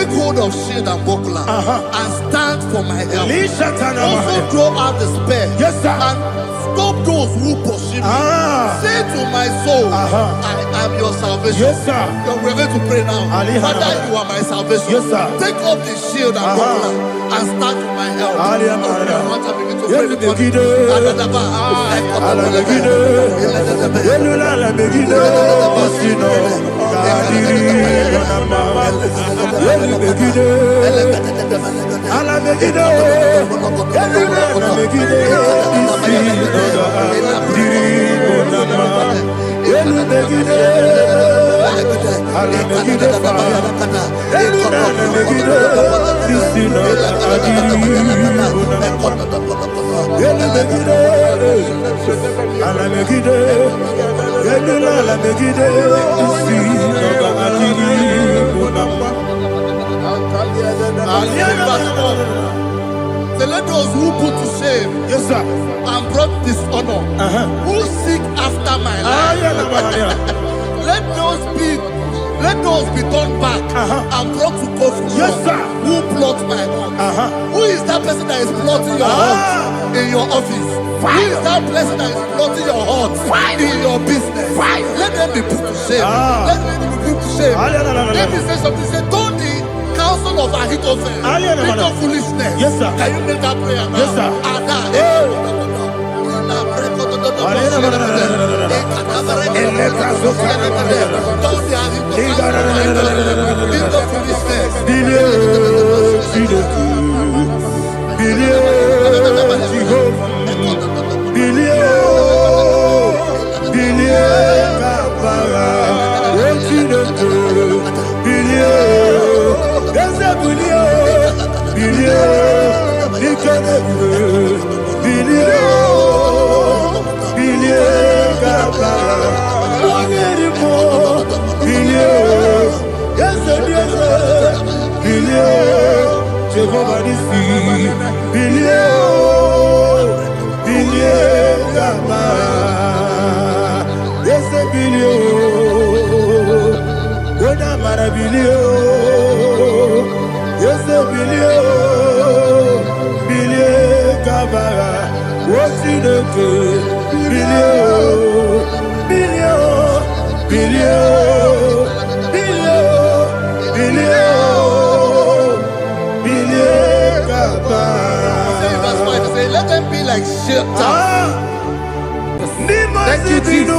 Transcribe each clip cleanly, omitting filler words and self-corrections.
take hold of shield and buckler and stand for my help. Also draw out the spear and stop those who pursue me. Say to my soul, I am your salvation. Yes, sir. We're going to pray now. Father, you are my salvation. Yes, sir. Take off the shield and buckler and stand for my help. So let those who put to shame, yes, sir, and brought dishonor, who seek after my life, let those be turned back and brought to confusion. Yes, sir. Who plot my heart? Who is that person that is plotting your heart in your office? Who is that person that is plotting your heart in your business? Let them be put to shame. Let them be put to shame. Let me say something. Say, don't the counsel of Ahithophel think of foolishness. Yes, sir. Can you make that prayer now? Yes, sir. Let them be like shelter. Thank you, Jesus.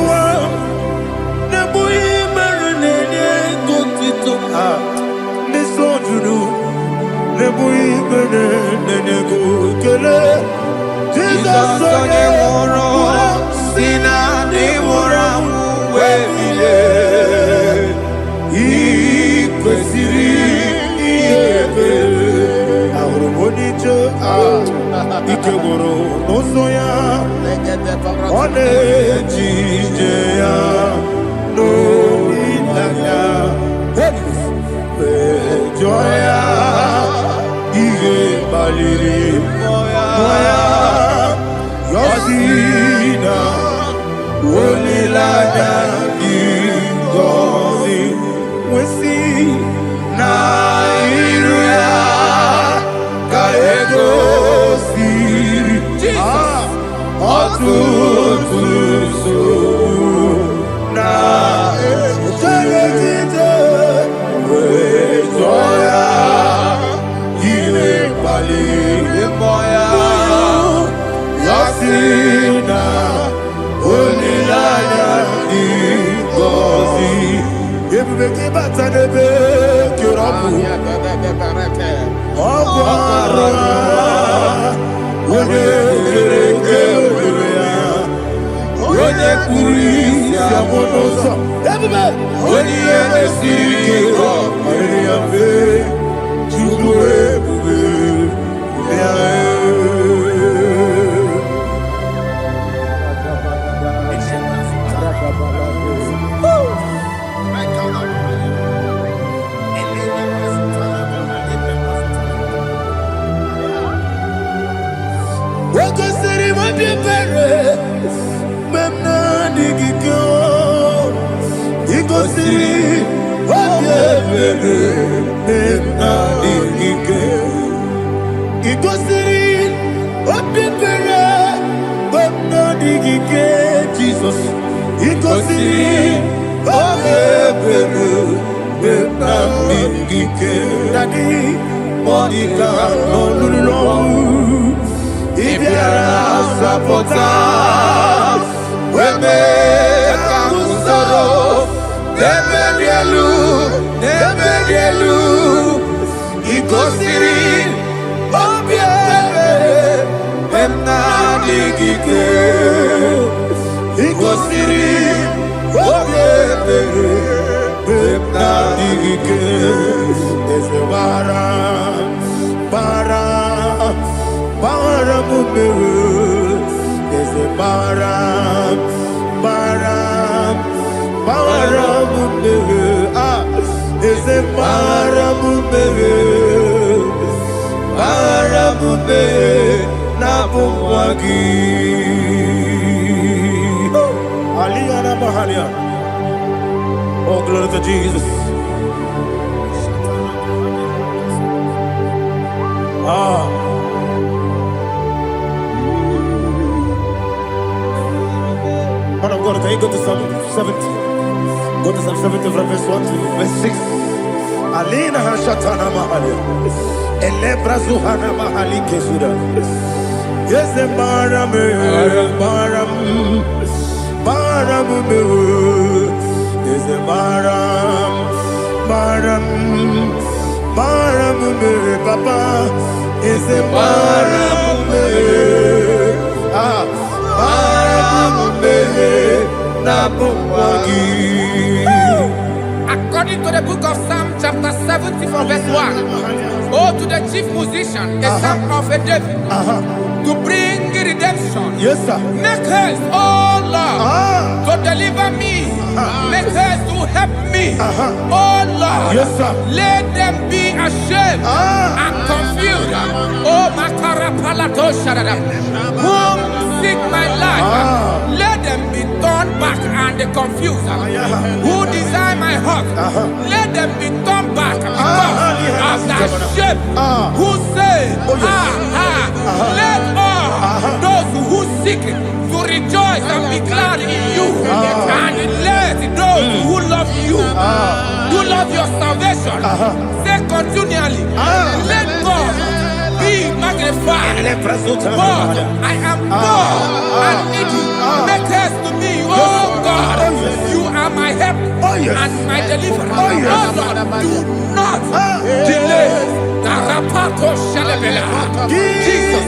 Iko siri, Ikosi Obebelu Benamigike Dadi Monica Nolulu Ibiara Sapota Weme Kakusoro Nebedielu Ikosiri Obebelu Benamigike Ikosiri Obebelu Benamigike Ezebara Bara Mumere Ezebara Bara Mumere Ezebara Mumere Bara Mumere Nabumwagi Aliyana Mahalia. Oh, glory to Jesus. Man of God, can you go to Psalm 70? Go to Psalm 70 from verse 1 to verse 6. Alina Hashatana Mahalia. Elebra Zuhana Mahali Kesuda. Yes, the Baram. Is a Baram, Papa. Is a Baram, According to the book of Psalm chapter 70 from verse 1, oh, to the chief musician, a psalm of a David, to bring redemption. Yes, sir. Make haste, oh Lord, to deliver me. Make haste to help me. Oh Lord, Yes, sir. let them be ashamed and confused. Oh Makarapalato Shadada, whom seek my life, let them be turned back and confused. Who desire my heart, let them be turned back because of that shape. Who say, let all those who seek to rejoice and be glad in you, and let those who love you, who love your salvation, say continually, let God be magnified. God, I am poor and needy. Make haste to me, oh God. You are my help and my deliverer. Oh Lord, do not delay. Tarapato Shalabela. Jesus.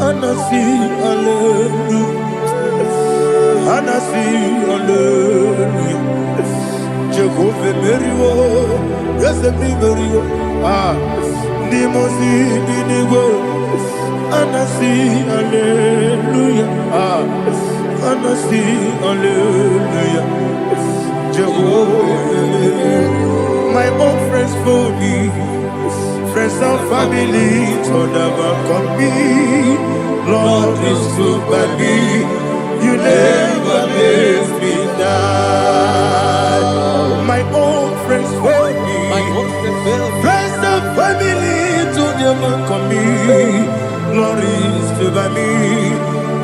Anasi, hallelujah. Anasi, hallelujah. Jehovah Merio, yes, the Merio. Nimosi, Dinigo. Anasi, hallelujah. Anasi, hallelujah. Jehovah, my own friends for me, friends and family, to never come me. Lord is good by me, you never let me die. My own friends for me, friends and family, to never come me. Lord is good by me,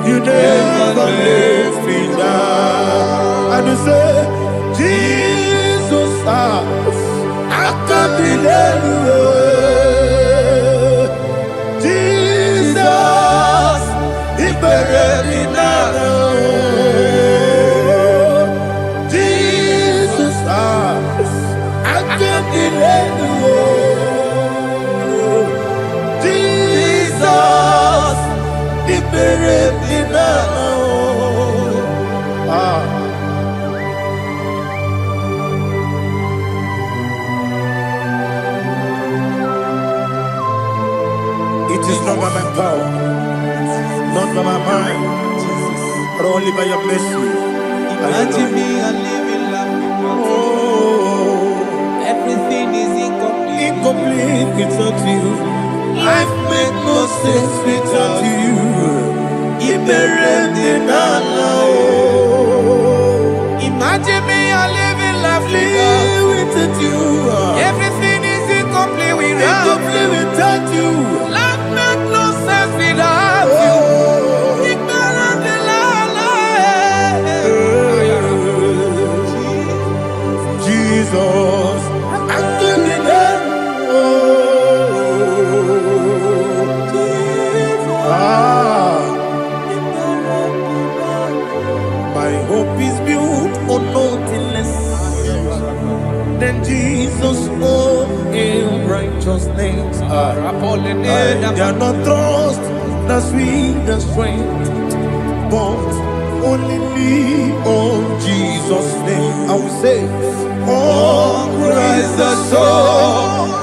you never let me die. And you say, Jesus, I can't believe you. Jesus, He buried me now. Jesus, I can't believe you. Jesus, He buried me now. It is not by my power, not by my mind, but only by your mercy. Imagine me and living life. Oh, Everything is incomplete. incomplete without you. Life makes no sense without you. Imagine me and living life Without you. Everything is incomplete Incomplete without you. Life makes no sense without you. Jesus, I'm doing it. My hope is built on nothing less than Jesus' own righteousness. They are not trust the sweetest strength, but only lean on Jesus' name. I will say, oh, Christ the solid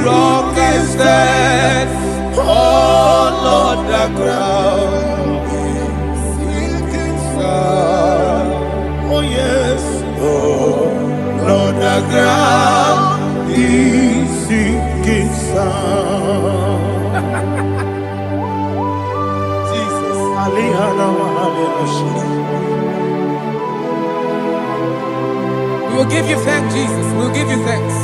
rock is dead. Oh, Lord, the ground is sinking sun. Oh, yes. Oh, Lord, the ground is sinking sun. Jesus. We will give you thanks, Jesus. We will give you thanks.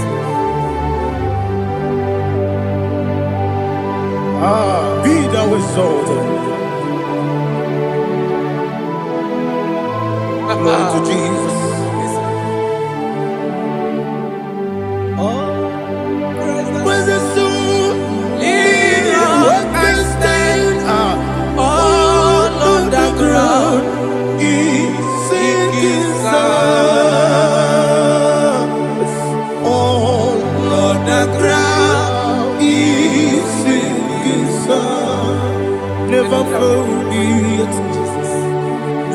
Be thou exalted. Glory to Jesus. When the soul what can stand all on the ground is sinking sun. All on the ground is sinking sun. Never forget,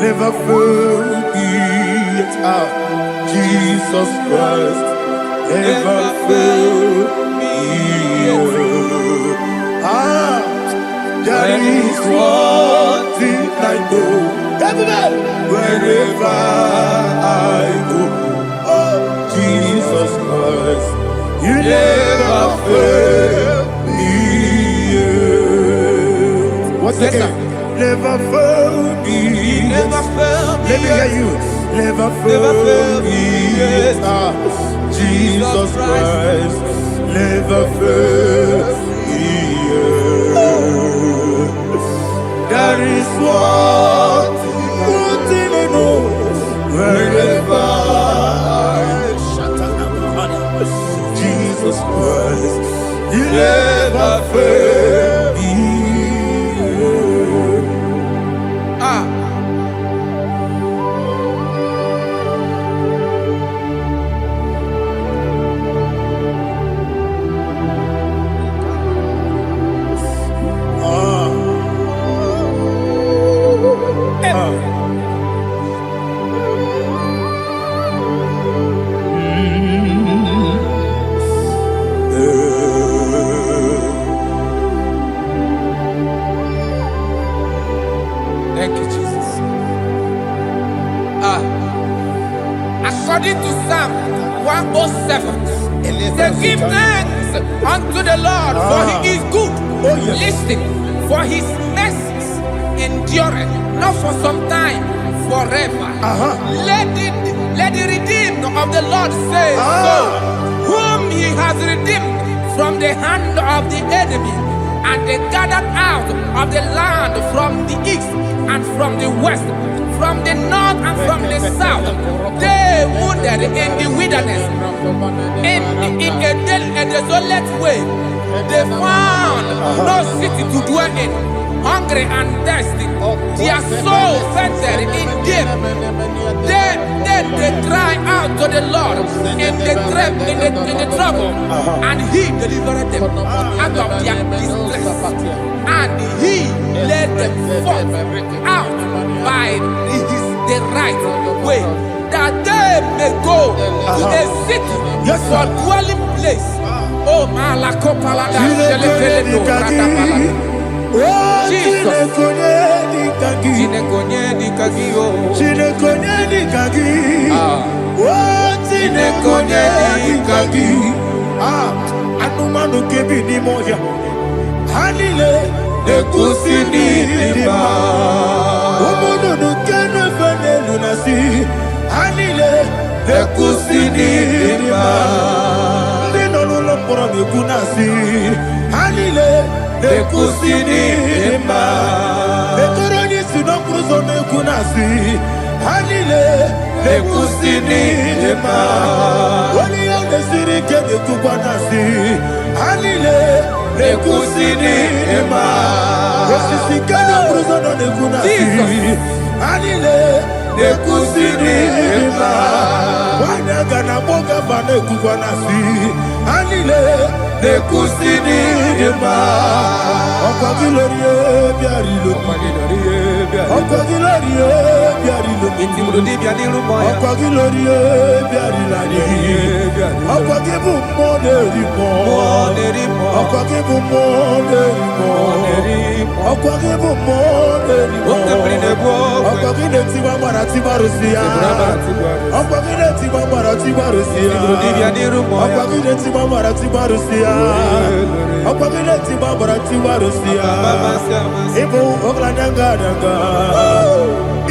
never forget Jesus Christ. Never fail me. There is one thing I know. Wherever I go, oh Jesus Christ, you never fail me. What's Yes, again? Never fail me. Never fail me. Let me hear you. Never fail me. Jesus Christ never fails me. There is one thing I know. Wherever Jesus Christ, you never fail me. According to Psalm 107, say, give thanks unto the Lord, for he is good. Oh, yes. Listen, for his mercies endureth, not for some time, forever. Let the redeemed of the Lord say so, whom he has redeemed from the hand of the enemy, and they gathered out of the land from the east and from the west, from the north and from the south. They wandered in the wilderness, in a desolate way. They found no city to dwell in, hungry and thirsty. Their soul fainted in them. Then they cry out to the Lord in the trouble, and he delivered them out of their distress, and he led them forth out by the right way, that they may go to a city for dwelling place. Oh, Malakopalada, Jesus. Anumanu kebi ni moja Halile Nekusini lima Umudu nukene fene lunasi Halile Nekusini lima Nino lulambura mikunasi Halile Nekusini lima Nekoroni sinokruzo mekunasi Halile Nekusini lima Wali yane sirike nekukwanasi Halile Nekusini lima Wasisikana bruzo no nekunasi Halile Nekusini lima Wanyaga na boga bane kukwanasi Halile Nekusini lima Okwa gilorie biarilo Okwa gilorie biarilo Okwa gilorie biarilani Okwa gibu monerimo Okwa gibu monerimo Okwa gibu monerimo Okwa gineti wa marati barusia Okwa gineti wa marati barusia Okwa gineti wa marati barusia Okwa gineti wa marati barusia Ibu oglanyanga danga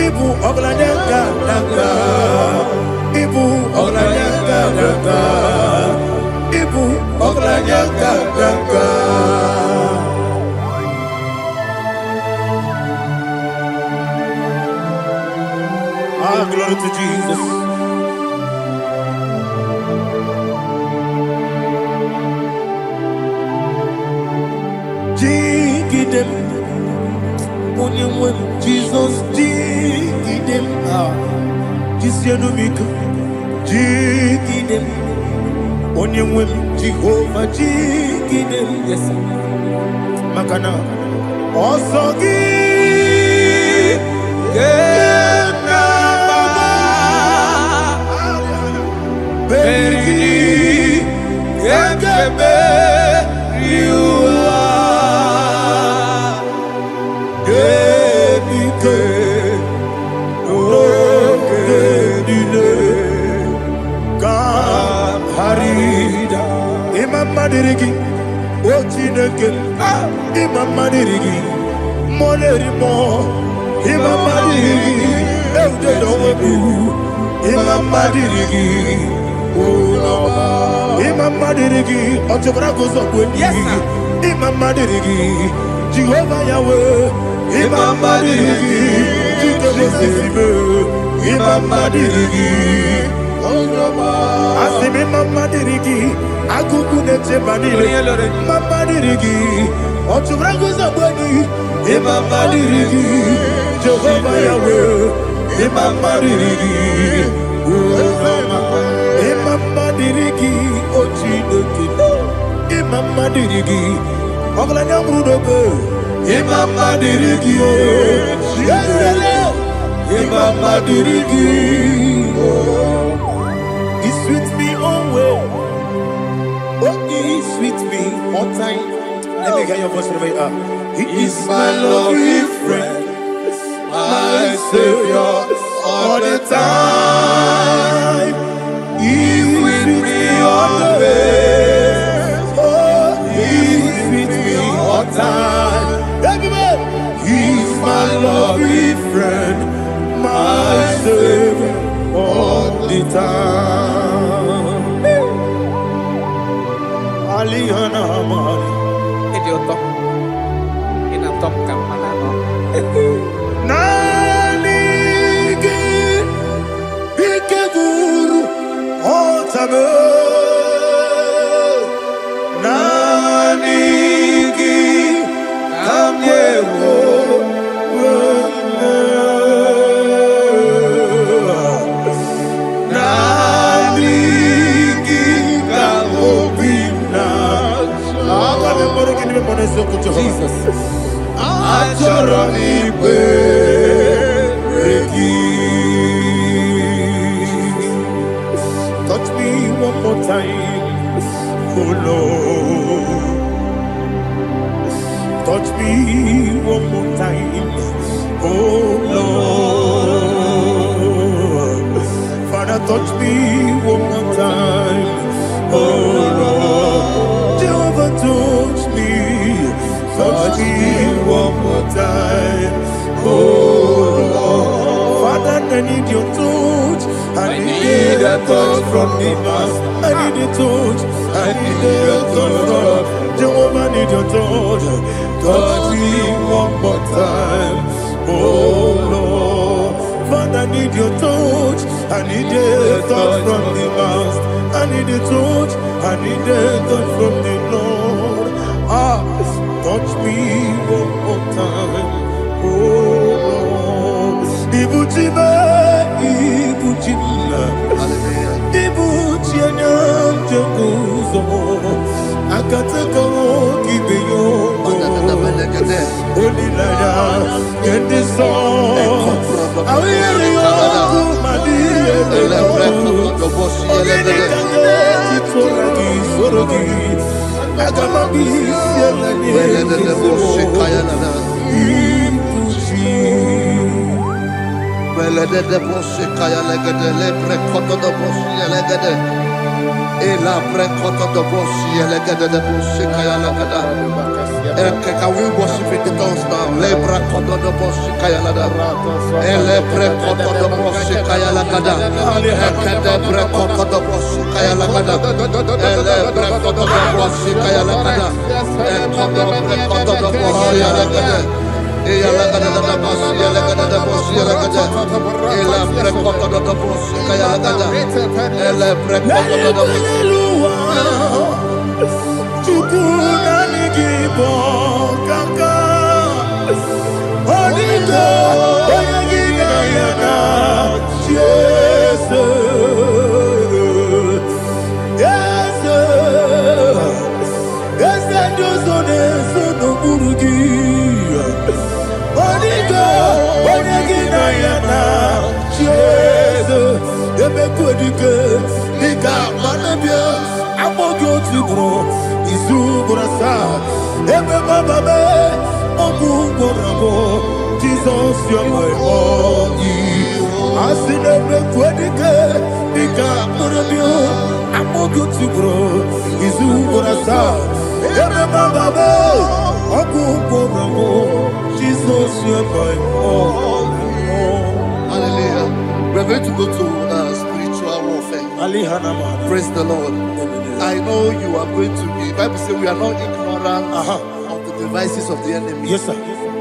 Ibu oglanyanga danga Ibu oglanyanga danga Ibu oglanyanga danga Ah, glory to Jesus. Jigidem, Monie Jesus, Jigidem, Jisianumika, Jigidem, Monie Jehovah, Jigidem, yes, Makana, Osogi, Berigi, Gekebe, Riua, Gebike, Nogedile, Kamharida, Imam Madirigi, Ochineke, Imam Madirigi, Molerimo, Imam Madirigi, Eudedowebu, Imam Madirigi, Imam Madirigi, Ochobrago Zokweni, yes, Imam Madirigi, Jehovah Yahweh, Imam Madirigi, Jitobosime, Imam Madirigi, Asim Imam Madirigi, Akuku Neche Banile, Imam Madirigi, Ochobrago Zokweni, Imam Madirigi, Jehovah Yahweh, Imam Madirigi, Imam Madirigi, Ochineke, Imam Madirigi, Oglanya Brudobe, Imam Madirigi, Imam Madirigi, He's with me always. Oh, He's with me all time. Let me hear your voice from the way up. He is my loving friend, my Savior all the time. Alihana Mahali. Idiota. In a top campanano. Nanigi Bikeguru Otame Nanigi Kamyewo Nanigi Kamobina Jesus Achoro Ibe touch me one more time, oh Lord. Touch me one more time, oh Lord. Father, touch me one more time, oh Lord. Jehovah, touch me one more time, oh Lord. Father, I need your touch. I need a touch from the Master. I need a touch. I need a touch from Jehovah. I need your touch. Touch me one more time, oh Lord. Father, I need your touch. I need a touch from the Master. I need a touch. I need a touch from the Lord. Touch me one more time, oh Lord. Ibuchima, Ibuchima, Ibuchina, Jeguzo, Akateko, Gibeyo, Holy Naija, get this song. I hear you, Madia, Can we worship in the tongues now? Lebra koto do boshi kaya lada. Elebre koto do boshi kaya lada. Elebre koto do boshi kaya lada. Elebre koto do boshi kaya lada. Elebre koto do boshi lada. Eya lada da boshi lada da boshi lada. Elebre koto do boshi kaya lada. Elebre koto do boshi. Igbo kaka Onido Oyagina yana Jesus Yes Josone Sono Burugi Onido Oyagina yana Jesus Ebekwedike Nika manabia Amogo tibro Izu burasa Ebe bababe Ogu borabo Jesus you're my only Asinebe kwedike Nika manabia Amogo tibro Izu burasa Ebe bababe Ogu borabo Jesus you're my only. Hallelujah. We're going to go to spiritual warfare. Praise the Lord. I know you are going to be. The Bible says we are not ignorant of the devices of the enemy. Yes, sir.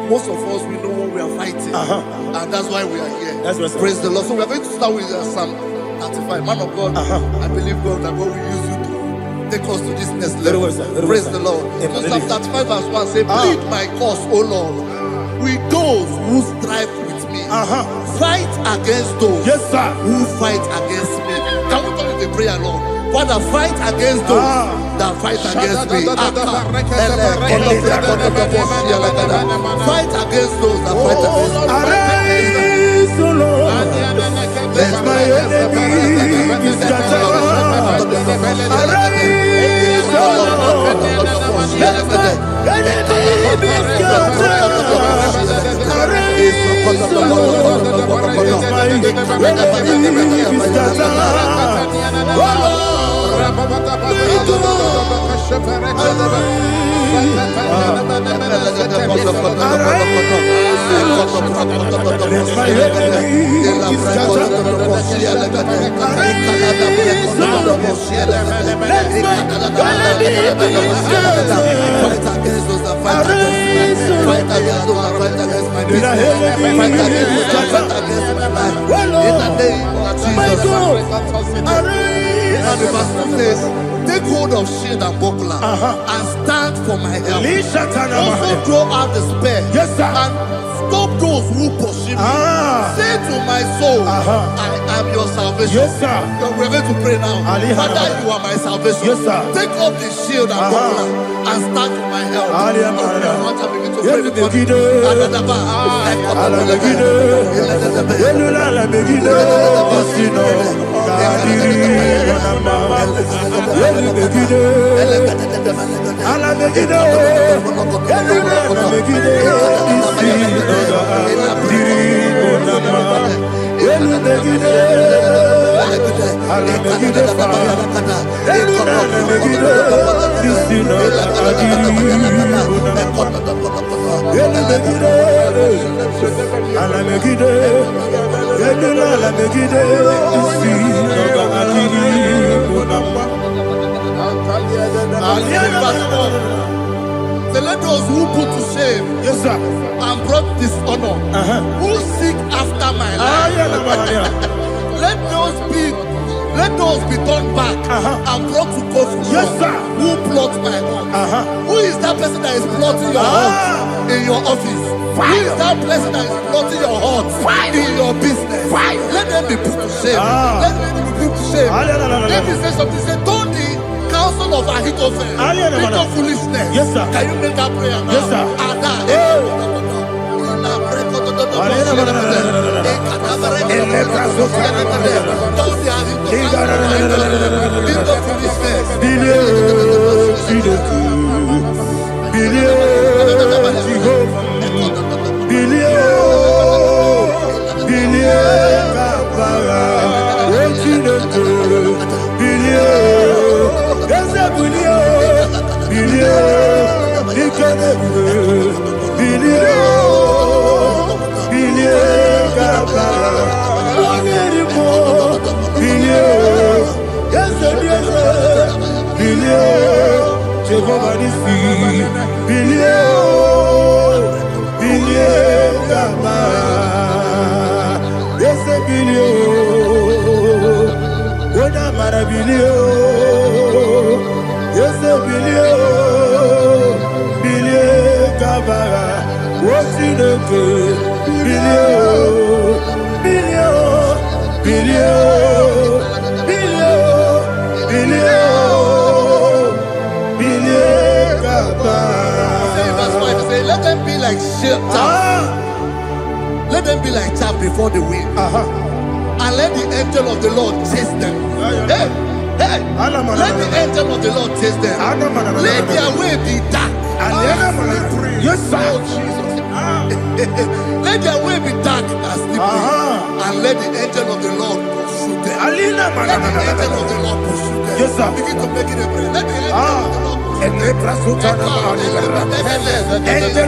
Most of us, we know what we are fighting. And that's why we are here. That's right, sir. Praise the Lord. So we are going to start with Psalm 35. Man of God, I believe God that God will use you to take us to this next level. Very well, sir. Very Praise well, the Lord. Amen. So Psalm 35 verse 1 says, plead my cause, O Lord, with those who strive with me. Fight against those Yes, sir. who fight against me. Can we turn to the prayer, Lord? Father, fight against those that fight against me. Fight against those that fight against me. Arise, O Lord. Let my enemy be scattered. Arise, O Lord. Let my enemy be scattered. Arise, O Lord. Let my enemy be scattered. Oh Lord. of shield. Fight against those that fight against me. Fight against those that fight against my business. Fight against those that fight against my life. In the name of Jesus. And the verse says, take hold of shield and buckler and stand for my help. Also draw out the spear and stop those who pursue me. Say to my soul, I am your salvation. We're going to pray now. Father, you are my salvation. Take up the shield and buckler and stand for my help. So let those who put to shame and brought dishonor, who seek after my life, let those be turned back and brought to confusion. Who plot my heart? Who is that person that is plotting your heart in your office? Who is that person that is plotting your heart in your business? Let them be put to shame. Let them be put to shame. Let me say something. Say, don't the counsel of Ahithophel into foolishness. Can you make that prayer now? Let them be like chaff. Let them be like chaff before the wind. And let the angel of the Lord chase them. Hey, let the angel of the Lord chase them. Let their way be dark. Yes, sir. Let their way be dark and slippery. And let the angel of the Lord pursue them. Let the angel of the Lord pursue them. Yes, sir. Begin to make it a prayer. Let the angel of the Lord. Angel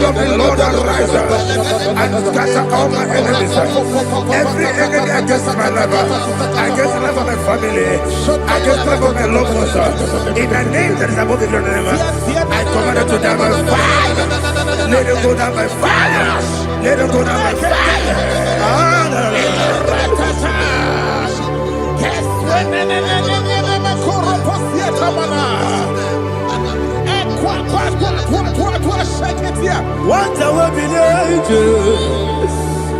of the Lord arise and scatter all my enemies. Every enemy against my life, against the life of my family, against the life of my loved ones. In the name that is above the name, I command it to die by fire. Let it go down by fire. Let it go down by fire. What I will be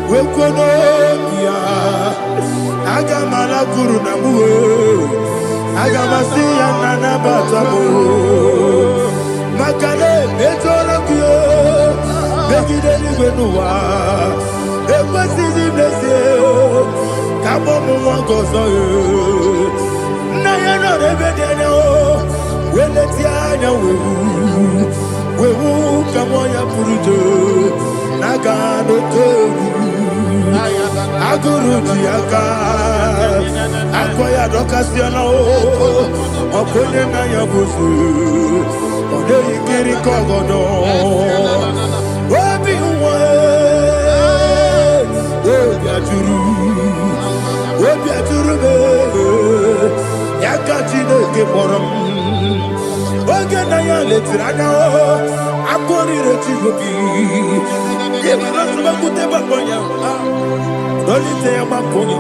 we Konopia Agamala Guru Namu Agamasiya Nana Batamu Makale Betorokio Begideli Benua Ekwasizi Blessio Kabo Mwakoso Nayano Rebedeno Weletianya Wewu Kamoya Purujo Nagano Toru Aguru Diaka Akoya Dokasiano Okone Nayabusu Ode Ikiri Kogodo Obi Uwe Obi Aturu Yakati Chineke kpọrọ m oge na ya letiri anya akpọrire Chigobi ịmara nsogbakwute gbakọ ya dolite ya gbakọ ya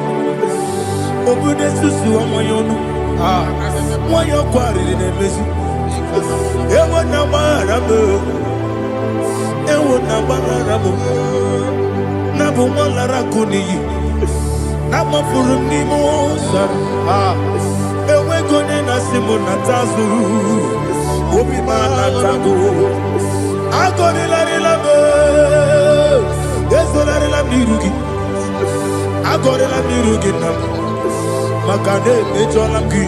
obodo susu ọmọ ya ọnụ nwa ya kwarịrị na-emezi ewo na gbara m ewo na gbara m na bụ nwa lara akụ n'iyi na mafuru m n'ime ụzọ enweghị onye na-asị m nata azụ obi m anatago agọrịlarịla m ezorarịla m n'iru gị agọrịla m n'iru gị na m maka na emejọla m gị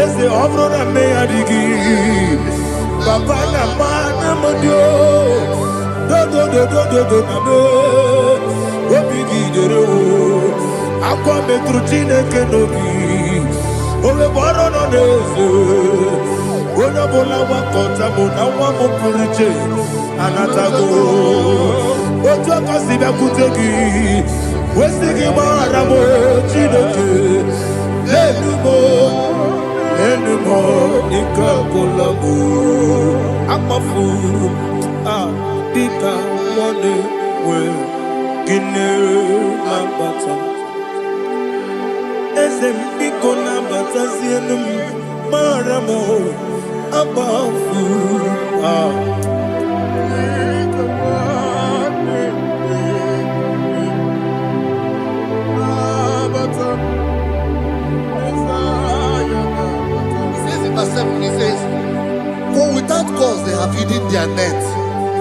eze ọ bụrụ na mmegharị gị papa na mma na mmadụ dodododododo na m obi gị dere akwa metụrụ Chineke n'obi onye bụ ọrụ nọ n'eze onye ọbụla gbakọta mụ na nwa m pụrụ iche anatago otu aka si bịakwute gị wesị gị gbaghara m Chineke enumo ike ọbụla m akpafuru dịka nwanne nwee gịnị na-abata eze m biko na-abatazienu m mara m akpafuru He says, for without cause they have hidden their net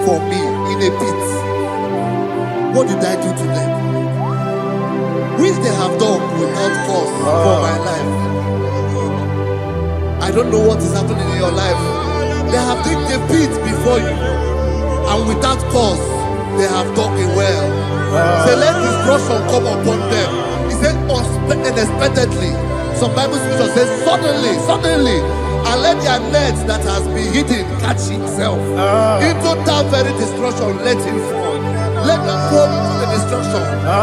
for me in a pit. What did I do to them? Which they have done without cause for my life. I don't know what is happening in your life. They have digged a pit before you, and without cause they have dug a well. Say, let destruction come upon them. He said, unexpectedly. Some Bible scripture says, suddenly, and let their net that has been hidden catch itself. Into that very destruction, let it fall. Let them fall into the destruction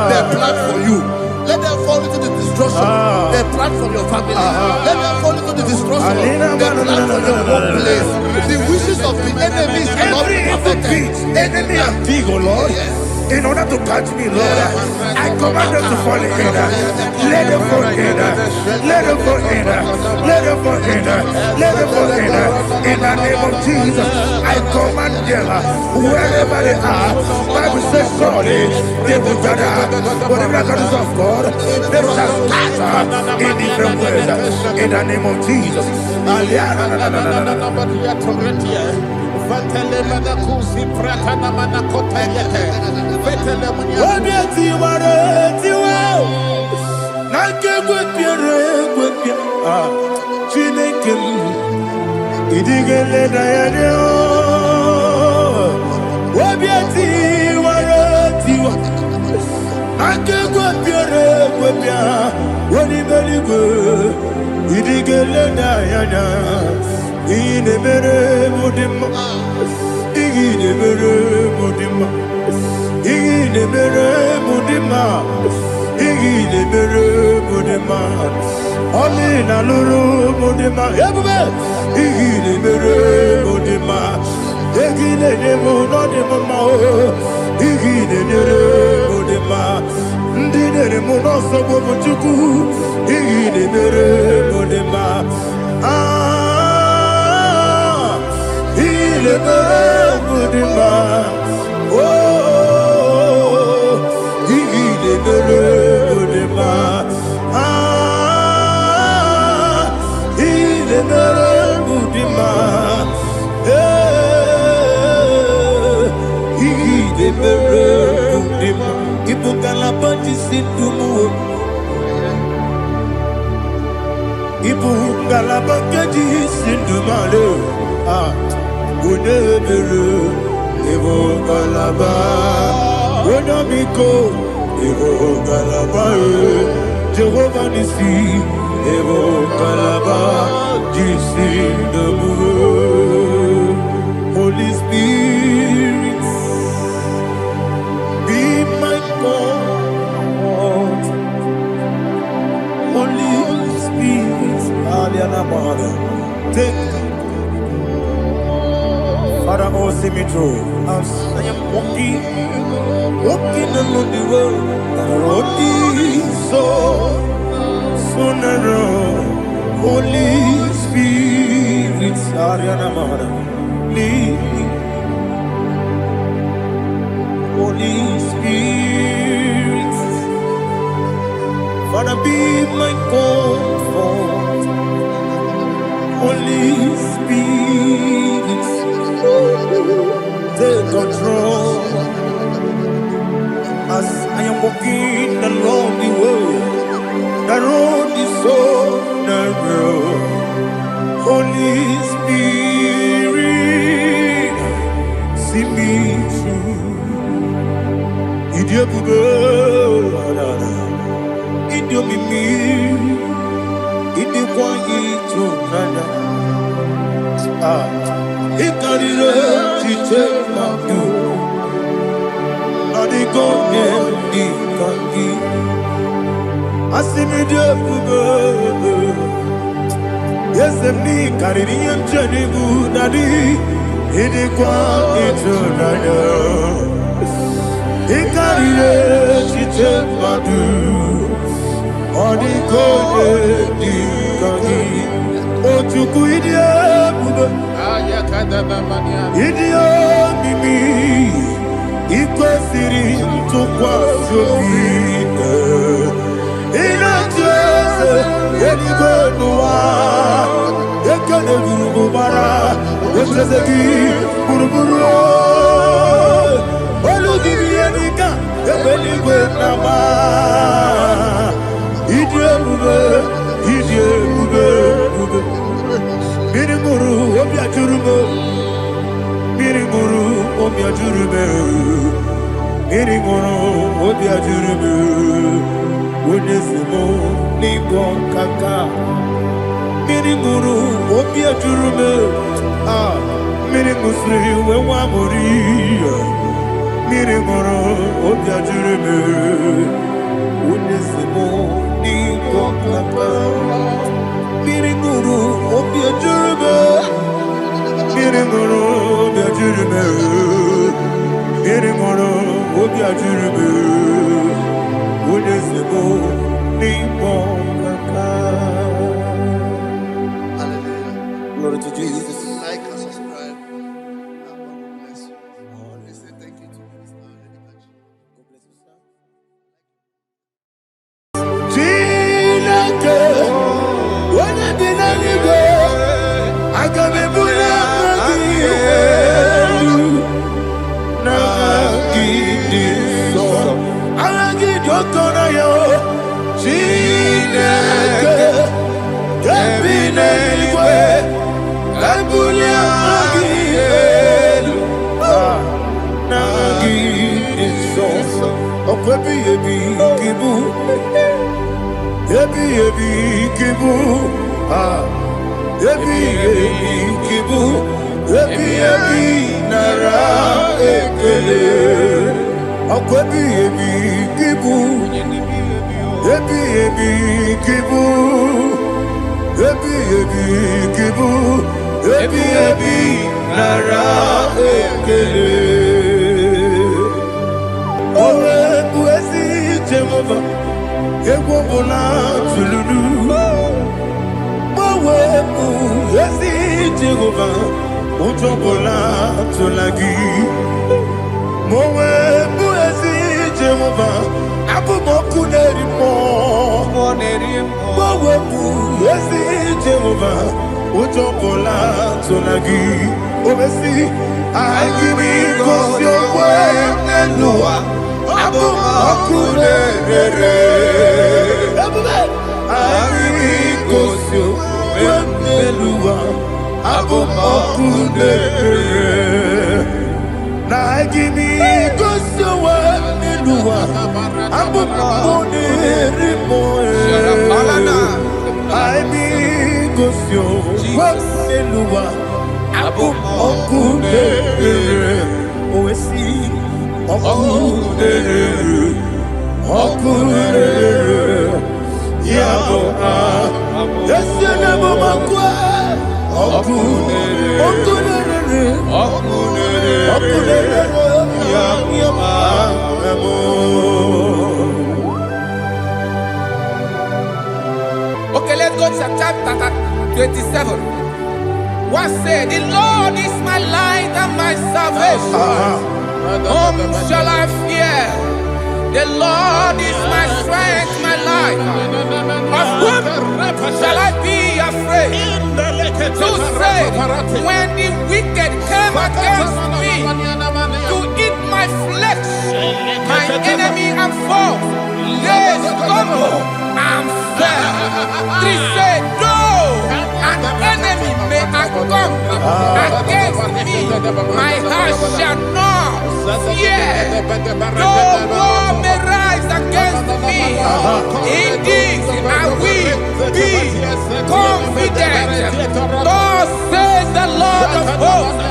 they plan for you. Let them fall into the destruction they plan for your family. Let them fall into the destruction they plan for your workplace. The wishes of the enemy shall not be perfected. Enemy and big, oh Lord. In order to catch me, Lord, I command them to fall in. Let them fall in. Let them fall in. Let them fall in. Let them fall in. In the name of Jesus, I command them wherever they are. Bible says, surely they will gather. Whatever that is of God, they shall scatter in different ways. In the name of Jesus. Chineke idigele dayane obiati waratiwa akegwe piere gwepia woni beligwe idigele dayana ine mere mudim ine mere mudim ine mere mudima ine mere mudima Oli na luru mudima ebube ine mere mudima egine nemo no de mama o igine nere mudima ndine nemo no sobo buchuku igine mere mudima ile mere mudima oh igine mere mudima ile mere mudima igine mere mudima ibukala banji sindumu ibukala banji sindumale unebere ibukala ba unamiko ibukala ba Jehovah Nisi ibukala ba jisindumu Holy Spirit be my God Holy Spirit Take Father, oh, see me through. As I am walking along the road, the road is so narrow. Holy Spirit, Ariana Mara, lead me. Holy Spirit, Father, be my comfort. Holy Spirit, take control. As I am walking along the way, the road is so narrow. Holy Spirit, see me through. Idiobube, Idiomimi, Idikwanyitu nana. Ikarire chitema du. Adigonye ikangi. Asimidobube. Yes, me Caribbean Janibu Nadi, Idikwanyitu nana. Ikarire chitema du. Adigonye ikangi. Ojuku idiobube. Idio mimi ikwesiri ntụkwasị obi ịna-echeze eluigwe n'ụwa ekele gburugburu echeze gị gburugburu olu gị ihe dịka ebe eluigwe na-agba ịdị ebube mmiri ṅụrụ obi ajụrụ m mmiri ṅụrụ obi ajụrụ m mmiri ṅụrụ obi ajụrụ m onye si m n'ịgọ nkaka mmiri ṅụrụ obi ajụrụ m mmiri ṅụsịrị wee nwa amụrụ mmiri ṅụrụ obi ajụrụ m onye si m n'ịgọ nkaka mmiri ṅụrụ obi ajụrụ m mmiri ṅụrụ obi ajụrụ m mmiri ṅụrụ obi ajụrụ m onye si m n'ịkpọ nkaka. Glory to Jesus. Like and subscribe. And God will bless you. We say thank you to Mr. Edikachi. God bless you, sir. Chineke, onye dị n'eluigwe, aga m ebuli aka gị elu, n'aka gị dị nsọ, aha gị dị oke ọnụahịa. Chineke, ebi n'eluigwe, ebuli aka gị elu, n'aka gị dị nsọ, ọkwa ebighị ebi gị bụ. Ebi kibu, ebi kibu, ebi nara ekele. Ọkọ ebi kibu, ebi kibu, ebi kibu, ebi nara ekele. Owe buezi Jehova. Egwu ọbụla tụlụrụ gbanwepụ ezi Jehova ụjọ ọbụla tụla gị ma o wepụ ezi Jehova abụ m ọkụ na-eri mmụọ gbanwepụ ezi Jehova ụjọ ọbụla tụla gị obesi anyị gosi okwe n'ụwa abụ m ọkụ na-ere anyị gosi okwe n'ụwa abụ m ọkụ na-ere na anyị gosi okwe n'ụwa abụ m ọkụ na-ere anyị gosi okwe n'ụwa abụ m ọkụ na-ere owesi ọkụ na-ere ọkụ na-ere ya bụ esi na bụ ọkụ Okay, let's go to chapter 27. What said? The Lord is my light and my salvation. Whom shall I fear? The Lord is my strength, my life. Of whom shall I be afraid? To say, when the wicked came against me to eat my flesh, my enemy and foe, they stumble and fell. They said, though an enemy may have come against me, my heart shall not fear. Though war may rise against me, in this I will be confident. Thus says the Lord of hosts.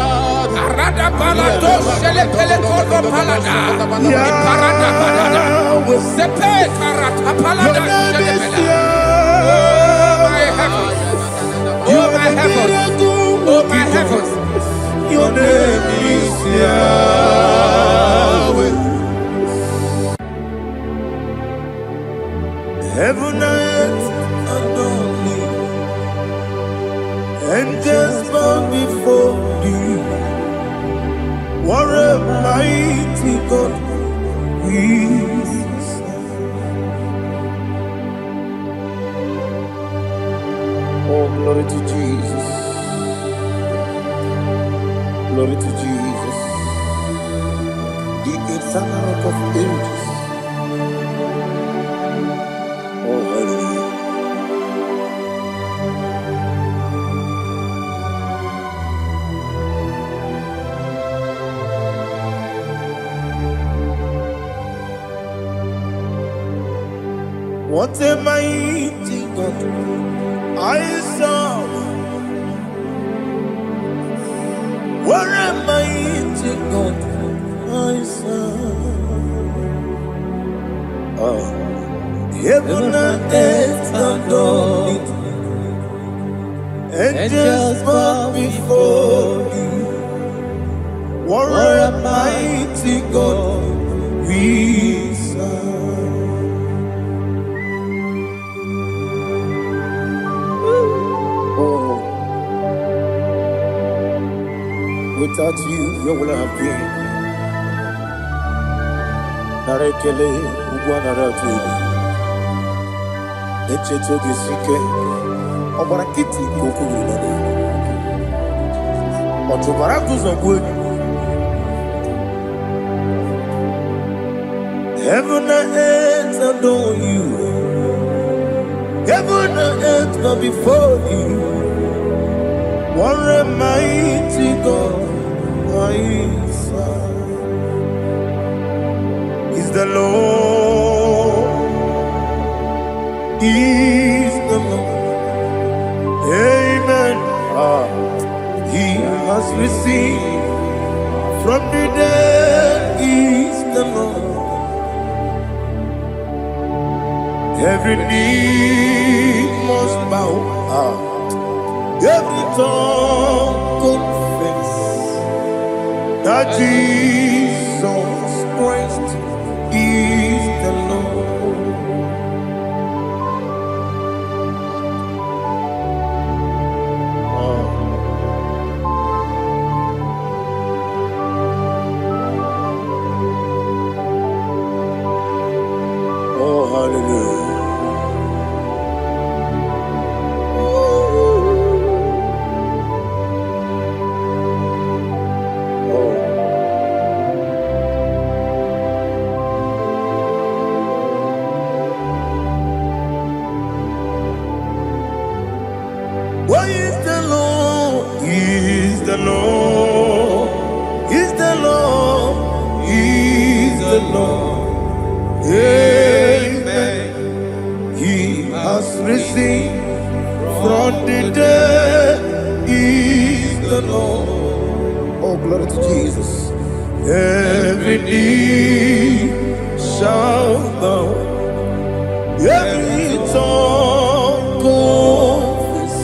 Oh my heavens, oh my heavens, your name is Yahweh. Heaven and earth adore me, angels bow before thee. What a mighty God we serve. Oh, glory to Jesus. Glory to Jesus. The eternal rock of ages. Oh, hallelujah. What a mighty God I serve. What a mighty God I serve. Heaven and earth adore it. Angels bow before you. What a mighty God we serve. Without you, where would I have been? Narekele, Uguanaratu, Echetogi Sike, Obarakiti, Kokuru, Otobarakus are good. Heaven and earth adore you. Heaven and earth bow before you. What a mighty God I serve. Is the Lord, is the Lord. Amen. He has received from the dead, is the Lord. Every knee must bow. Every tongue confess that Jesus Christ is the Lord. Oh, hallelujah. Why is the Lord? He is the Lord. He's the Lord. He's the Lord. Amen. He has risen from the dead. He's the Lord. Oh, glory to Jesus. Every knee shall bow. Every tongue confess.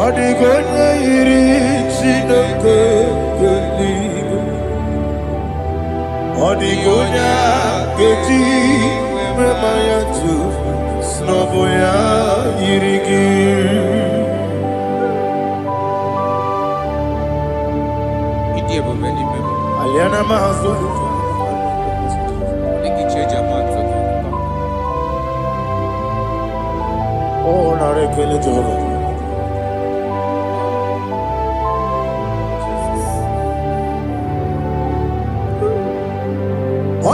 Odigonya iri Chineke keligo. Odigonya keti memaya tu snoboya irigi. Aliana mahazo. Oh, narekele joro.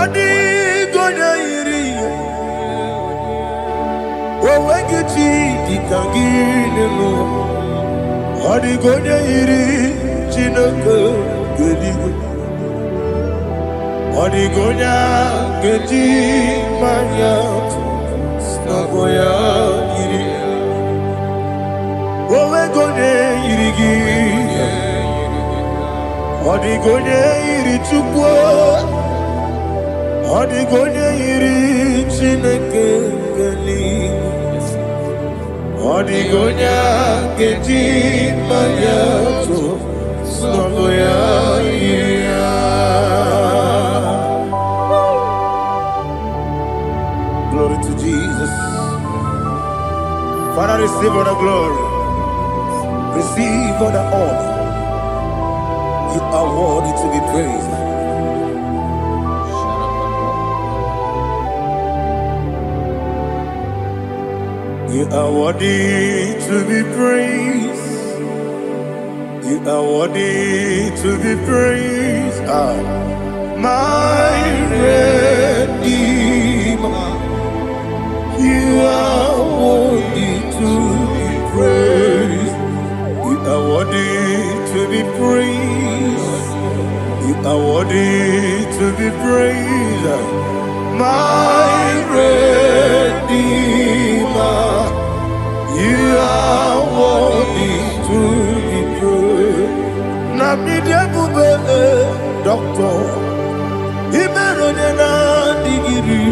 Odigonya iri. Owegiti dikagile mo. Odigonya iri Chineke keligo. Odigonya keti maya snagoya iri. Owegonya irigi. Odigonya iri chukwu. Odigonya iri Chineke keligo. Odigonya keti maya snagoya iri. Glory to Jesus. Father, receive all the glory. Receive all the honor. You are worthy to be praised. You are worthy to be praised. You are worthy to be praised. My Redeemer. You are worthy to be praised. You are worthy to be praised. You are worthy to be praised. My Redeemer. You are worthy to be praised. Namidia bube doctor. Imeronena digiri.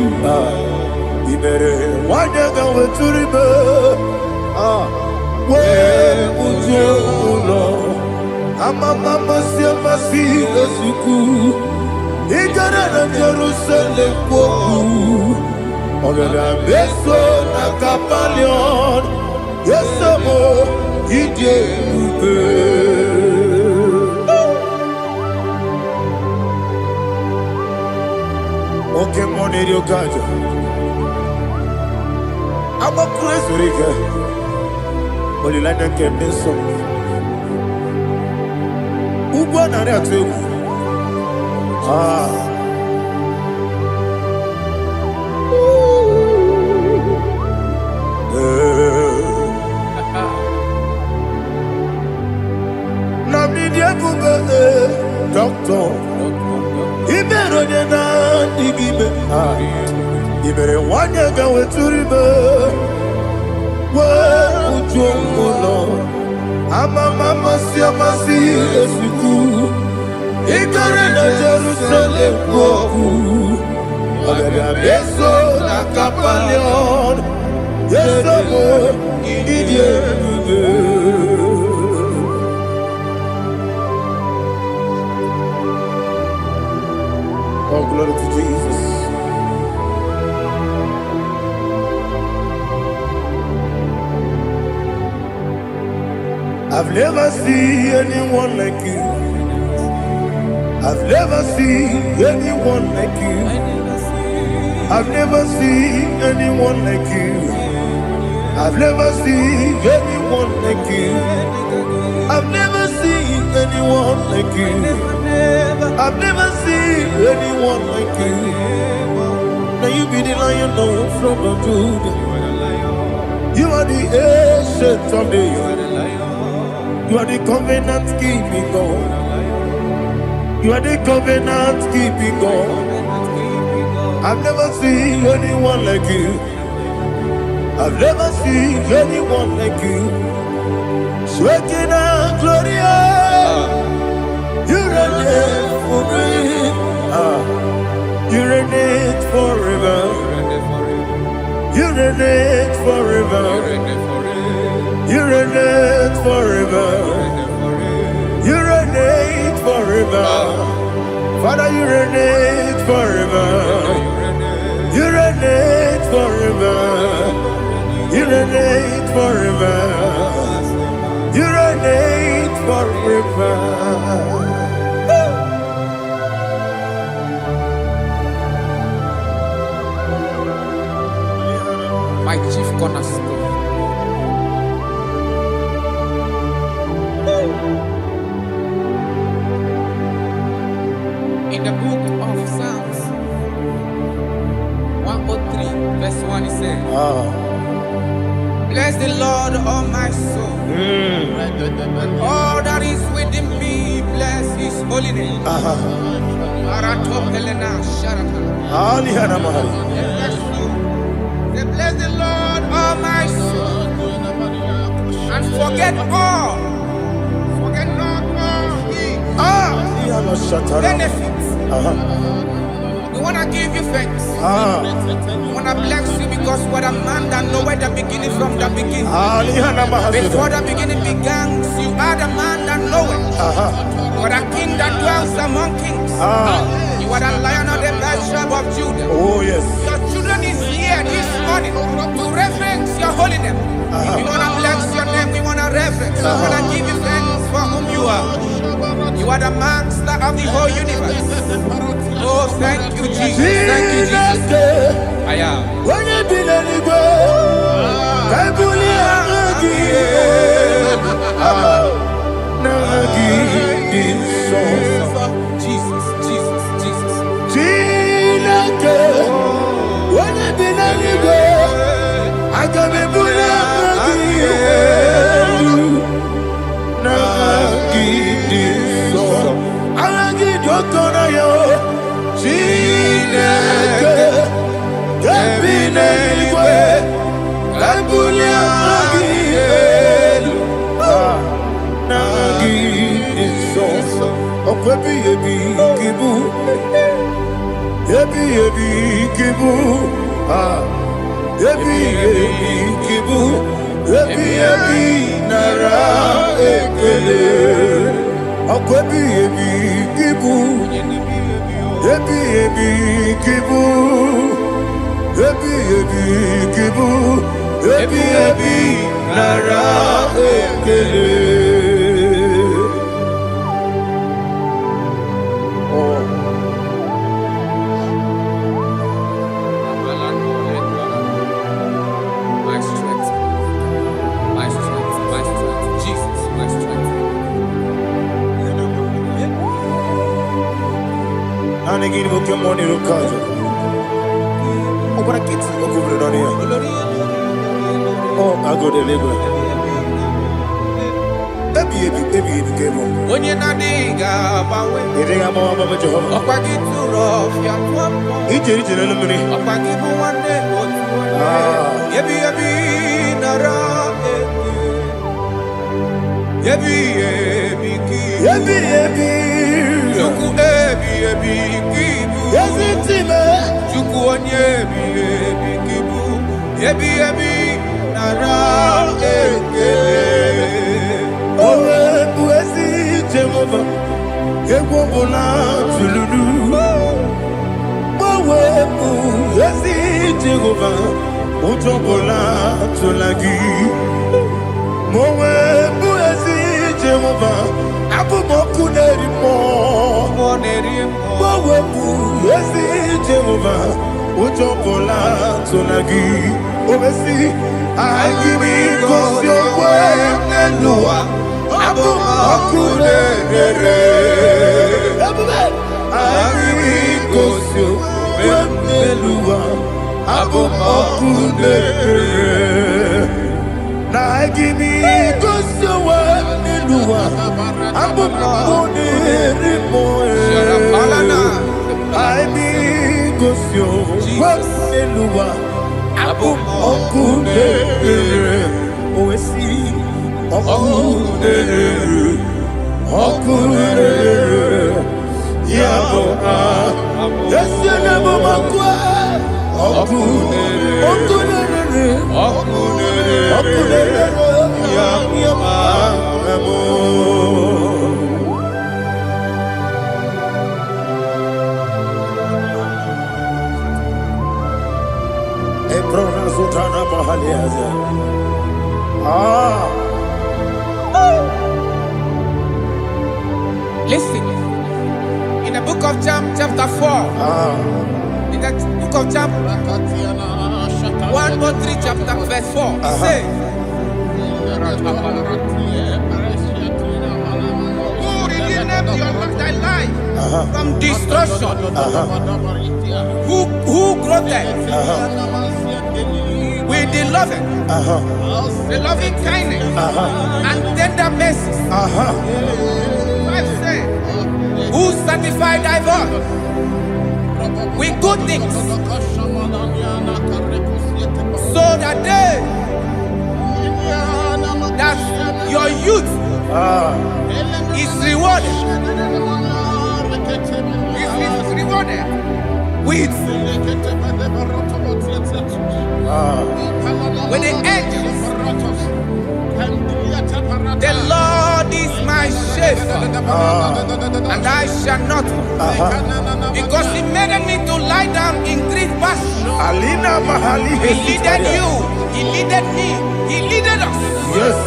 Ibere wanyaga weturibe we ujulo amama masi esuku igara na Jerusalem kwoku ogada beso na kapalion yesemo ide ube oke moneri okaja. I'm a crazy rigger. Only like that can be so. Who got that too? Namidia Google, doctor. He better than that, he give it. You better want to go to river. Where would you go, Lord? I'm a mama, see a massy, as you do. Ignorant of Jerusalem, go. Beso na kapalion. Yes, oh, glory to Jesus. I've never seen anyone like you. I've never seen anyone like you. I've never seen anyone like you. I've never seen anyone like you. I've never seen anyone like you. I've never seen anyone like you. Now you be the lion from the Judah. You are the ancient of days. You are the covenant keeping God. You are the covenant keeping God. I've never seen anyone like you. I've never seen anyone like you. Shaking and Gloria, you reign for me. You reign forever. You reign forever. You reign forever. You reign forever. Father, you reign forever. You reign forever. You reign forever. You reign forever. My chief cornerstone. In the book of Psalms 103, verse 1, it says, bless the Lord, all my soul. All that is within me, bless his holy name. Say, bless the Lord, all my soul, and forget not all his benefits. We want to give you thanks. We want to bless you because what a man that knoweth the beginning from the beginning. Before the beginning began, you are the man that knoweth. You are the king that dwells among kings. You are the lion of the tribe of Judah. Oh yes. Your children is here this morning to reverence your holiness. We want to bless your name. We want to reverence. We want to give you thanks for whom you are. You are the master of the whole universe. Oh, thank you, Jesus. Thank you, Jesus. I am. When you be letting go, Jesus, Jesus, Jesus. When you be letting go, I can be My strength, my strength, my strength. Jesus, my strength. Anigini boke Monie Rokaja. Okora kiti okubule nani ya. Oh, I go deliver. Baby, kemo. Onye na diga bawe. Iringa mama mama Jehovah. Okwagi turo fia tuapo. Ijeri jere lumini. Okwagi buwane otuwane. Yebi nara eke. Yebi ki. Juku ebi kibu. Yazitime. Juku onye ebi kibu. Yebi nara eke. Owe buezi Jehovah. Egwo bola tululu. Owe buezi Jehovah. Ojo bola tulagi. Mowe buezi Jehovah. Abu moku nerimo. Mowe buezi Jehovah. Ojo bola tulagi. Obesi agimi kosyo wenelua. Abu moku nerere. Agimi kosyo wenelua. Abu moku nerere. Na agimi kosyo wenelua. Abu moku nerimo. Agimi kosyo wenelua. Abu moku nerere. Oesi moku nerere. Moku nerere. Yabo Yesu nebo makwa. Moku nerere. Moku nerere. Moku nerere. Yabo Listen. In the book of John, chapter 4. In the book of John 1:3, chapter verse 4. It says, who redeemed thy life from destruction? Who groweth with the loving, the loving kindness and tender mercies? Bible says, who sanctified thy voice with good things, so that your youth is rewarded. Is rewarded with the angels. The Lord is my shepherd, and I shall not want, because He made me to lie down in green pastures. He leaded you, He leaded me, He leaded us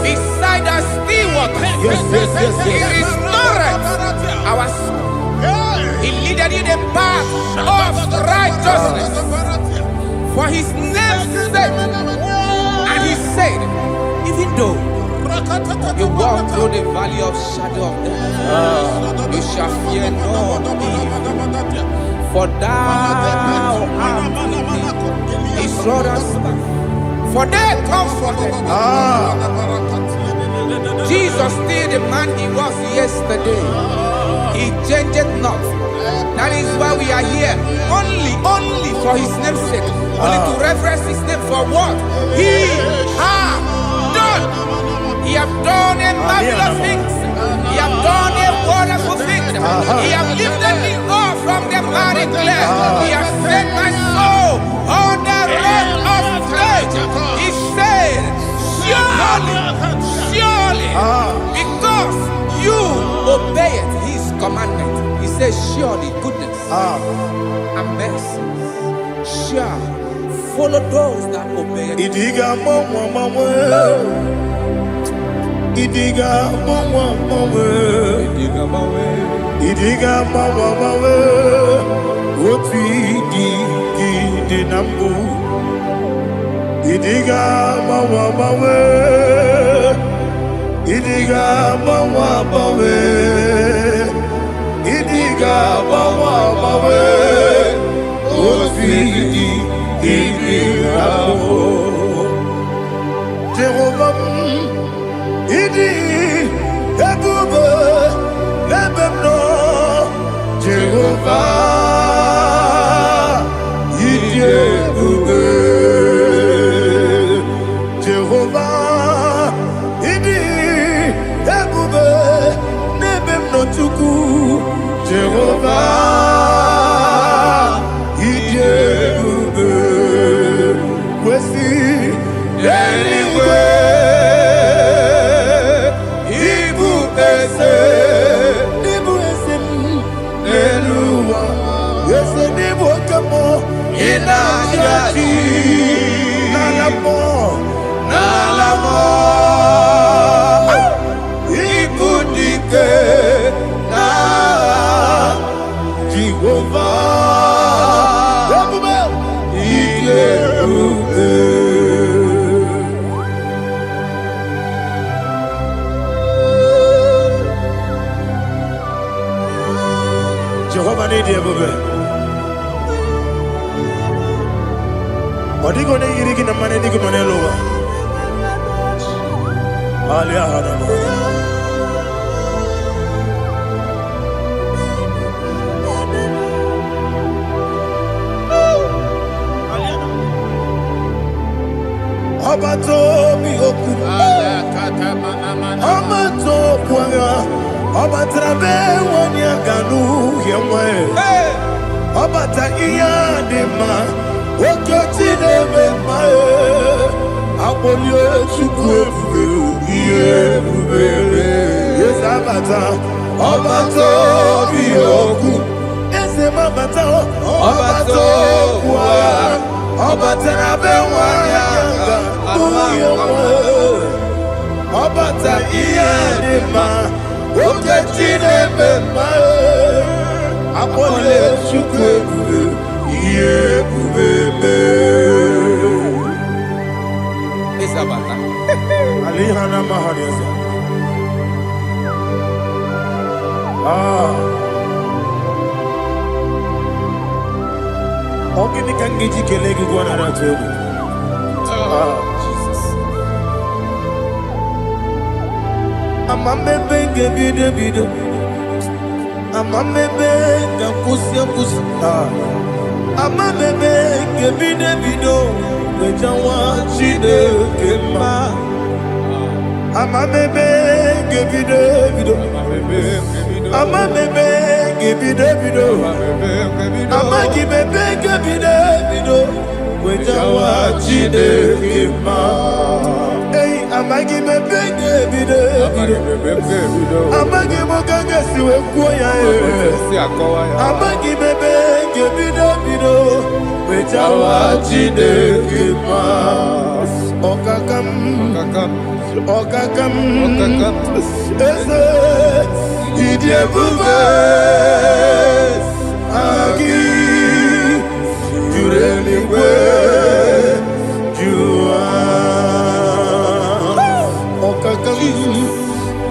beside the still waters. He restored our soul. He leaded you the path of righteousness for His name's sake. And He said, even though you walk through the valley of shadow of death, you shall fear no evil, for thou art with me. His rod and staff, for they comforted. Jesus still the man He was yesterday. He changed not. That is why we are here. Only for His name's sake. Only to reverence His name for what He has done. He has done a marvelous things. He has done a wonderful thing. He has lifted me up from the miry clay. He has set my soul on the rock of faith. He said, surely, because you obeyed His commandment. He says, surely goodness and mercy shall follow those that obey it. Idiga mawe Oti di nambu Idiga mawe Idiga mawe Idiga mawe Oti di nambu Jehovah Idi Ebube Ebemno Jehovah Idi Ebube Jehovah Idi Ebube Nebemno Chuku Jehovah Idi Ebube Wesi anyway Nalamo Ibudike na Jehovah Jehovah need you, Odigo ne yirigi na mane digo manelowa. Alia hanama. Abato mi oku. Abato kwanga. Abatrabe wanya ganu yemwe. Abata iya dema. Okoti nebe mae, abolio chukwe fube, yes abata, abato biyoku, ese mabata, abato kwa, abata nabe wanyanga, abata iya dema, Okechine Bema, Apole Chukwe, Ye Bube. Isabata. Alihana Mahariasa. Ogini Kangiji Kelegi Guanara Tobu. Jesus. Amamebe Gebido. Amamebe Gakusia Kusa. Amamebe Gebido. Bejawa Chide Kema. Amamebe Gebido. Amamebe Gebido. Amagibebe Gebido. Bejawa Chide Kema. Hey, Amagibebe Gebido. Amagimoga Siwe Koya. Amagibebe Gebido. Bejawa Chide Kema. Okakam. Eze Idiebube Agi Jureligwe Jua Okakam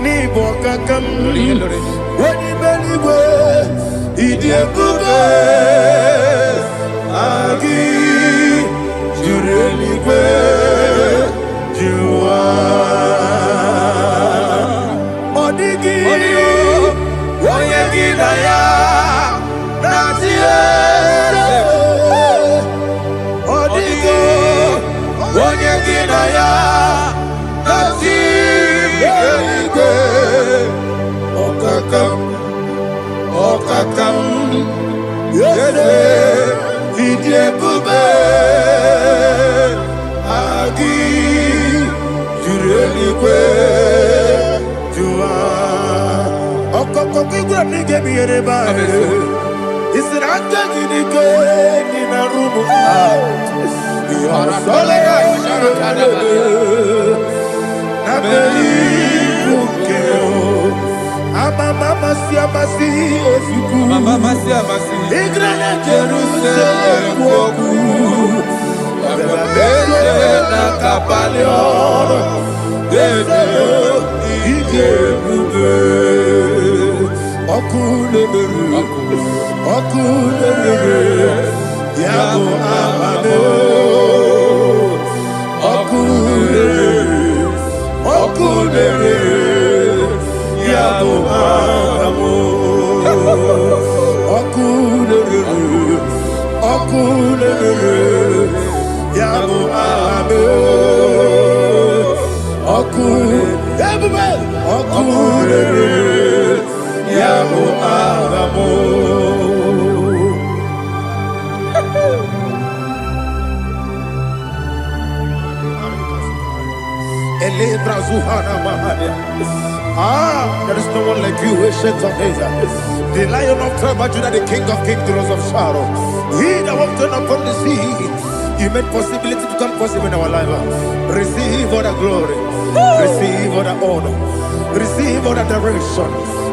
Nibo Okakam Wadi Beligwe Idiebube Agi Jureligwe Jua Odigi Oyegi Naya Natie Odigi Oyegi Naya Natie Okakam Yese Idiebube Agi Jureligwe Jua Okoko kigura nige miyereba Isiranga gidike Nina rumu Yosolega Nabeli Bukeo Mama siamasi efiku Mama siamasi Igrele Jerusalem woku Bebe na kapaleon Dede Idiebube Okulebere Yabo amame Okulebere Yabo amamo Okulebere Yabo amame Okulebere Yabo amamo There is no one like you, ancient of days. The Lion of tribe of Judah, the King of kings, the Rose of Sharon. He that walked upon the sea, you made possibility to come possible in our life. Receive all the glory, receive all the honor, receive all the direction.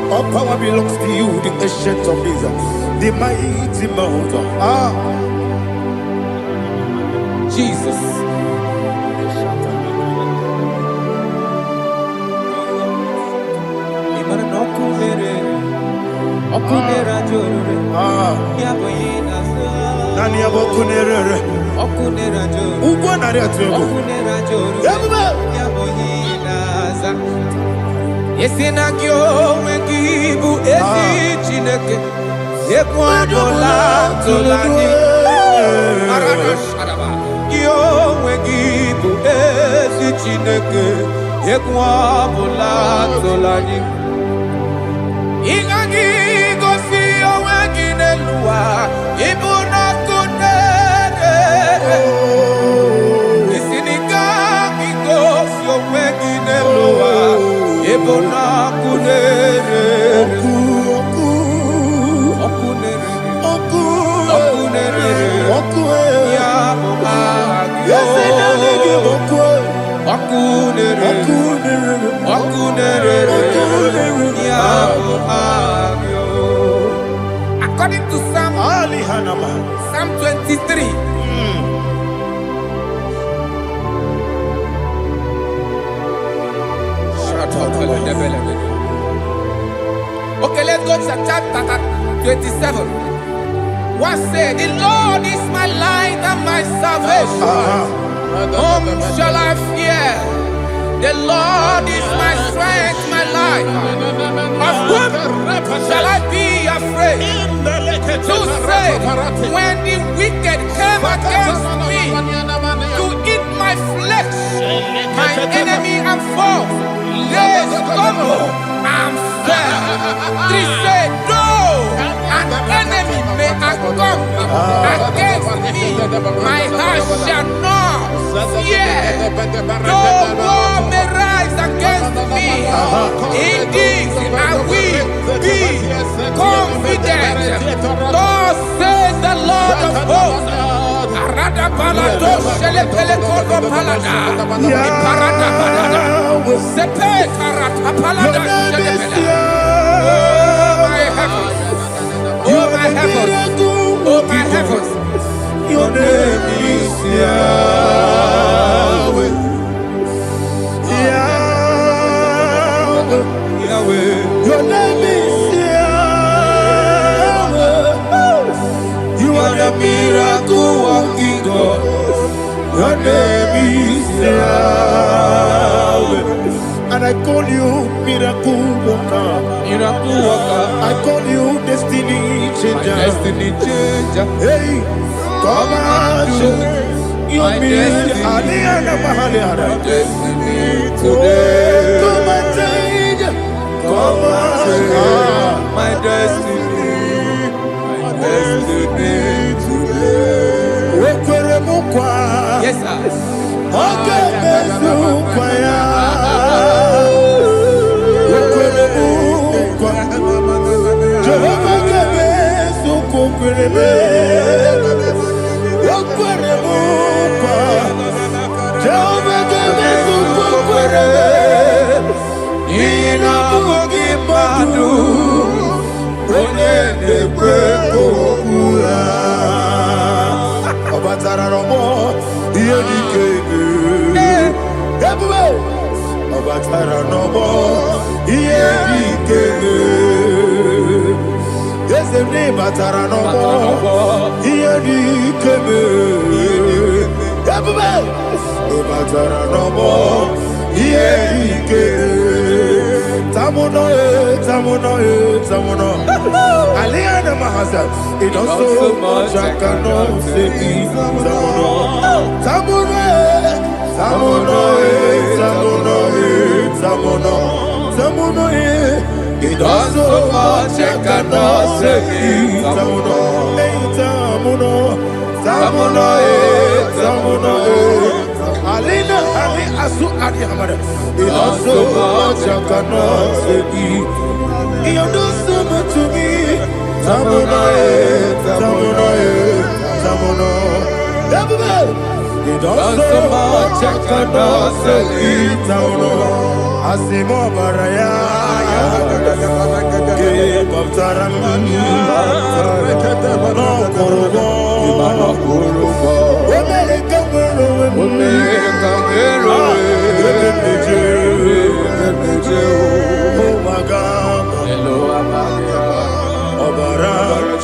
All power belongs to you, the ancient of days, the mighty mountain. Jesus. Okunera jorore. Yaboyina sa. Nani abokunere. Okunera jorore. Ugwa nari atuego. Okunera jorore. Yaboyina sa. Yesina kyo wengibu esi chineke. Yekwadola tolani. Arana sharaba. Kyo wengibu esi chineke. Yekwadola tolani. Ingagi gosi owengi nelua ibuna kunere isinika gosi owengi nelua ibuna kunere okunere ya okunere ya Okay, let's go to chapter 27. What said? The Lord is my light and my salvation. Whom shall I fear? The Lord is my strength, my life. Of whom shall I be afraid? To say, when the wicked came against me to eat my flesh, my enemy and foe, they stumble and fell. They say, though an enemy may have come against me, my heart shall not fear. Though war may rise against me, in this I will be confident. Thus says the Lord of hosts. Arada palado shele pele kodo palada. Iparada palada. Sepe karata palada shele pele. Oh my heavens. Oh my heavens. Oh my heavens. Your name is Yahweh. Yahweh. Yahweh. Your name is Yahweh. You are the miracle working God. Your name is Yahweh. And I call you miracle worker. Miracle worker. I call you destiny changer. Destiny changer. Hey, come on, your destiny. Destiny today. Come on, change. Come on, my destiny. My destiny today. Yes, sir. It does so much I cannot say it. It does so much I cannot say it. Alina Ali Asu Adi Hamada. It does so much I cannot say it. You do so much to me. Tamuno. It does so much I cannot say it. Tamuno. Asimo Baraya. Give up Taramani. No Kurubo.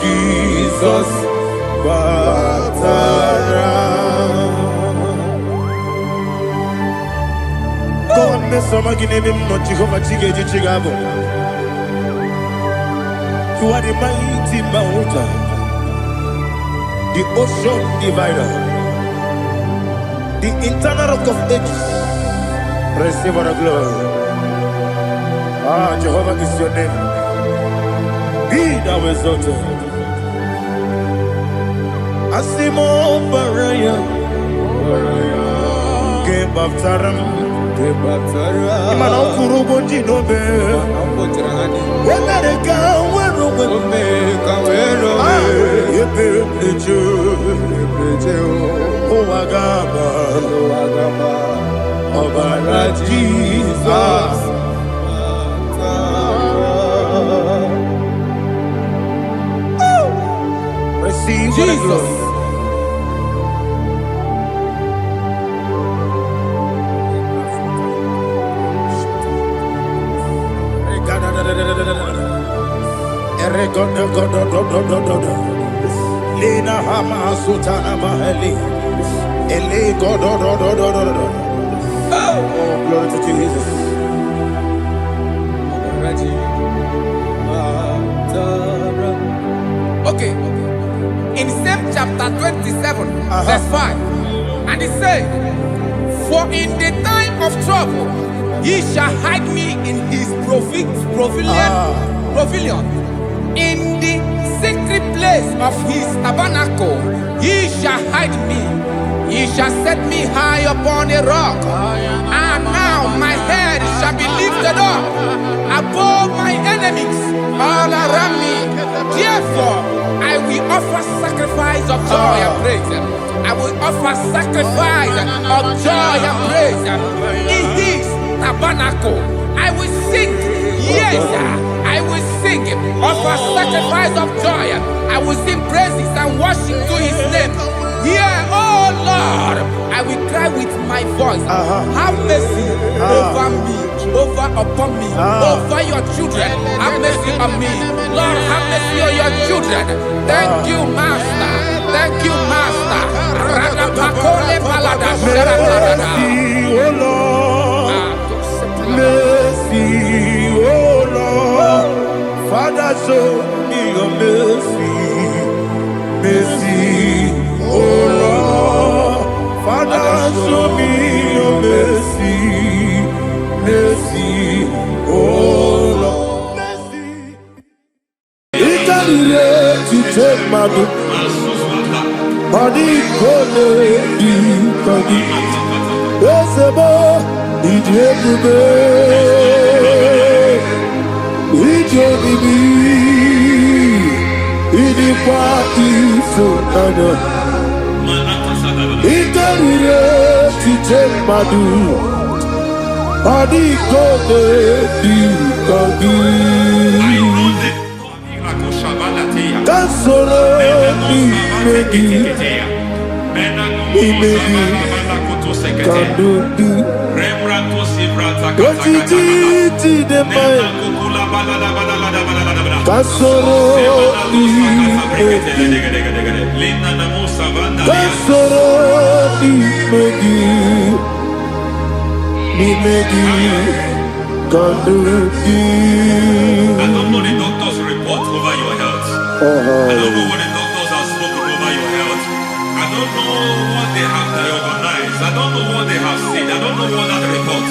Jesus, God, Messama Ginebim, not Jehovah Chigage Chigabo. You are the mighty mountain, the ocean divider, the internal rock of ages. Receive our glory. Ah, Jehovah is your name. Be thou exalted. Asimo Baraya, Game of Taram, Imano Kuruboji Nobe, when I go, Jesus. Receive Jesus. Lina Hama Sutana Mahali. Ele God. Oh, glory to Jesus. Okay. In same chapter 27, verse 5, and it says, "For in the time of trouble, he shall hide me in his pavilion. In the secret place of his tabernacle, he shall hide me. He shall set me high upon a rock. And now my head shall be lifted up above my enemies all around me. Therefore, I will offer sacrifice of joy and praise. I will offer sacrifice of joy and praise. In his tabernacle, I will sing. Yes, I will sing. Offer sacrifice of joy. I will sing praises and worship to his name. Here, oh Lord, I will cry with my voice. Have mercy over me, upon me, over your children. Have mercy on me. Lord, have mercy on your children. Thank you, Master. Thank you, Master. Mercy, oh Lord. Mercy, oh Lord. Father, show me your mercy. Mercy, oh Lord. Father, show me your mercy. Mercy, oh Lord. Mercy. To take my book. Body kone di kagi. Esebo idebube. Ijebibi. Idikwa isonana. Itarire tite madu. Body kone di kagi. Kansolo imegi kandudu kotiti dema kansolo imegi kansolo imegi kandudu. I don't know the doctor's report over your health. I don't know what the doctors have spoken over your health. I don't know what they have organized. I don't know what they have said. I don't know what that report.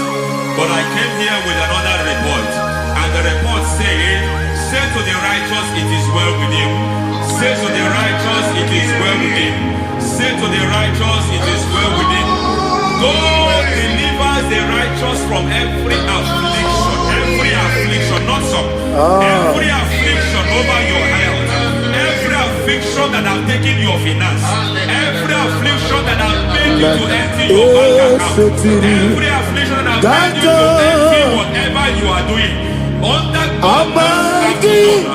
But I came here with another report. And the report saying, say to the righteous, it is well with him. Say to the righteous, it is well with him. Say to the righteous, it is well with him. God delivers the righteous from every affliction. Every affliction, not some. Every affliction over your health. Every affliction that have taken your finance. Every affliction that have made you to empty your bank account. Every affliction that have made you to empty whatever you are doing. Under God's receive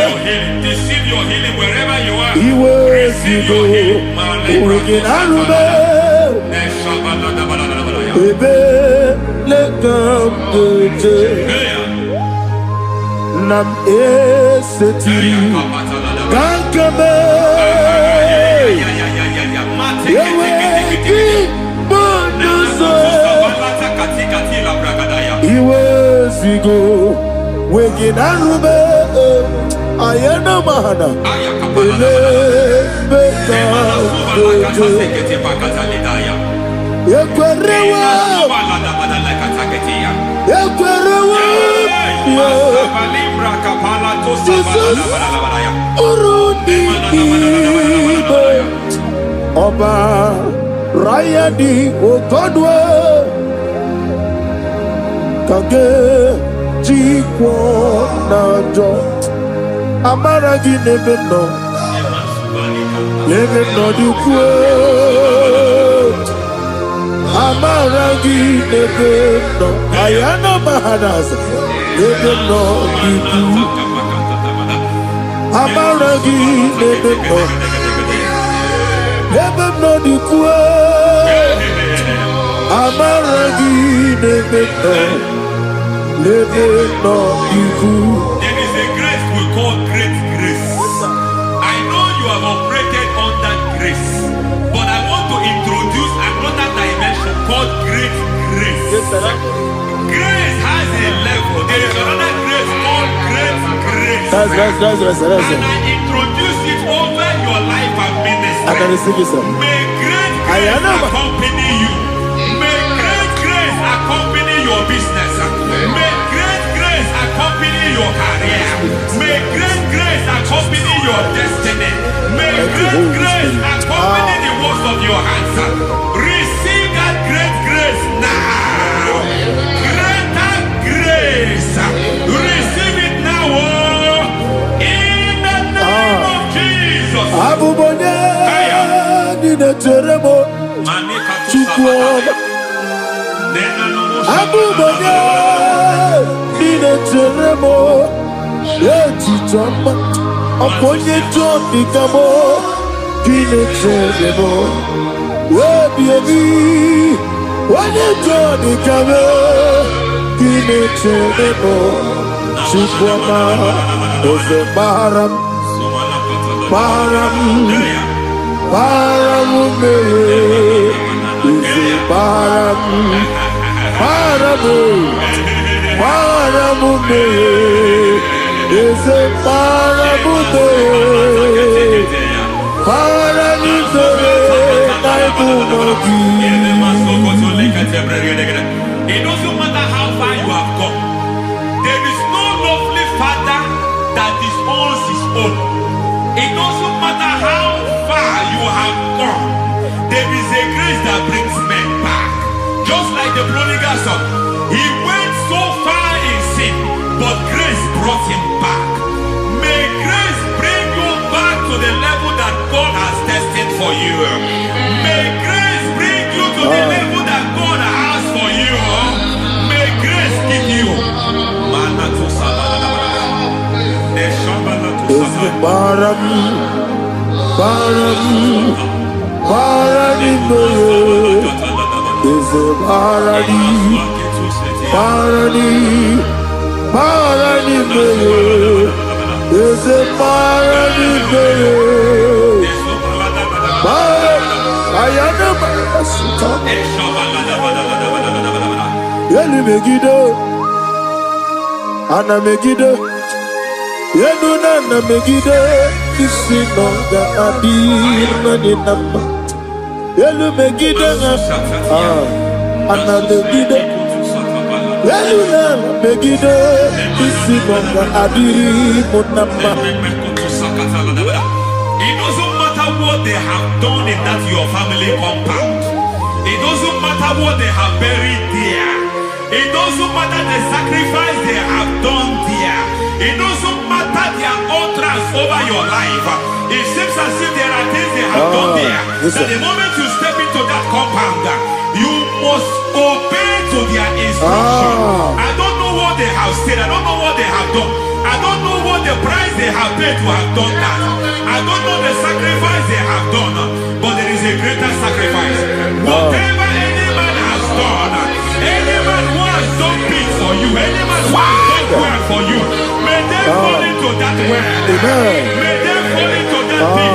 your healing. Receive your healing wherever you are. Receive your healing. Nam esetiri gankame yeweki bonuso iwezigo weginarube ayana mahana ele beka yekwerewa Jesus urudi ibe Ọba Rayadi Ogodwe kage jikwo najo amaragi nebe no dukwe amaragi nebe no ayana mahanas nebe no dukwe amaragi nebe no dukwe amaragi nebe no dukwe. There is we call great grace. I know you have operated under grace, but I want to introduce another dimension called great grace. Grace has a level. There is another grace called great grace. That's And I introduce it over your life and ministry. I can receive it, sir. May great grace accompany you. May great grace accompany your business. May great grace accompany your career. May great grace accompany your destiny. May great grace accompany the works of your hands. Receive that great grace now. Greater grace. Receive it now. In the name of Jesus. Abuja, Nina Teremo, Chukwu. Abuja, Nina Teremo, Etichamba, Aponye Johnny Kamo, Nina Teremo, Baby, when Johnny Kamo, Nina Teremo, Chukwu, Ose Baram, Baramume, Ose Baramume, Baramume, Ose Baramume, It doesn't matter how far you have come. There is no lovely father that disowns his own. It doesn't matter how far you have gone. There is a grace that brings men back. Just like the prodigal son. He went so far in sin, but grace brought him back. May grace bring you back to the level that God has destined for you. May grace bring you to the level that God has for you. May grace give you. Ana Megiddo, Yenuna Megiddo, Isinonga Adir Maninama, Yelu Megiddo, Ana Megiddo, Yenuna Megiddo, Isinonga Adir Munama. It doesn't matter what they have done in that your family compound. It doesn't matter what they have buried there. It doesn't matter the sacrifice they have done there. It doesn't matter their utterance over your life. It seems as if there are things they have done there. That the moment you step into that compound, you must obey to their instruction. I don't know what they have said. I don't know what they have done. I don't know what the price they have paid to have done that. I don't know the sacrifice they have done. But there is a greater sacrifice. Whatever any man has done, any man who has done things for you, any man who has done well for you, may they fall into that well. May they fall into that thing.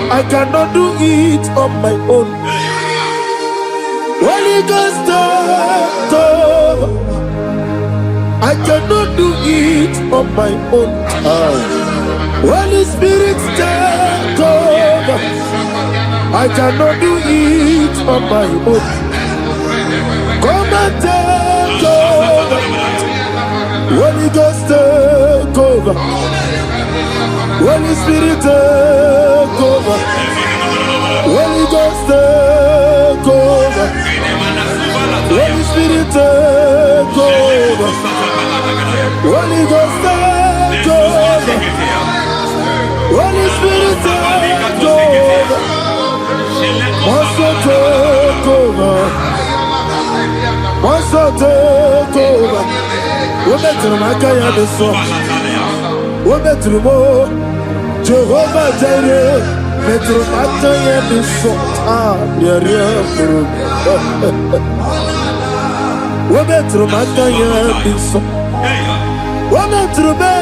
I cannot do it on my own. Holy Ghost, I cannot do it on my own. Holy Spirit, take over. I cannot do it on my own. Come and take over. Holy Ghost, take over. Holy Spirit, take over. Holy Ghost, take over. Holy Spirit, take over. Holy Ghost, take over. Holy Spirit, take over. Also take over. Also take over. We're better than I can understand. We're better than more. Jehovah Jireh. Metro Mata Yemiso, Metro Mata Yemiso, Metro Be,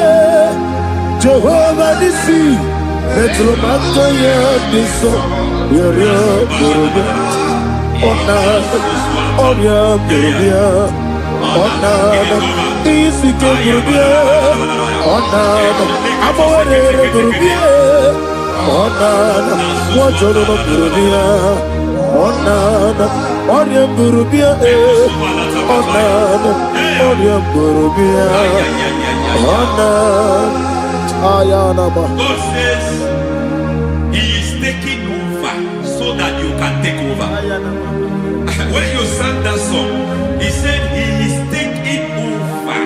Jehovah Nissi, Metro Mata Yemiso, God says He is taking over so that you can take over. When you sang that song, He said He is taking over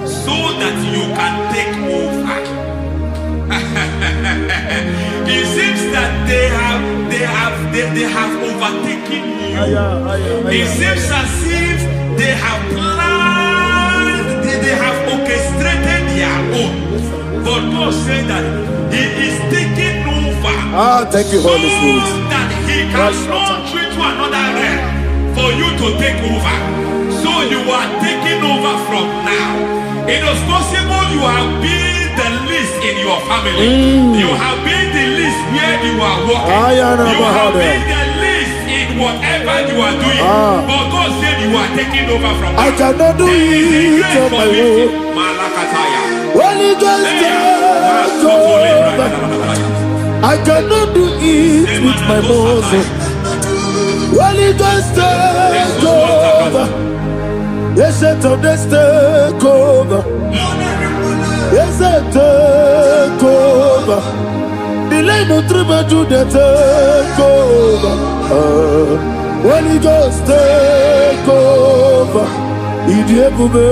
so that you can take over. It seems that they have overtaken you. It seems as if they have planned, they have orchestrated their own. But God said that He is taking over. Thank you, Holy Spirit. So that He can launch you to another realm for you to take over. So you are taking over from now. It is possible you have been the least in your family. You have been the least where you are working. You have been the least in whatever you are doing. But God said you are taking over from now. I cannot do it on my own. Holy Ghost, take over. I cannot do it with my muscle. Holy Ghost, take over. Yes, take over. Yes, take over. Delay no trouble to the take over. Holy Ghost, take over. Idiebube,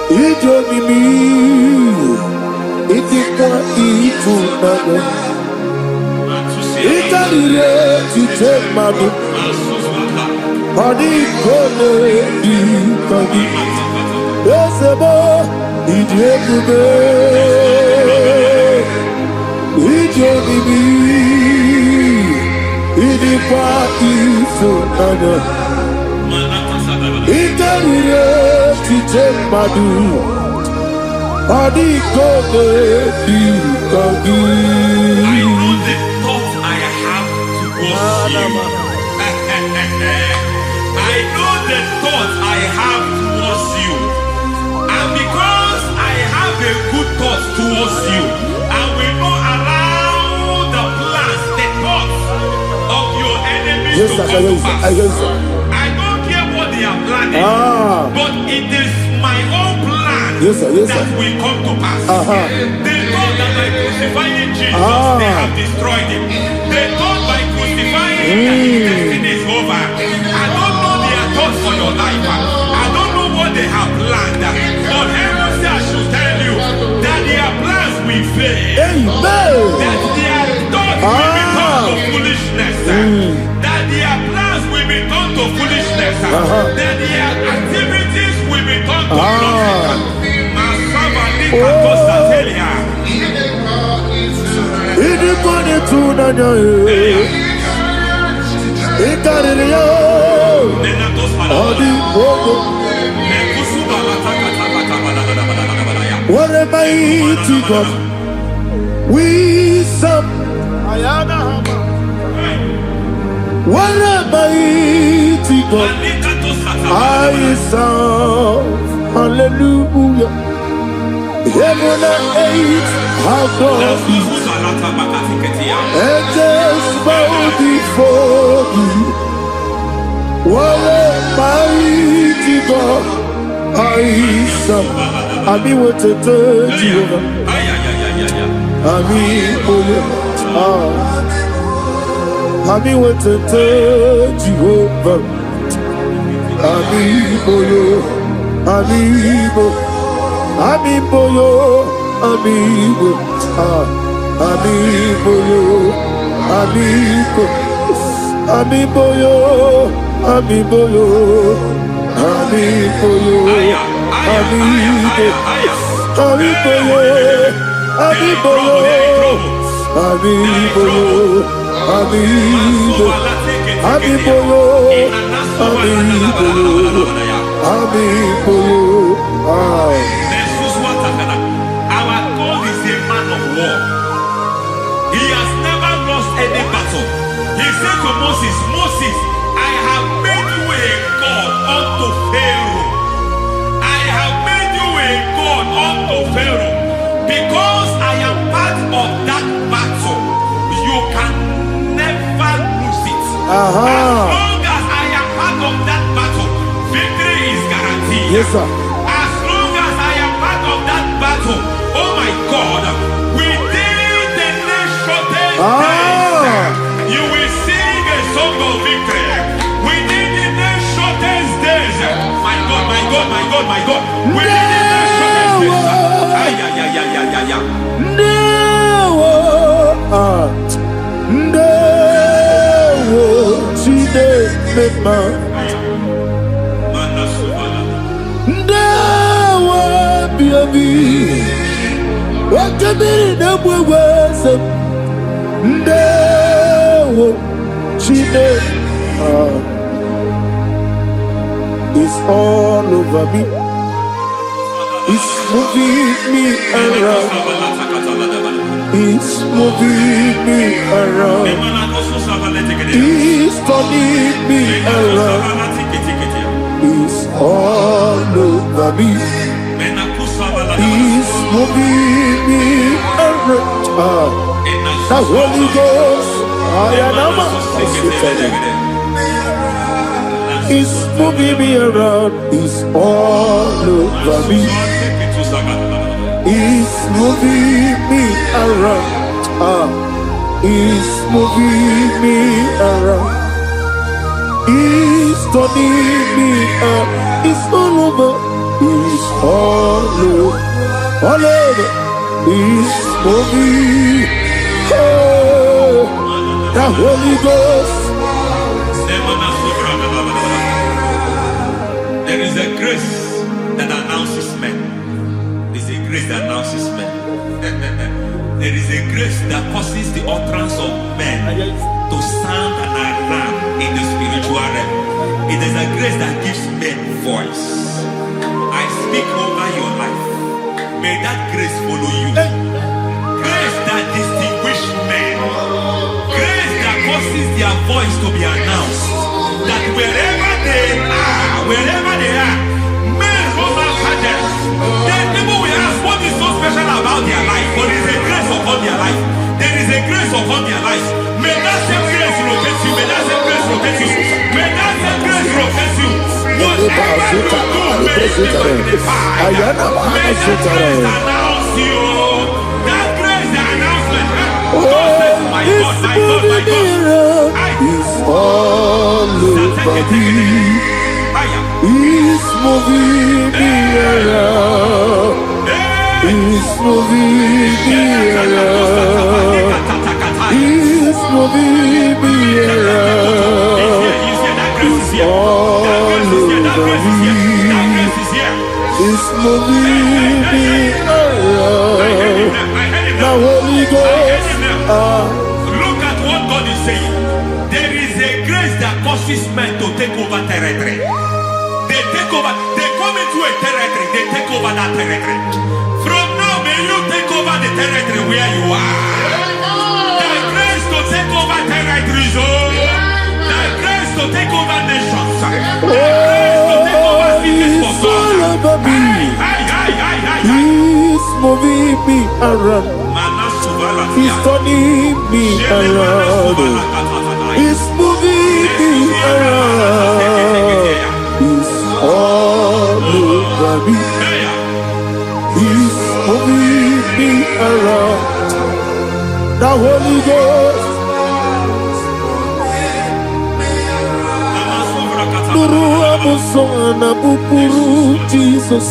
Idionimi, Idikwa Ifunado, Ikarire Titemadu, Adikone Dikadi, Yesebo, Idiebube, Idionimi, Idikwa Ifunado, Ikarire Titemadu, Adikone Dikadi. I know the thoughts I have towards you. I know the thoughts I have towards you. And because I have a good thought towards you, I will not allow the plans, the thoughts of your enemies to come to pass. I don't care what they are planning, but it is my own plan that will come to pass. They thought that by crucifying Jesus, they have destroyed him. They thought by crucifying him that his destiny is over. I don't know their thoughts for your life. I don't know what they have planned. But heaven says I should tell you that their plans will fail. That their thoughts will be turned to foolishness. That their plans will be turned to foolishness. That their activities will be turned to nonsense. What a mighty God we serve. What a mighty God I serve. Hallelujah. Heaven and earth have done it. Angels bow before you. What a mighty God I serve. Ami wetete Jehovah. Ami boyo. Ami wetete Jehovah. Ami boyo. Ami boyo. Amibo yo, amibo, amibo yo, amibo, amibo yo, amibo yo, amibo yo, amibo, amibo yo, amibo yo, Our God is a man of war. He has never lost any battle. He said to Moses, Moses, I have made you a God unto Pharaoh. I have made you a God unto Pharaoh. Because I am part of that battle, you can never lose it. As long as I am part of that battle, victory is guaranteed. Yes, sir. As long as I am part of that battle, oh my God, within the next shortest days, you will sing a song of victory. Within the next shortest days, my God, my God, my God, my God, within the next shortest days, it's all over me. It's moving me around. It's moving me around. It's turning me around. It's all over me. It's moving me around. The Holy Ghost, it's moving me around. It's all over me. It's moving me around. It's moving me around. It's turning me up. It's all over. It's all over. All over. It's moving. Oh, the Holy Ghost. There is a grace that announces men. There is a grace that announces men. There is a grace that causes the utterance of men to sound an alarm in the spiritual realm. It is a grace that gives men voice. I speak over your life. May that grace follow you. Grace that distinguishes men. Grace that causes their voice to be announced. That wherever they are, men over pageants. Then people will ask, what is so special about their life? But there is a grace upon their life. There is a grace upon their life. May that same grace locate you. May that same grace locate you. May that same grace locate you. Whatever you do, may it be magnified. May that grace announce you. That grace, the announcement. My God, my God, my God. It's all over me. It's moving me around. It's moving me around. It's moving me around. It's all over me. It's moving me around. The Holy Ghost. Look at what God is saying. There is a grace that causes men to take over territory. They take over. They come into a territory. They take over that territory. From now, may you take over the territory where you are. The grace to take over territories. The grace to take over nations. The grace to take over cities for God. He's moving me around. He's turning me around. He's moving me around. He's all over me. He's moving me around. The Holy Ghost. Nuru amusona bukuru Jesus.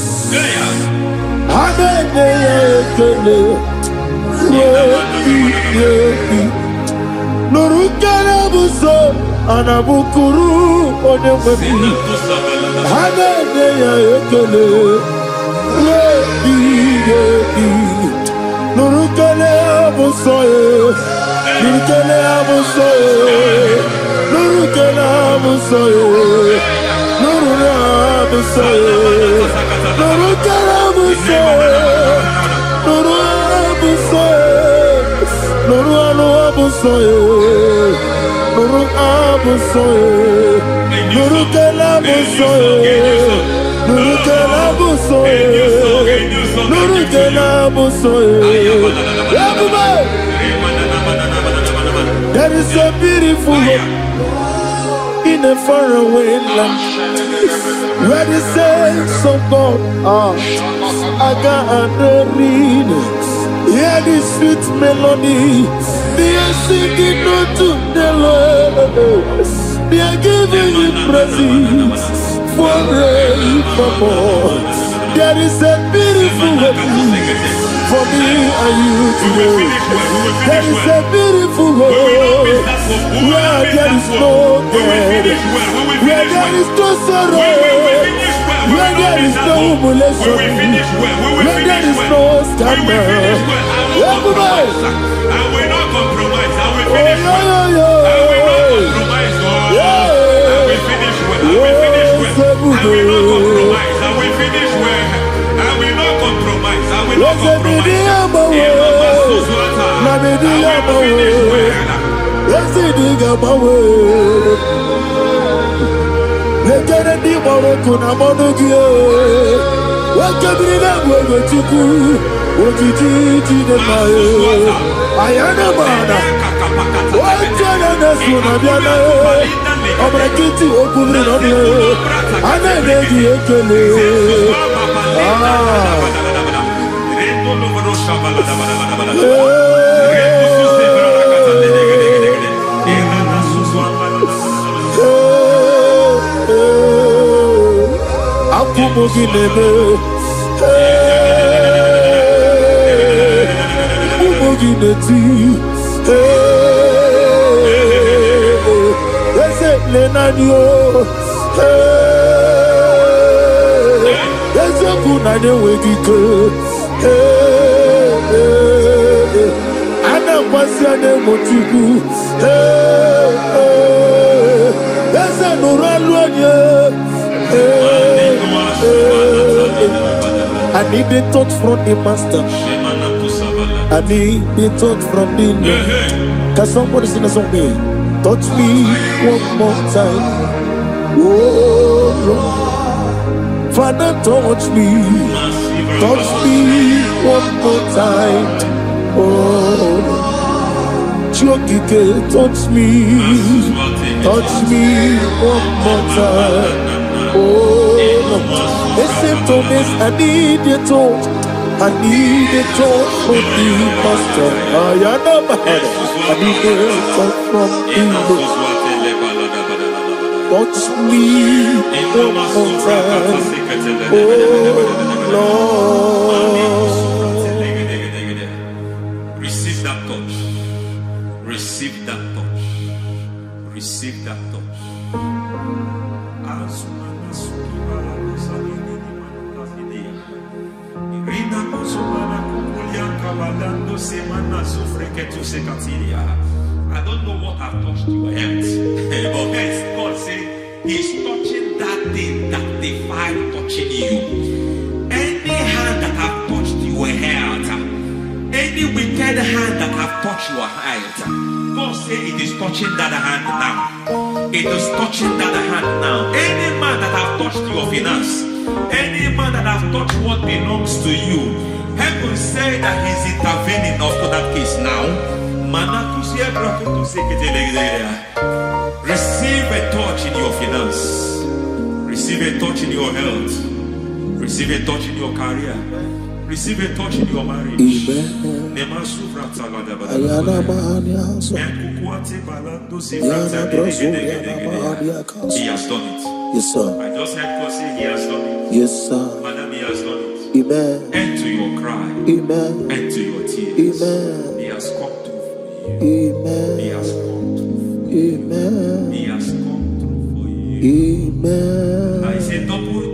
Adene ekele. Nuru kana buso anabukuru onemebi. Adene ekele. Nuru kana buso Nurukele amusoye. Nurukele amusoye. Nurukele amusoye. Nurukele amusoye. Nurukele amusoye. Nurukele amusoye. Nurukele amusoye. Nurukele amusoye. Nurukele amusoye. There is a beautiful hope in a faraway land where the saints of God are. I got a read. Hear the sweet melody. They are singing unto the Lord. They are giving you praise forevermore. There is a beautiful hope for me and you today. There is a beautiful world where there is no death, where there is no sorrow, where there is no humiliation, where there is no scandal. Everybody, I will not compromise. I will oh, finish well. I will not compromise. I will finish well. I will finish well. I will not compromise. I will finish well. I will not compromise. I will not compromise. I need a touch from the master. I need a touch from the Lord. Can somebody sing a song here? Touch me one more time. Oh Lord, Father, touch me. Touch me one more time. Oh, Chokike, touch me. Touch me one more time. Oh, listen to this. I need a touch. I need a touch from the master. I need a touch from the Lord. Touch me one more time. Oh, Lord. Receive that touch. Receive that touch. Receive that touch. I don't know what I've touched your health, but hence God said He's touching that thing that defied touching you. Any hand that have touched your health, any wicked hand that have touched your health, God said it is touching that hand now. It is touching that hand now. Any man that have touched your finance, any man that have touched what belongs to you, heaven say that He's intervening after that case now. Receive a touch in your finance. Receive a touch in your health. Receive a touch in your career. Receive a touch in your marriage. He has done it. Yes, sir. I just heard God say He has done it. Yes, sir. Madam, He has done it. Amen. End to your cry. Amen. End to your tears. Amen. He has come through for you. Amen. He has come through for you. Amen. He has come through for you. Amen. I say double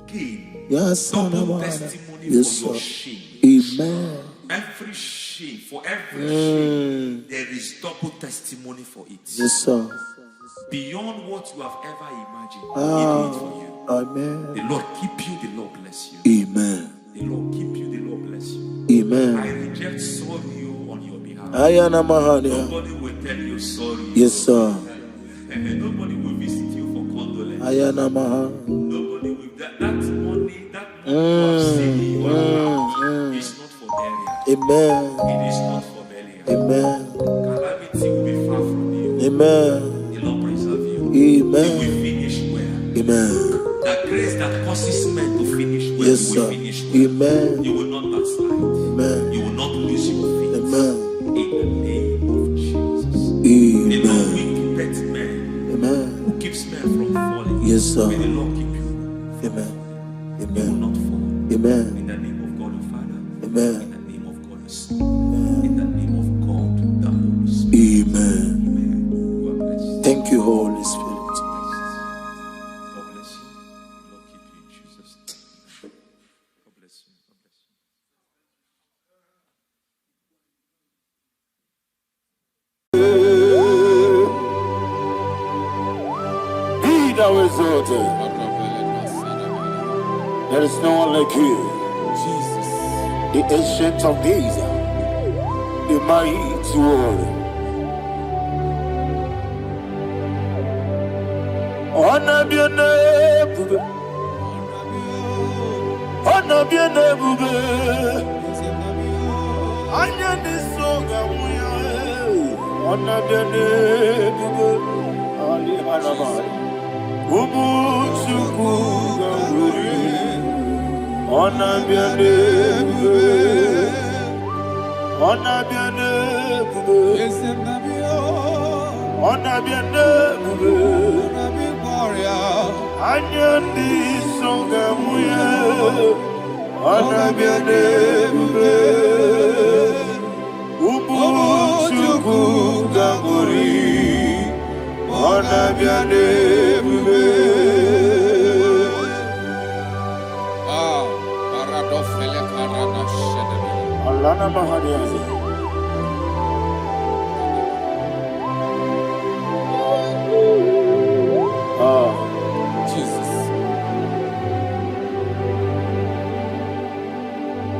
gain. Yes, double sir. testimony Yes, for your sir. shame. Amen. Every shame For every shame, there is double testimony for it. Yes, sir. Beyond what you have ever imagined, He do it for you. Amen. The Lord keep you, the Lord bless you. Amen. The Lord keep you, the Lord bless you. Amen. I reject sorrow on your behalf. Ayana Mahania. Nobody will tell you sorry. Yes, sir. Nobody will visit you for condolence. Ayana Maha. Nobody will. That money you have seen in your account is not for burial. Amen. It is not for burial. Amen. Calamity will be far from you. Amen. The Lord preserve you. Amen. You will finish well. Amen. The grace that causes men to finish well, Yes, you will sir. finish well. Amen. You will not backslide. Amen. You will not lose your faith. Amen. In the name of Jesus. The Lord Amen. will keep men. Amen. Who keeps men from falling. Yes, sir. May the Lord keep you. Amen. You will Amen. not fall. Amen. In the name of God the Father. Amen. In the name of God the Son. In the name of God the Holy Spirit. Amen. Amen. You are blessed. Thank you, Holy Spirit. God bless you. The Lord keep you in Jesus' name. God bless you. God bless you. Be thou exalted. There is no one like you. Jesus. The ancient of days, the mighty warrior. Honor be your name, honor be your name, Anya ni soga muya, honor be your name, Ali Hanamari, Ubu Chukuga Muri, honor be your name, honor be your name, honor be your name. Anya ni soga muya, honor be your name, Ubu Chukuga Muri, honor be your name. Alana Mahadiazi. Jesus.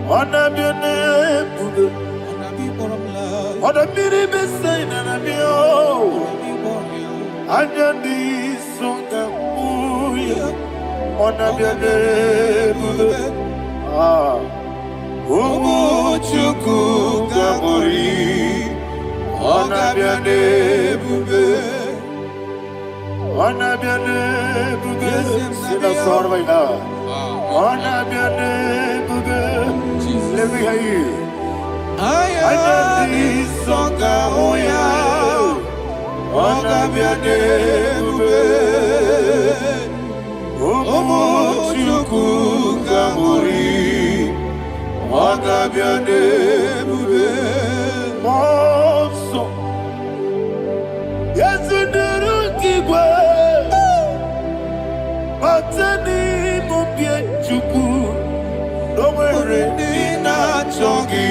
Honor be your name, honor be the best sign and be oh. Anya ni soga muya, honor be your name. Ubu Chukuga Muri, honor be your name. Honor be your name, sing a song right now. Honor be your name, let me hear you. Anya ni soga muya, honor be your name. Ubu Chukuga Muri, honor be your name. Monso, yes, you do. Batani mubie chuku, domere dina chogi.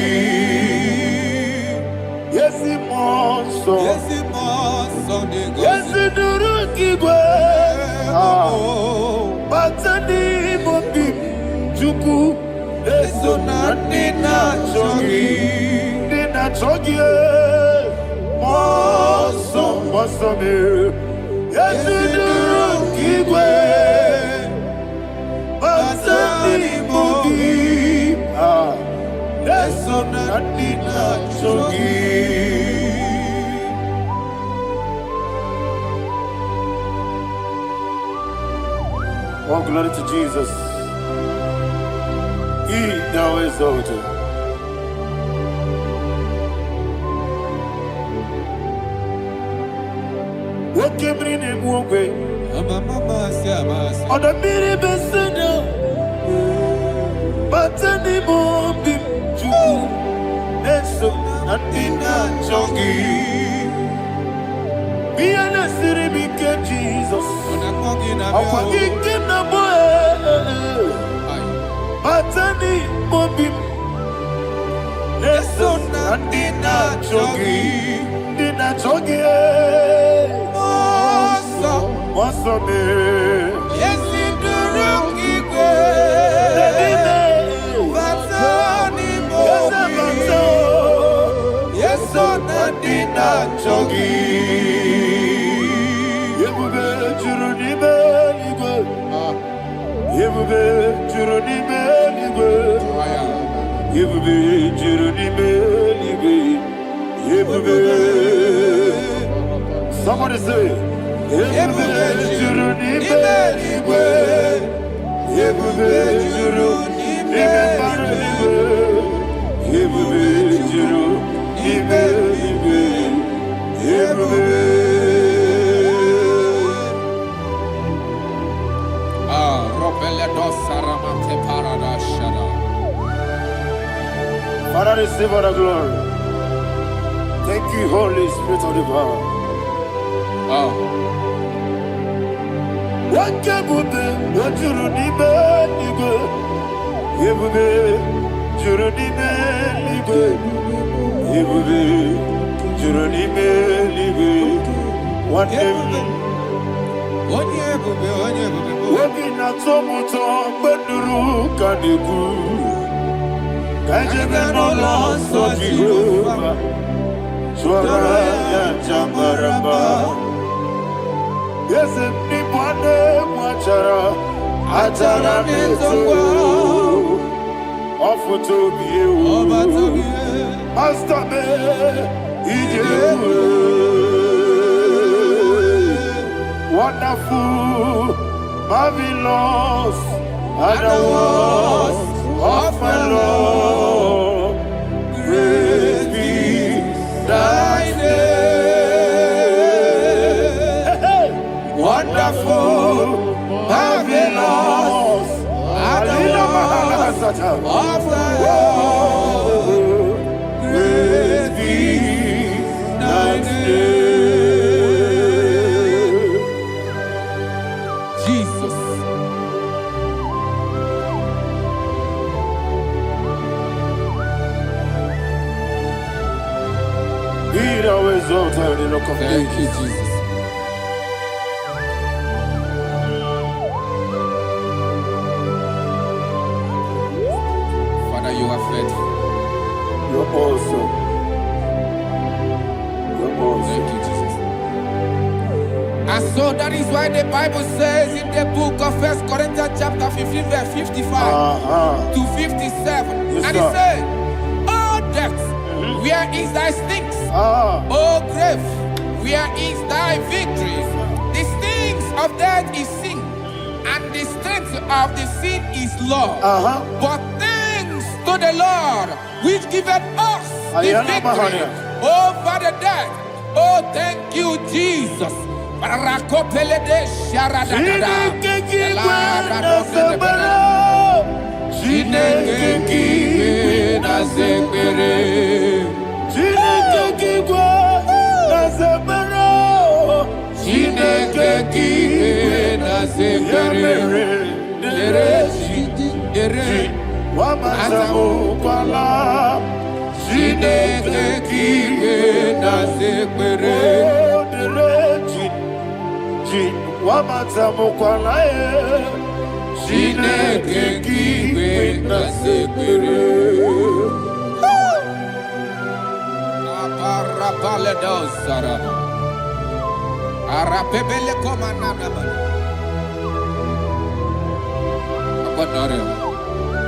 Yesi monso, yesi duru kigwe. Batani mubie chuku, eso na dina chogi, dina chogi. Monso, monso me. Yesi duru kigwe. Batani mubie, eso na dina chogi. Oh, glory to Jesus. He thou exalted. What came in and walk away? On the mini beside, but any mobile, eso na dina chogi. Be an city, became Jesus. I'm forgetting the boy, but any mobile, eso na Nandina chogi, dina chogi, moso me. Yes, in the room, yes, so Nandina Chogi, Yebube Juruni Beligwe, Yebube Juruni Beligwe, Yebube Juruni Beligwe, Yebube. Somebody say, Yebube Juruni Beligwe, Yebube Juruni Beligwe, Yebube Juruni Beligwe, Yebube. Father, receive all the glory. Thank you, Holy Spirit of the power. What can you do? What you need, you Yebube, Juruni Beligwe, Yebube, Juruni Beligwe. What Working at Somoto, Beduru, Kadiku, Kajabano lost of Jehovah, Swara Jambaraba. Yes, if Nipane Wachara, Atara Neto, offer to be you, Master Me, wonderful, marvelous, and the words of my Lord. Praise be thy name. Wonderful, marvelous, and the words of my Lord. Praise be thy name. Thank you, Jesus. Father, you are faithful. You're awesome. You're awesome. Thank you, Jesus. And so that is why the Bible says in the book of 1 Corinthians chapter 15, verse 55 to 57. Yes, and it says, "Oh death, where is thy stings? Oh grave, where is thy victory? The stings of death is sin, and the strength of the sin is law. But thanks to the Lord, which giveth us the victory over the death." Oh, thank you, Jesus.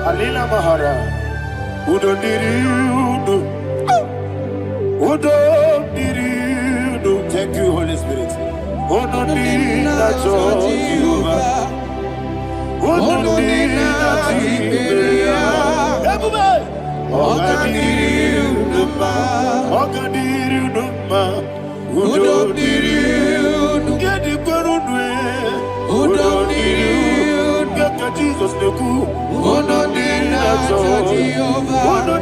Alina Mahara, Udo Diriudo, Udo Diriudo. Thank you, Holy Spirit. Udo Diriudo, Udo Diriudo, Udo Diriudo, get the Perudwe, Udo Diriudo, get the Jesus the Ku, Udo Diriudo, Udo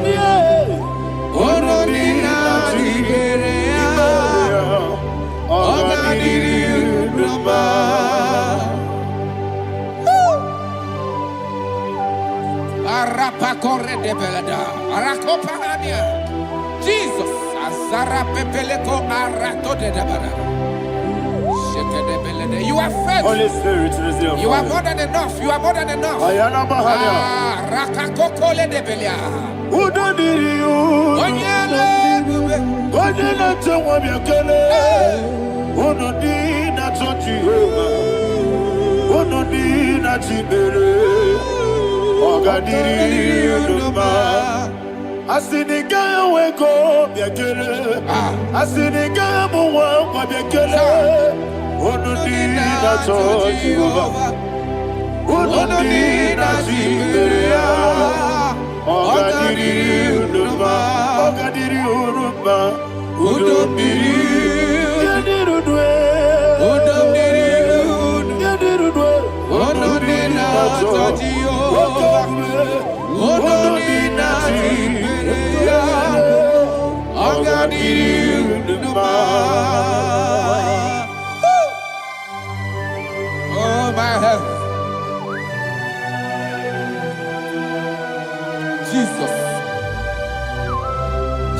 You are faithful. Holy Spirit, resume. You are more than enough. You are more than enough. Ayana Mahania. Rakakokole de Belia. Udodiriu. Onyele tewa miakele. Onodi na Jehovah. Onodi na Jibere. Ogadiri uduma. Asiniga weko miakele. Asiniga muwa miakele. Onodi na Jehovah. Onodi na Jibere. Ogadiri uduma. Ogadiri uduma. Udomiri. Yadirudwe. Udomiri. Yadirudwe. Onodi na Jehovah. Onodi na Jibere. Ogadiri uduma. Oh my heaven. Jesus.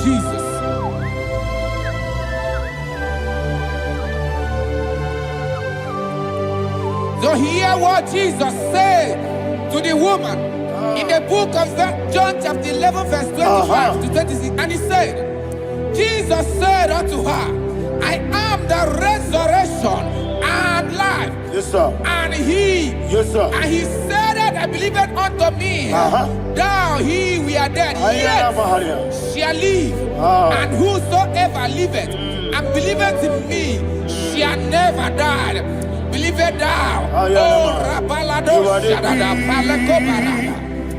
Jesus. So hear what Jesus said to the woman in the book of John chapter 11 verse 25 to 26. And he said, Jesus said unto her, I am the resurrection and life. Yes, sir. And he, Yes, sir. and he said that I believe it unto me. Thou he we are dead, Ayana yet Mahania. shall live. And whosoever liveth and believeth in me shall never die. Believe it thou. Ayana Oh, Mahania. Rapalado, You are the Shadada, king. Palakobarada.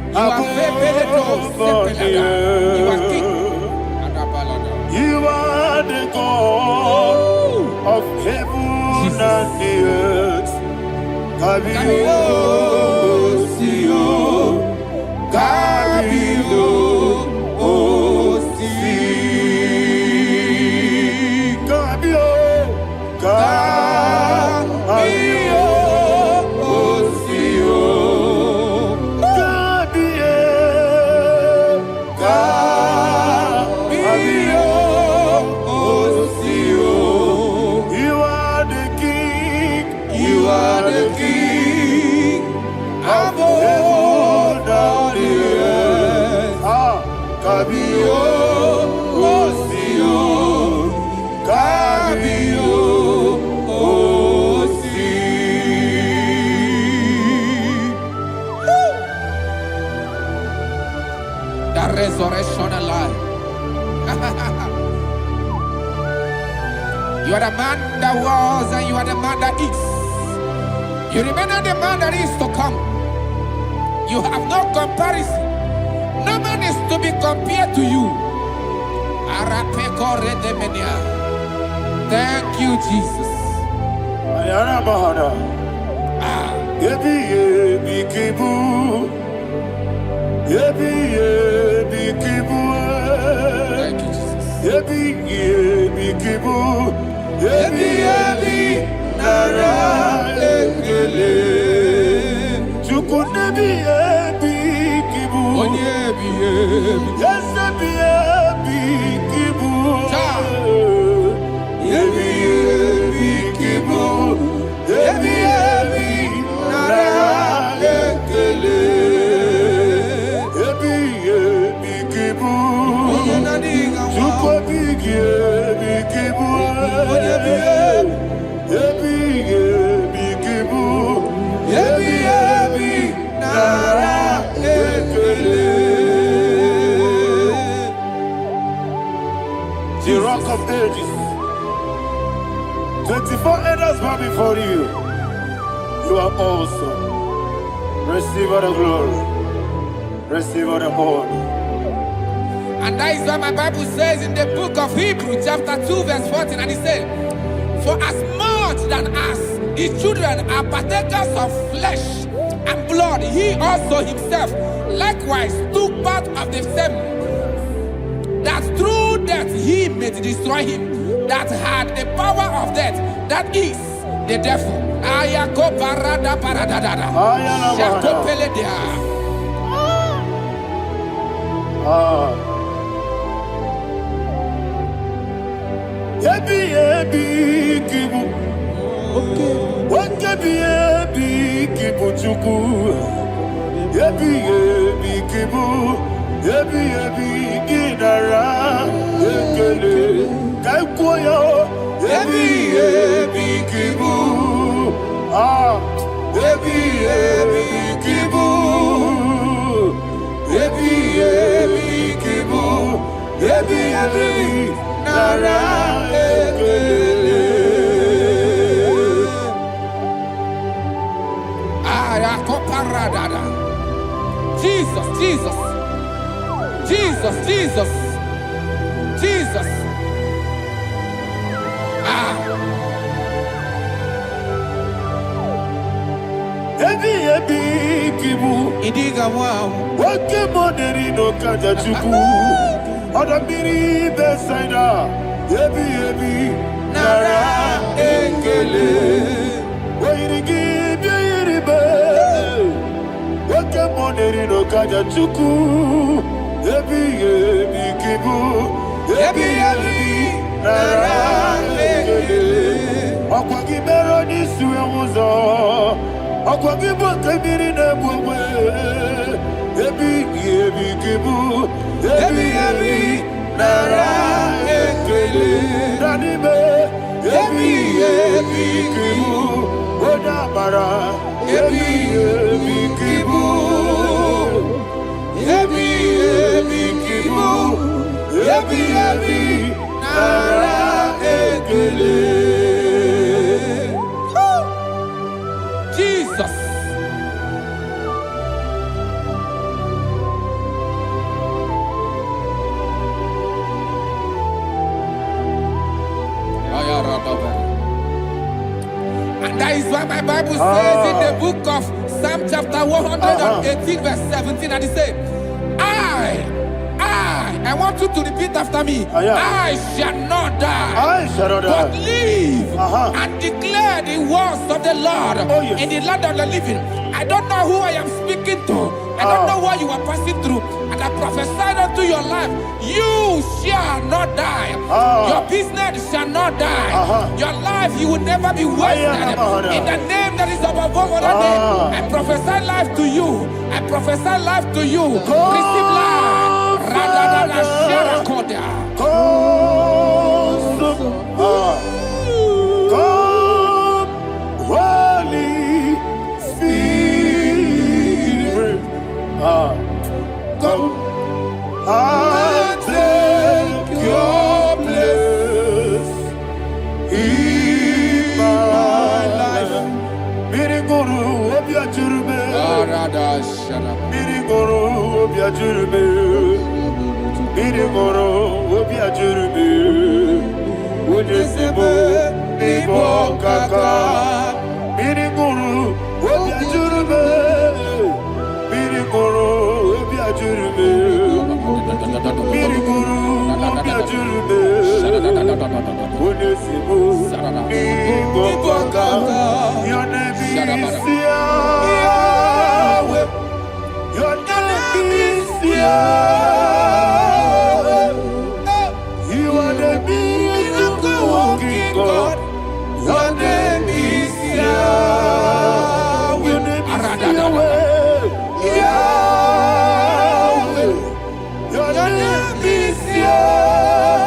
You are Febeleto, Sepelada. You are king. Adabalada. You are the God of heaven and the earth. Kabio, Sio, Kabio, Si, Kabio, Kabio, Sio, Kabio, Kabio, Sio. You are the king. You are the king of heaven and the earth. Kabio, Sio, Kabio, Si. The resurrection and life. You are the man that was and you are the man that is. You remember the man that is to come. You have no comparison. No man is to be compared to you. Thank you, Jesus. Ayana Mahana. Yebi yebi kibu. Yebi yebi kibu. Thank you, Jesus. Yebi yebi kibu. Yebi yebi nara ekele. Chukunebi yebi kibu. Onyebi, yebi. Yesebi yebi kibu. Cha. Yebi yebi kibu. Yebi yebi nara ekele. Yebi yebi kibu. Chukobi yebi kibu. Yebi yebi kibu. Yebi yebi nara ekele. The rock of ages. 24 elders bow before you. You are awesome. Receive all the glory. Receive all the honor. And that is what my Bible says in the book of Hebrews chapter 2 verse 14. And it said, for as much than us, his children are partakers of flesh and blood, he also himself likewise took part of the same, that through death he may destroy him that had the power of death, that is the devil. Ayako parada paradadada. Shako peledea. Ebi ebi kibu. Ebi ebi kibu chuku. Ebi ebi kibu. Ebi ebi ginara. Ekele kaikuyo. Ebi ebi kibu. Ebi ebi kibu. Ebi ebi kibu. Ebi ebi nara ekele. Ayakoparadada. Jesus, Jesus, Jesus, Jesus, Jesus. Ebi ebi kibu. Idiga wow. Woke moneri no kaja chuku. Odamiri besaida. Ebi ebi nara ekele. Oirigi biiribe. Woke moneri no kaja chuku. Ebi ebi kibu. Ebi ebi nara ekele. Okwagi mero ni suwe muzo. Okwagi boke miri ne bwe. Ebi ebi kibu. Ebi ebi nara ekele. Nanime. Ebi ebi kibu. Odabara. Ebi ebi kibu. Ebi ebi kibu. Ebi ebi nara ekele. Jesus. And that is why my Bible says in the book of Psalm chapter 118 verse 17, and it says, I want you to repeat after me. I shall not die, but live and declare the words of the Lord in the land of the living. I don't know who I am speaking to. I don't know what you are passing through. And I prophesy unto your life, you shall not die. Your business shall not die. Your life, you will never be wasted. In the name that is above all other name, I prophesy life to you. I prophesy life to you. Receive life. Radadada Sharakoda. Come, Holy Spirit. Come and take your place in my life. Miriguru obya jurbe. Miriguru obya jurbe. Miriguru obya jurbe. Ujesebo ibo kaka. Miriguru obya jurbe. Miriguru obya jurbe. Miriguru obya jurbe. Ujesebo ibo kaka. Your name is Yahweh. Your name is Yahweh. You are the miracle working God. Your name is Yahweh. Your name is Yahweh. Yahweh. Your name is Yahweh.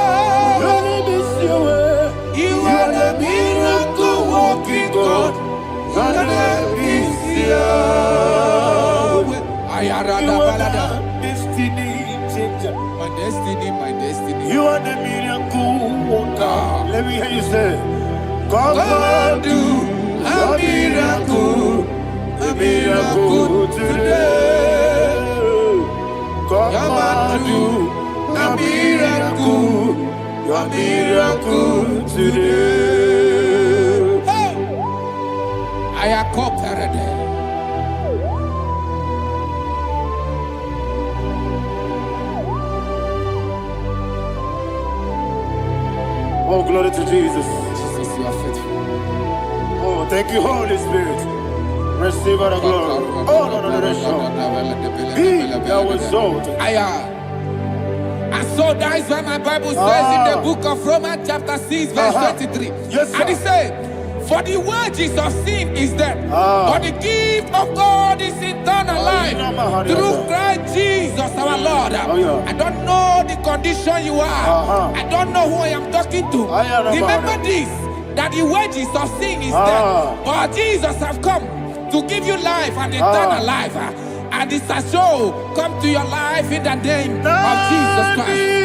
Your name is Yahweh. You are the miracle working God. Your name is Yahweh. You are the destiny changer. My destiny, my destiny. You are the miracle worker. Let me hear you say, come and do a miracle today. Come and do a miracle today. I am cooperative. Oh, glory to Jesus. Jesus, you are faithful. Oh, thank you, Holy Spirit. Receive our glory. Oh, no, no, no, no. Be thou exalted. As So that is why my Bible says in the book of Romans chapter 6 verse 23. Yes, sir. And it says, for the wages of sin is death, but the gift of God is eternal life through Christ Jesus our Lord. I don't know the condition you are. I don't know who I am talking to. Remember this, that the wages of sin is death, but Jesus have come to give you life and eternal life. And this shall show come to your life in the name of Jesus Christ.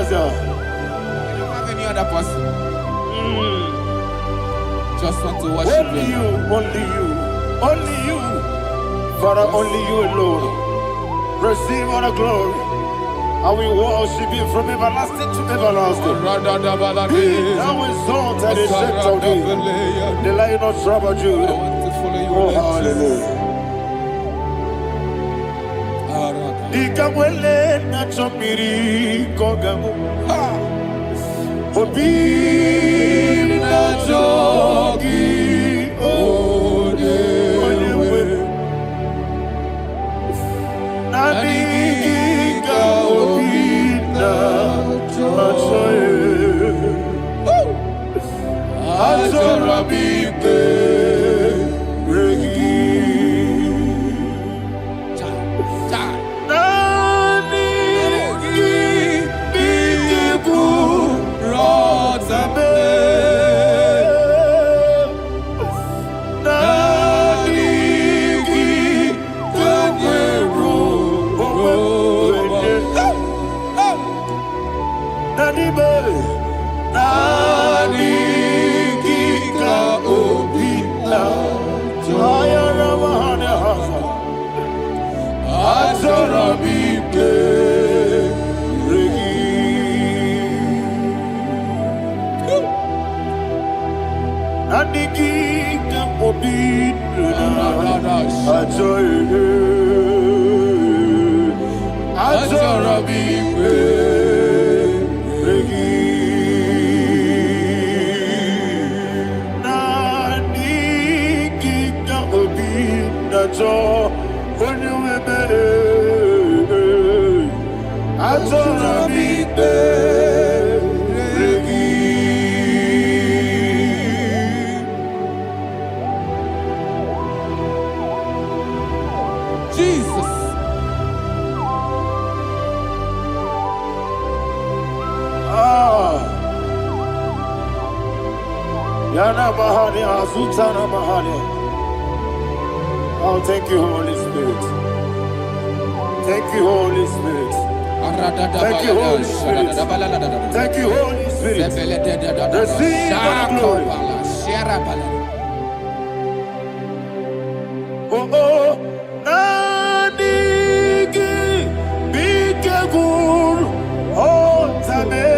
I don't have any other person. Just want to worship only you, only you, only you. Father, only you alone. Receive all the glory. And we worship you from everlasting to everlasting. Be thou exalted and set of thee, the Lion of tribe of Judah. I want to follow you. Oh, hallelujah. Ikawele na chomiri kogamu. Obi na jogi odewe. Nabika obi na jogi. Atorabike regi. Oh, thank you, Holy Spirit. Thank you, Holy Spirit. Thank you, Holy Spirit. Thank you, Holy Spirit. Receive the glory. Oh, oh, Nanigi, Bikagur, oh, Tame.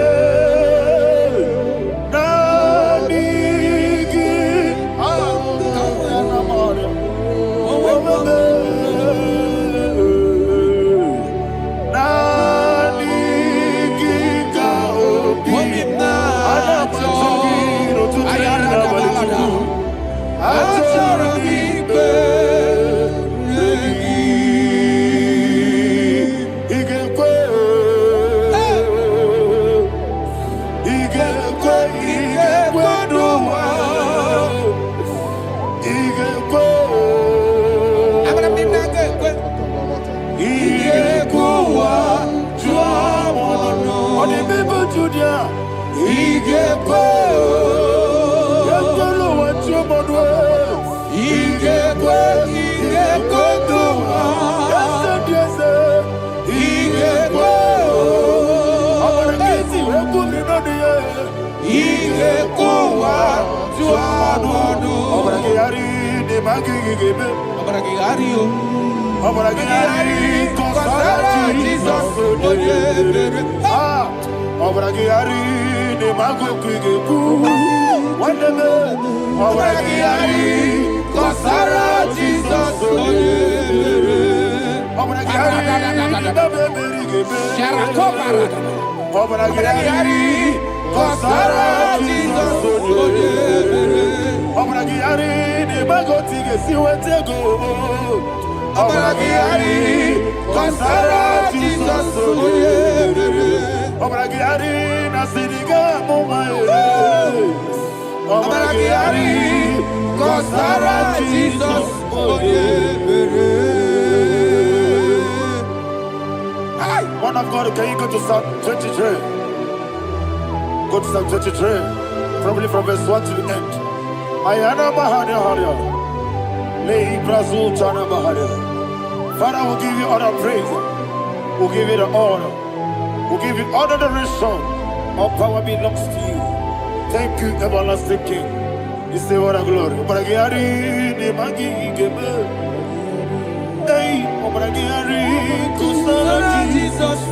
Magigebe. Obragiario. Obragiari. Kosara Jesus. Ah. Obragiari. Ne mago kugebu. Wandeme. Obragiari. Kosara Jesus. Obragiari. Sharakobara. Obragiari. Kosara Jesus. Obragiari. Ne mago tige siwetego. Obragiari. Kosara Jesus. Obragiari. Nasiriga mumae. Obragiari. Kosara Jesus. Man of God, can you go to Psalm 23? Go to Psalm 23, probably from verse 1 to the end. Ayana Mahania Haria. Lei Brazil Chana Mahania. Father, we'll give you all the praise. We'll give you the honor. We'll give you all the adoration. All power belongs to you. Thank you, everlasting King. You say what a glory. Obragiari, ne magi gebe. Hey, Obragiari, Kusara Jesus,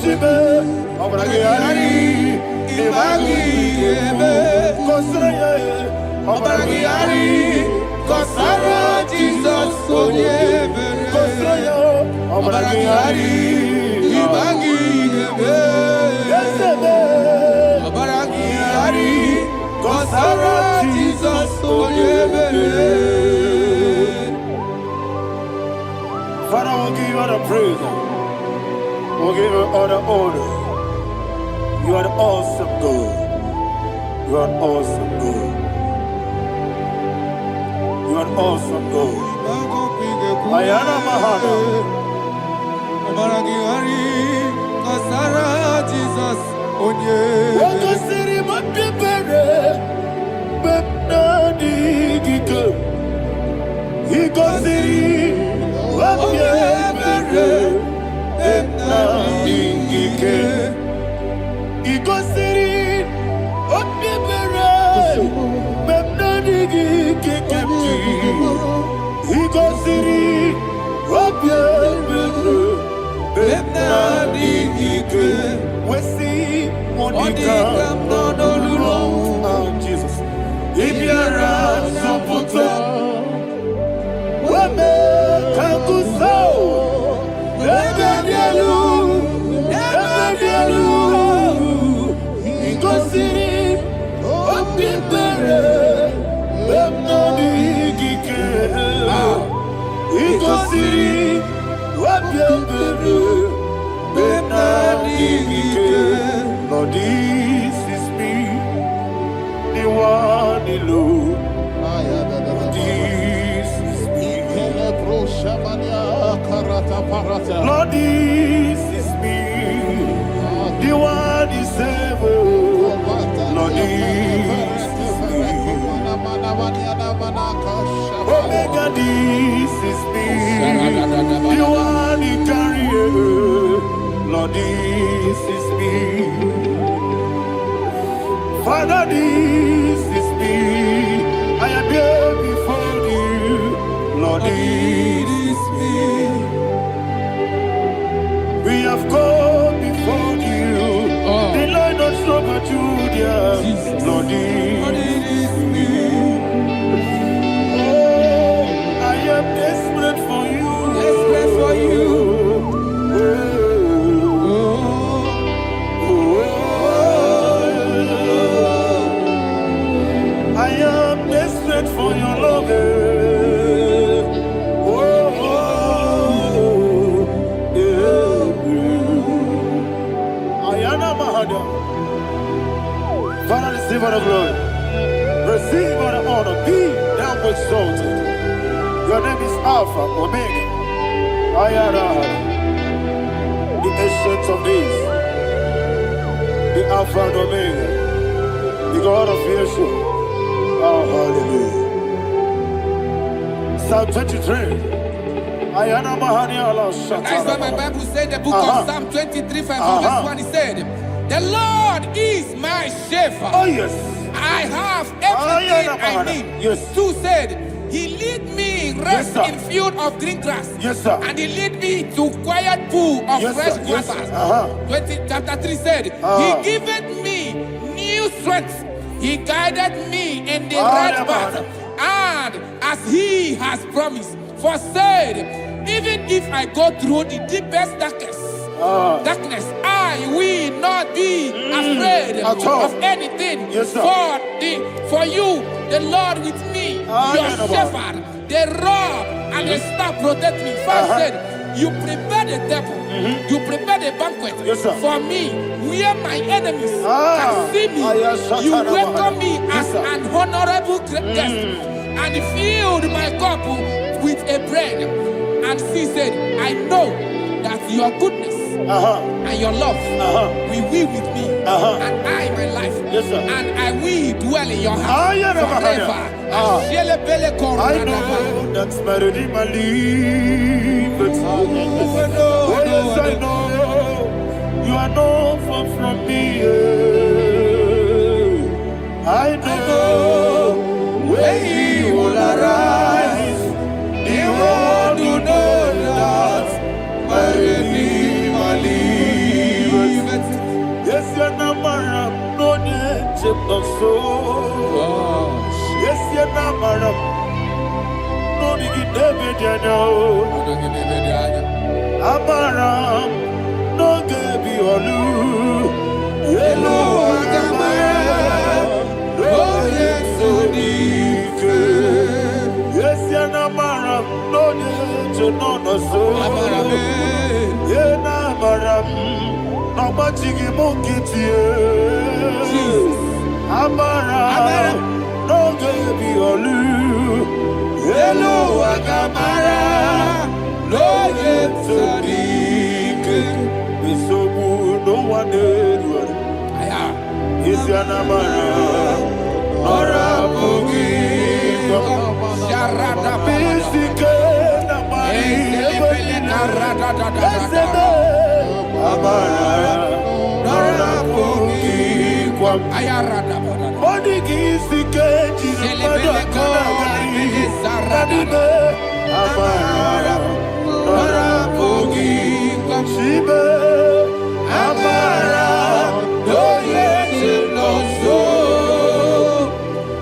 Jibe, Obragiari, ne magi gebe. Kusara, Obragiari, Kusara Jesus, Kusara, Obragiari, ne magi gebe. Obragiari. Kosara Jesus, Father, we'll give you all the praise. We'll give you all the honor. You are the awesome God. You are an awesome God. You are an awesome God. Ayana Mahana. Kosara Jesus. Wakasiri mapipere, bepnadi gike. Ikosiri mapipere, bepnadi gike. Ikosiri mapipere, bepnadi gike. Ikosiri mapipere, bepnadi gike. We see Monica, oh Jesus. If you're a Soputo, Wame Kankuso, Nebedialu, Ikosiri, Opipere, Bemnadi Gike, Ikosiri, Opipere. Lord, this is me, the one alone. This is me. Lord, this is me, the one is able. Lord, this is me. Omega, this is me, the one in carrier. Lord, this is me. Father, this is me. I am here before you. Lord, this is me. We have come before you. The Lord not so but you, dear. Lord, this is me. Oh, I am desperate for you. Desperate for you. I am desperate for your love. Ayana Mahada. Father, receive all the glory. Receive all the honor. Be thou exalted. Your name is Alpha, Omega. Ayana. The ancient of days. The Alpha and Omega. The God of creation. Oh, hallelujah. Psalm 23. Ayana Mahani Allah Shata. That's what my Bible said, the book of Psalm 23, verse 1. It said, the Lord is my shepherd. Oh, yes. I I have everything I need. Yes. 2 said, He lead me rest Yes, in field of green grass. Yes, sir. And He lead me to quiet pool of Yes, fresh sir. Yes, waters. sir. 20, chapter 3 said, He giveth me new strength. He guided me in the right path. And as He has promised, for said, even if I go through the deepest darkness, I will not be afraid of anything. Yes, sir. For you, the Lord with me, your shepherd, the rod and the staff protect me. First said, you prepare the table, you prepare the banquet for me, where my enemies can see me. You welcome me as an honorable guest, and filled my cup with a bread. And she said, I know that your goodness and your love will be with me, and I, my life, and I will dwell in your house forever. I know that's my Redeemer liveth. Oh yes, I know you are not far from me. I know when He will arise, the world will know that my Redeemer liveth. Yes, you're not married, no need to so. Yes, you're not married, no need to be Amaram, no give you all. Hello, Amaram, no yes, so deep. Yes, you're not married, no need to know no so. Yeah, Amaram, no much you monkey to you. Amaram, no give you all. Hello, Agamara, no yet so deep. It's so good, no one did. It's your Namara, or a boogie. Sharada Basic, Amara, or a boogie. Body gives the cage in the Amara, Norapogi, Shibe, Amara, no yes, no so.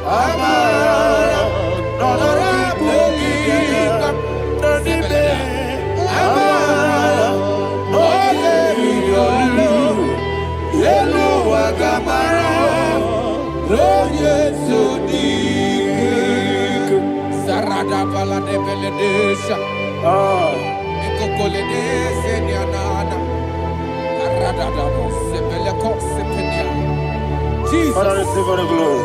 Amara, Norapogi, Nadibe, Amara, no yes, Yellow Agamara, no yes, so deep. Sarada bala de beledesha. Ekokoledese nianana. Arada dabo sebeleko sepenia. Jesus. Father, receive all the glory.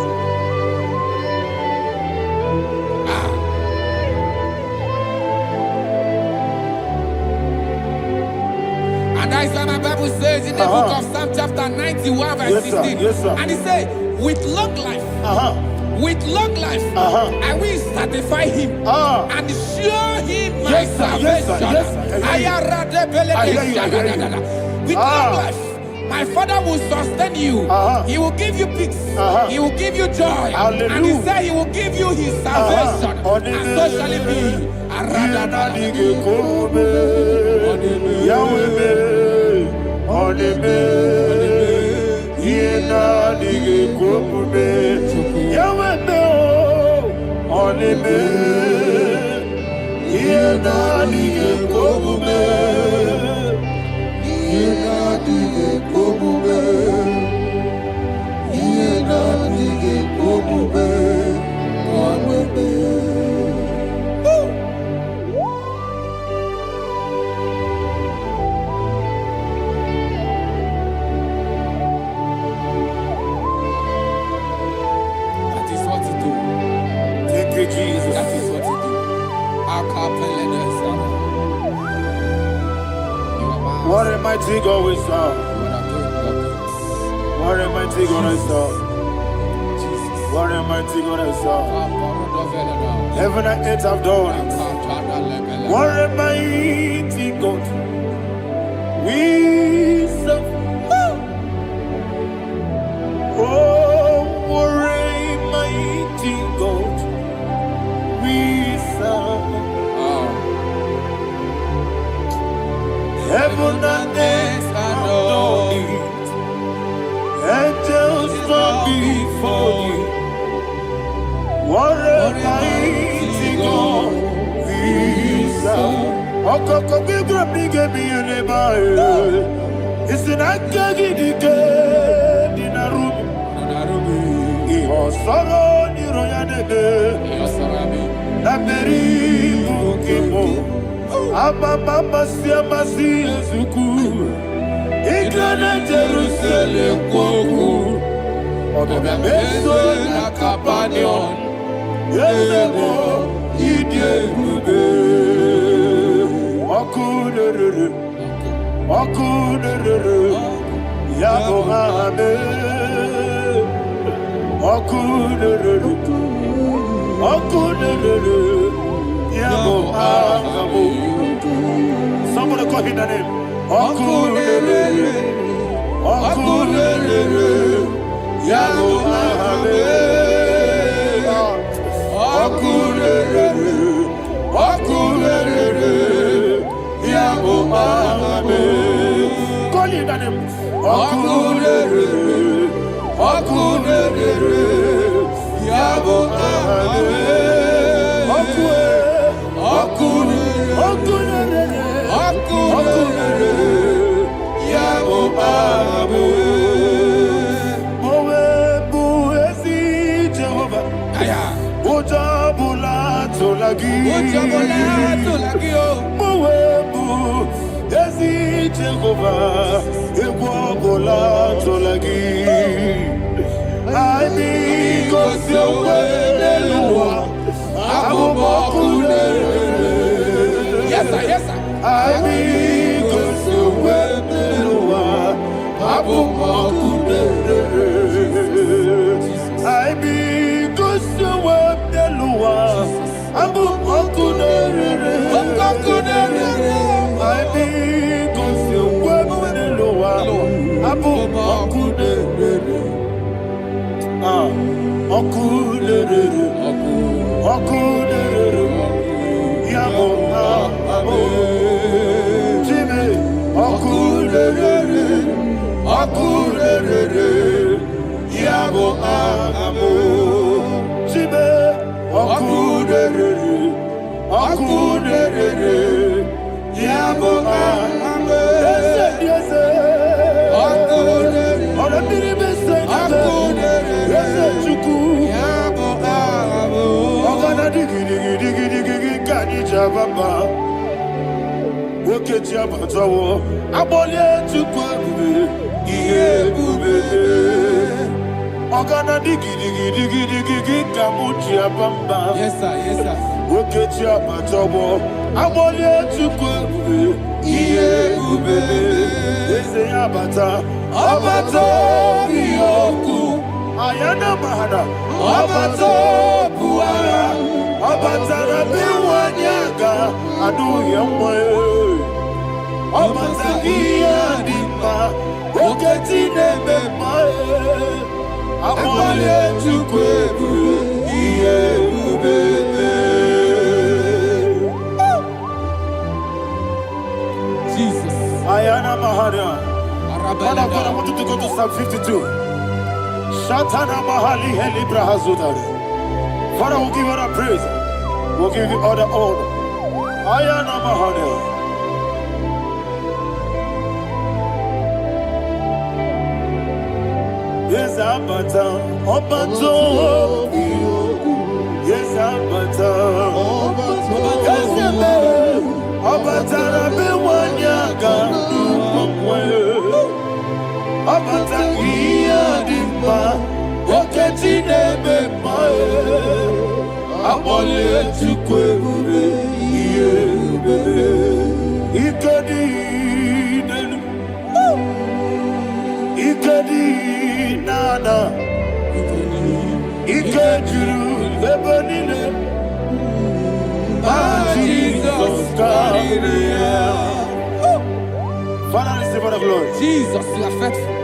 And that's why my Bible says in the book of Psalm chapter 91 verse 16. Yes, sir. And it says, with long life, with long life, I will satisfy him and show him my salvation. With long life, my Father will sustain you. He will give you peace. He will give you joy. Hallelujah. And He said He will give you His salvation. And so shall it be. That is what to do. Thank you, Jesus. That is what to do. What a mighty God we serve. What a mighty God I serve. What a mighty God I serve. Heaven and earth have done it. What a mighty God we serve. Oh, what a heaven and earth adore thee. Angels bow before thee. What a mighty God we serve. Okoko bigro bige mi eleba. Isinaka gidike dinarubi. Iho soro ni royanebe. Nameri bukimo. Mama siamasi ezuku. Igrana Jerusalem koku. Obe meso na kapanion. Yelebo idie gube. Okunere. Okunere. Yabo hame. Okunere. Okunere. Yabo hame. Somebody call him the name. Okunere. Okunere. Yabo hame. Okunere. Okunere. Yabo hame. Call him the name. Okunere. Okunere. Yabo hame. Okunere. Yabo hame. Mowebu ezi Jehovah. Ojabula tolagi. Mowebu ezi Jehovah. Ewabula tolagi. Aimi kosyowe leluwa. Yes, sir, yes, sir. Aimi kosyowe leluwa. Aimi kosyowe leluwa. Aimi kosyowe leluwa. Okunere. Yabo hame. Jimmy. Okunere. Yabo hame. Jimmy. Okunere. Yabo hame. Yes, Okunere. Baba, woke Jabatawo, Abolia to Kwabu, Yebube, Ogana digi, Kamutia Bamba. Yes, sir, yes, sir. Woke Jabatawo, Abolia to Kwabu, Yebube, Abata, Abata, Yoku, Ayana Mahana, Abata, Buara. Abatara biwanyaga adu yamwe. Abatagia dimba oketi nebema. Abole tukwebu iye ubebe. Jesus. Ayana Maharia. Father, I want you to go to Psalm 52. Shatana Mahali Helibra Hazudari. Father, we'll give you all the praise. We'll give you all the honor. Ayana Mahana. Yes, Abata. Obato. Yes, Abata. Yes, Abata. Rabe wanyaga. Abata iya dimba. Oketi nebe mae. Abole tukwebube yebe. Ikadi nenu. Ikadi nana. Ikadiru lebanile. Jesus God. Father, receive all the glory. Jesus, you are faithful.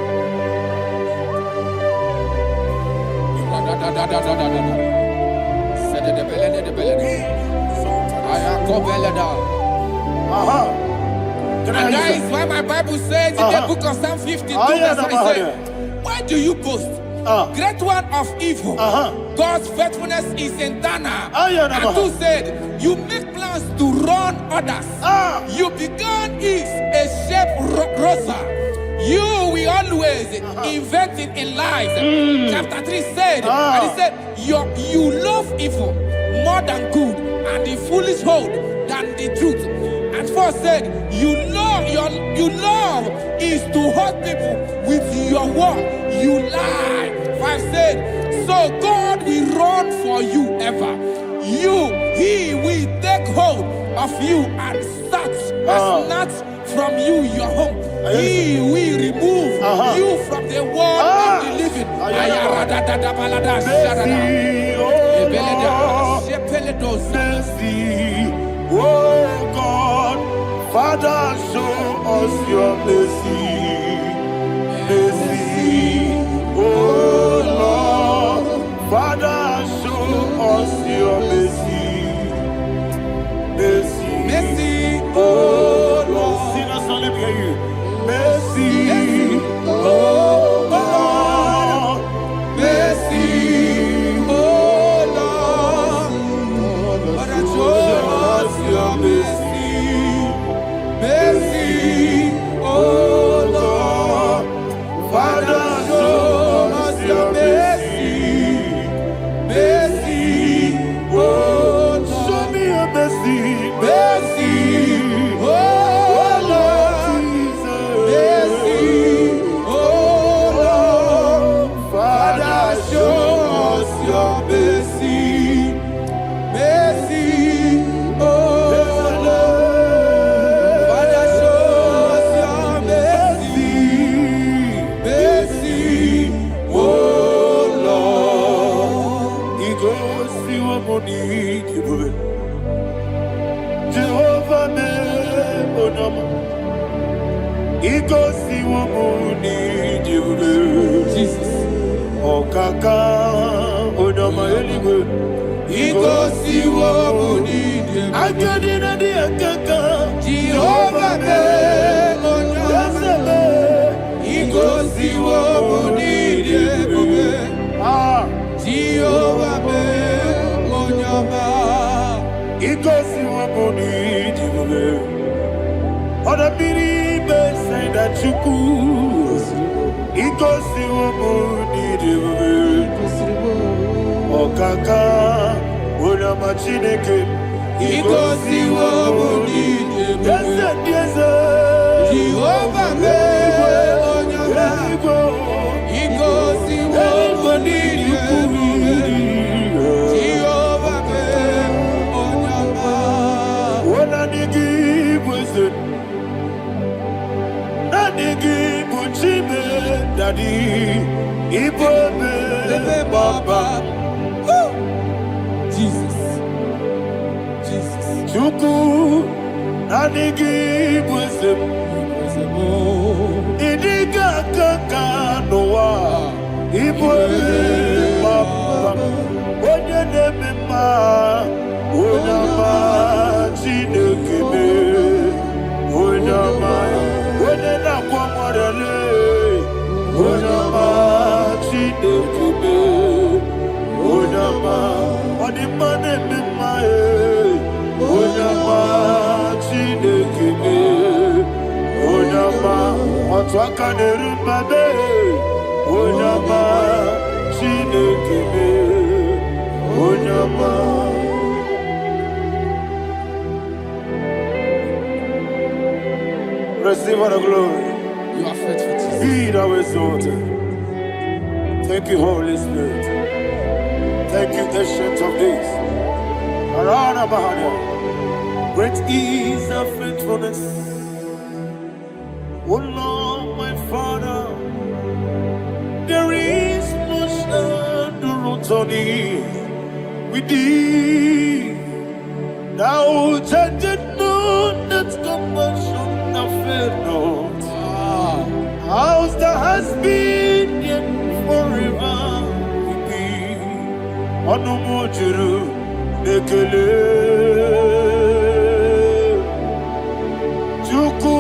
Can I And hear that you, is why my Bible says in the book of Psalm 52, verse 3, says, why do you boast? Great one of evil. God's faithfulness is eternal. And 2 said, you make plans to run others. You began is a shape rosa. You will always invent it in lies. Chapter 3 said, and he said, you love evil more than good, and the foolish hold than the truth. And 4 said, you love is to hurt people with your word. You lie. 5 said, so God will run for you ever. He will take hold of you and snatch from you your home. He will remove you from the world of the living. Oh God, Father, show us your mercy. Mercy, oh Lord, Father, show us your mercy. Mercy, Mercy, oh Lord. Sinners only hear you. Mercy, oh Lord. mercy, oh Lord, Father, show us your mercy. Mercy, oh Lord, Father, show us your mercy. Mercy, oh Lord, Show me your mercy. mercy, oh Lord, mercy, oh Lord, Father, show us your mercy. Mercy, oh Lord, Father, show us your mercy. Mercy, oh Lord. He goes to a Monie Point. Jehovah me onama. He goes to a Monie Point. Jesus. O kaka onama eligwe. He goes to a Monie Point. I get in a dear kaka. Jehovah me onama. He goes to a Monie Point. Jehovah me onama. He goes to a Monie Point. Oda biribe say that you could. He goes to a Monie Point. O kaka onama chineke. He goes to a Monie Point. Yes, Jehovah me onama. He goes to a Monie Point. Jehovah me onama. When I give wisdom, I give Uchime, Daddy, Ibobe, Baba, Jesus. Jesus. Chuku, I give wisdom, Idiga Kaka Noah, Ibobe, Baba, Oye Nemema, Onama, Chinekebe, Onama. Onena kwa mwarele, onama chinekebe, onama odimane mimae, onama chinekebe, onama otwaka nerumbabe, onama chinekebe, onama. Receive all the glory. You are faithful, Jesus. Be thou exalted. Thank you, Holy Spirit. Thank you, Ancient of Days. Arana Bahania. Great is our faithfulness. O Lord, my Father, there is much endurance on thee. With thee, thou judgest not that compassion. Not. House that has been yet forever will be. Onomojuru nekele. Chuku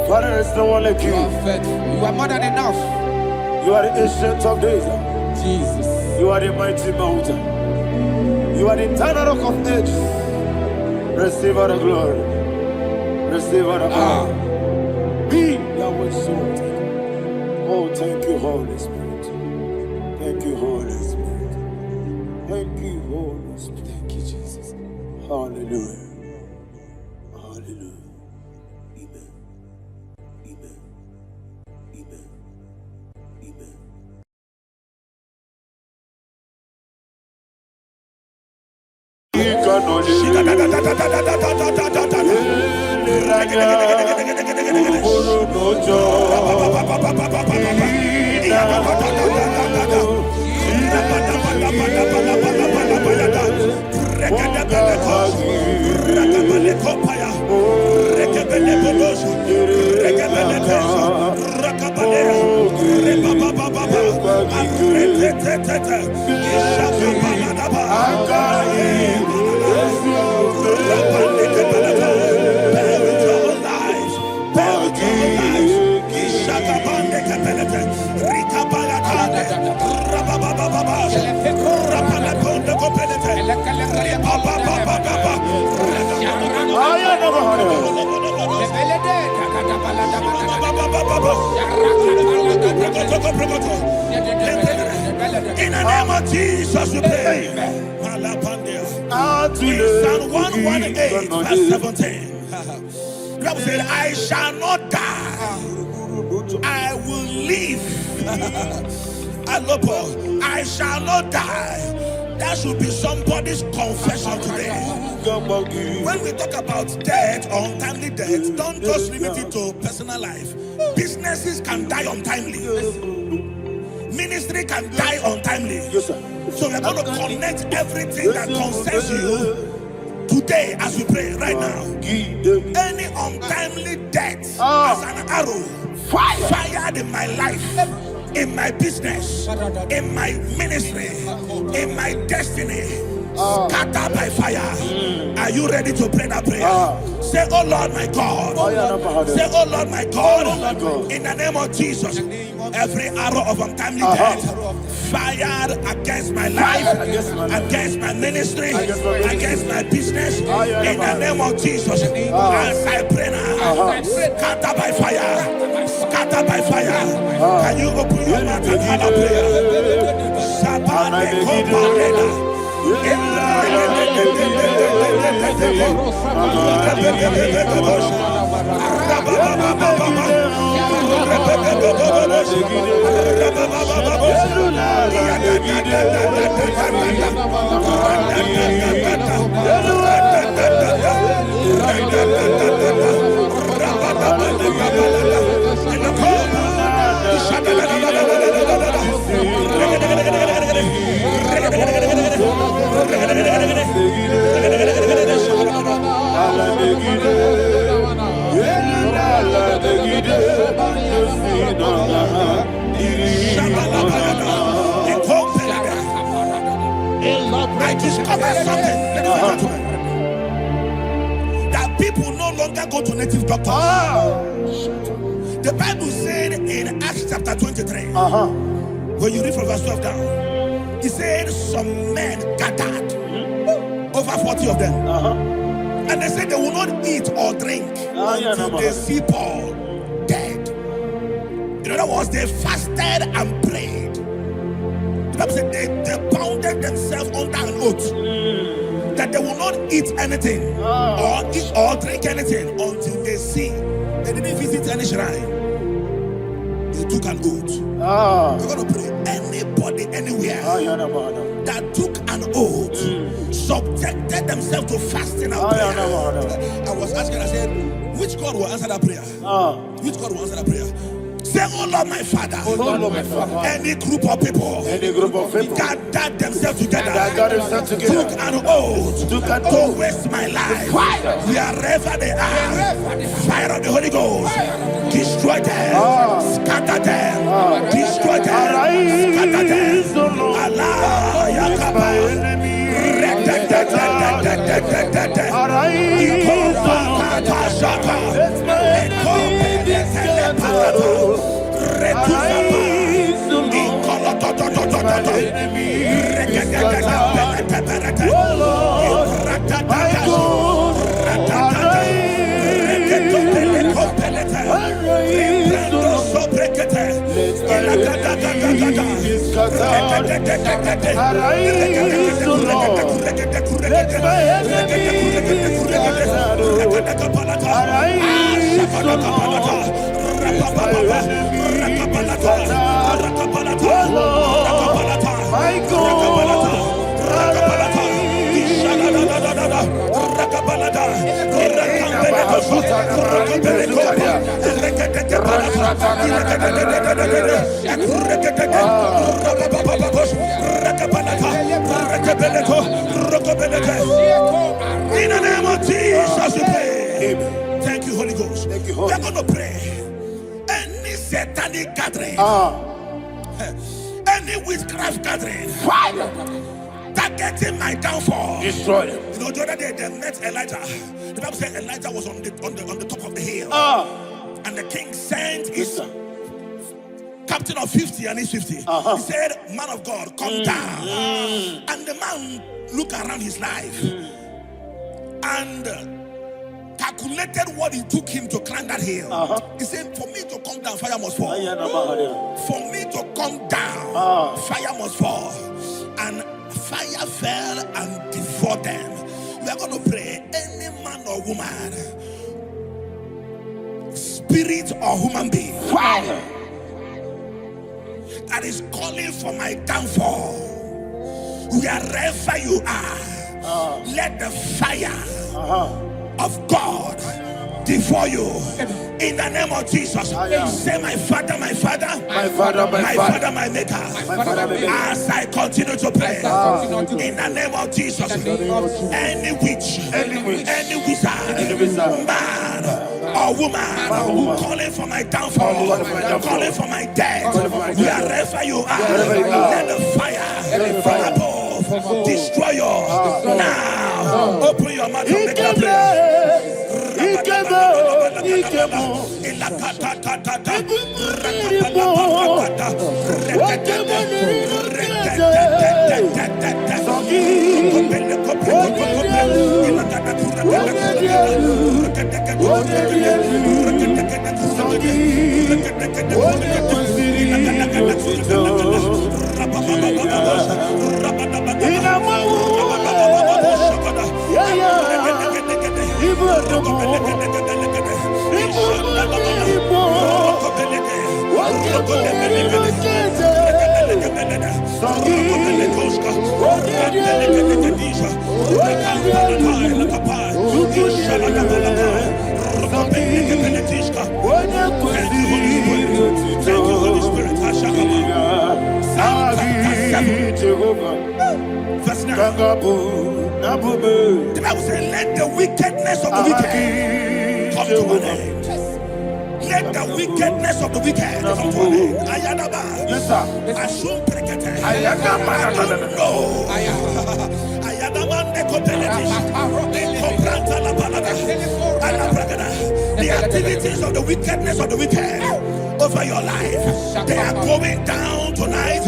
Father, there's no one like you. You are faithful. You are more than enough. You are the ancient of days. Jesus. You are the mighty mountain. You are the eternal rock of ages. Receive all the glory. Receive all the honor. Be thou exalted. Oh, thank you, Holy Spirit. Thank you, Holy Spirit. Thank you, Holy Spirit. Thank you, Jesus. Hallelujah. Hallelujah. Amen. Amen. Amen. Amen. In the name of Jesus, we pray. In Psalm 118, verse 17, the Bible said, I shall not die, I will live. I shall not die. That should be somebody's confession today. When we talk about death or untimely death, don't just limit it to personal life. Businesses can die untimely. Ministry can die untimely. Yes, sir. So we're going to connect everything that concerns you today as we pray right now. Any untimely death as an arrow fired in my life, in my business, in my ministry, in my destiny, scattered by fire. Are you ready to pray that prayer? Say, oh Lord my God. Say, oh Lord my God. In the name of Jesus, every arrow of untimely death fired against my life, against my ministry, against my business, in the name of Jesus, as I pray now, scattered by fire, scattered by fire. Can you open your mouth and have a prayer? I discovered something that people no longer go to native doctors. The Bible said in Acts chapter 23, when you read from verse 12 down, it said some men gathered, over 40 of them, and they said they will not eat or drink until they see Paul dead. In other words, they fasted and prayed. The Bible said they bounded themselves under an oath that they will not eat anything or eat or drink anything until they see. They didn't visit any shrine. They took an oath. We're going to pray. Anybody, anywhere that took an oath, subjected themselves to fasting and prayer. I was asking, I said, which God will answer that prayer? Which God will answer that prayer? Say, oh Lord my Father, any group of people gathered themselves together, took an oath to waste my life, wherever they are, fire of the Holy Ghost, destroy them, scatter them, destroy them, In the name of Jesus, we pray. Thank you, Holy Ghost. We are going to pray. Any satanic gathering, any witchcraft gathering, targeting my downfall, destroy them. You know, the other day they met Elijah. The Bible said Elijah was on the top of the hill, and the king sent his captain of 50 and his 50. He said, "Man of God, come down." And the man looked around his life and calculated what it took him to climb that hill. He said, "For me to come down, fire must fall. For me to come down, fire must fall." And fire fell and devoured them. We are going to pray. Any man or woman, spirit or human being, that is calling for my downfall, wherever you are, let the fire of God devour you in the name of Jesus. Say, my Father, my Father, my Father, my Father, my Maker. As I continue to pray in the name of Jesus, any witch, any wizard, man or woman calling for my downfall, calling for my death, wherever you are, let the fire from above destroy you now. Open your mouth and make a prayer. Verse 9. The Bible says, let the wickedness of the wicked come to an end. Let the wickedness of the wicked come to an end. Ayadaba. Yes, sir. Assume prekete. Ayadaba. No. Ayadaba nekopeletis. Nekopranta la palada. Alabragada. The activities of the wickedness of the wicked over your life, they are going down tonight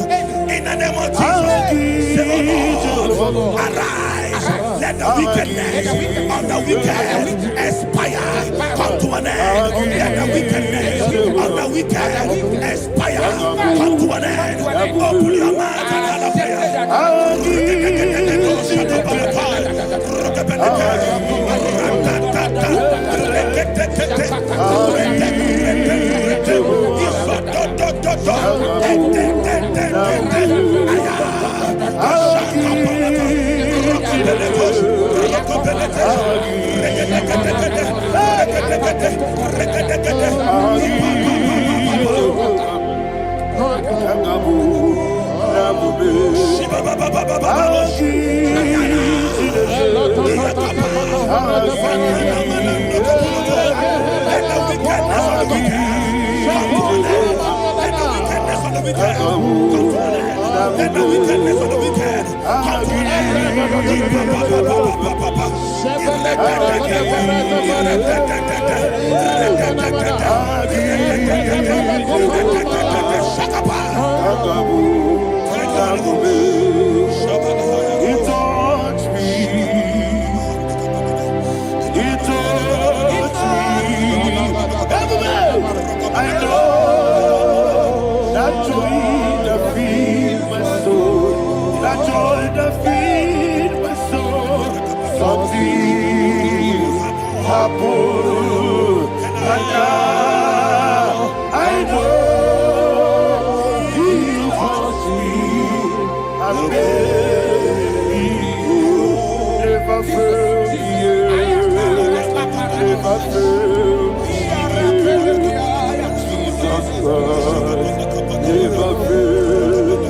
in the name of Jesus. Say, oh Lord, arise. Let the wickedness of the wicked expire, come to an end. Let the wickedness of the wicked expire, come to an end. Open your mouth and the wicked. Let the wickedness of the wicked come to an I know that joy that feeds my soul, that joy that feeds my soul. Something happened, and now I know He wants me. I'm never failed you, never failed. Never fail.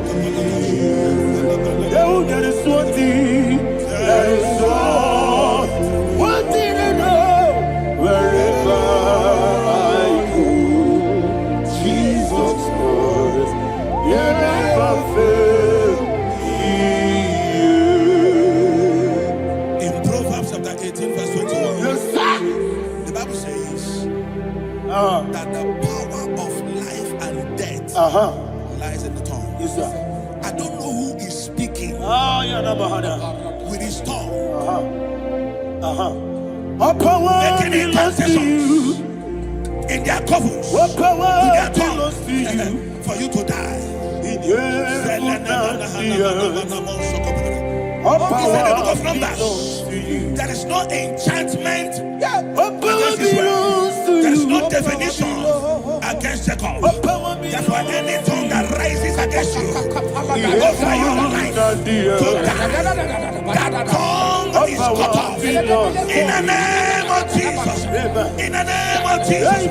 There is one thing, there is one thing I know. Wherever I go, Jesus Christ, you never fail. In Proverbs chapter 18, verse 21, Yes, sir. the Bible says that the power of life and death lies in the tongue. Yes, sir. I don't know who is speaking with his tongue, making incantations in their covens with their tongue for you to die. He said in the book of Numbers, there is no enchantment against Israel. There is no definition against Jacob. Therefore, any tongue that rises against you over your life to die, that tongue is cut off. In the name of Jesus. In the name of Jesus.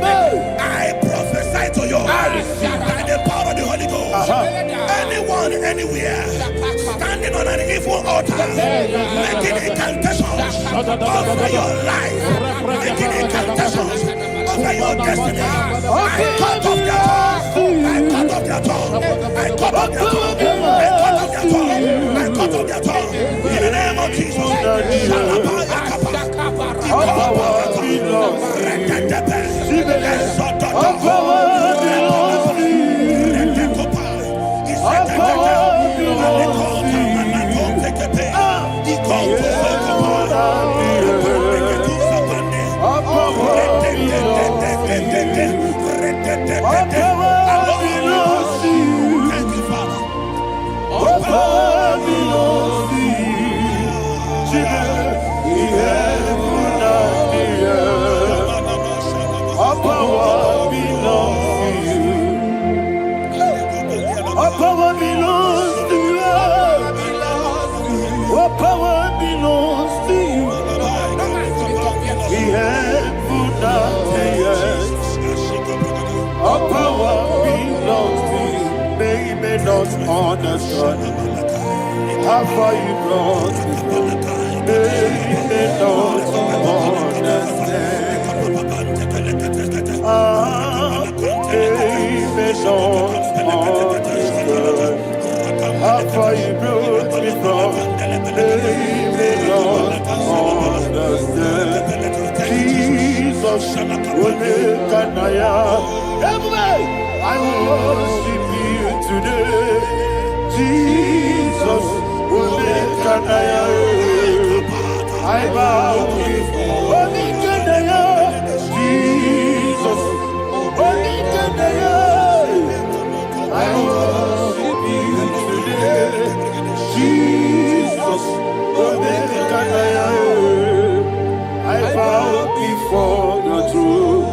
I prophesy to you by the power of the Holy Ghost. Anyone, anywhere, standing on an evil altar, making incantations over your life, making incantations over your destiny, I cut off their tongue. I cut off their tongue. I cut off their tongue. I cut off their tongue. I cut off their tongue. In the name of Jesus. Understand how far you brought me. They don't understand. They don't understand how far you brought me from. They don't understand. Jesus will make a Naija. I worship you today. Jesus will make a Naija. I bow before Naija. Jesus will make a Naija. I worship you today. Jesus will make a Naija. I bow before the throne.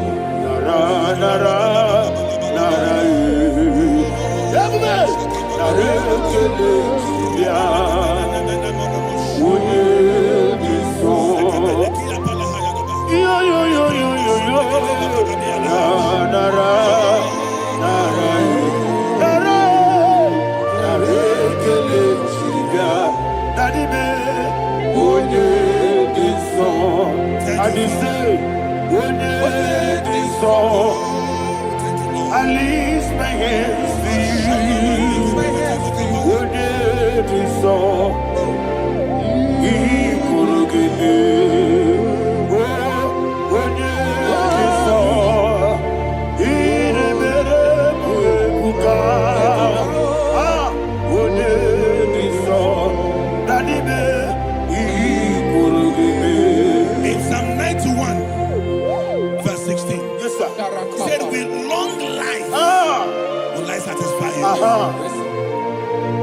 Nara, nara. I lift my hands to you.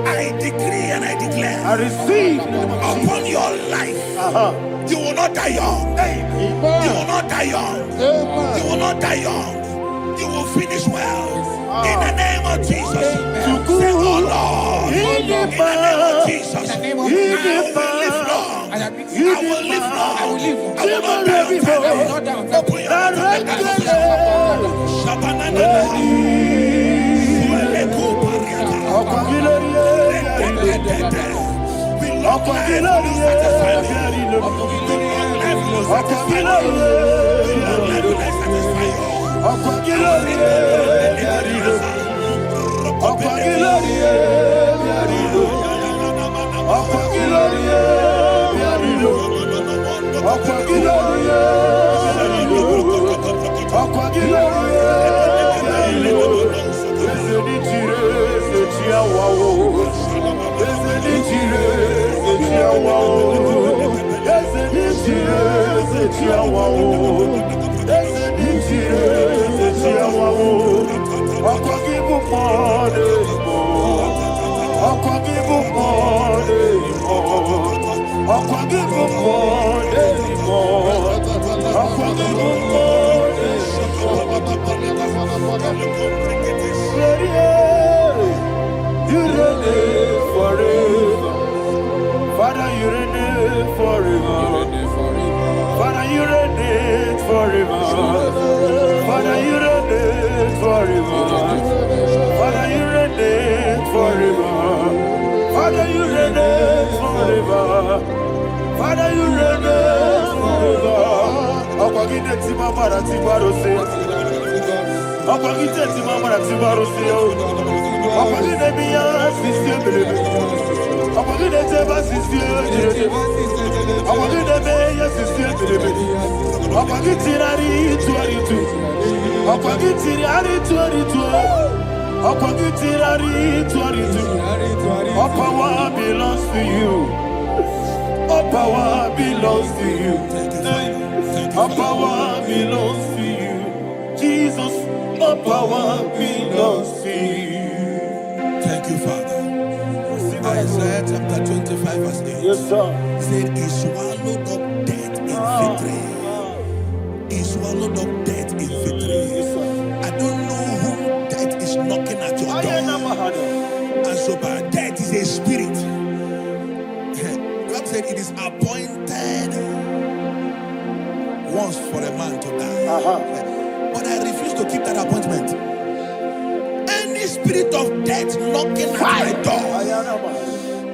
I decree and I declare, I receive upon your life. You will not die young. You will not die young. You will not die young. You will finish well. In the name of Jesus. Say, oh Lord, in the name of Jesus, I will live long. I will live long. I will not die on time. Open your You reign forever. Father, you reign forever. Father, you reign forever. Father, you reign forever. Father, you reign forever. Father, you reign forever. Father, you reign forever. Akwagide timamara tibarose. Akwagide timamara tibarose. Akwagide biya sisebele. Akwagide teba sisebele. Akwagide beya sisebele. Akwagide rari tuaritu. Akwagide rari tuaritu. Akwagide rari tuaritu. All power belongs to you. All power belongs to you. All power belongs to you. Jesus, all power belongs to you. Thank you, Father. Isaiah chapter 25 verse 8. Yes, sir. Said he swallowed up death in victory. He swallowed up death in victory. Yes, sir. I don't know who death is knocking at your door. And so but death is a spirit. God said it is appointed once for a man to die. But I refuse to keep that appointment. Any spirit of death knocking at my door,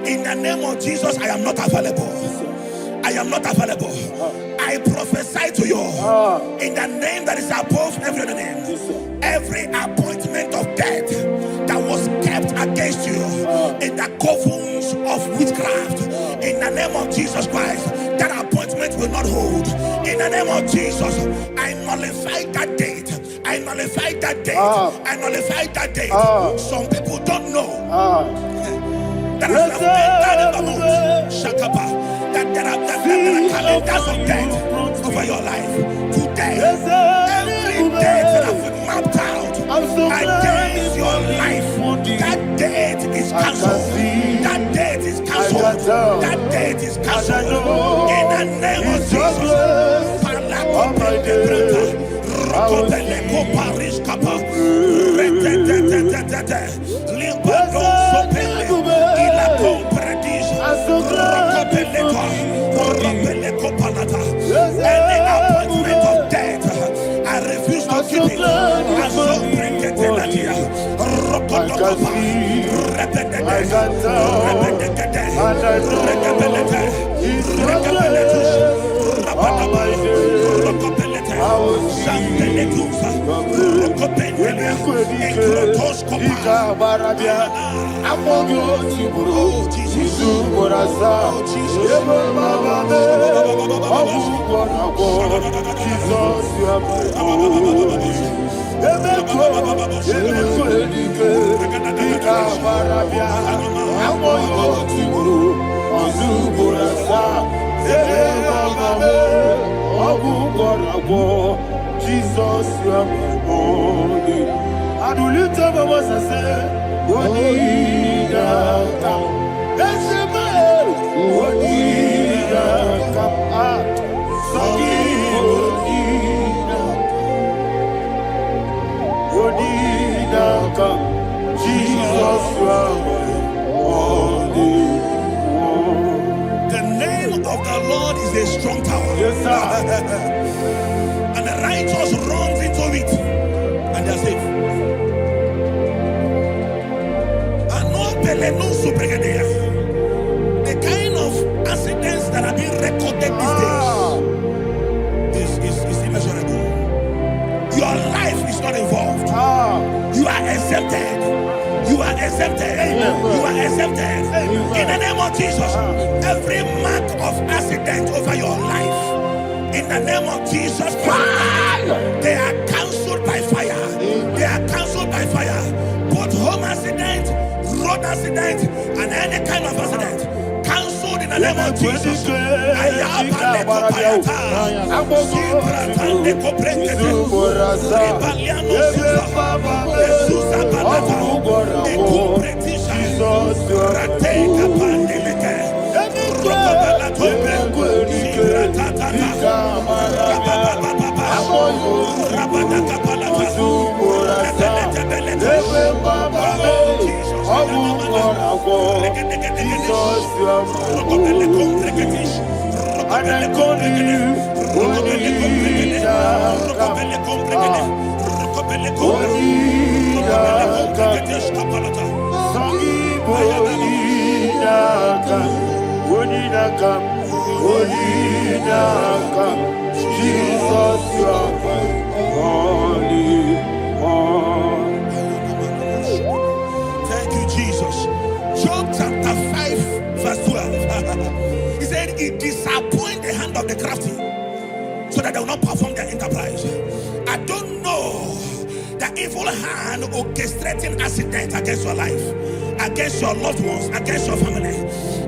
in the name of Jesus, I am not available. I am not available. I prophesy to you in the name that is above every other name. Every appointment of death that was kept against you in the covens of witchcraft, in the name of Jesus Christ, that appointment will not hold. In the name of Jesus, I nullify that date. I nullify that date. I nullify that date. Some people don't know that there are calendars of death over your life. Today, every date that I've mapped out against your life, that date is cancelled. That date is cancelled. That date is cancelled. In the name of Jesus. Any appointment of death, I refuse to keep it. I so bring it in the year. Barabia, Amogo, Tiburo, Jisu, Borasa, Eba Baba, Abu Bonago, Jesus, you are my own. Emeko, Edike, Ika Barabia, Amogo, Tiburo, Jisu, Borasa, Eba Baba, Abu Bonago, Jesus, you are my own. Adulita mama sase, Onida kam, Esema, Onida kam, Sagi Onida kam, Jesus The name of the Lord is a strong tower. Yes, sir. And the righteous runs into it, and they are safe. The kind of accidents that are being recorded these days is immeasurable. Your life is not involved. You are exempted. You are exempted. You are exempted. In the name of Jesus, every mark of accident over your life, in the name of Jesus Christ, they are cancelled by fire. They are cancelled by fire. Both home accident, road accident, and any kind of accident, cancelled in the name of Jesus. Thank you, Jesus. Job chapter 5, verse 12. He said, "It disappoints the hand of the crafty, so that they will not perform their enterprise." I don't know the evil hand orchestrating accident against your life, against your loved ones, against your family.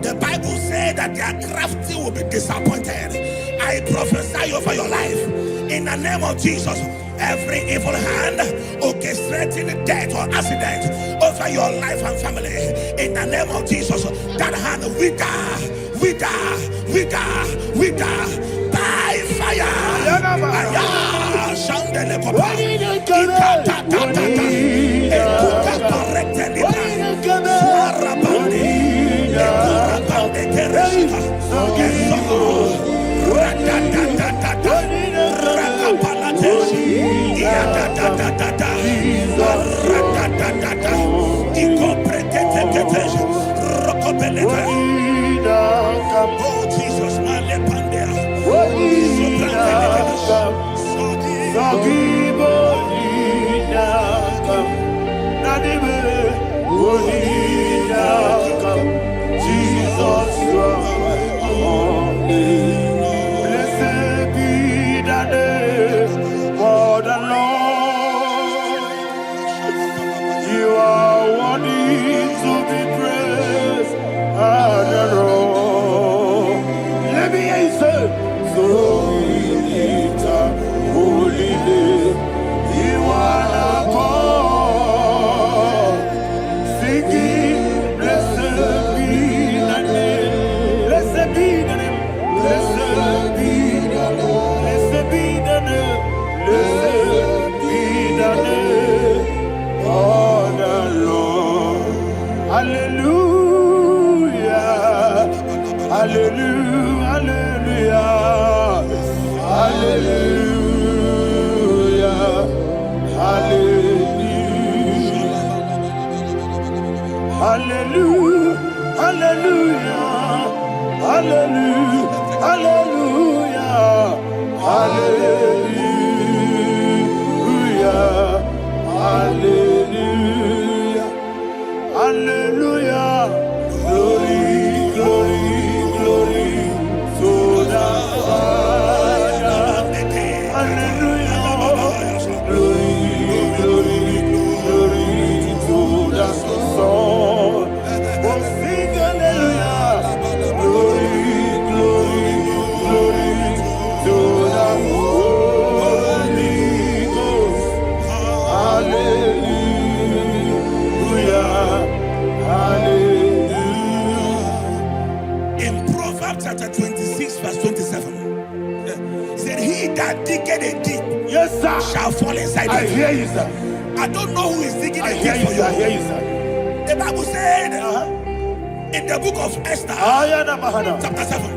The Bible says that their crafty will be disappointed. I prophesy over your life in the name of Jesus. Every evil hand orchestrating death or accident over your life and family, in the name of Jesus, that hand wither by fire. Oh Jesus, blessed be the name of the Lord. You are worthy to be praised and adored. Let me hear you say, so we lift up holy name. You are the God, singing, blessed Chapter 26, verse 27. Said, he that diggeth a deep, yes, sir, shall fall inside. I hear you, sir. I don't know who is digging a deep for you. I hear you, sir. The Bible said in the book of Esther, chapter 7,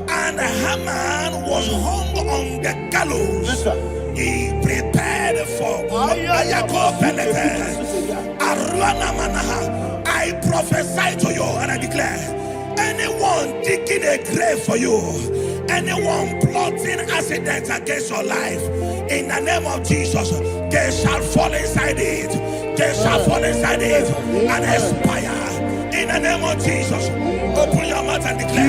and Haman was hung on the gallows. Yes, sir. He prepared for I prophesy to you and I declare, anyone digging a grave for you, anyone plotting accidents against your life, in the name of Jesus, they shall fall inside it. They shall fall inside it and expire. In the name of Jesus, open your mouth and declare.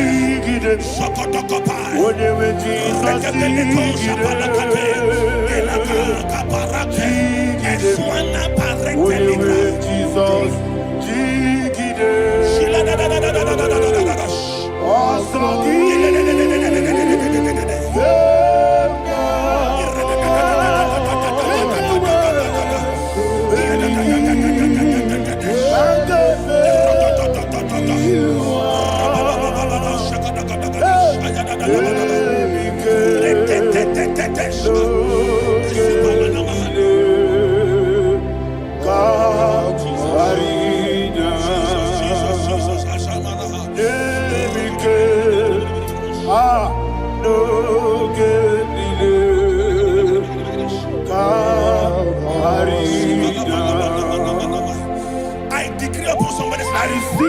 I decree upon somebody's life,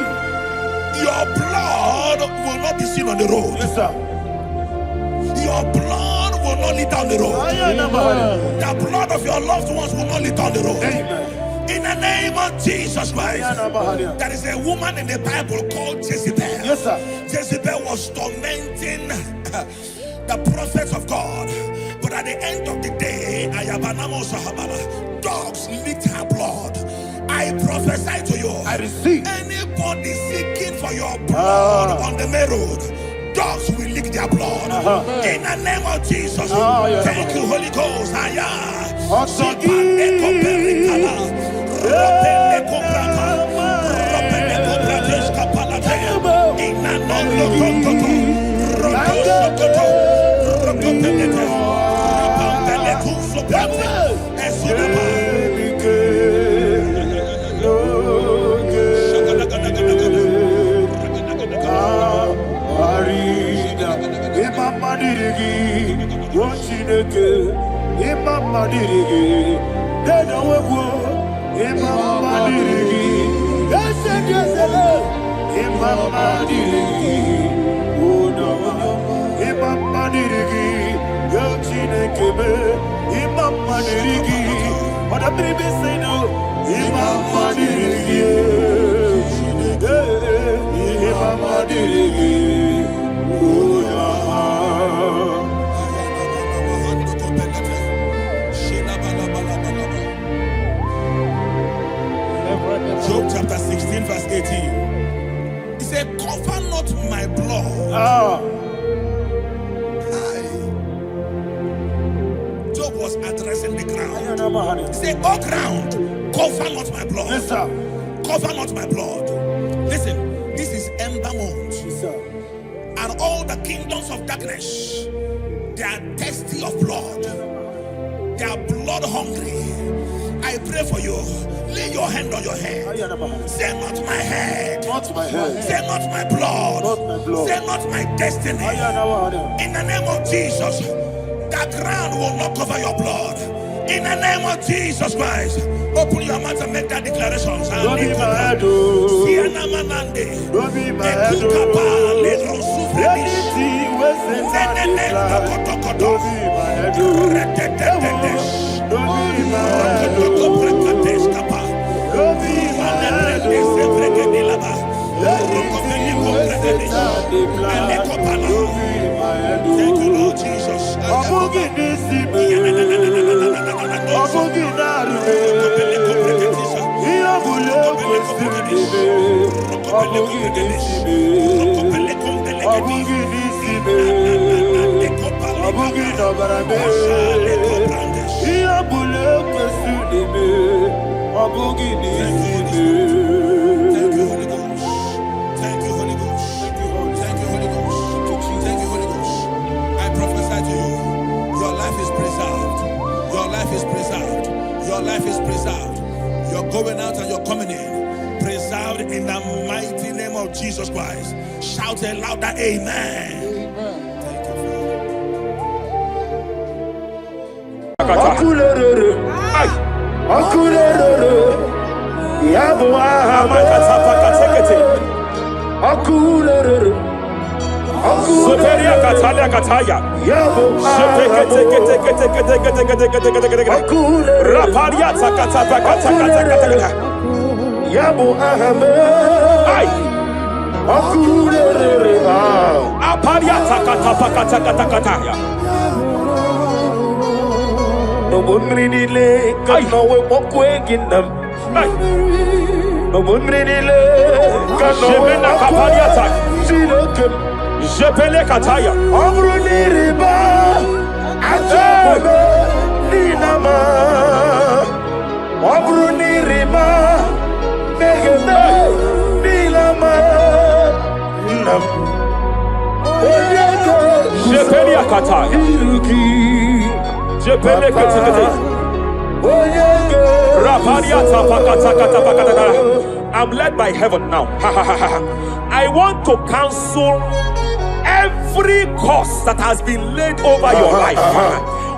your blood will not be seen on the road. Yes, sir. Your blood will not lead down the road. The blood of your loved ones will not lead down the road. Amen. In the name of Jesus Christ. There is a woman in the Bible called Jezebel. Yes, sir. Jezebel was tormenting the prophets of God. But at the end of the day, dogs licked her blood. I prophesy to you. I receive. Anybody seeking for your blood on the main road, dogs will lick their blood. In the name of Jesus. Thank you, Holy Ghost. Job chapter 16 verse 18. He said, cover not my blood. Job was addressing the ground. He said, oh ground, cover not my blood. Yes, sir. Cover not my blood. Listen, this is ember month. Yes, sir. And all the kingdoms of darkness, they are thirsty of blood. They are blood hungry. I pray for you. Lay your hand on your head. Say not my head. Not my head. Say not my blood. Not my blood. Say not my destiny. In the name of Jesus, that ground will not cover your blood. In the name of Jesus Christ, open your mouth and make that declaration. Don't be my head. Don't be my head. Don't be thank you, Lord Jesus. Your life is preserved. You're going out and you're coming in. Preserved in the mighty name of Jesus Christ. Shout a louder amen. Thank you, Superia Katalia Kataya. Raparia Takata. Yabu Ahmed. Aparia Takata. No one really late. I know we walk away in them. No one really late. Shemena Kapariata. Jepele Kataya. Amruni riba. Ajabe. Ninama. Amruni riba. Megene. Ninama. Nam. Jepele Kataya. Jepele Kataya. I'm led by heaven now. I want to cancel every curse that has been laid over your life,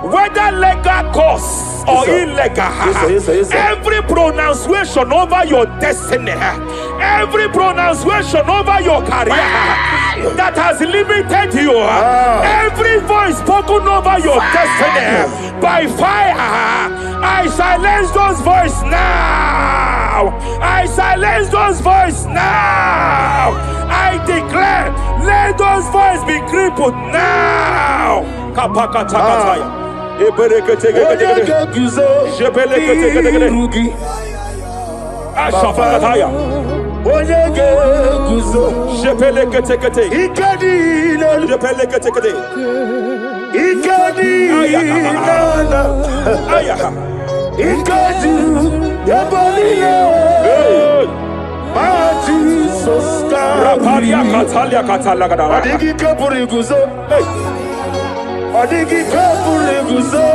whether legal curse or illegal. Every pronunciation over your destiny, every pronunciation over your career that has limited you, every voice spoken over your destiny by fire, I silence those voices now. I silence those voices now. I declare, let those voices be crippled now. Kapakatakataya. Ashafakataya. Shepeleketekete. Shepeleketekete. Raparia Katalia Katalaga. Adigi Kapuriguzo. Adigi Kapuriguzo.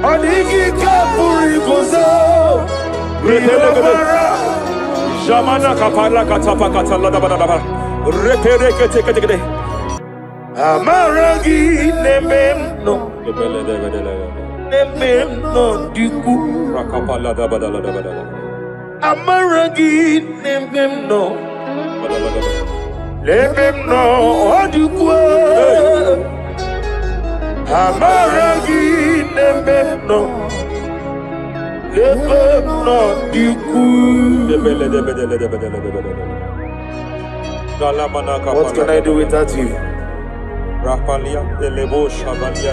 Adigi Kapuriguzo. Jamana Kapala Katapa Katalada. Reperekete. Amaragi Nemeno. Nemeno Diku. Rakapala Dabadala. Amaragi Nemeno. Nemeno Diku. Amaragi Nemeno. Nemeno Diku. What can I do without you? Rapalia, the Lebo Shabalia,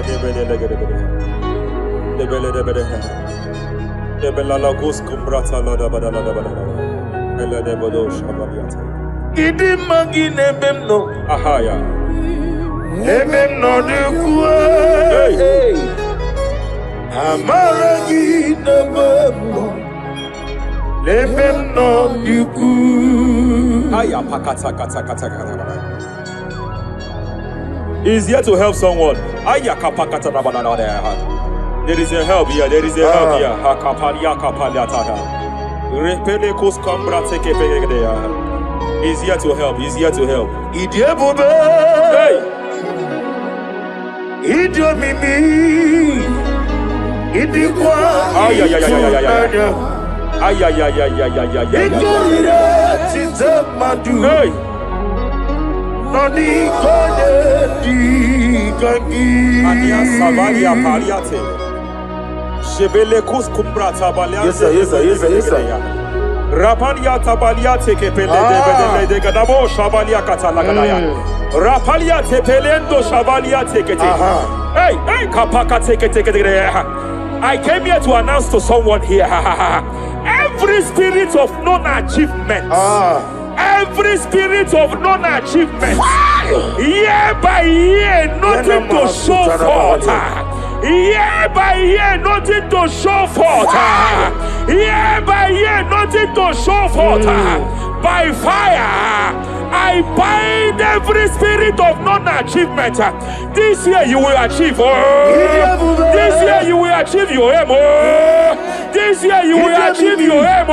the Belalagos Cumbrata, the Bodo Shabalia. Idimagi Nebemno, Ahaya, Nebemno de Kue, Amaragi Nebemno, Nebemno de Kue, Aya Pakata. He's here to help someone. There is a help here. There is a help here. He's here to help. He's here to help. Hey! Hey! Yes, sir. Rapalia tabalia teke pele de gadabo shabalia katalagadaya. Rapalia tepelendo shabalia teke. Hey! Hey, kapaka, take it. I came here to announce to someone here. Every spirit of non-achievement. Every spirit of non-achievement. Year by year, nothing to show forth. Year by year, nothing to show forth. Year by year, nothing to show forth. By fire, I bind every spirit of non-achievement. This year you will achieve. This year you will achieve your aim. This year you will achieve your aim.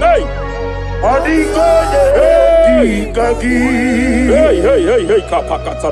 Hey. Hey, kapakata.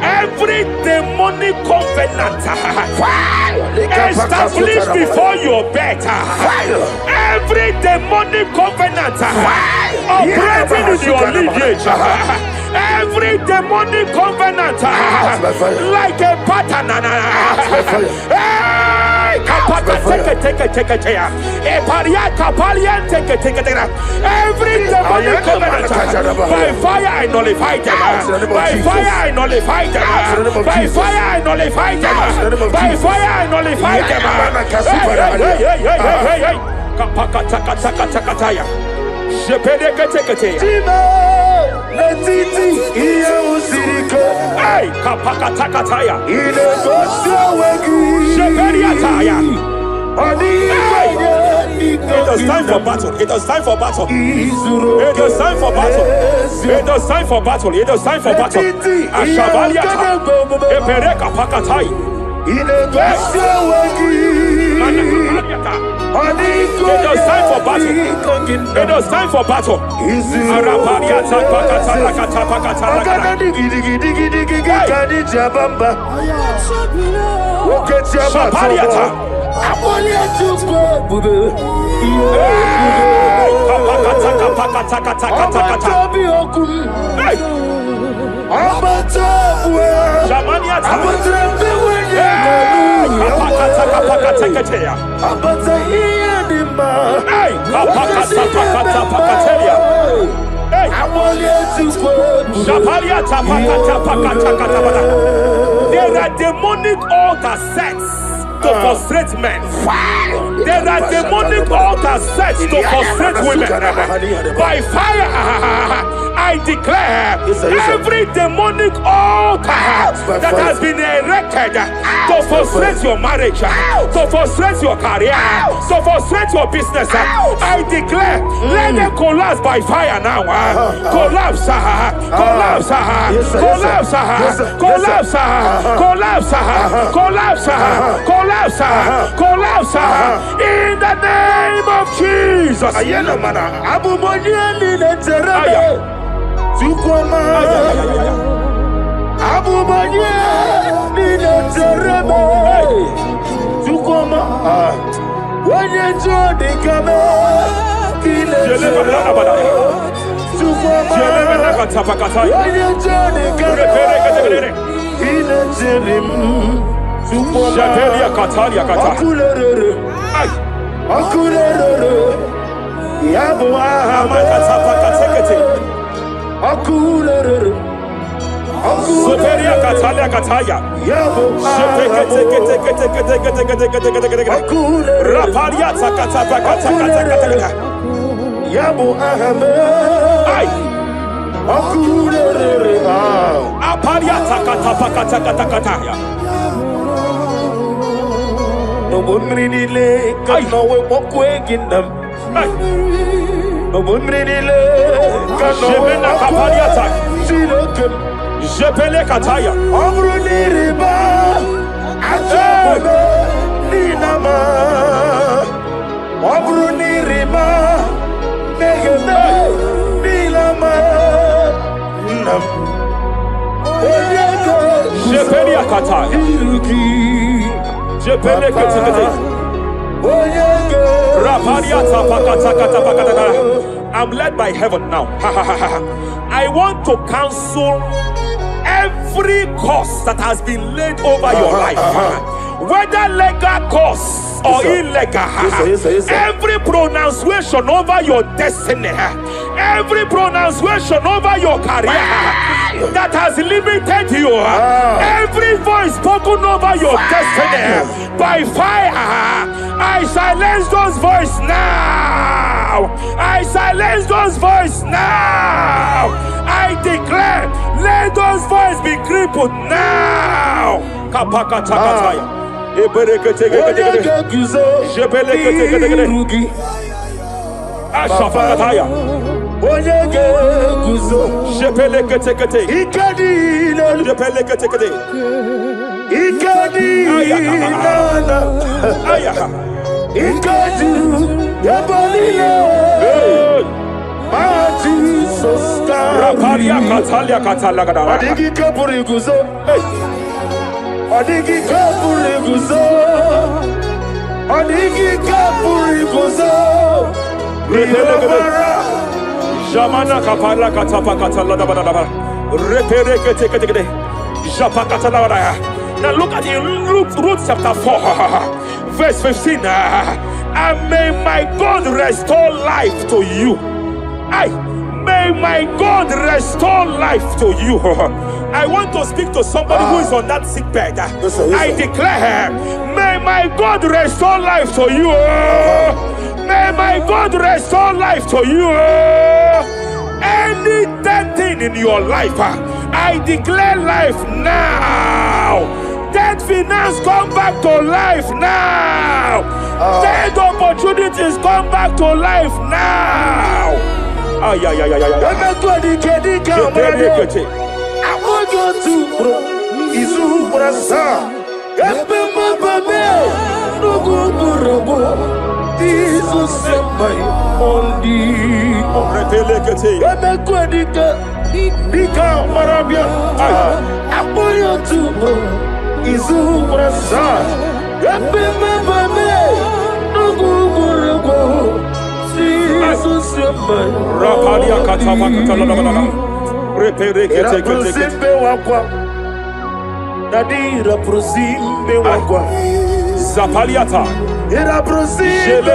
Every demonic covenant established before your bed, every demonic covenant operating in your lineage, every demonic covenant like a pattern. Every demonic covenant, by fire I nullify them. By fire I nullify them. By fire I nullify them. By fire I nullify them. It is time for battle. It is time for battle. It is time for battle. It is time for battle. It is time for battle. Ashabaliata. Epereka pakatai. It is time for battle. It is time for battle. Arabariata pakata pakata. There are demonic altar sets to frustrate men. There are demonic altars set to frustrate women. By fire, I declare every demonic altar that has been erected to frustrate your marriage, to frustrate your career, to frustrate your business, I declare, let them collapse by fire now. Collapse, collapse, collapse, collapse, collapse, collapse, collapse, collapse, in the name of Jesus. I'm led by heaven now. I want to cancel every curse that has been laid over your life, whether legal curse or illegal. Every pronunciation over your destiny, every pronunciation over your career that has limited you, every voice spoken over your destiny by fire, I silence those voices now. I silence those voices now. I declare, let those voices be crippled now. Jamana kapara katapa katalada badaba. Repere kete japa katalada. Now look at it, Ruth chapter 4, verse 15. And may my God restore life to you. May my God restore life to you. I want to speak to somebody who is on that sick bed. I declare, may my God restore life to you. May my God restore life to you. Any dead thing in your life, I declare life now. Dead finance come back to life now. Dead opportunities come back to life now. I want you to Zapaliata. Era prosime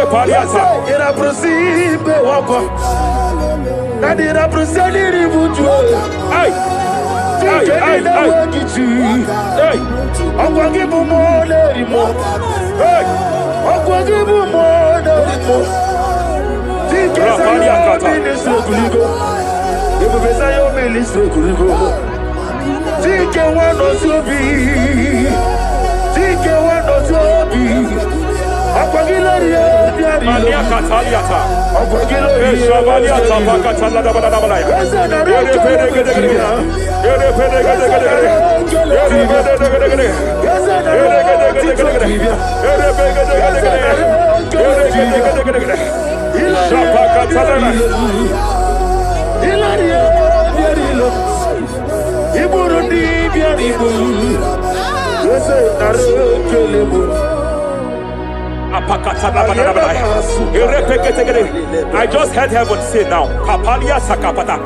Epaliata. Era prosime wako. Nadira prosali ribuju. Ay. Hey. Akwagibu mole rimo. Hey. Akwagibu mole rimo. Rapaliata. Ministre kuligo. Ebeza yo ministre kuligo. Tike wano sobi. Tike wano sobi. Akwagilari diari. Mania kataliata. Akwagilari. Shavaliata pakatala da bada bada ya. Yere pede gede gede. Yere pede gede gede. Yere pede gede gede. Yere gede gede gede. Yere pede gede gede. Yere gede gede gede. Shapakatala. Ilari diari lo. Iburundi diari bu. Yese narekelebu. I just heard heaven say now, Kapalia Sakapata.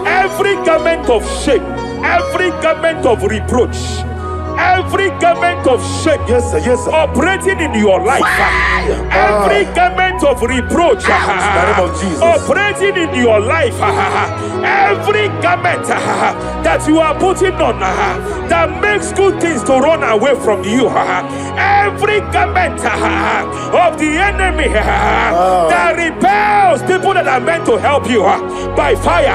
Every garment of shame, every garment of reproach, every garment of shame, Yes, sir. Yes, sir. operating in your life, every garment of reproach, name of Jesus. operating in your life, every garment that you are putting on that makes good things to run away from you, every garment of the enemy that repels people that are meant to help you by fire,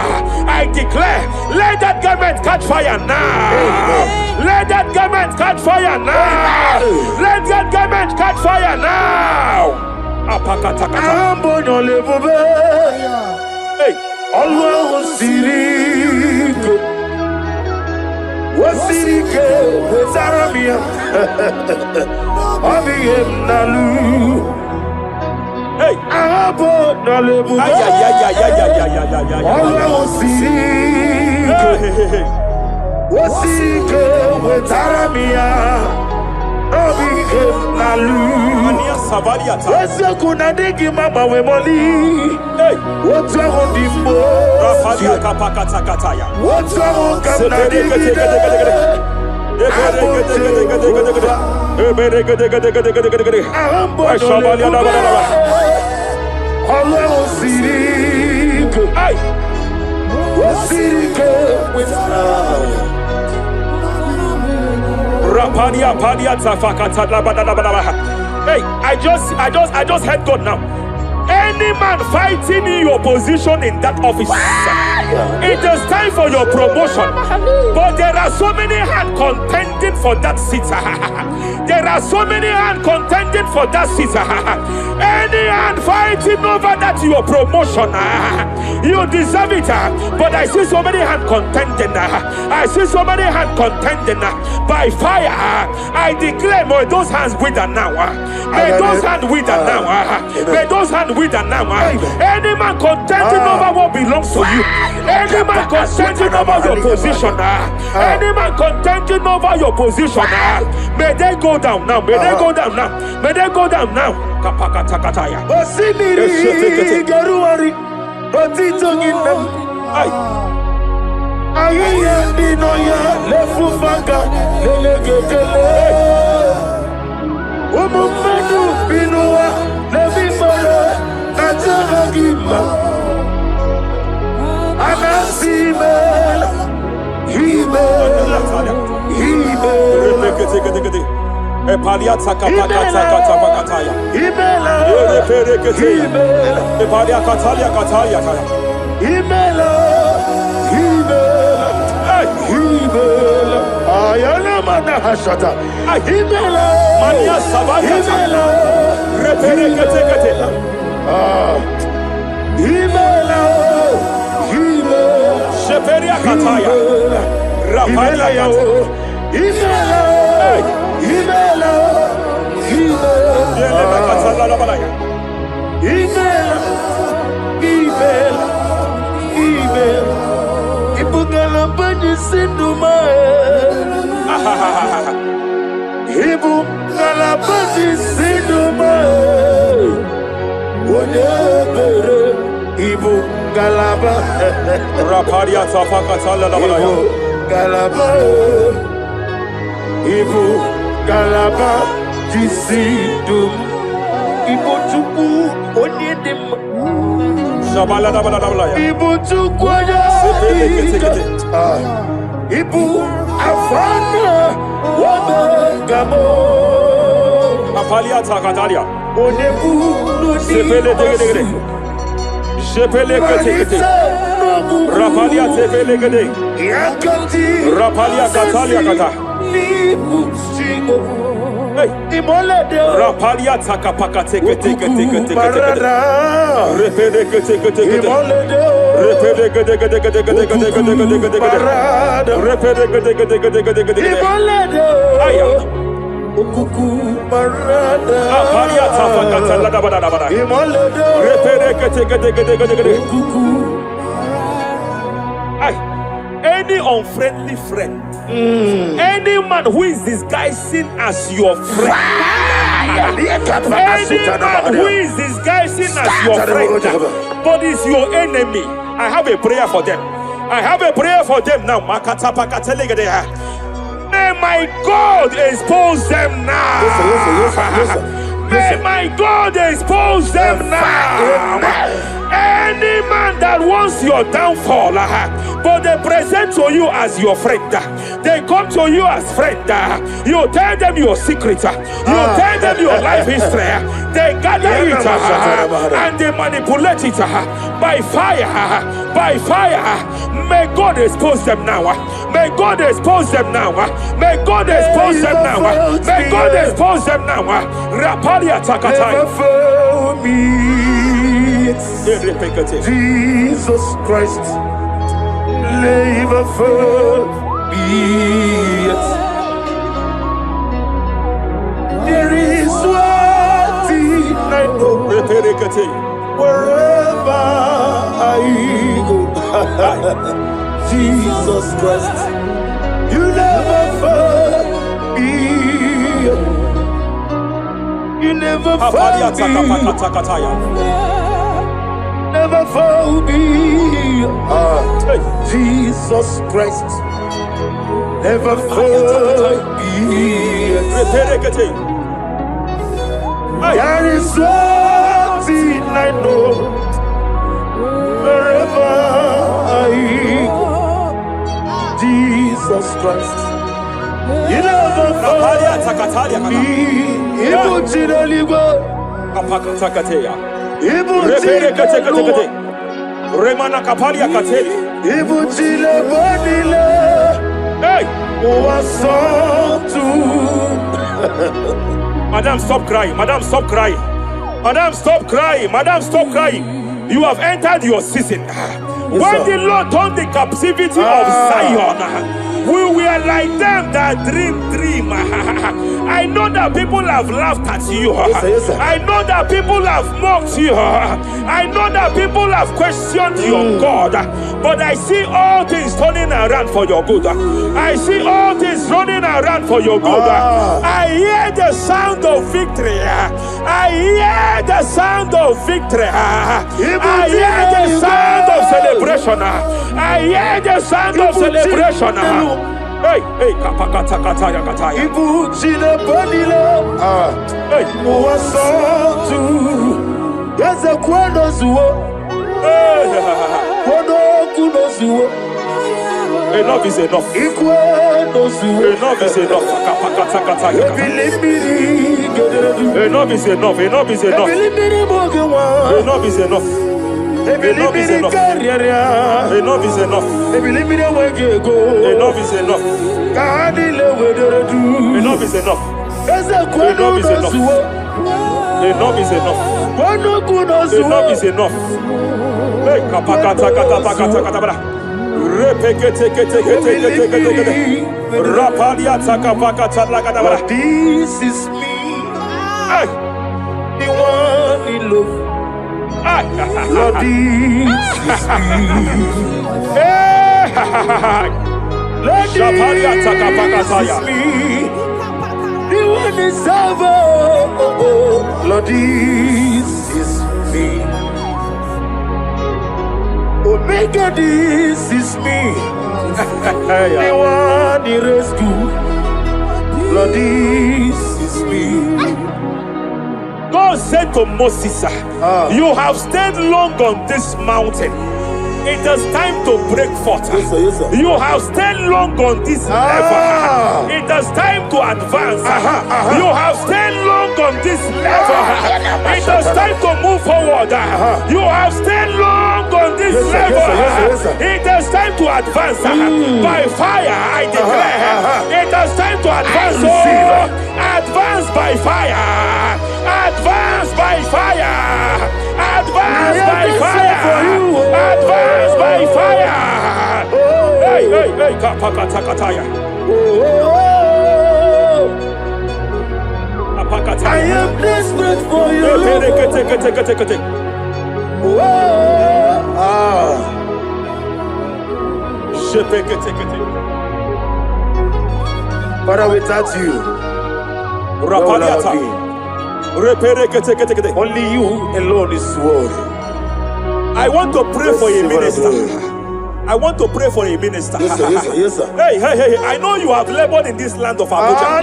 I declare, let that garment catch fire now. Let that garment catch fire now. Let that garment catch fire now. Hey, Always siriko, wasirike, zaramia, abiyem nalu. hey, Abo nalebu, ay. always siriko, wasirike, zaramia, abiyem nalu. Wese kuna digi mama we moli. Hey, What's wrong with the Rafalia Kapakatakataya. What's wrong with Hey, I just heard God now. Any man fighting in your position in that office, it is time for your promotion. But there are so many hands contending for that seat. There are so many hands contending for that seat. Any hand fighting over that your promotion, you deserve it. But I see so many hands contending. I see so many hands contending by fire. I declare, may those hands wither now. May those hands wither now. May those hands wither now. Any man contending over what belongs to you. Any man contending over your position. Any man contending over your position. May they go down now. May they go down now. May they go down now. Kapakatakataya. Osimiri Garuari Otitoginem Aye Dinoya Lefufanga Lelegele Umumenu Binua Levimara Najaragima Anasimela Himela Epalia takapakatakataya. Himela Epalia katalia katalia. Himela Himela Ayana Manahashata Himela Mania Savaya. Himela Reperekete. Himela Himela Sheperia kataya. Rapalia kataya. Himela Himela Ibugala bani sinduma Ibugala bani sinduma Wonebere Ibugalaba Rapalia tapakatala labalaya. Galaba Galaba Jisidum Ibutuku Onyedim Shabala labalaya. Ibutuku Ibu Afana Wabagamo Apalia takatalia. Onebu Sepele degede. Sepele kete. Rapalia tepele gede. Yakati Rapalia katalia kata. Hey, Rapalia takapaka teke. Repede kete. Aya. Apalia tapakata la dabada. Repede kete. Any unfriendly friend, any man who is disguising as your friend, Any man who is disguising as your friend, but is your enemy, I have a prayer for them. I have a prayer for them now. May my God expose them now. May my God expose them now. Any man that wants your downfall, but they present to you as your friend, they come to you as friend, you tell them your secret, you tell them your life history, they gather it and they manipulate it by fire, by fire. May God expose them now. May God expose them now. May God expose them now. May God expose them now. Rapalia Takatai. Jesus Christ, never forbid. There is one thing I know. Wherever I go, Jesus Christ, you never forbid. You never forbid. Never forbid. Jesus Christ, never forbid. There is one thing I know. Wherever I go, Jesus Christ, you never forbid. Remana Kapalia Kateli. Hey! Madam, stop crying. Madam, stop crying. Madam, stop crying. Madam, stop crying. You have entered your season. When the Lord turned the captivity of Zion, we were like them that dream. I know that people have laughed at you. I know that people have mocked you. I know that people have questioned your God. But I see all things turning around for your good. I see all things running around for your good. I hear the sound of victory. I hear the sound of victory. I hear the sound of celebration. I hear the sound of celebration. Hey, hey, kapakata kataya kataya. Ibu chile bonilo. Hey, muwasotu. Yaza kwano zuo. Kwano kuno zuo. Enough is enough. Ikwano zuo. Enough is enough. Kapakata kataya. Enough is enough. Enough is enough. Enough is enough. Enough is enough. Enough is enough. Enough is enough. Enough is enough. Enough is enough. Enough is enough. Enough is enough. Hey, kapakata katapakata katabara. Repekete kete kete kete kete. Rapalia takapakata lakadabara. This is me. Hey, The one in love. Lord, this is me. Lord, this is me. The one is over. Lord, this is me. Omega, this is me. The one in rescue. Lord, this is me. God said to Moses, you have stayed long on this mountain. It is time to break forth. Yes, sir. You have stayed long on this level. It is time to advance. You have stayed long on this level. It is time to move forward. You have stayed long on this level. Yes, sir. It is time to advance. By fire, I declare. It is time to advance. Advance by fire. Advance by fire. Advance by fire. Advance by fire. Hey, hey, hey, kapakatakataya. I am desperate for you. Father, without you, where will I be? Only you alone is worthy. I want to pray for a minister. I want to pray for a minister. Yes, sir. Yes, sir. Yes, sir. Hey. I know you have labored in this land of Abuja.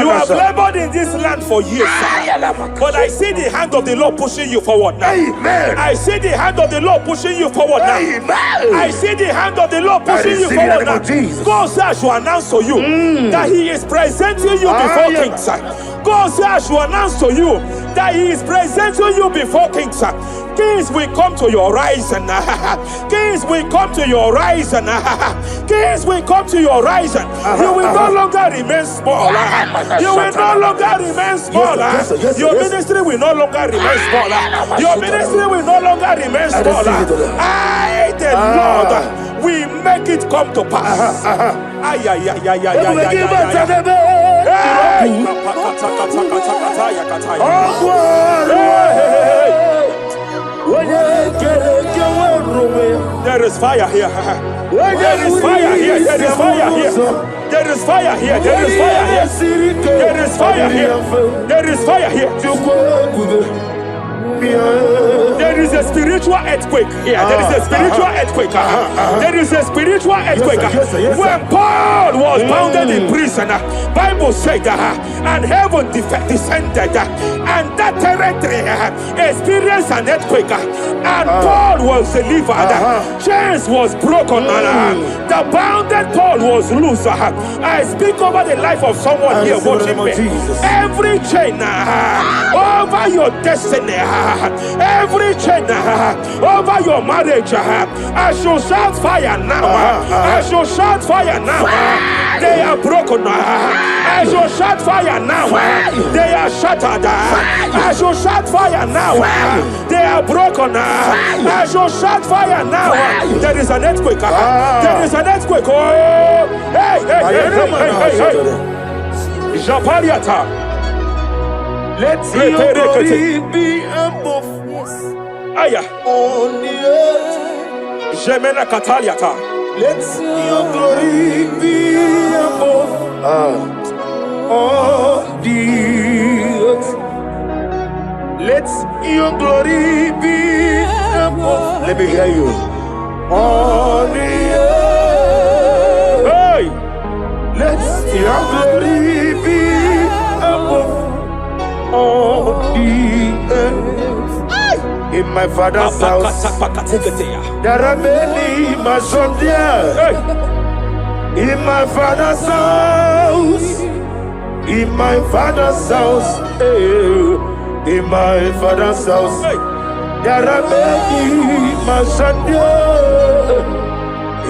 You have labored in this land for years, sir. But I see the hand of the Lord pushing you forward now. Amen. I see the hand of the Lord pushing you forward now. Amen. I see the hand of the Lord pushing you forward now. God says I should announce to you that He is presenting you before kings. God says I should announce to you that He is presenting you before kings. Kings will come to your horizon. Kings will come to your horizon. Kings will come to your horizon. You will no longer remain small. You will no longer remain small. Your ministry will no longer remain small. Your ministry will no longer remain small. I, the Lord, will make it come to pass. There is fire here. There is fire here. There is fire here. There is fire here. There is fire here. There is fire here. There is fire here. There is a spiritual earthquake here. There is a spiritual earthquake. There is a spiritual earthquake. When Paul was bounded in prison, Bible said, and heaven descended, and that territory experienced an earthquake, and Paul was delivered. Chains was broken. The bounded Paul was loose. I speak over the life of someone here watching me. Every chain over your destiny, every chain over your marriage, I shall shout fire now. I shall shout fire now. They are broken. I shall shout fire now. They are shattered. I shall shout fire now. They are broken. I shall shout fire now. There is an earthquake. There is an earthquake. Oh, hey. Japariata. Let your glory be above Aya. on the earth. Jemena Kataliata. Let your glory be above on the earth. Let your glory be above. Let me hear you. On the earth. Hey. Let your glory be above on the earth. In my father's house, there are many mansions there. In my father's house, in my father's house, in my father's house, there are many mansions there.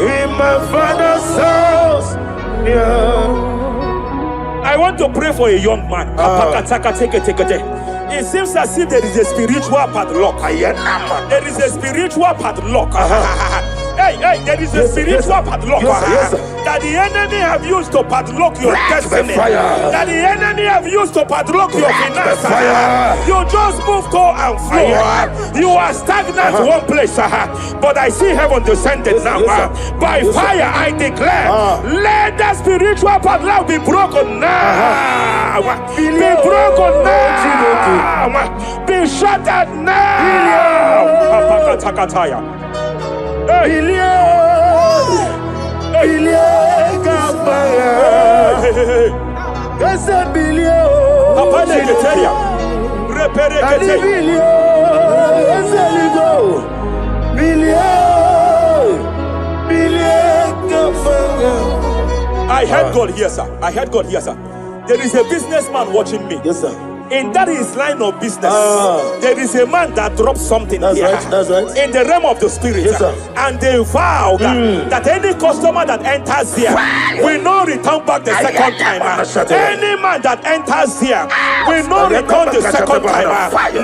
In my father's house, I want to pray for a young man. It seems as if there is a spiritual padlock. There is a spiritual padlock. Hey, there is a spiritual padlock that the enemy have used to padlock your destiny. That the enemy have used to padlock your finances. You just move to and flow. You are stagnant one place, but I see heaven descended now. By fire, I declare, let that spiritual padlock be broken now. Be broken now. Be shattered now. I heard God here, sir. I heard God here, sir. There is a businessman watching me. Yes, sir. In that his line of business, there is a man that dropped something here. That's right. In the realm of the spirit. Yes, sir. And they vowed that any customer that enters here will not return back the second time. Any man that enters here will not return the second time.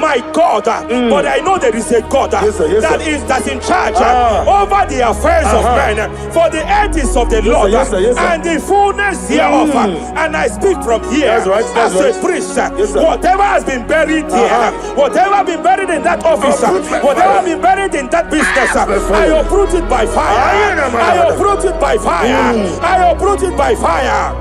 My God, but I know there is a God that's in charge over the affairs of men, for the earth is of the Lord and the fullness hereof. And I speak from here as a priest. Whatever has been buried here, whatever been buried in that office, whatever been buried in that business, I uproot it by fire. I uproot it by fire. I uproot it by fire.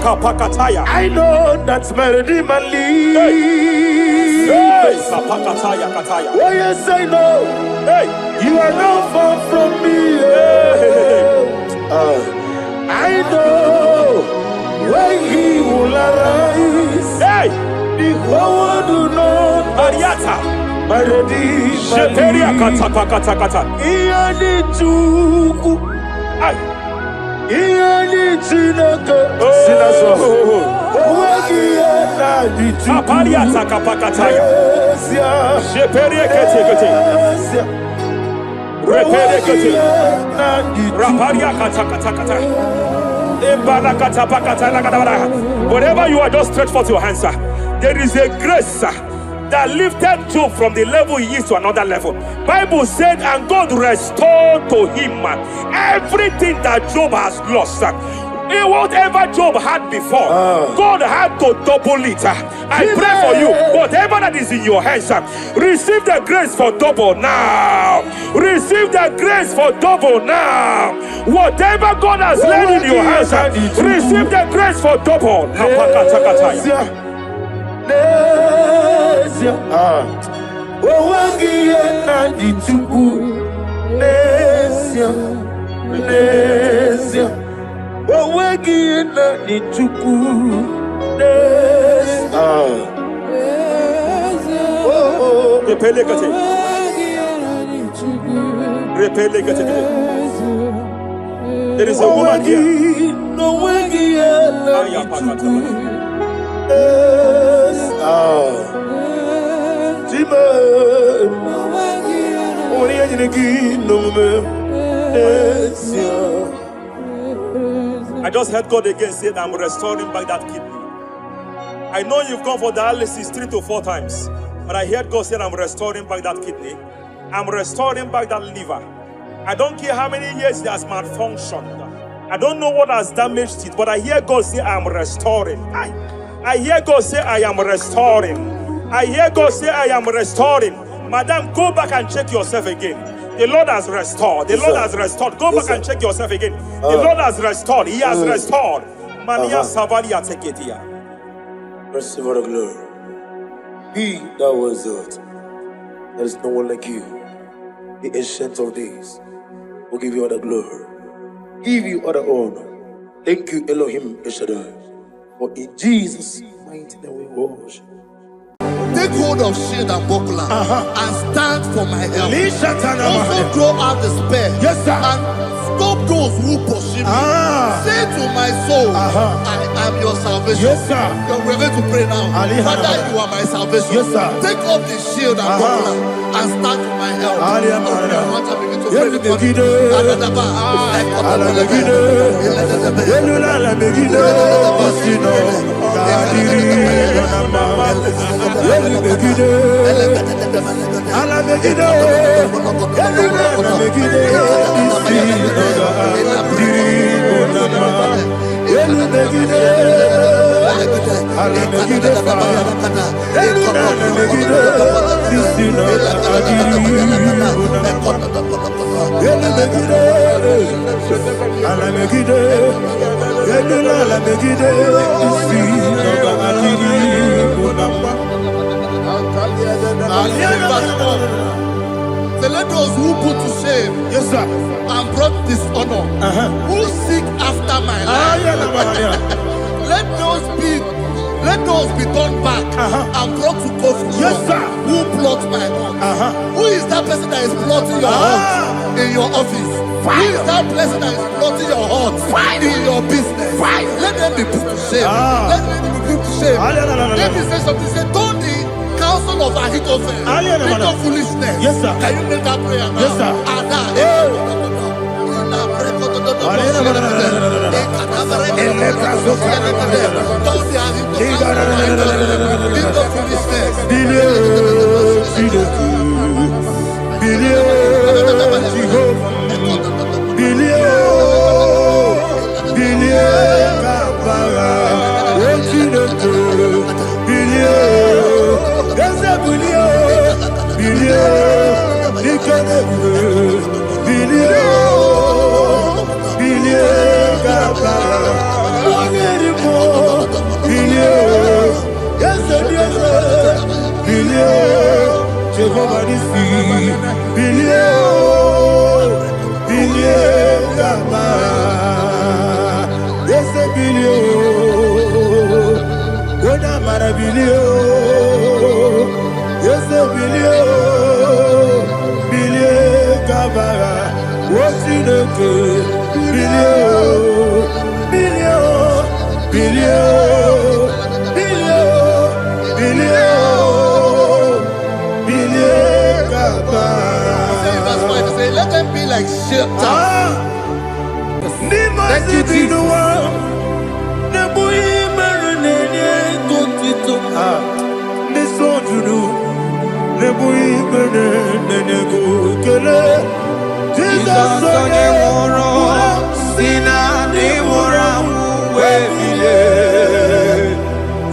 I know that's melody man leaves. Hey, sapakataya kataya. Oh yes, I know. Hey, You are not far from me. I know when he will arise. hey, The whole world will know Ariata. my redeemer. Sheperia kata. Iyani chuku, Ay. iyani chineke. Apariata kapakataya. Sheperia kete. Repere kete. Raparia kata. Whatever you are, just stretch forth your hands, sir. There is a grace, sir, that lifted Job from the level he is to another level. Bible said, and God restored to him everything that Job has lost. Whatever Job had before, God had to double it. I pray for you, whatever that is in your hands, receive the grace for double now. Receive the grace for double now. Whatever God has laid in your hands, receive the grace for double. There is a woman here. I just heard God again say that I'm restoring back that kidney. I know you've gone for dialysis 3 to 4 times, but I heard God say I'm restoring back that kidney. I'm restoring back that liver. I don't care how many years it has malfunctioned. I don't know what has damaged it, but I hear God say I'm restoring. I hear God say I am restoring. I hear God say I am restoring. Madam, go back and check yourself again. The Lord has restored. The Lord has restored. Go back and check yourself again. The Lord has restored. He has restored. Mania Savalia, take it here. Receive all the glory. He that was it. There is no one like you. The ancient of days will give you all the glory. Give you all the honor. Thank you, Elohim Eshadai. For in Jesus' mighty name we worship. Take hold of shield and buckler and stand for my help. Also throw out despair. Yes, sir. And stop those who pursue me. Say to my soul, I am your salvation. Yes, sir. We're going to pray now. Father, you are my salvation. Yes, sir. Take off the shield and buckler and stand for my help. Open your heart and begin to pray with me. Let those who put to shame, Yes, sir. and brought dishonor, who seek after my life, let those be turned back and brought to confusion. Yes, sir. Who plot my heart? Who is that person that is plotting your heart in your office? Who is that person that is plotting your heart in your business? Let them be put to shame. Let them be put to shame. Let me say something. Say, don't the counsel of Ahithophel think of foolishness. Yes, sir. Can you make that prayer now? Yes, sir. Yes, Osineke, billion, billion, billion, billion, billion, billion, Baba. Verse 5 to say, let them be like shelter. Thank you, Jesus. Jesus onye nwụrụ si na ndị nwụrụ anwụ wee bilie.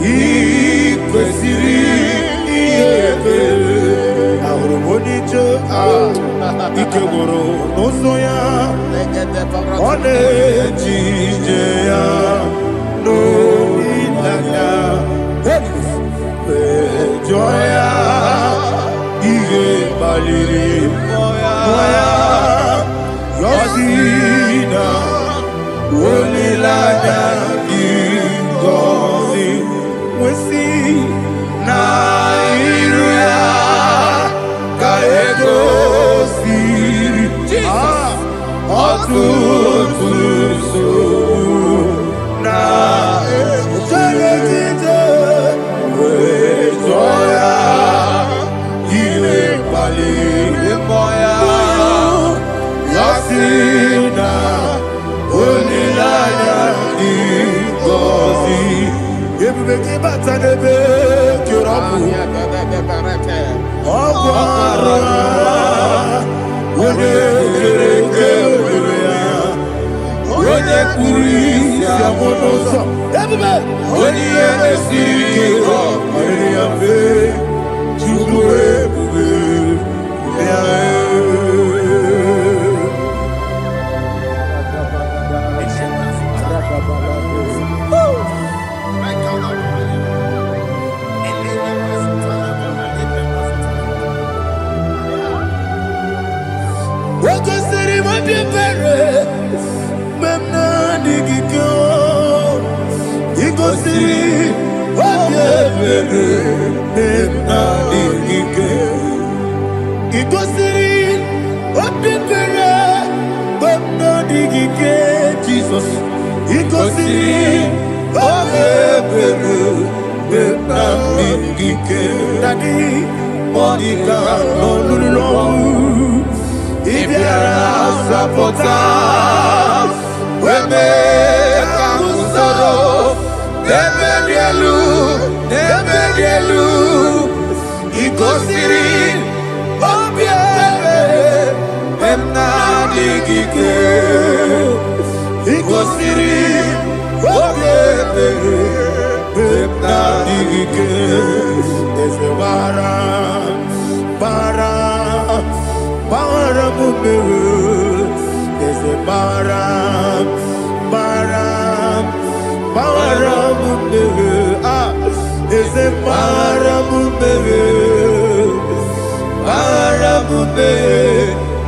I kwesịrị ihe ekele. Ahụrụ m onye ije ike gwụrụ n'ụzọ ya. Ọ na-eji ije ya n'olileanya. Jụọ ya ihe kpaliri mmụọ ya. Yọzi na olileanya dị ngọzi nwesị na iru ya ka egosiri ọtụtụ nsogbu na ejegide wee jụọ ya ihe kpaliri mmụọ ya. Yọzi na olileanya dị ngọzi. Ebube gị bata n'ebe kere ọkụ. Ọkụ ara onye kere eke were ya. Onye kpụrụ isi amụ n'ụzọ. Ebube onye ihe na-esiri ike ọ kpaliri ya mfe. Chukwu ebube ya. Wakasiri mabibere, memna digiko. Ikosiri mabibere, memna digike. Ikosiri mabibere, memna digike. Jesus. Ikosiri mabibere, memna digike. Daddy, Monica, no. Ibiara sapota, weme kamusoro, debedielu, ikosiri, obiebe, emna digike, ikosiri, obiebe, emna digike, ese bara. There's a baram, there's a baramube,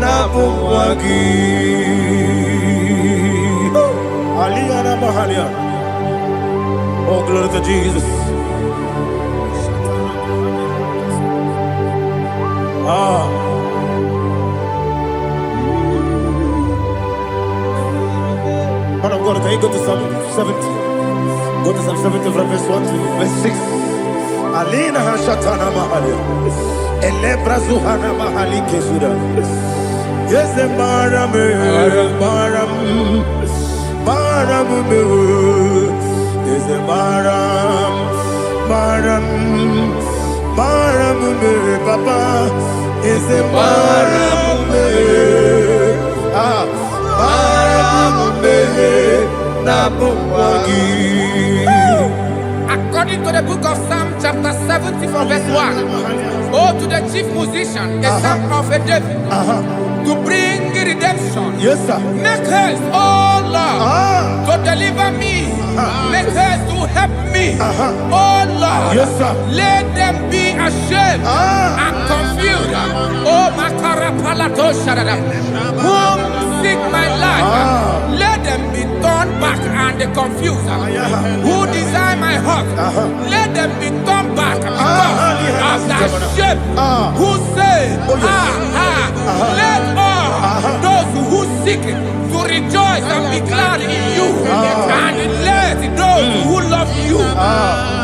napumwagi. Aliyana Mahalia. Oh, glory to Jesus. Man of God, can you go to Psalm 70? Go to Psalm 70 from verse 1 to verse 6. Alina Hashatana Mahalia. Elebra Zuhana Mahali Kesuda. Yes, the Maram. Yes, the Maram. Papa. Yes, the Maram. According to the book of Psalm chapter 70 from verse 1, oh, to the chief musician, a psalm of a David, to bring redemption. Yes, sir. Make haste, oh Lord, to deliver me. Make haste to help me. Oh Lord, yes, sir. Let them be ashamed and confused. Oh, Makara Palato Shadada, whom seek my life. Let them be turned back and confused. Who desire my heart, let them be turned back because of that shame. Who say, let all seeking to rejoice and be glad in you. And let those who love you,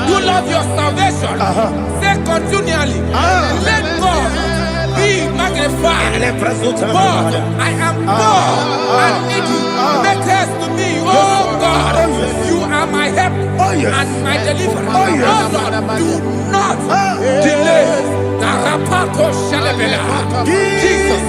who love your salvation, say continually, let God be magnified. God, I am poor and needy. Make haste to me, oh God. You are my help and my deliverer. Oh Lord, do not delay. Narapato shalabela. Jesus.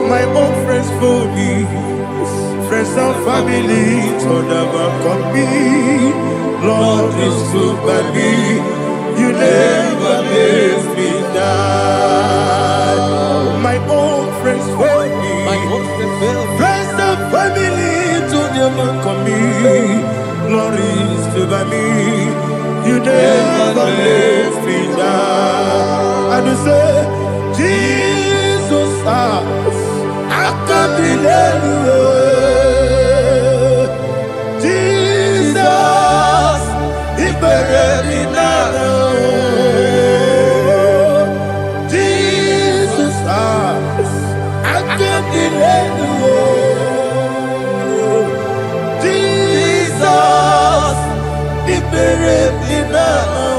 My own friends for me, friends and family told never come me. Lord is good by me, you never let me die. My own friends for me, friends and family told never come me. Lord is good by me, you never let me die. And you say, Jesus, I can't believe you. Jesus, He buried me now. Jesus, I can't believe you. Jesus, He buried me now.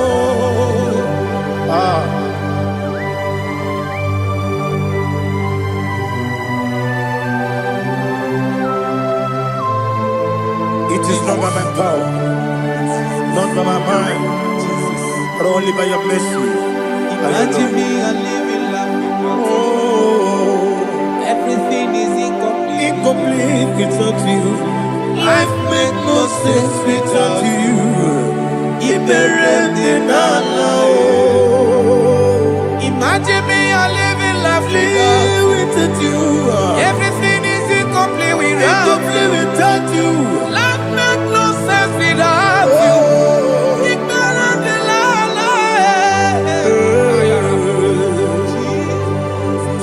It is not by my power, not by my mind, but only by your mercy. Imagine me a living life. Oh, Everything is incomplete. incomplete without you. Life makes no sense without you. Imagine me a living life without you. Everything is incomplete without Incomplete without you. Life makes no sense without you.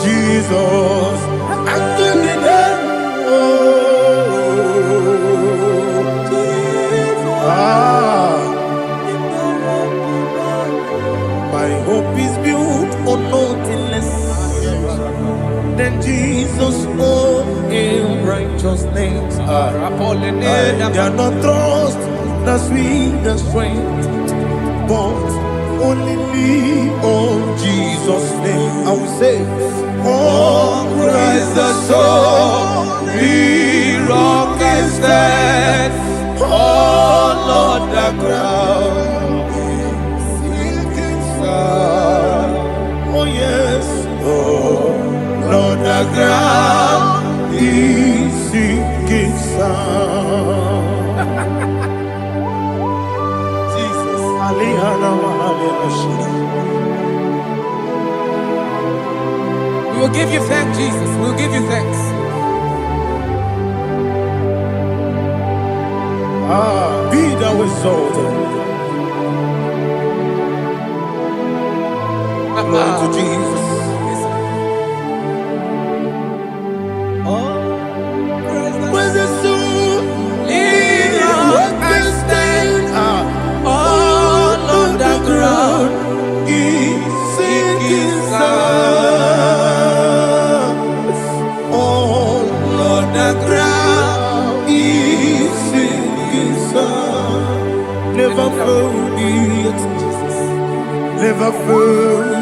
Jesus, I'm doing it. My hope is built on nothing less than Jesus' own in righteousness. They are not trust the sweet strength, but only lean on Jesus' name. I will say, oh, Christ the soul, we rock and stand. Oh, Lord, the ground is sinking sand. Oh, yes, oh, Lord, the ground is sinking sand. Jesus, We will give you thanks, Jesus. We will give you thanks. Be thou exalted. Glory to Jesus. Where's the soul? Lean on and stand. All on the ground is sinking sand. All on the ground is sinking sand. Never forget, never forget,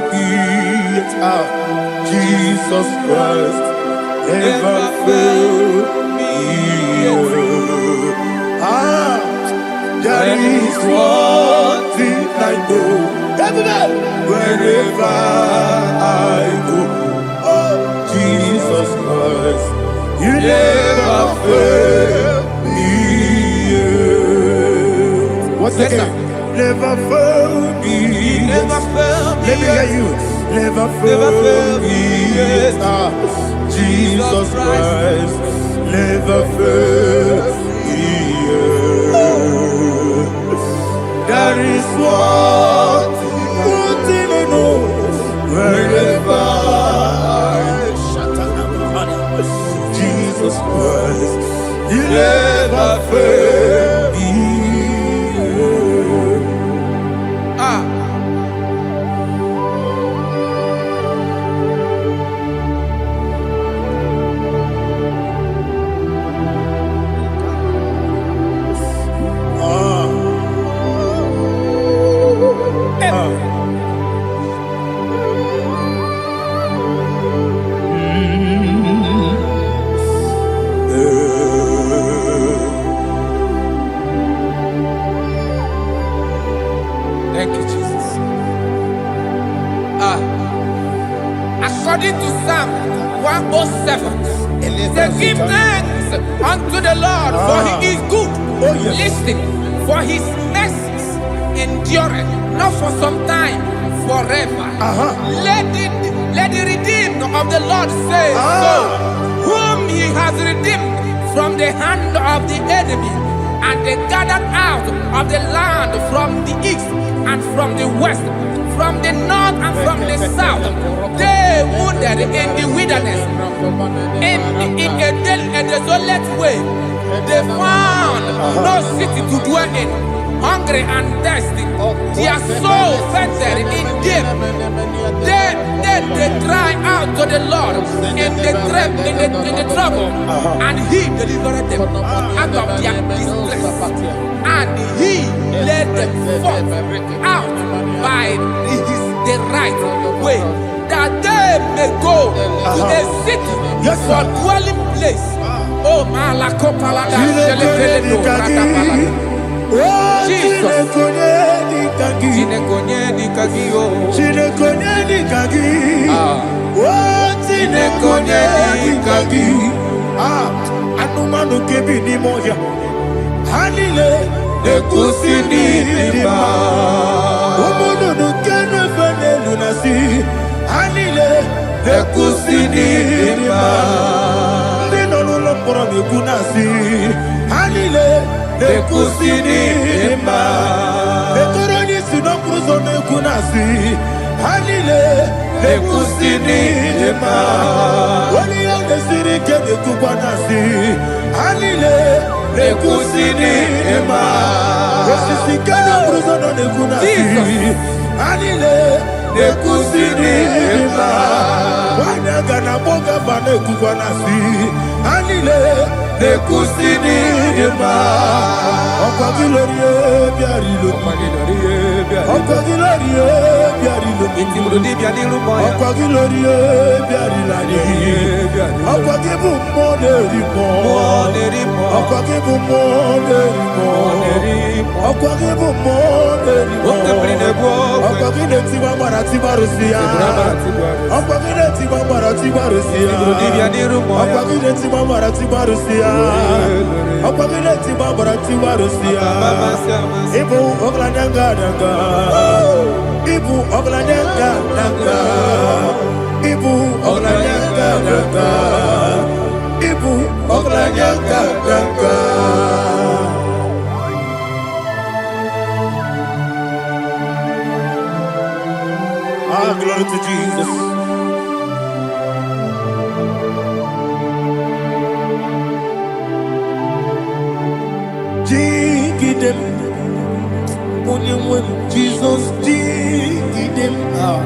Jesus Christ. Never forget. There is one thing I know. Wherever I go, oh Jesus Christ, you never fail me. What's the name? Never fail me. Never fail me. Let me hear you. Never fail me. Jesus Christ, never fail me. There is one thing I know. Wherever Jesus Christ, you never fail me. Thank you, Jesus. According to Psalm 107, they give thanks unto the Lord, for he is good. Listen, for his mercies endureth, not for some time, forever. Let the redeemed of the Lord say so, whom he has redeemed from the hand of the enemy, and they gathered out of the land from the east and from the west, from the north and from the south. They wandered in the wilderness, in a desolate way. They found no city to dwell in, hungry and thirsty. Their soul fainted in deep. They cry out to the Lord in the trouble, and he delivered them out of their distress, and he led them forth out by the right way, that they may go to a city for dwelling place. Oh, Malakopalada, Jesus. Anumanu kebi ni moja Hanile Nekusini lima Umudu nukene fene lunasi Hanile Nekusini lima Ndino nulopura mikunasi Hanile Nekusini lima Netoroni sinokruzo mekunasi Hanile Nekusini lima Wali yande sirike nekubwanasi Hanile Nekusini lima Wesisikana bruzo no nekunasi Hanile nekusinima wanagana boga bane kubanasi anile nekusinima okagilorie biarilo okagilorie biarilo Intimudi biadiru moya. okagilorie biarilani okagibu moderimo okagibu moderimo okagibu moderimo okagine tiba marati barusia okagine tiba marati barusia okagine tiba marati barusia okagine tiba marati barusia ibu oglanyanga danga ibu oglanyanga danga ibu oglanyanga danga ibu oglanyanga danga. Ah, glory to Jesus. Jigidem, only Jesus, jigidem. Ah,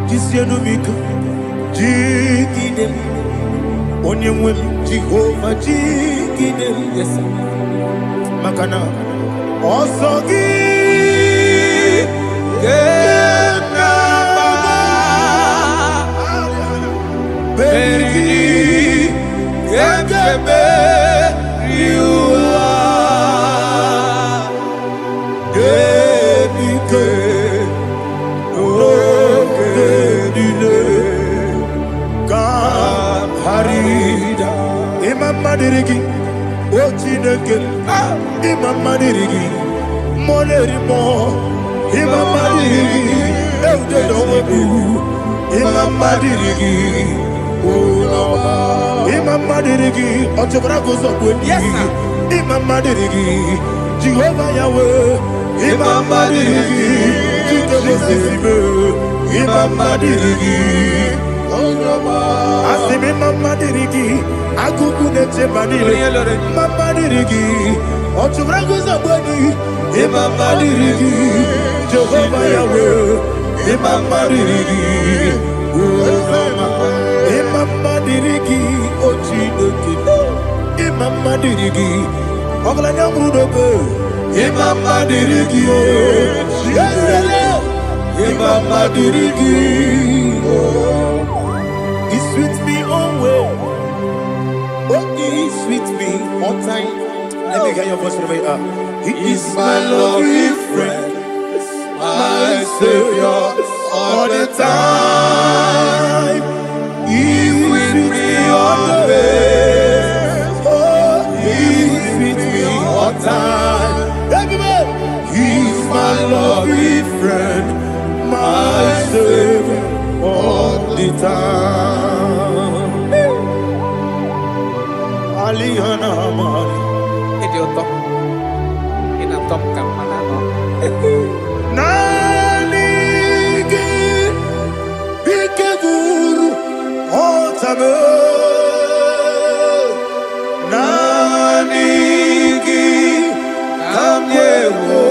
Jisiano Mika, jigidem. Only Jehovah, jigidem. Yes, Makana. Also, Madirigi, Ochineke, Imam Madirigi, Monerimo, Imam Madirigi, Eudedobu, Imam Madirigi, Imam Madirigi, Otobragos of Winnie, Imam Madirigi, Jehovah Yahweh, Imam Madirigi, Imam Madirigi, Asimi Madirigi, Akuku Nete Manile, Madirigi, Otobragos of Winnie, Imam Madirigi, Jehovah Yahweh, Imam Madirigi, Imam Madirigi, Ochineke, Imam Madirigi, Oglanya Mudobe, Imam Madirigi, Imam Madirigi, He sweet me always, He sweet me all time. Let me hear your voice from here. He is my lovely friend, my Savior, all the time. He with me always. Oh, He's with me all time. He's my lovely friend, my Savior, all the time. Alihana Mari. Idiota. Ina top kamana no. Nanigi Ikeguru Otame Nanigi Kamyewo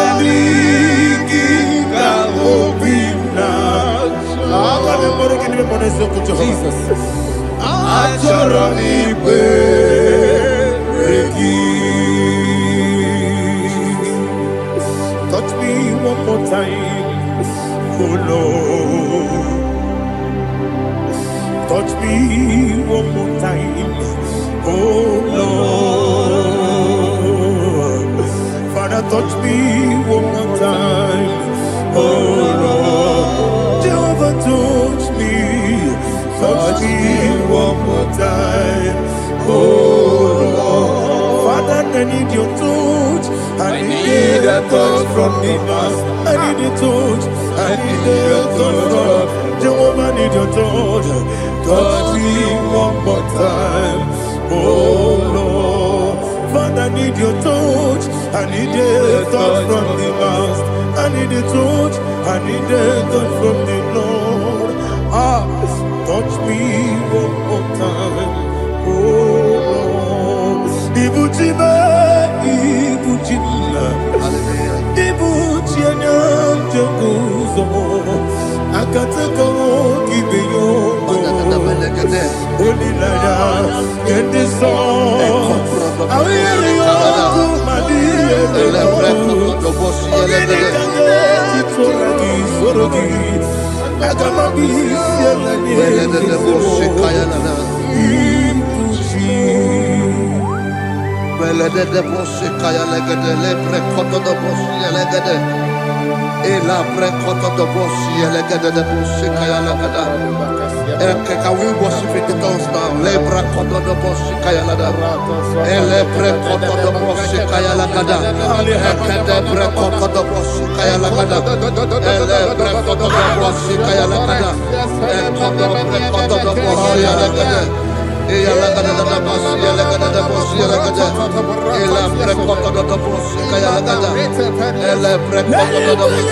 Nanigi Kamobina Jesus Achoronipe touch me one more time, oh Lord. Touch me one more time, oh Lord. Father, touch me one more time, oh Lord. Jehovah, touch me one more time, oh Lord. Father, I need your touch. I need a touch from the master. I need a touch. I need a touch from Jehovah. I need your touch. Touch me one more time, oh Lord. Father, I need your touch. I need a touch from the master. I need a touch. I need a touch from the Lord. Ah, touch me one more time, oh Lord. Ibutime. Akataka kibeyo. Onilaya kende so. Awiri yoku madiye lelo. Ogeni kange titoragi sorogi. Agamabi sielani Belede bosse kaya legede le prekoto do bosse legede e la prekoto do bosse legede de bosse kaya legede can we worship in the tongues now le prekoto do bosse kaya legede e le prekoto do bosse kaya legede e de prekoto do bosse kaya legede e le prekoto do bosse kaya legede e koto prekoto do bosse legede e la gada da boss ya la gada da boss ya la gada e la prekoto da boss kaya la gada e la prekoto da boss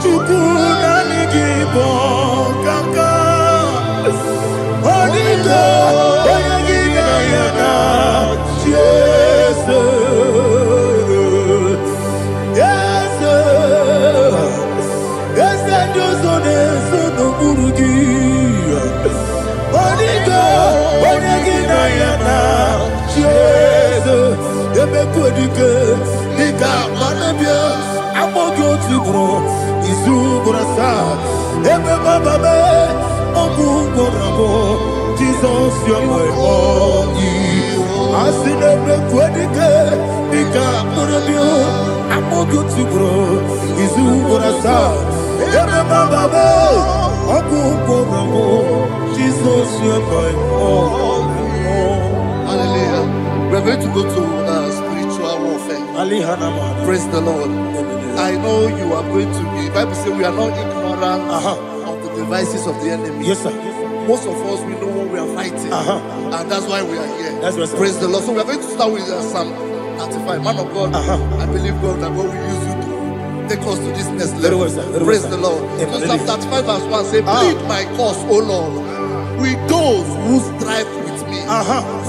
chukuna nigibo kaka onido oyagina yana Jesus yes yes ndozone sono burugi Onigo, onegina yana, Jesus, ebekodike, nika manebia, amogo tibro, izubrasa, ebe bababe, ogu gorabo, Jesus, you're my only. Asine ebekodike, nika manebia, amogo tibro, izubrasa, ebe bababe, ogu gorabo. Jesus, you're my all. Hallelujah. We're going to go to spiritual warfare. Praise the Lord. I know you are going to be. Bible says we are not ignorant of the devices of the enemy. Yes, sir. Most of us, we know what we are fighting. And that's why we are here. That's right, sir. Praise the Lord. So we are going to start with Psalm 35. Man of God, I believe God that God will use you to take us to this next level. Praise the Lord. So Psalm 35 verse 1 say, plead my cause, O Lord, with those who strive with me.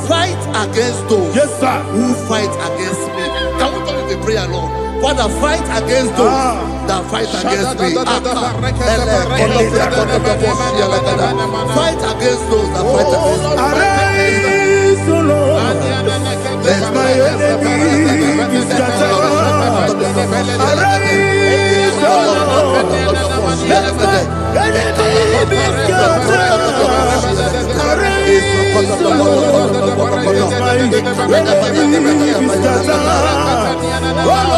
Fight against those who fight against me. Can we turn the prayer, Lord? Father, fight against those that fight against me. Fight against those that fight against me. Arise, O Lord, let my enemy be scattered. Arise, O Lord, let my enemy be scattered. Arise, O Lord, let my enemy be scattered. Oh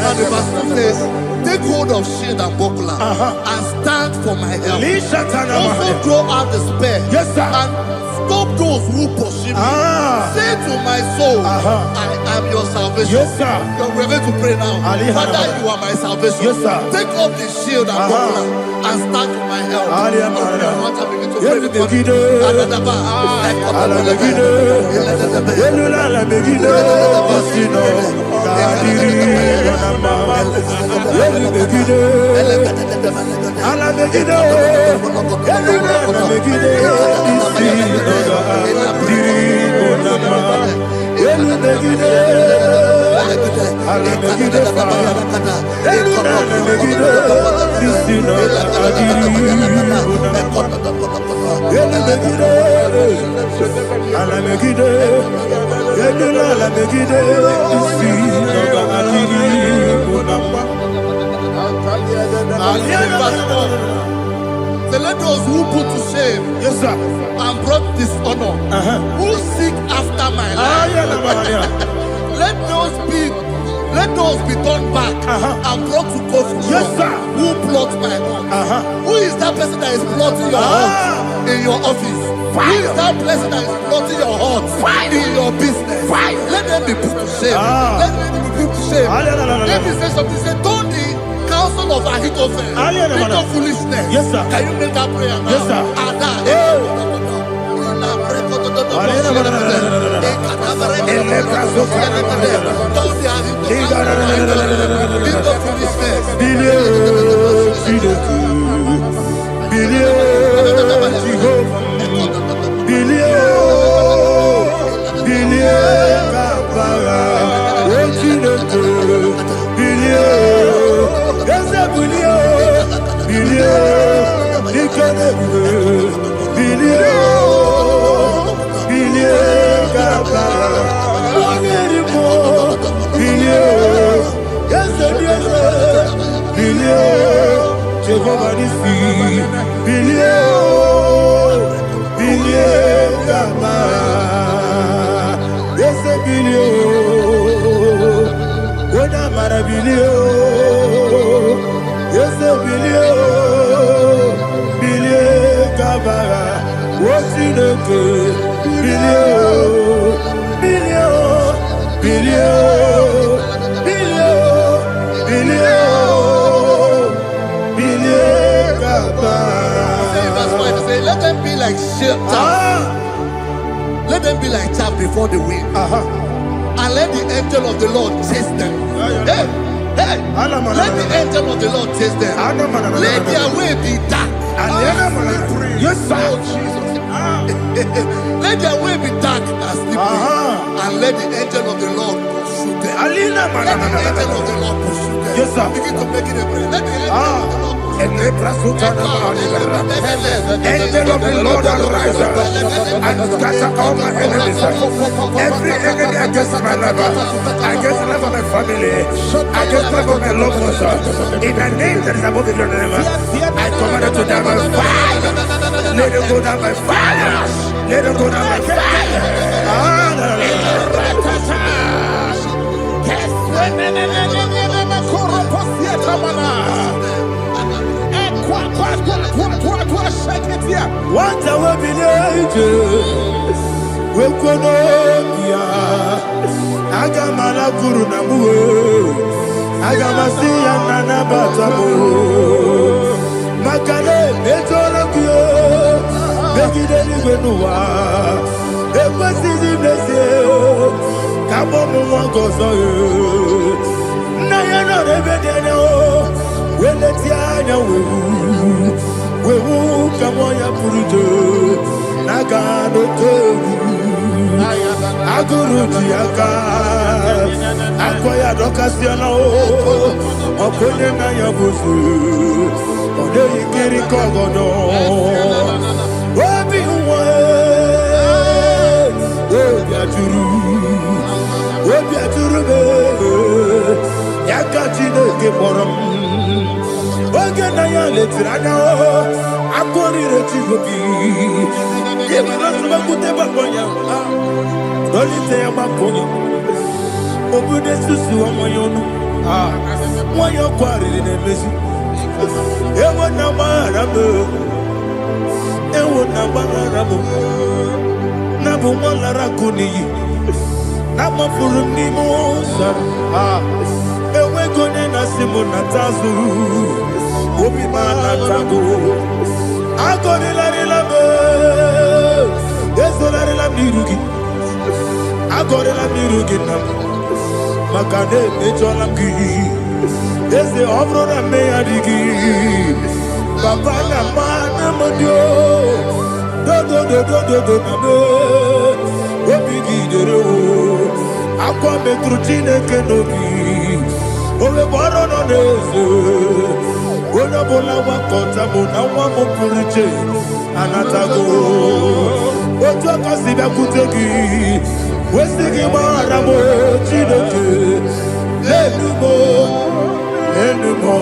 And the verse 2 says, take hold of shield and buckler and stand for my help. Also throw out the spear and stop those who pursue me. Say to my soul, I am your salvation. We're going to pray now. Father, you are my salvation. Take up the shield and buckler and stand for my help. So let those who put to shame and brought dishonor, who seek after my life, let those be turned back and brought to confusion. Who plot my home? Who is that person that is plotting your home in your office? Who is that person that is plotting your heart in your business? Let them be put to shame. Let them be put to shame. Let me say something. Say, Tony, counsel of Ahithophel. Little foolishness. Yes, sir. Can you make that prayer now? Yes, sir. Let them be like chaff. Let them be like chaff before the wind. And let the angel of the Lord chase them. Hey, hey. Let the angel of the Lord chase them. Let their way be dark. Yes, sir. Let their way be dark and slippery. And let the angel of the Lord pursue them. Let the angel of the Lord pursue them. Yes, sir. Begin to make it a prayer. Let the angel of the Lord Angel of the Lord arise and scatter all my enemies. Every enemy against my life, against the life of my family, against the life of my loved ones. In the name that is above the name, I command it to die by fire. Let it go down by fire. Let it go down by fire. What I will be we Wekonokia Agamala Guru Namu Agamasia Nana Batamu Makale Etolokio Begideni Benua Ekwasidi Blessio Kabomu Wangozo Nayana Rebedeno Weletianya Wewu Kamoya Purujo Nagano Togu Aguru Diaka Akwaya Dokasiano Opone Naya Busu Ode Ikiri Kogodo Obi Uwe Obi Aturu Yakachine Kemoram Oge Naya Letirana Akori Retivobi Give us a good Baboya Dolite Yamaponya Obude Susu Amayono Moyo Kwari in a Messi Ewa Namarabo Ewa Namarabo Nabu Malarakuni Nama Furunimosa Ewe Gone Nasimu Natazu Obi Manatago Agone Larilabe Yesolari la mirugi Agore la mirugi na Makane mechola mgi Ese obro na meyadigi Papa na mana modio Do na me Obigi dero Akwa metrutine kenobi Ove boro no neze Ona bola wakota mona wamo puriche Anatago Ojo kasiba kutegi Wesigi maramo Chideke Enumo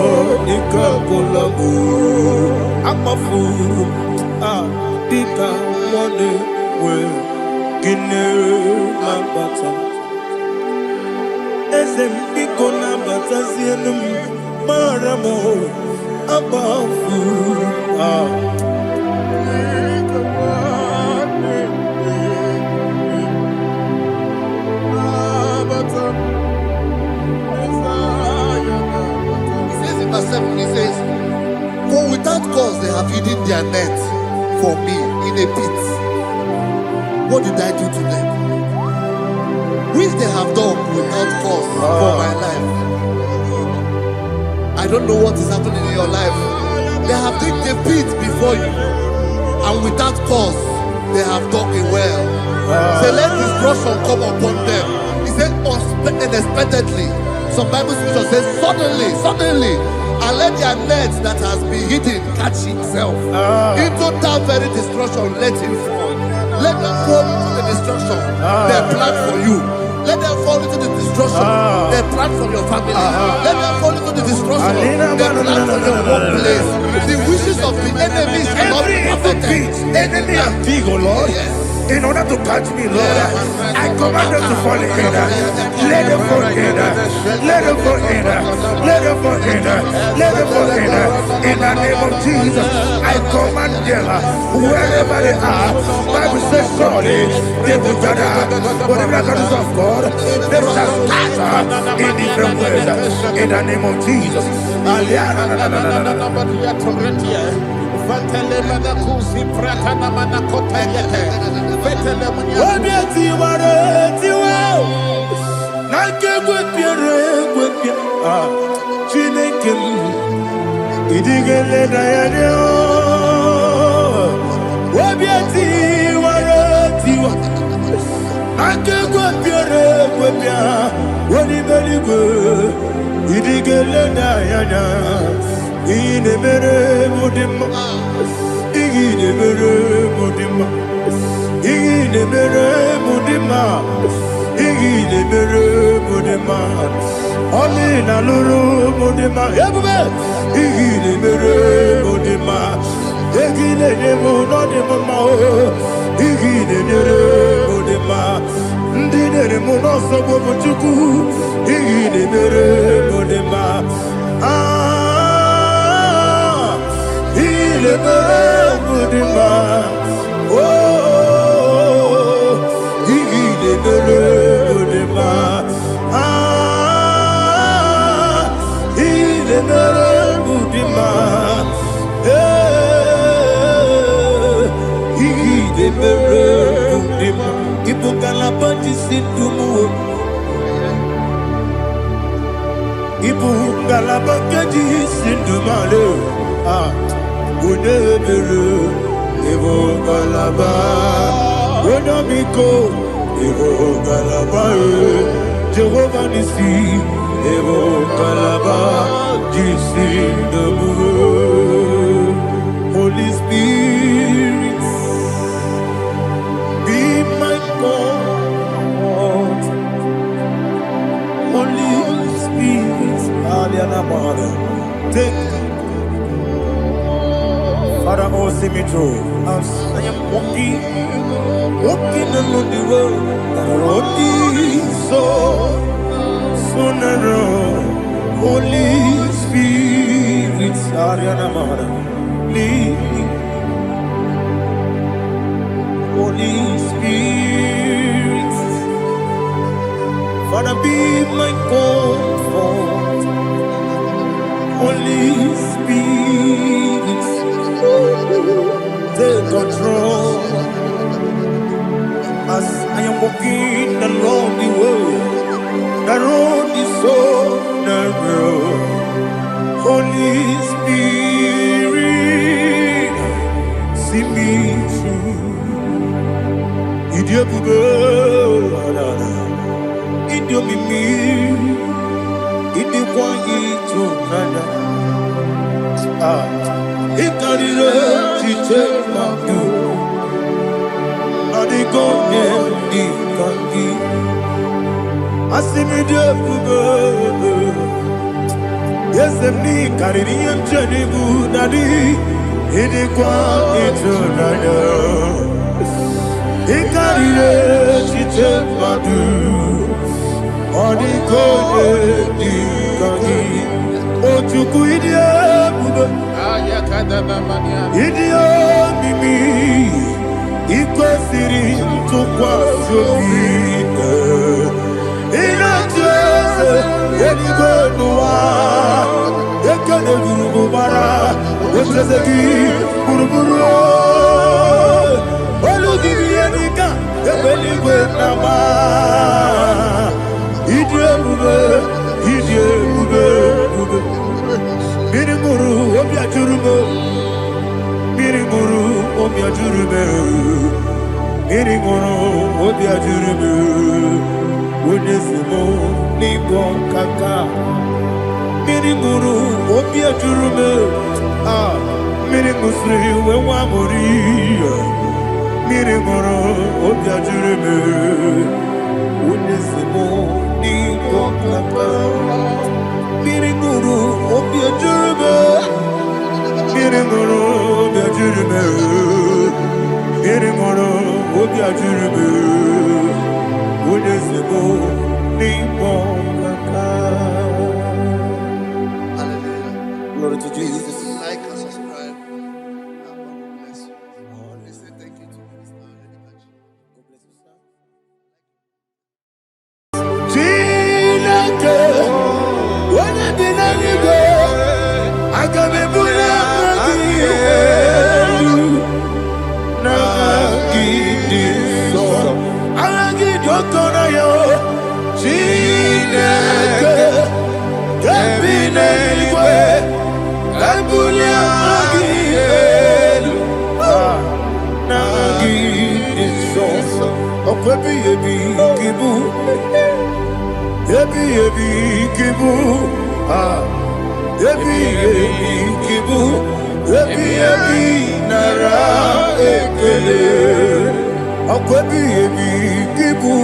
Ikakolamu Amafu Pika Mone We Gine Mabata Esem Piko Nabata Sienum Maramo Amafu for me in a pit, what did I do to them? Which they have done without cause for my life. I don't know what is happening in your life. They have digged a pit before you, and without cause, they have dug it well. Say, let destruction come upon them. He said, unexpectedly. Some Bible scripture says, suddenly, and let their nets that has been hidden catch itself. Into that very destruction, let him fall. Let them fall into the destruction they plan for you. Let them fall into the destruction they plan for your family. Let them fall into the destruction they plan for your workplace. The wishes of the enemies shall not be perfected. Enemy and big, oh Lord. Yes. In order to catch me, Lord, I command them to fall in. Let them fall in. Let them fall in. Let them fall in. Let them fall in. In the name of Jesus, I command them wherever they are. Bible says surely they will gather. But the miracles of God, they shall scatter in different ways. In the name of Jesus. Jehovah Nissi, Evo Kalaba, Holy Spirit, be my God. Holy Spirit, take Father, oh, see me through. As I am walking along the road, the road is so narrow. Holy Spirit, lead me. Holy Spirit, Father, be my comfort. Holy Spirit, take control. As I am walking along the road is so narrow. Holy Spirit, see me through. Idiobube, Idiomimi, Idiwanyitonana. Ikarire chitemaku. Adigone ikangi. Asimidiobubu. Yes, me carrying Jenny Budadi. Idiwanyitonana. Ikarire chitemadu. Adigone ikangi. Ochuku idiobubu. Idio mimi ikwesiri ntụkwasị obi ịna-echeze eluigwe n'ụwa ekele gburugburu gbara ocheze gị gburugburu obi ajuru me. Miri ngoro obi ajuru me. Unesimo nibo kaka. Miri ngoro obi ajuru me. Ah, miri musri we wa mori. Miri ngoro obi ajuru me. Unesimo nibo kaka. Miri ngoro obi ajuru me. Miri ngoro obi ajuru me. Miri ngoro obi ajuru me. Unesimo nibo kaka. Hallelujah. Glory to Jesus. Like and subscribe. And God will bless you. Let's say thank you to Minister Edikachi. God bless you, sir. Chineke, onye bi n'eluigwe, aga m ebuli aha gị elu, n'aha gị dị nsọ. Aha gị dị oke ọnụahịa, Chineke, nke bi n'eluigwe, ka ebuli aha gị elu, n'aha gị dị nsọ. Ọkwa ebighị ebi gị bụ Ebi ebi kibu, ah, ebi ebi kibu, ebi nara ekele. Ọkọ ebi kibu,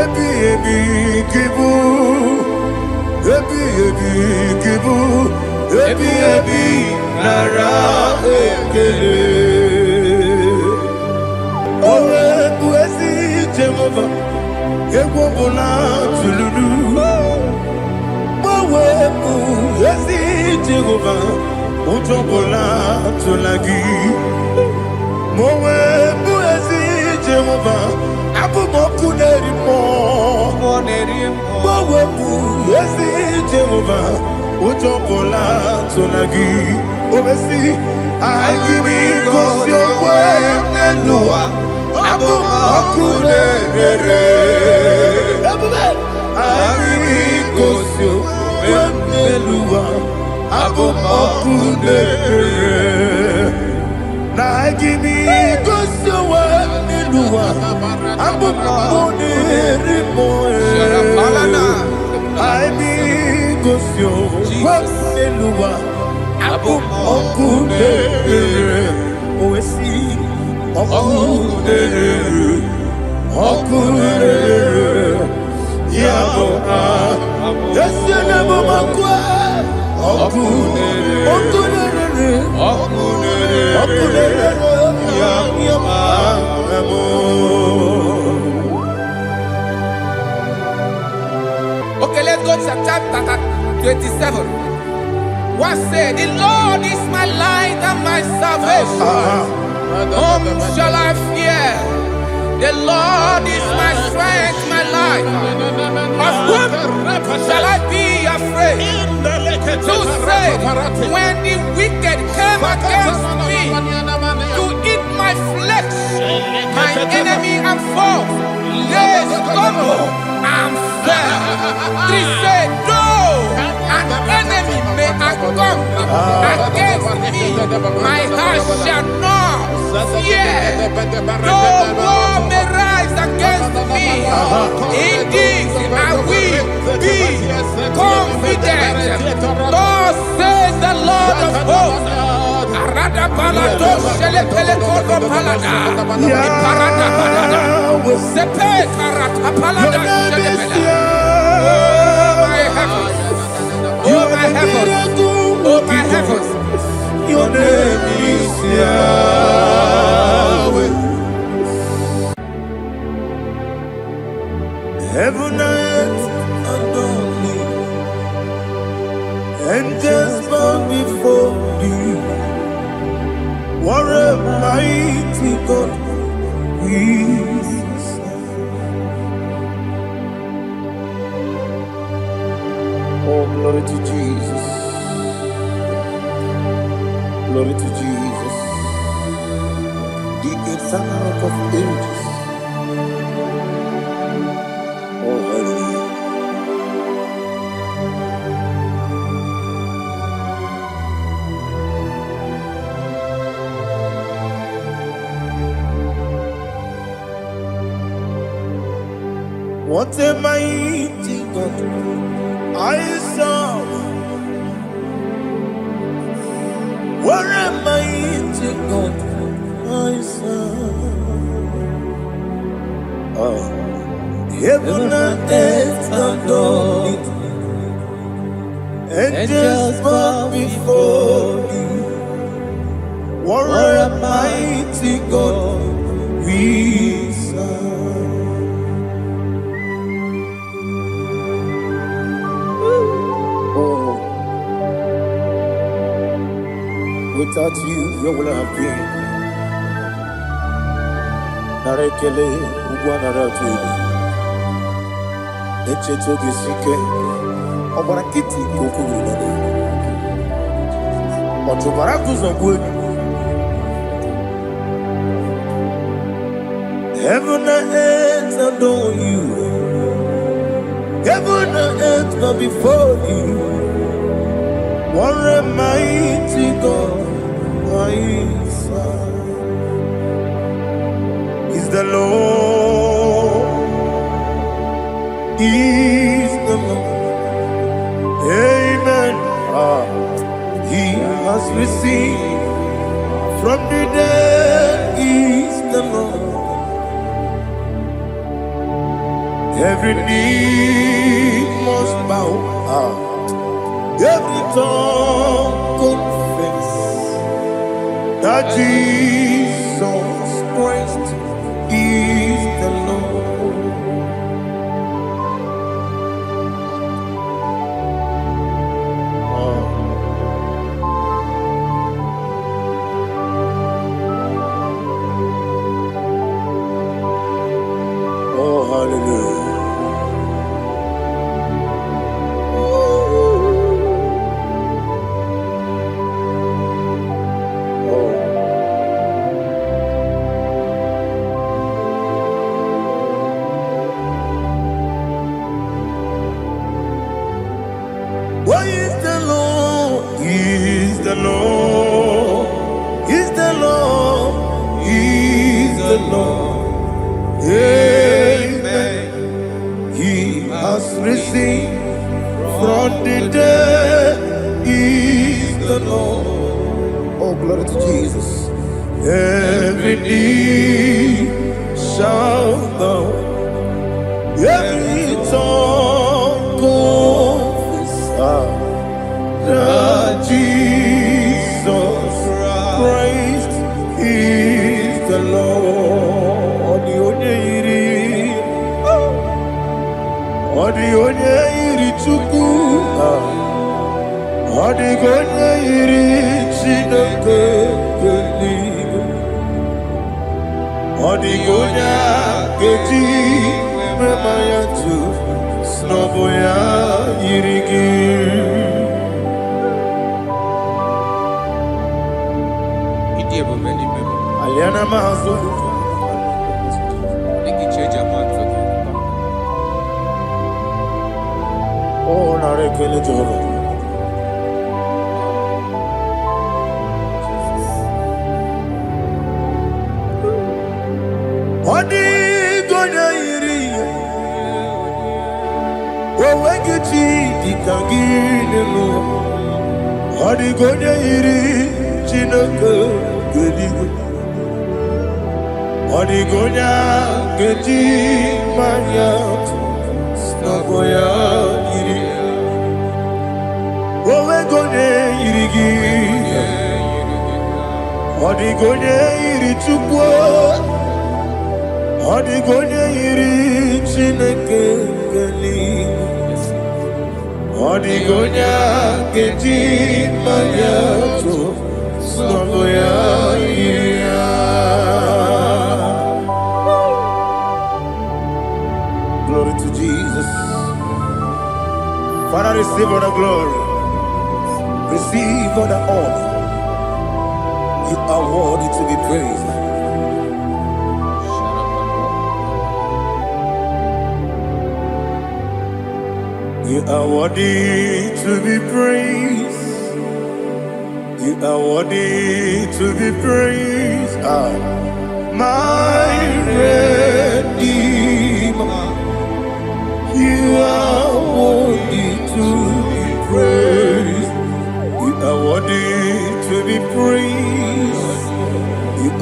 ebi kibu, ebi kibu, ebi nara ekele. Owe buezi Jehova. Egwu ọbụla tụlụrụ gbanwepụ ezi Jehova, ụjọ ọbụla tụla gị. Ma o wepụ ezi Jehova, abụ m ọkụ na-eri mmụọ. Gbanwepụ ezi Jehova, ụjọ ọbụla tụla gị. O mesi anyị gị gosi onwe n'elu ụwa. Abụ m ọkụ na-ere. Anyị gosi onwe m n'elu ụwa. Abụ m ọkụ na-ere. Na anyị gosi onwe m n'elu ụwa. Abụ m ọkụ na-ere mmụọ. Anyị gosi onwe m n'elu ụwa. Abụ m ọkụ na-ere. O wesi Okunere, yabo yesene bomakwa. Okunere, yabo. Okay, let's go to chapter 27. What said, the Lord is my light and my salvation. Whom shall I fear? The Lord is my strength, my life. Of whom shall I be afraid? Who said, when the wicked came against me to eat my flesh, my enemy and foe, they stumble and fell. Three said, though an enemy may come against me, my heart shall not fear. Though war may rise against me, in this I will be confident. Thus says the Lord of hosts. Oh my heavens, oh my heavens, Your name is Yahweh. Heaven and earth adore thee. Angels bow before thee. What a mighty God we serve. Oh, glory to Jesus. Glory to Jesus. The eternal rock of ages. Oh, hallelujah. What a mighty God I serve. What a mighty God I serve. Oh. Heaven and earth adore it. Angels bow before you. What a mighty God we serve. Oh, without you, where would I have been? Narekele, Ugwanaratu, Echetogi Sike, Obarakiti, Kokuru, Otobarakus of wood. Heaven and earth adore you. Heaven and earth bow before you. What a mighty God I serve. Is the Lord. Is the Lord. Amen. He has received from the dead. Is the Lord. Every knee must bow, every tongue confess that Jesus Christ is the Lord. Oh, hallelujah. What is the Lord? Is the Lord? Is the Lord? Is the Lord? Amen. He has risen from the dead. Is the Lord? Oh, glory to Jesus. Every knee shall bow, every tongue confess that Jesus Christ is the Lord. Odi iri Chukwu, odi iri Chineke eluigwe, odi keji mema ya tu snobo ya iri gị. Aliana mazo oh narekele Jehovah. Odi gonya iri owegichi dikaginu. Odi gonya iri Chineke eluigwe, odi gonya keji manya snogo ya iri. Owe gonya iri gi, odi gonya iri Chukwu, odi gonya iri Chineke eluigwe, odi gonya keji manya snogo ya iri. Glory to Jesus. Father, receive all the glory. Receive all the honor. You are worthy to be praised. You are worthy to be praised. You are worthy to be praised. My Redeemer.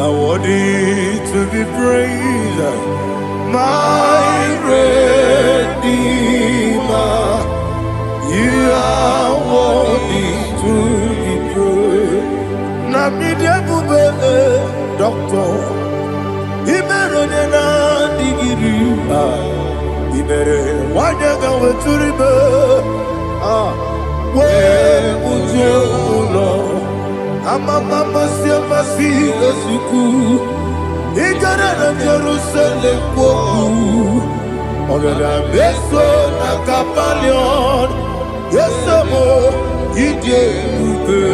are worthy to be praised, my Redeemer. You are worthy to be praised. Namidia bube doctor, imere na digiri imere wanyaga weturibe we ujulo amama masi esuku igara na Jerusalem kwoku ogada beso na kapalion yesemo ide ube.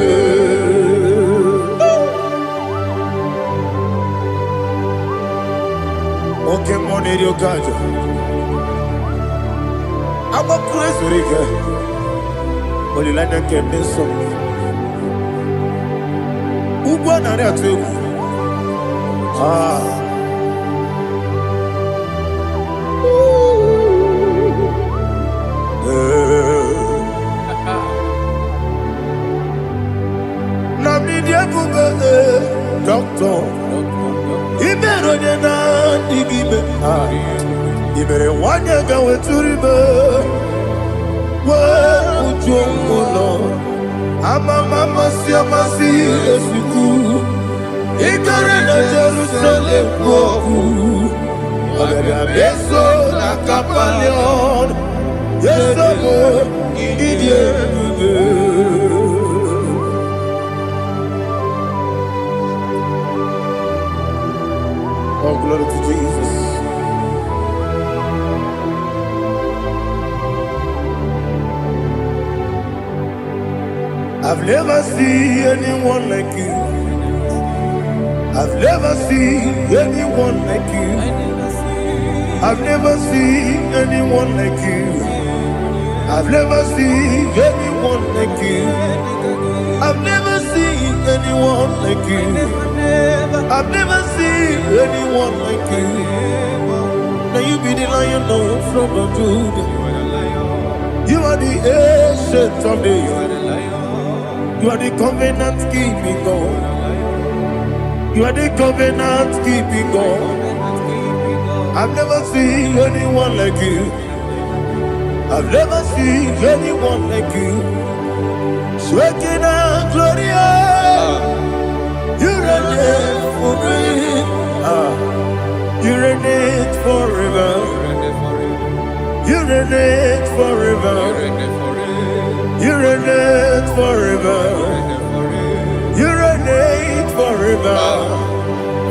Okay, Monie Point. I'm a crazy rigger. Only like that can be so. Who won on that too? Namidia Bube, doctor. Ibere na digibe ibere wanyaga weturibe we ujongono amama masi esuku igara na Jerusalem kwoku ogada beso na kapalion yesomo idie Oh, glory to Jesus. I've never seen anyone like you. I've never seen anyone like you. I've never seen anyone like you. I've never seen anyone like you. I've never seen anyone like you. I've never seen anyone like you. Now you be the Lion from the Judah. You are the ancient of days. You are the covenant keeping God. You are the covenant keeping God. I've never seen anyone like you. I've never seen anyone like you. Shekinah Gloria. You reign forever. You reign forever. You reign forever. You reign forever. You reign forever.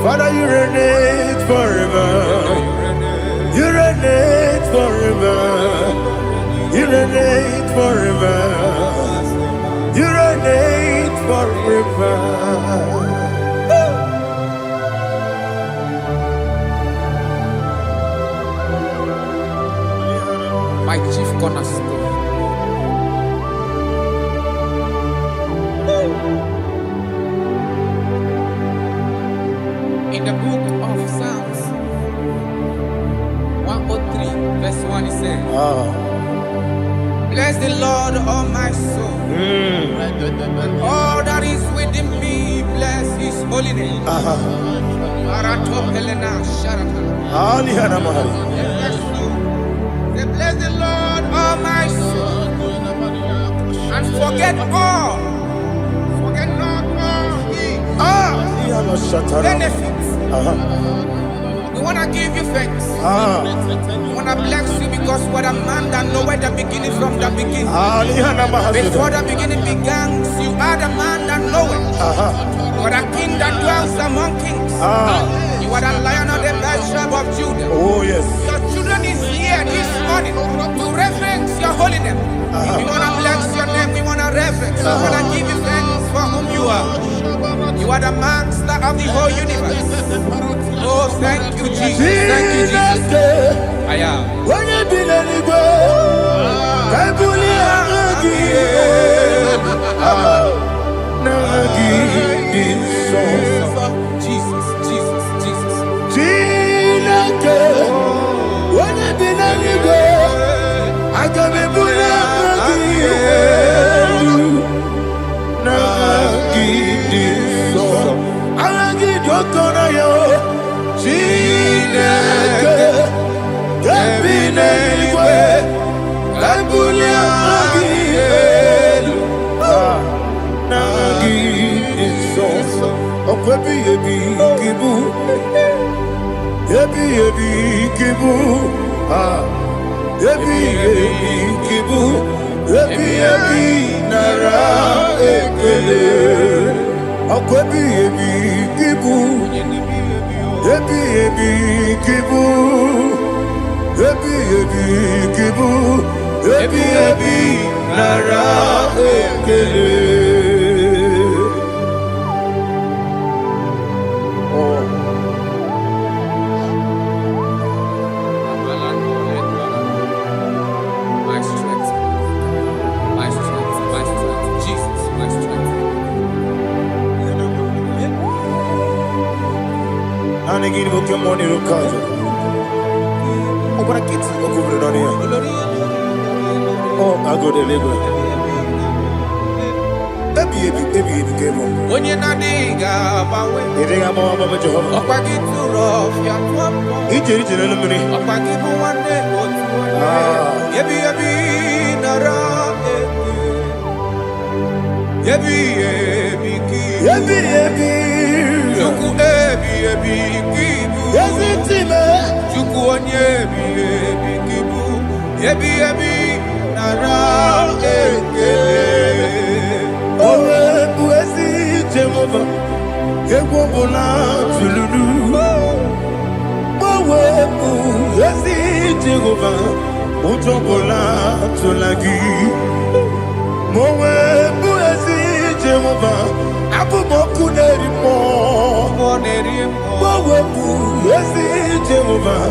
Father, you reign forever. You reign forever. You reign forever. You reign forever. My chief cornerstone. In the book of Psalms 103 verse 1 it says, bless the Lord, all my soul. All that is within me, bless his holy name. Say, bless the Lord, all my soul, and forget all. Forget not all his benefits. We want to give you thanks. We want to bless you because what a man that know where the beginning from the beginning. Before the beginning began, you are the man that know it. You are the king that dwells among kings. You are the Lion of the tribe of Judah. Oh yes. Your children is here this morning to reverence your holy name. We want to bless your name. We want to reverence. We want to give you thanks for whom you are. You are the master of the whole universe. Oh, thank you, Jesus. Thank you, Jesus. I am. Jesus, Jesus, Jesus. gonna yo. Chineke, Kebine Igwe, Kabulia Magielu, Nagi Iso, Okwebi Ebi Kibu, Ebi Kibu, Ebi Kibu, Ebi Nara Ekele, Okwebi Ebi Kibu, Ebi Kibu, Ebi Kibu, Ebi Nara Ekele. My strength, my strength, my strength, Jesus, my strength. And again, we come on here, Kaja. Oh, what a kid, oh, go down here. Oh, I go to Lagos. Ebi came on. When you're not diga, You think I'm on Mama Jehovah? Opa get too rough, ya tuambo. Each in the money. Opa get one day, Ebi nara Ebi ki. Ebi. Juku ebi kibu. Yes, it's me. Juku onye ebi kibu. Ebi nara Owe buezi Jehovah. Ewobola tululu. Owe buezi Jehovah. Utobola tulagi. Mowe buezi Jehovah. Abumoku nerimo. Mowe buezi Jehovah.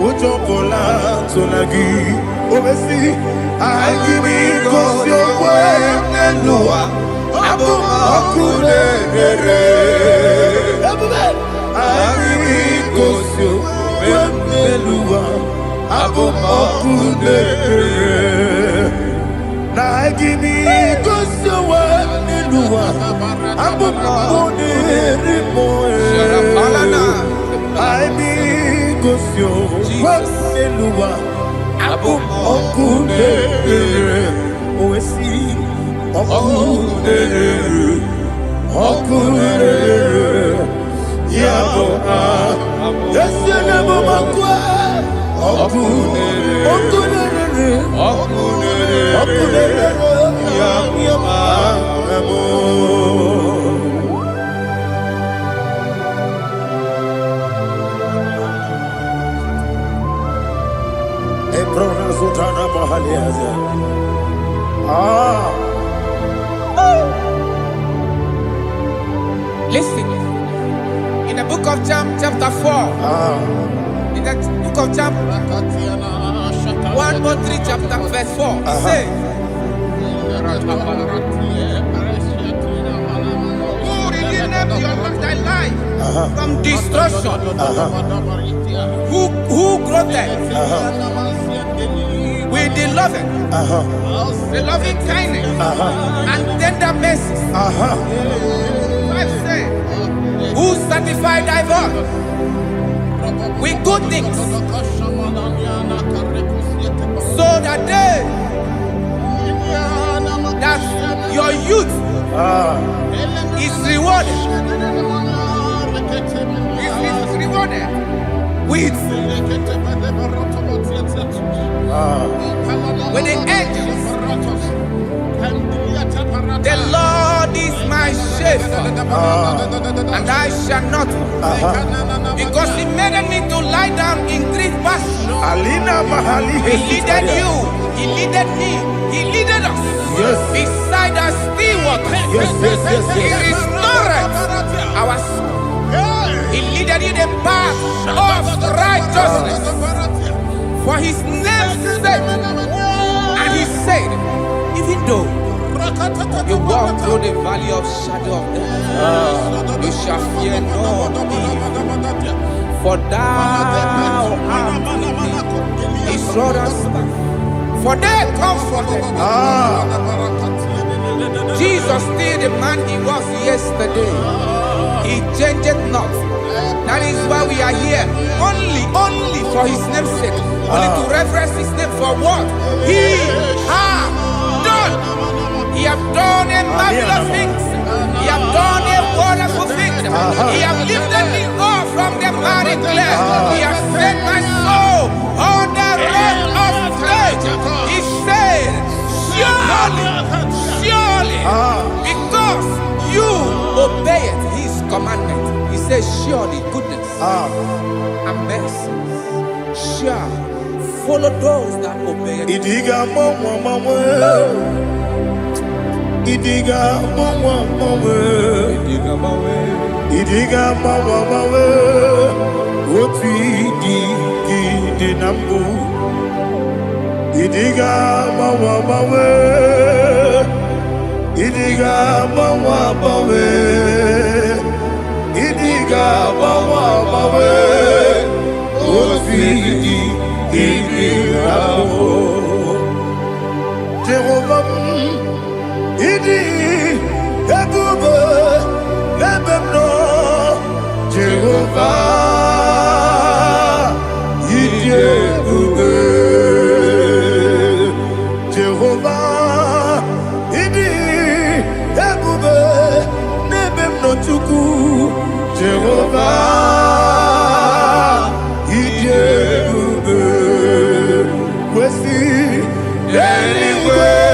Utobola tulagi. Obesi agimi kosyo wenelua. Abumoku nerere. Agimi kosyo wenelua. Abumoku nerere. Na agimi kosyo wenelua. Abumoku nerimo. Agimi kosyo wenelua. Abumoku nerere. Oesi Oku nerere. Yabo Yesenebo makwa. Oku nerere. Yabo Ebrona Zutana Mahaliaza. Listen, in the book of John, chapter 4, in the book of John, 1:3, chapter verse 4, it says, who redeemed thy life from destruction, who groweth with the loving kindness and tender mercies. Who sanctify thy voice with good things, so that your youth is rewarded. Is rewarded with the angels. The Lord is my shepherd, and I shall not want, because He made me to lie down in green pastures. He leaded you, He leaded me, He leaded us beside the still waters. He restored our soul. He leaded you the path of righteousness for His name's sake. And He said, even though you walk through the valley of shadow of death, you shall fear no evil, for thou art with me. His rod and staff, for they comforted. Jesus still the man He was yesterday, He changeth not. That is why we are here. Only for his name's sake. Only to reference his name for what he has done. He have done a marvelous things. He have done a wonderful thing. He have lifted me up from the miry clay. He has set my soul on the rock of faith. He said, surely, because you obeyed his commandment. He says, surely goodness and mercy shall follow those that obey it. Idiga mama. Idiga mama. Oti di nambu. Idiga mama. Idiga mama. Idiga mama. Oti di nambu. Jehovah. Idi Ebube Lebemno Jehovah Idi Ebube Jehovah Idi Ebube Lebemno Chuku Jehovah Idi Ebube Kwesi anyway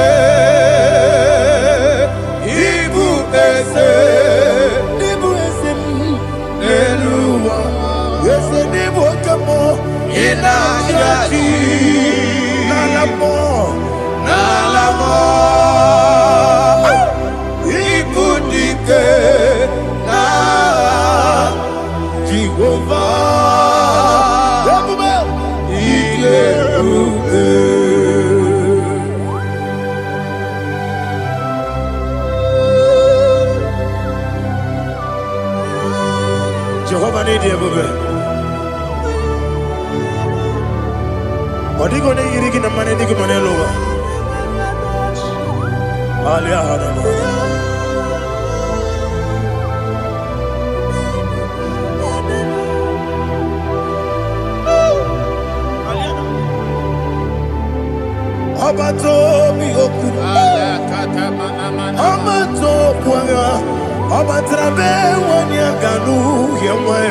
Nalamo Ikudike na Jehovah Ikebube Jehovah ni Ikebube. Odigo ne yiri na mane digo mane lowa. Ali ahana. Abato mi oku. Abato kwanga. Abatrabe wanya ganu yemwe.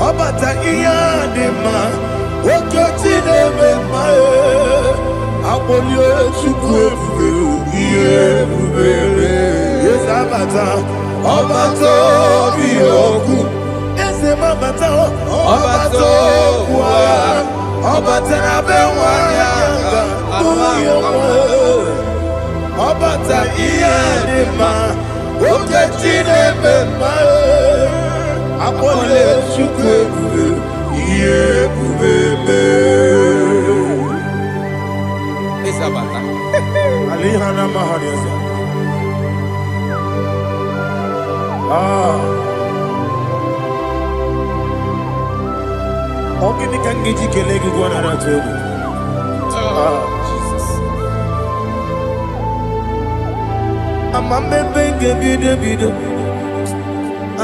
Abata iya dema. Okoti neme mae, apolio chukwe iye yesabata, obato bioku, ese mabata, obato kwa, obata bewanya, obata iye dema, okoti neme mae, apolio chukwe Isabata. Alihana Mahariasa. Ogini kangiji kelegi gwana ratubu. Jesus. Amamebe gebido.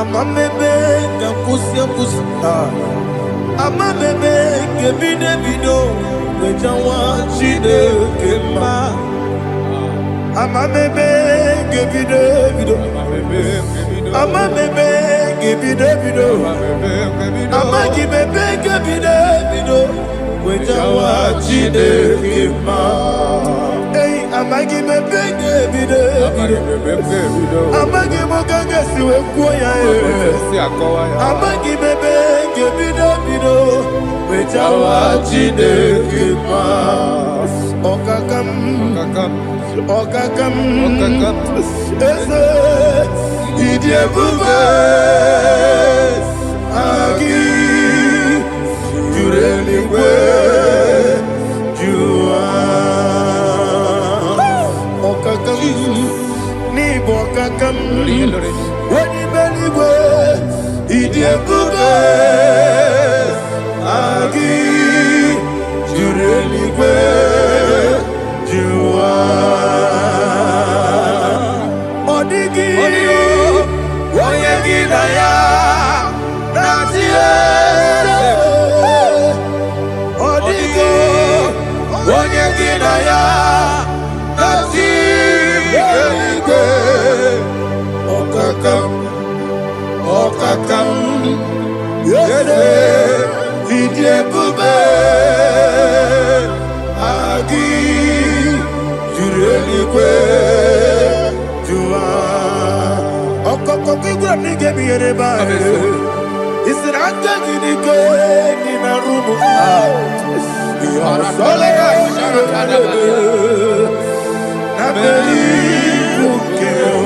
Amamebe gakusi. Amamebe gebido. Wejawa chide kema. Amamebe gebido. Amamebe gebido. Amagibebe gebido. Wejawa chide kema. Hey, amagibebe gebido. Amagimogaga siwe kuya. Amagibebe gebido. Wejawa chide kema. Okakam. Eze Idiebube Agi Jureligwe Jua Okakam Nibo Okakam Weni Beligwe Idiebube Agi Jureligwe Jua Odigi Oyegi Yede, Idiebube, Agi, Jurelikwe, Jua. Okokoki grani gemi yereba. Isiranga ginike nina rumu. Yosole Nabeli Bukeo.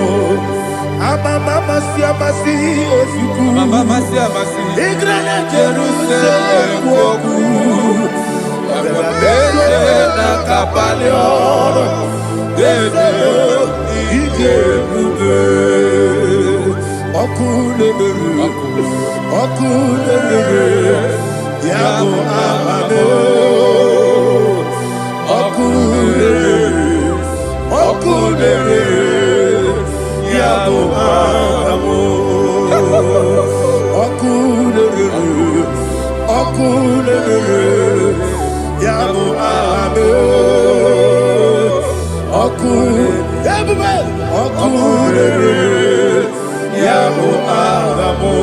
Mama siamasi ofiku. Mama siamasi. Igrane Jerusalem woku. Bele na kapaleoro. Bele Idiebube. Okulere, Yabo Amado. Okulere, Yabo Amado. Okulere, Yabo Amado. Okulere, Yabo Amado.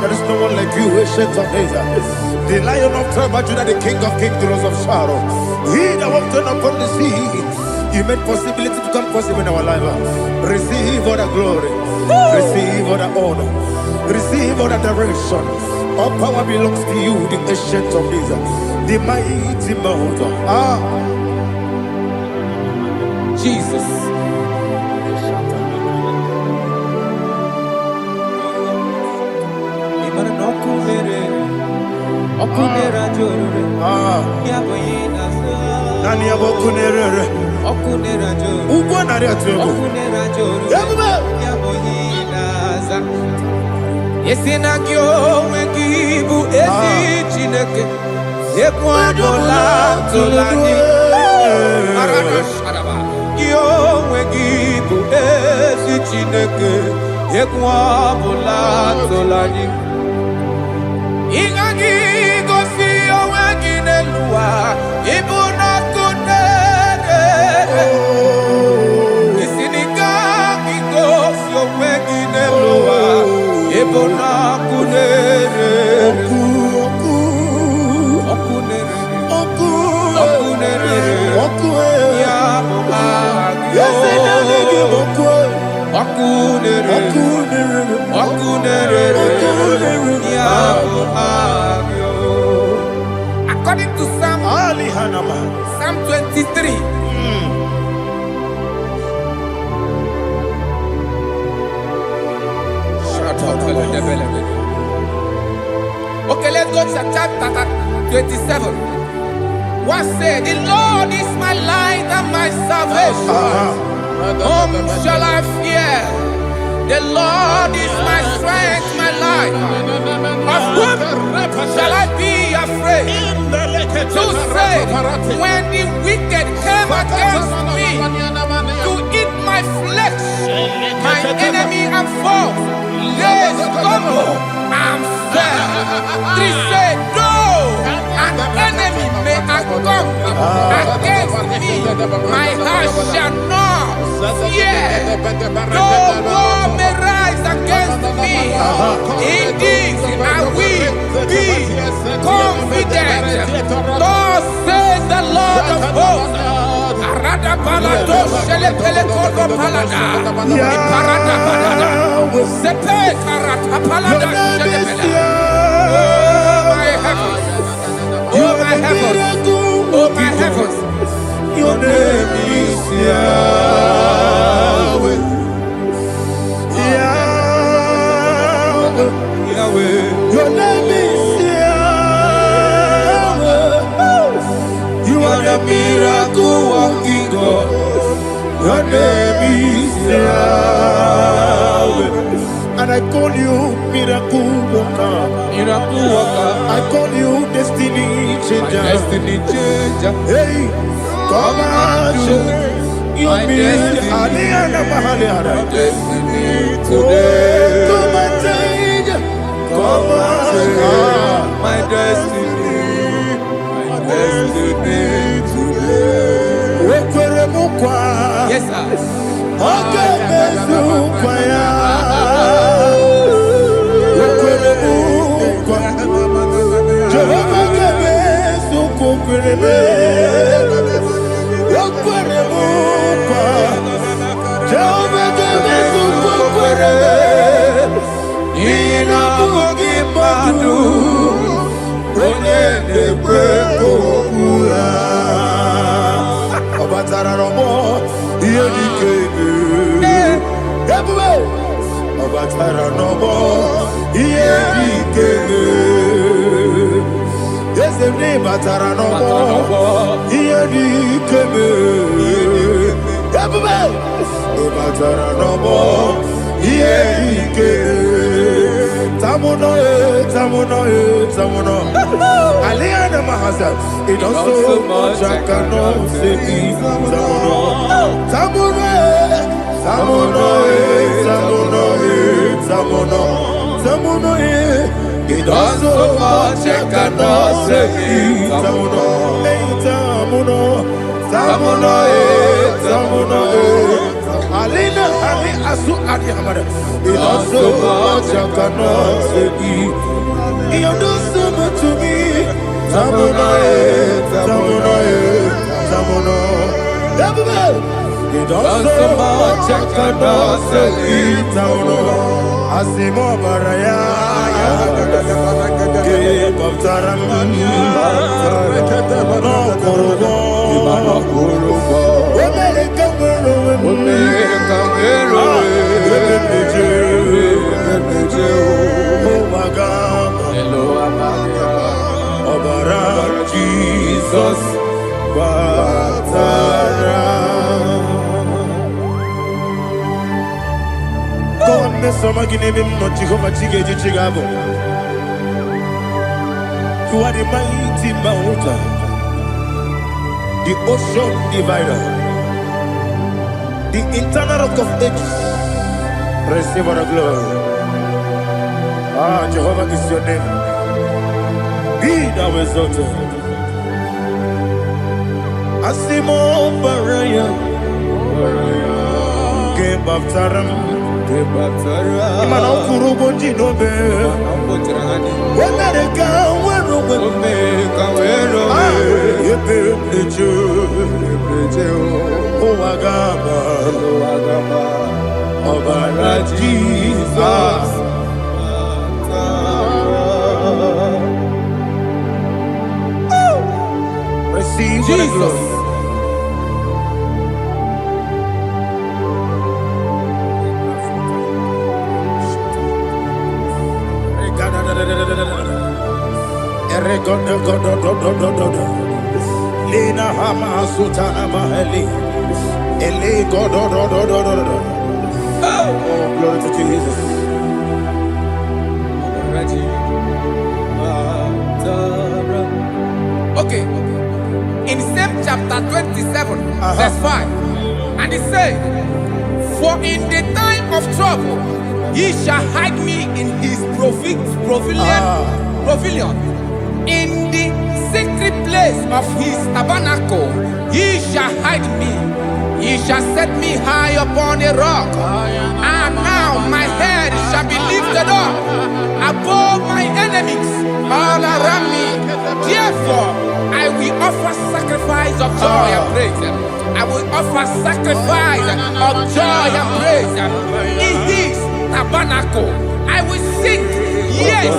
There is no one like you, ancient of days. The Lion of tribe of Judah, the King of kings, the Rose of Sharon. He that walked upon the sea. You made possibility to come possible in our life. Receive all the glory. Receive all the honor. Receive all the direction. All power belongs to you, the ancient of days, the mighty mountain. Jesus. Okunera jore. Yaboyina so. Nani abokunere. Okunera jore. Ugo nari atugo. Okunera jore. Yaboyina za. Yesina kyo wekibu esi chineke. Ekwadola tolani. Arana sharaba. Kyo wekibu esi chineke. Ekwadola tolani. Ingagi gosi owegi nelua ibuna kunere. Isinika gosi owegi nelua ibuna kunere. Okunere ya muagyo. Okunere ya muagyo. According to Psalm 23. Okay, let's go to chapter 27. What said? The Lord is my light and my salvation. Whom shall I fear? The Lord is my strength, my life. Of whom shall I be afraid? To say, when the wicked came against me to eat my flesh, my enemy and foe, they stumble and fell. Three say, though an enemy may come against me, my heart shall not fear. Though war may rise against me, in this I will be confident. Thus says the Lord of hosts. Arada balado shele pele kodo palada. Iparada balada. Sepe karata palada shele pele. Oh my heavens. Oh my heavens. Your name is Yahweh. Yahweh. Your name is Yahweh. You are the miracle working God. Your name is Yahweh. And I call you miracle worker. Miracle worker. I call you destiny changer. Destiny changer. Hey, come on, you destiny. Destiny today. Come and change. Come on, my destiny. My destiny. It does so much I cannot say. It does so much I cannot say. Alina, Ali Asu Adi Hamada. It does so much I cannot say. You do so much to me. Tamuno. You don't so much I cannot say. Tamuno. Asimo Baraya. Give up Taram. No Kurubo. Jesus, God, me some give him not Jehovah Chigabo. You are the mighty mountain, the ocean divider, the eternal rock of ages. Receive our glory. Ah, Jehovah is your name. Be thou exalted. Asimo Baraya, Game of Taram, Imano Kurubo Jinobe, America, Obara Jesus. Receive Jesus. Lina Hama Sutana Mahali. Ele God. Oh, glory to Jesus. Okay. In same chapter 27, verse 5, and it says, "For in the time of trouble, he shall hide me in his pavilion. In the secret place of his tabernacle, he shall hide me. He shall set me high upon a rock. And now my head shall be lifted up above my enemies all around me. Therefore, I will offer sacrifice of joy and praise. I will offer sacrifice of joy and praise in his tabernacle. I will sing, yes,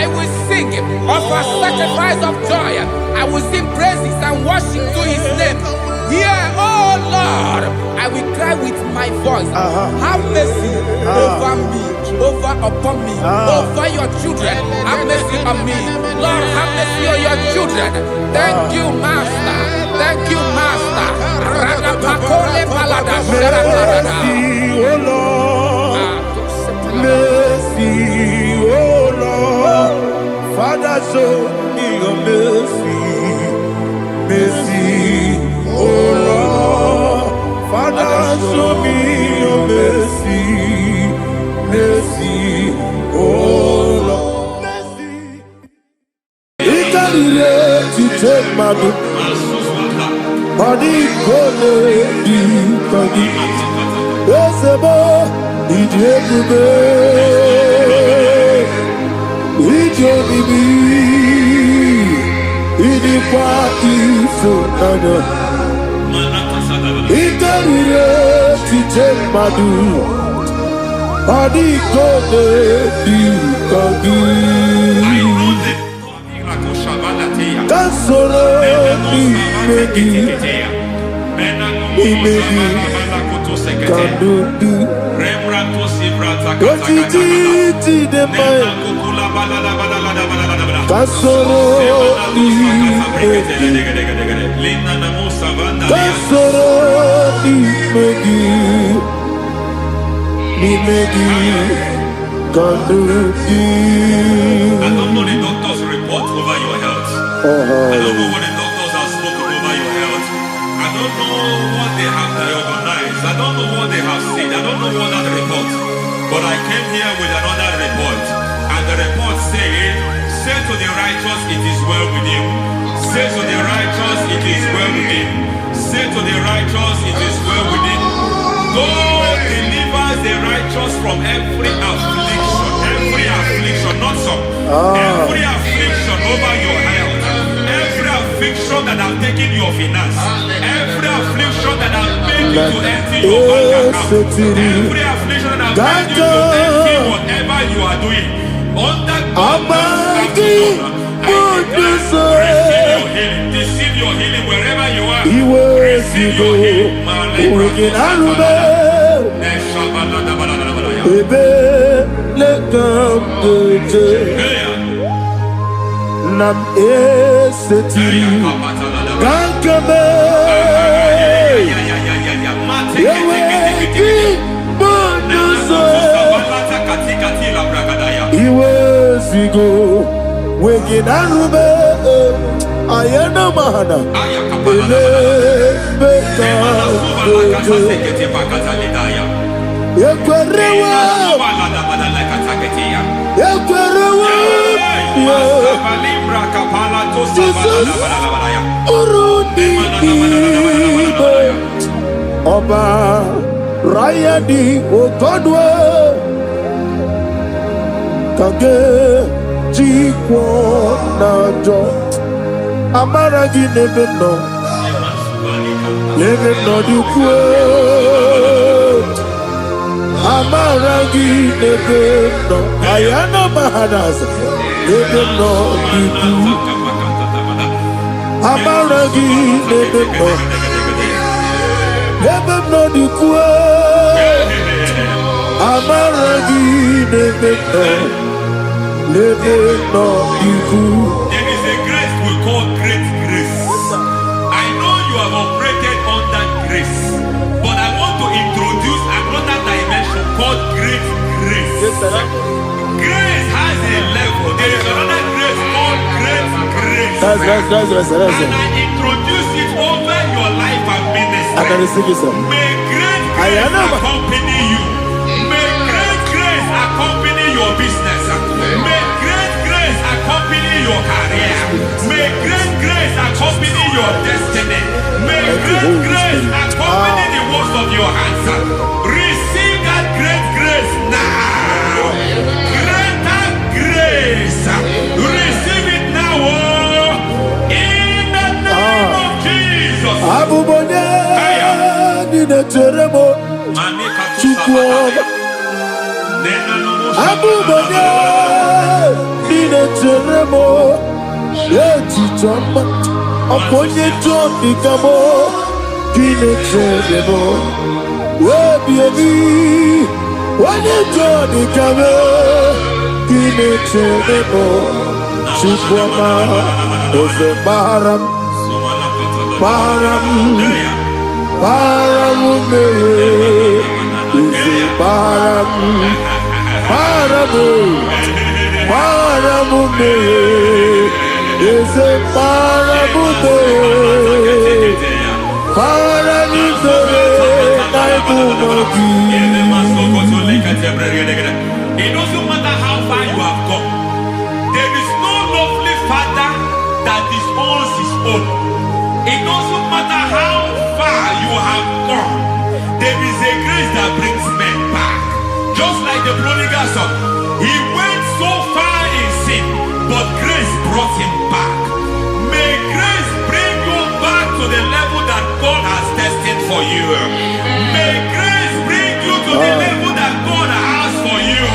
I will sing, offer sacrifice of joy. I will sing praises and worship to his name. Here, oh Lord, I will cry with my voice. Have mercy over me, upon me, over your children. Have mercy on me. Lord, have mercy on your children. Thank you, Master. Thank you, Master. Mercy, oh Lord. Mercy, oh Lord. Father, show me your mercy. Mercy, oh Lord. Father, show me your mercy. Mercy, oh Lord. Mercy. It can relate to take my book. Monie Point Esebo Idebube Ijobibi Idikwa Ifunanya Itarire Tije Madu Monie Point Kansoro Imegi Kandudu Ojiji Demai Kansoro Imegi Kansoro Imegi Kandudu. I don't know the doctor's report over your health. I don't know what the doctors have spoken over your health. I don't know what they have diagnosed. I don't know what they have said. I don't know what that report. But I came here with another report. And the report said, say to the righteous, it is well with him. Say to the righteous, it is well with him. Say to the righteous, it is well with him. God delivers the righteous from every affliction. Every affliction, not some. Every affliction over your health. Every affliction that have taken your finance. Every affliction that have made you to empty your bank account. Every affliction that have made you to empty whatever you are doing. Under God's receive your healing. Receive your healing wherever you are. Receive your healing. Nam esetiri Gankame Yeweki Bonuso Iwe Sigo Weginarube Ayana Mahana Ele Beka Yekwerewa Yekwerewa Jesus Urundi Oba Rayadi Ogodwe Kage Jikwo Najo Amaragi Nebeno Nebeno Dukwe Amaragi Nebeno Ayana Mahanas Nebeno Dukwe Amaragi Nebeno Nebeno Dukwe Amaragi Nebeno Nebeno Dukwe. There is a grace we call great grace. I know you have operated under grace, but I want to introduce another dimension called great grace. Grace has a level. There is another grace called great grace. That's and I introduce it over your life and ministry. I can receive it, sir. May great grace accompany you. May great grace accompany your business. May great grace accompany your career. May great grace accompany your destiny. May great grace accompany the works of your hands. Receive that great grace now. Greater grace. Receive it now. In the name of Jesus. Abubonye Nina Teremo Chukwoma Abubonye Nina Teremo Eti Choma Aponye Johnny Kamo Kine Teremo Webi Wanye Johnny Kamo Kine Teremo Chukwoma Ose Baharam Paramu Isi paramu Isi It doesn't matter how far you have gone. There is no lovely father that disowns his own. It doesn't matter how far you have gone. There is a grace that brings men back. Just like the prodigal son. He went so far in sin, but grace brought him back. May grace bring you back to the level that God has destined for you. May grace bring you to the level that God has for you.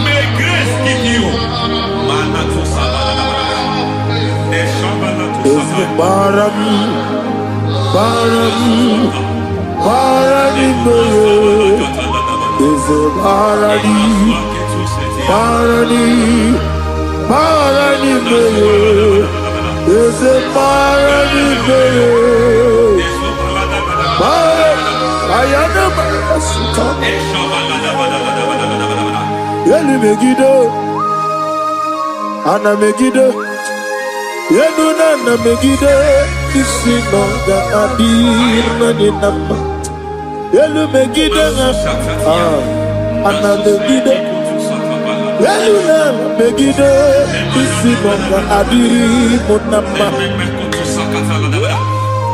May grace give you. Ana Megiddo, Yenuna na Megiddo, Isino ga adir mani nama. Yelu Megiddo, Ana Megiddo, Yenuna na Megiddo, Isino ga adir munama.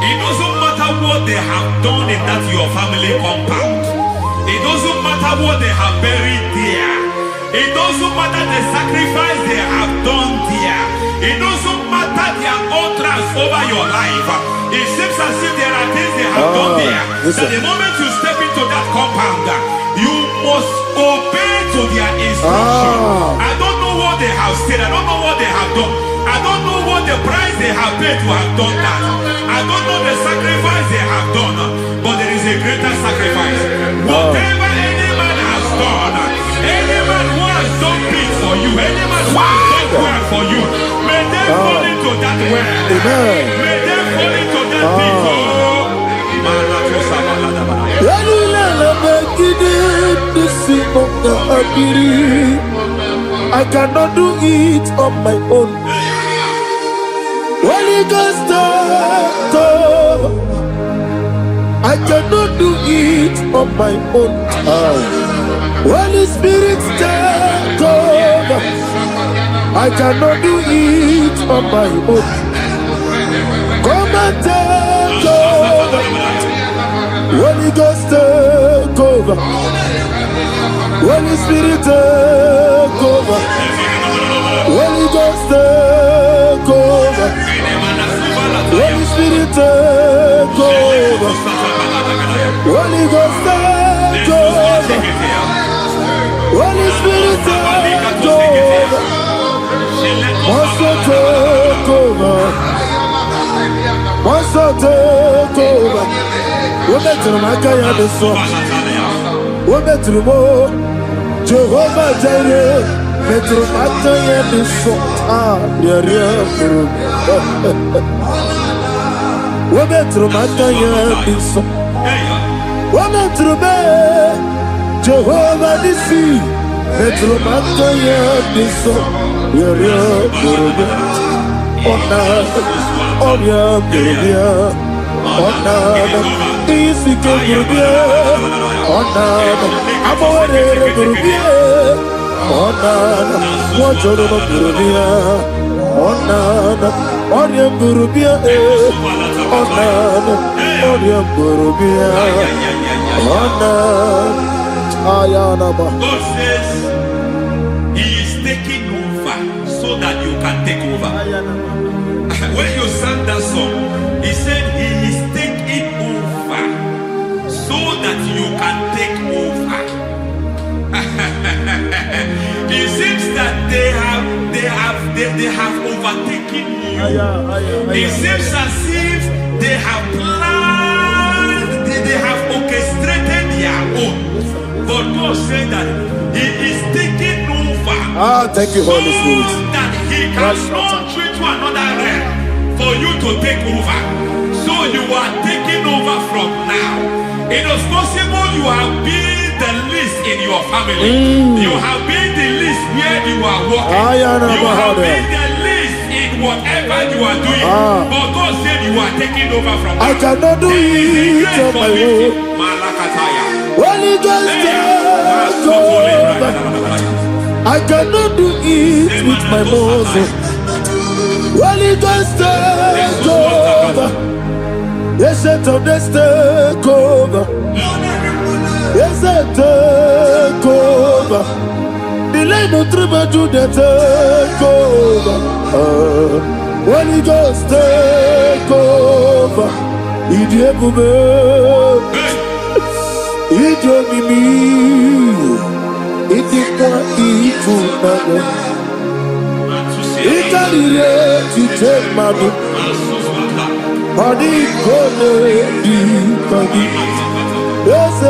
It doesn't matter what they have done in that your family compound. It doesn't matter what they have buried there. It doesn't matter the sacrifice they have done there. It doesn't matter their utterance over your life. It seems as if there are things they have done there. That the moment you step into that compound, you must obey to their instruction. I don't know what they have said. I don't know what they have done. I don't know what the price they have paid to have done that. I don't know the sacrifice they have done. But there is a greater sacrifice. Whatever any man has done, any man who has done big for you, any man who has done well for you, may they fall into that well. May they fall into that pit. I cannot do it on my own. Holy Ghost, I cannot do it on my own. Holy Spirit, take over. I cannot do it on my own. Come and take over. Holy Ghost, take over. Holy Spirit, take over. Holy Ghost, take over. Holy Spirit, take over. Holy Ghost, take over. Holy Spirit, take over. Master, take over. Master, take over. We're better than I can have the song. We're better than more. Jehovah Jireh. Metro Mataya the song. Yeah, we're better Mataya the song. We're better Jehovah the sea. Metro Mataya the song. Yeah, oh yeah, oh easy can you be? I'm already what you're Burubia, Onia Burubia, Onia Burubia, Ayanaba. God says He is taking over so that you can take over. When you sang that song, He said He is taking over so that you can take over. It seems that they have overtaken you. It seems as if they have planned, they have orchestrated their own. But God said that He is taking over. Thank you, Holy Spirit. So that He can launch you to another realm for you to take over. So you are taking over from now. It is possible you have been the least in your family. You have been the least where you are working. You have been the least in whatever you are doing. But God said you are taking over from now. I cannot do it on my own. Holy Ghost, take over. I cannot do it with my muscle. Holy Ghost, take over. ancient of this take over. Yes, I take over. The line of tribe to the take over. When he goes take over. Idiebube, Idiomimi, Idikwa Ifunana. Ikalire to take my book. Body gone di kagi. Yes,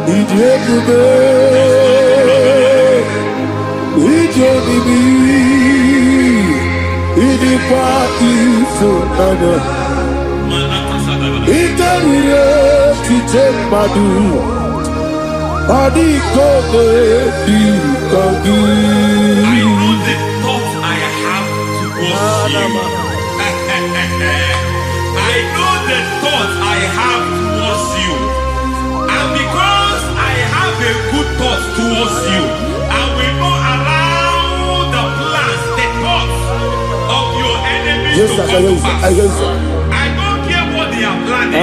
Idiebube, Idiomimi, Idikwa Ifunana. Ikalire to take my book. Body gone di kagi. I know the thoughts I have towards you. And because I have a good thought towards you, I will not allow the plans, the thoughts of your enemies to come to pass. I don't care what they are planning,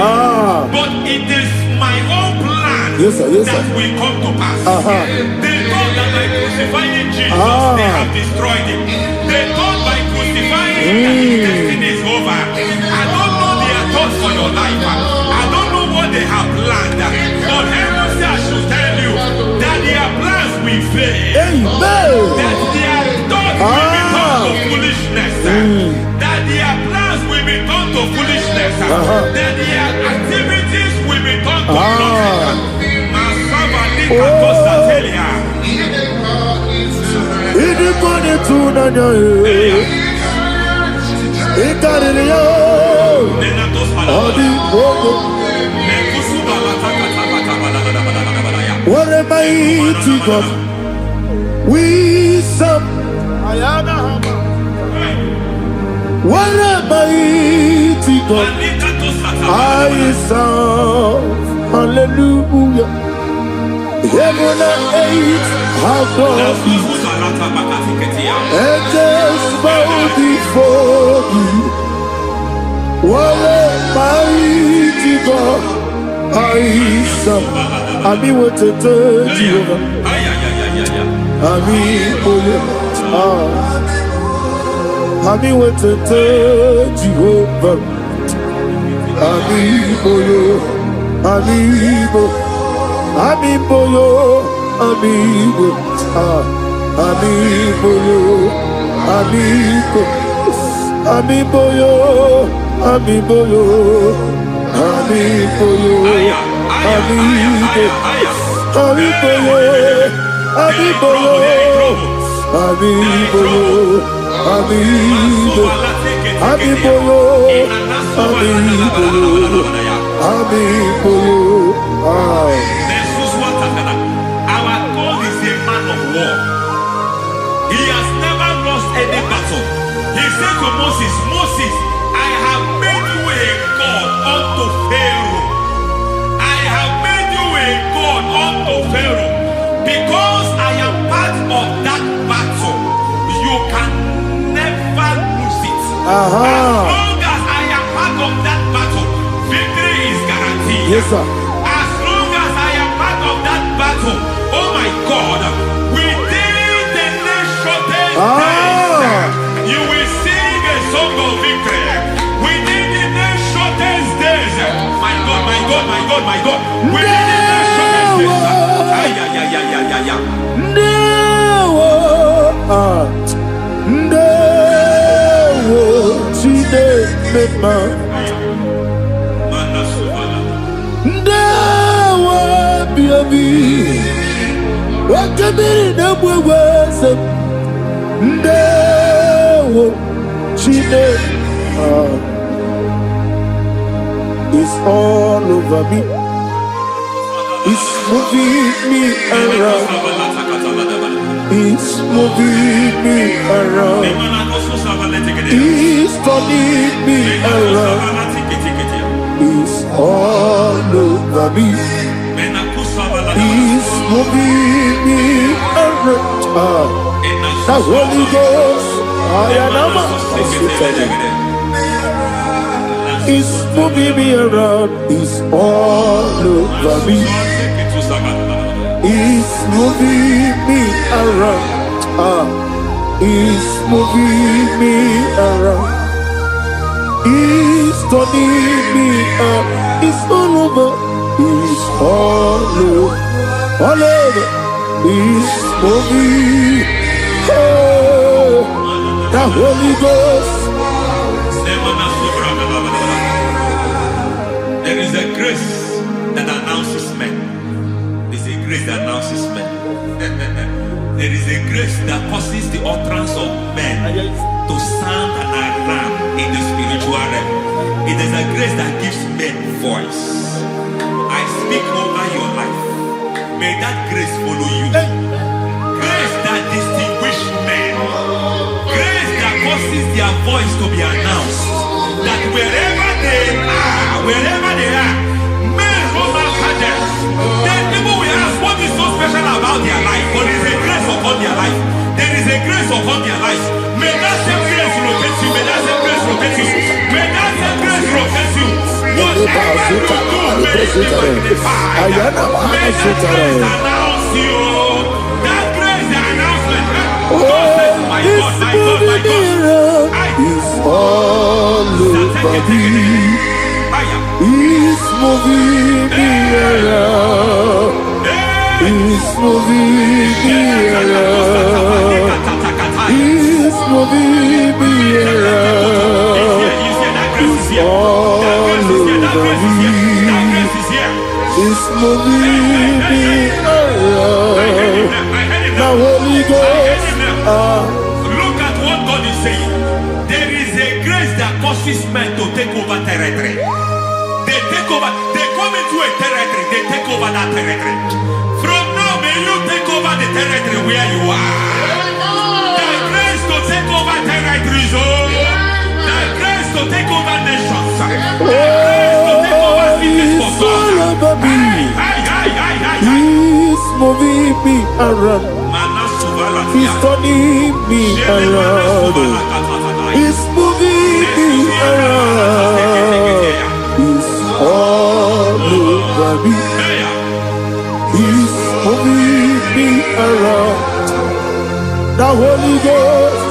but it is my own plan that will come to pass. They thought that by crucifying Jesus, they have destroyed him. They thought by crucifying him that his destiny is over. I don't know their thoughts for your life. I don't know what they have planned. But heaven says I should tell you that their plans will fail. That their thoughts will be turned to foolishness. That their plans will be turned to foolishness. That their activities will be turned to nothing. What a mighty God we serve. What a mighty God I serve. Hallelujah. Heaven and earth have gone, and just bow before you. What a mighty God I serve. I mean what to tell you. I mean what to tell you. Amiboyo, amigo, amiboyo, amigo, amiboyo, amiboyo, amiboyo, amigo, amiboyo, amiboyo, amiboyo, amigo, amiboyo, amiboyo, amiboyo. Our God is a man of war. He has never lost any battle. He said to Moses, Moses, I have made you a God unto Pharaoh. I have made you a God unto Pharaoh. Because I am part of that battle, you can never lose it. As long as I am part of that battle, victory is guaranteed. Yes, sir. As long as I am part of that battle, oh my God, within the next shortest days, you will sing a song of victory. Within the next shortest days, my God, my God, my God, my God. Within the next shortest It's all over me. It's moving me around. It's moving me around. It's turning me around. It's all over me. It's moving me around. The Holy Ghost, I am a He's moving me around. He's all over me. He's moving me around. He's moving me around. He's turning me up. He's all over. He's all over. All over. He's moving. Oh, the Holy Ghost. There is a grace that announces men. There's a grace that announces men. There is a grace that causes the utterance of men to sound an alarm in the spiritual realm. It is a grace that gives men voice. I speak over your life. May that grace follow you. Grace that distinguishes men. Grace that causes their voice to be announced. That wherever they are, men hold out others. Then people will ask what is so special about their life. But there is a grace upon their life. There is a grace upon their life. May that same grace locate you. May that same grace locate you. May that same grace locate you. Whatever you do, may it be magnified. May that grace announce you. That grace, the announcement. God says, my God, my God, my God. He's all over me. He's moving me around. He's moving me around. He's moving me around. He's all over me. He's moving me around. Now Holy Ghost. Look at what God is saying. There is a grace that causes men to take over territory. They take over, they come into a territory, they take over that territory. From now, may you take over the territory where you are. The grace to take over territories, the grace to take over nations. The grace to take over cities for God. He's moving me around. He's turning me around. He's moving me around. He's all over me. He's moving me around. The Holy Ghost.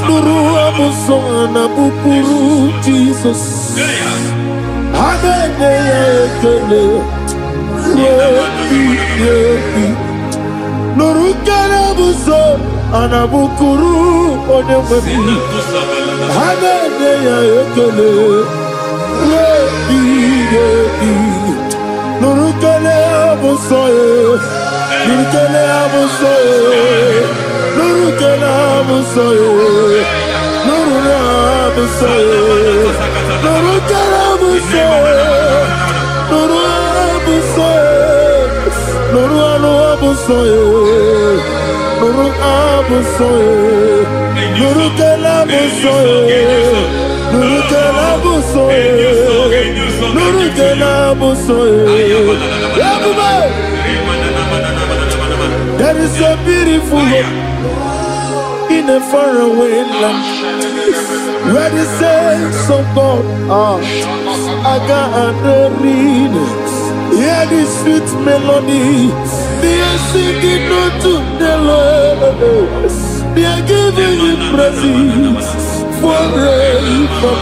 Nuru amusona bukuru Jesus. Amene ekele. Nuru kana buso anabukuru onememi. Amene ekele. Nuru kana buso. Nuru kana buso. Nuru kana buso. Nuru buso. Nuru kana buso. Nuru buso. Nuru buso. Nuru buso. Nuru kana buso. Nuru kana buso. Nuru kana buso. There is a beautiful hope in a faraway land where the saints of God are gathering. Hear the sweet melody. They are singing unto the Lord. They are giving Him praise forevermore.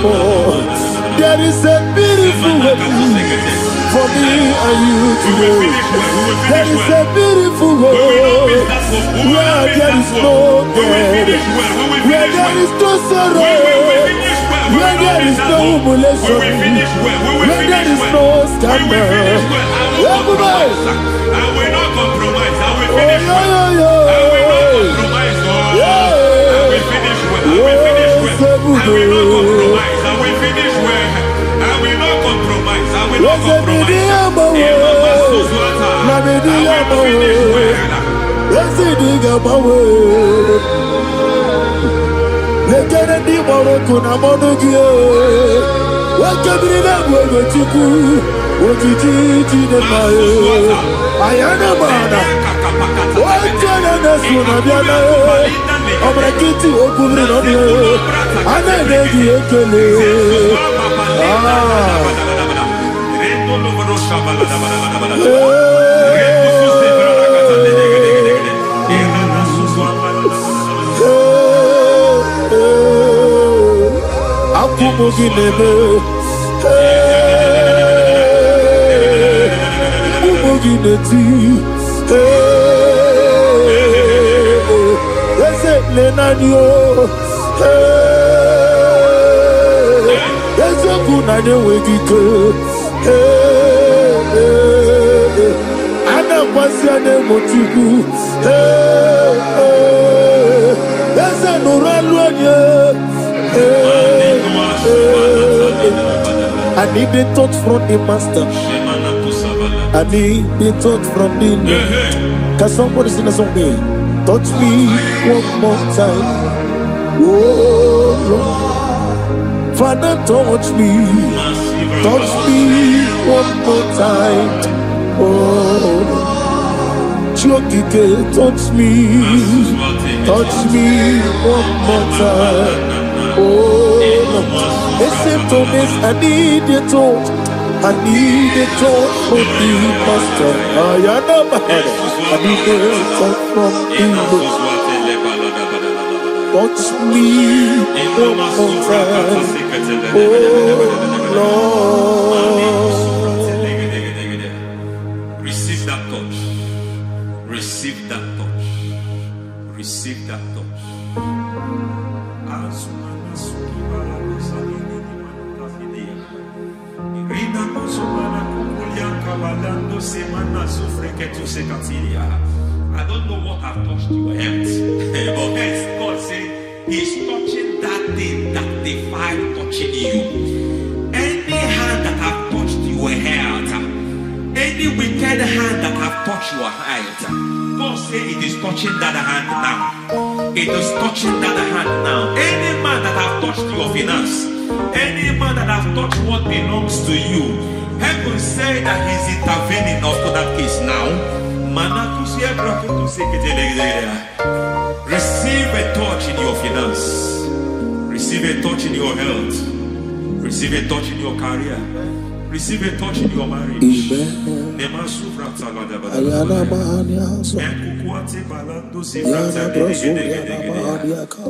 There is a beautiful hope for me and you today. There is a beautiful hope where there is no death, where there is no sorrow, where there is no humiliation, where there is no scandal. I will not compromise. I will finish well. I will not compromise. I will finish well. I will finish well. I will not compromise. I will finish well. I will not compromise. I will not compromise. Obrakiti okubri nonye. Ananegi ekele. Akumogi nebe. Umugi neti. Ese lenanyo. Ese kunanye wegike. Ana kwasi ane motiku. Ese nuraluanye. I need the touch from the master. I need the touch from the Lord. Can somebody sing a song me? Touch me one more time. Oh Lord, Father, touch me. Touch me one more time. Oh, Chokike, touch me. Touch me one more time. Oh, listen to this. I need your touch. I need a touch from the master. I need a touch from the Lord. Touch me one more time. Oh Lord. Receive that touch. Receive that touch. Receive that touch. I don't know what I've touched your health, but hence God said He's touching that thing that defied touching you. Any hand that have touched your health, any wicked hand that have touched your health, God said it is touching that hand now. It is touching that hand now. Any man that have touched your finance, any man that have touched what belongs to you, heaven say that He's intervening after that case now. Receive a touch in your finance. Receive a touch in your health. Receive a touch in your career. Receive a touch in your marriage. Amen.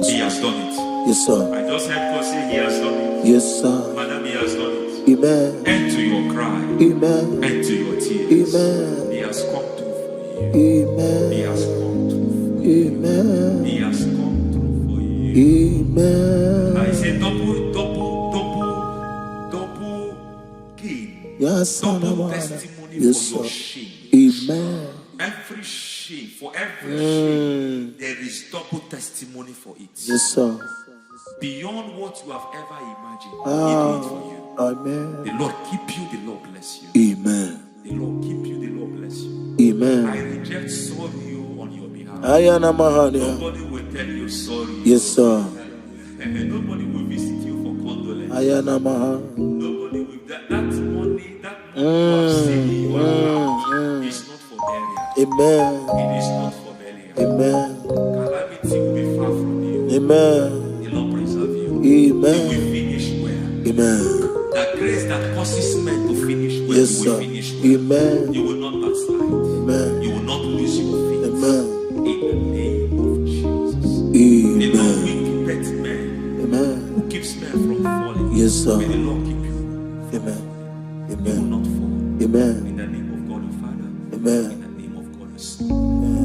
He has done it. Yes, sir. I just heard God say He has done it. Yes, sir. Madam, He has done it. Amen. End to your cry. Amen. End to your tears. Amen. He has come through for you. Amen. He has come through for you. Amen. He has come through for you. Amen. I say double gain. Yes, Double testimony yes, for your sir. shame. Amen. Every shame, for every shame, there is double testimony for it. Yes, sir. Beyond what you have ever imagined, He Ah, did it for you. amen. The Lord keep you, the Lord bless you. Amen. The Lord keep you, the Lord bless you. Amen. I reject sorry on your behalf. Ayana Mahania. Nobody will tell you sorry. Yes, sir. And nobody will visit you for condolence. Ayana Maha. Nobody will. That money you have seen in your account is not for burial. Amen. It is not for burial. Amen. Calamity will be far from you. Amen. The Lord preserve you. Amen. You will finish well. Amen. That grace that causes men to finish well, Yes, you sir. will finish well. Amen. You will not backslide. Amen. You will not lose your faith. Amen. In the name of Jesus. The Lord Amen. will keep men. Amen. Who keeps men from falling? Yes, sir. May the Lord keep you. Amen. You will Amen. not fall. Amen. In the name of God the Father. Amen. In the name of God the Son.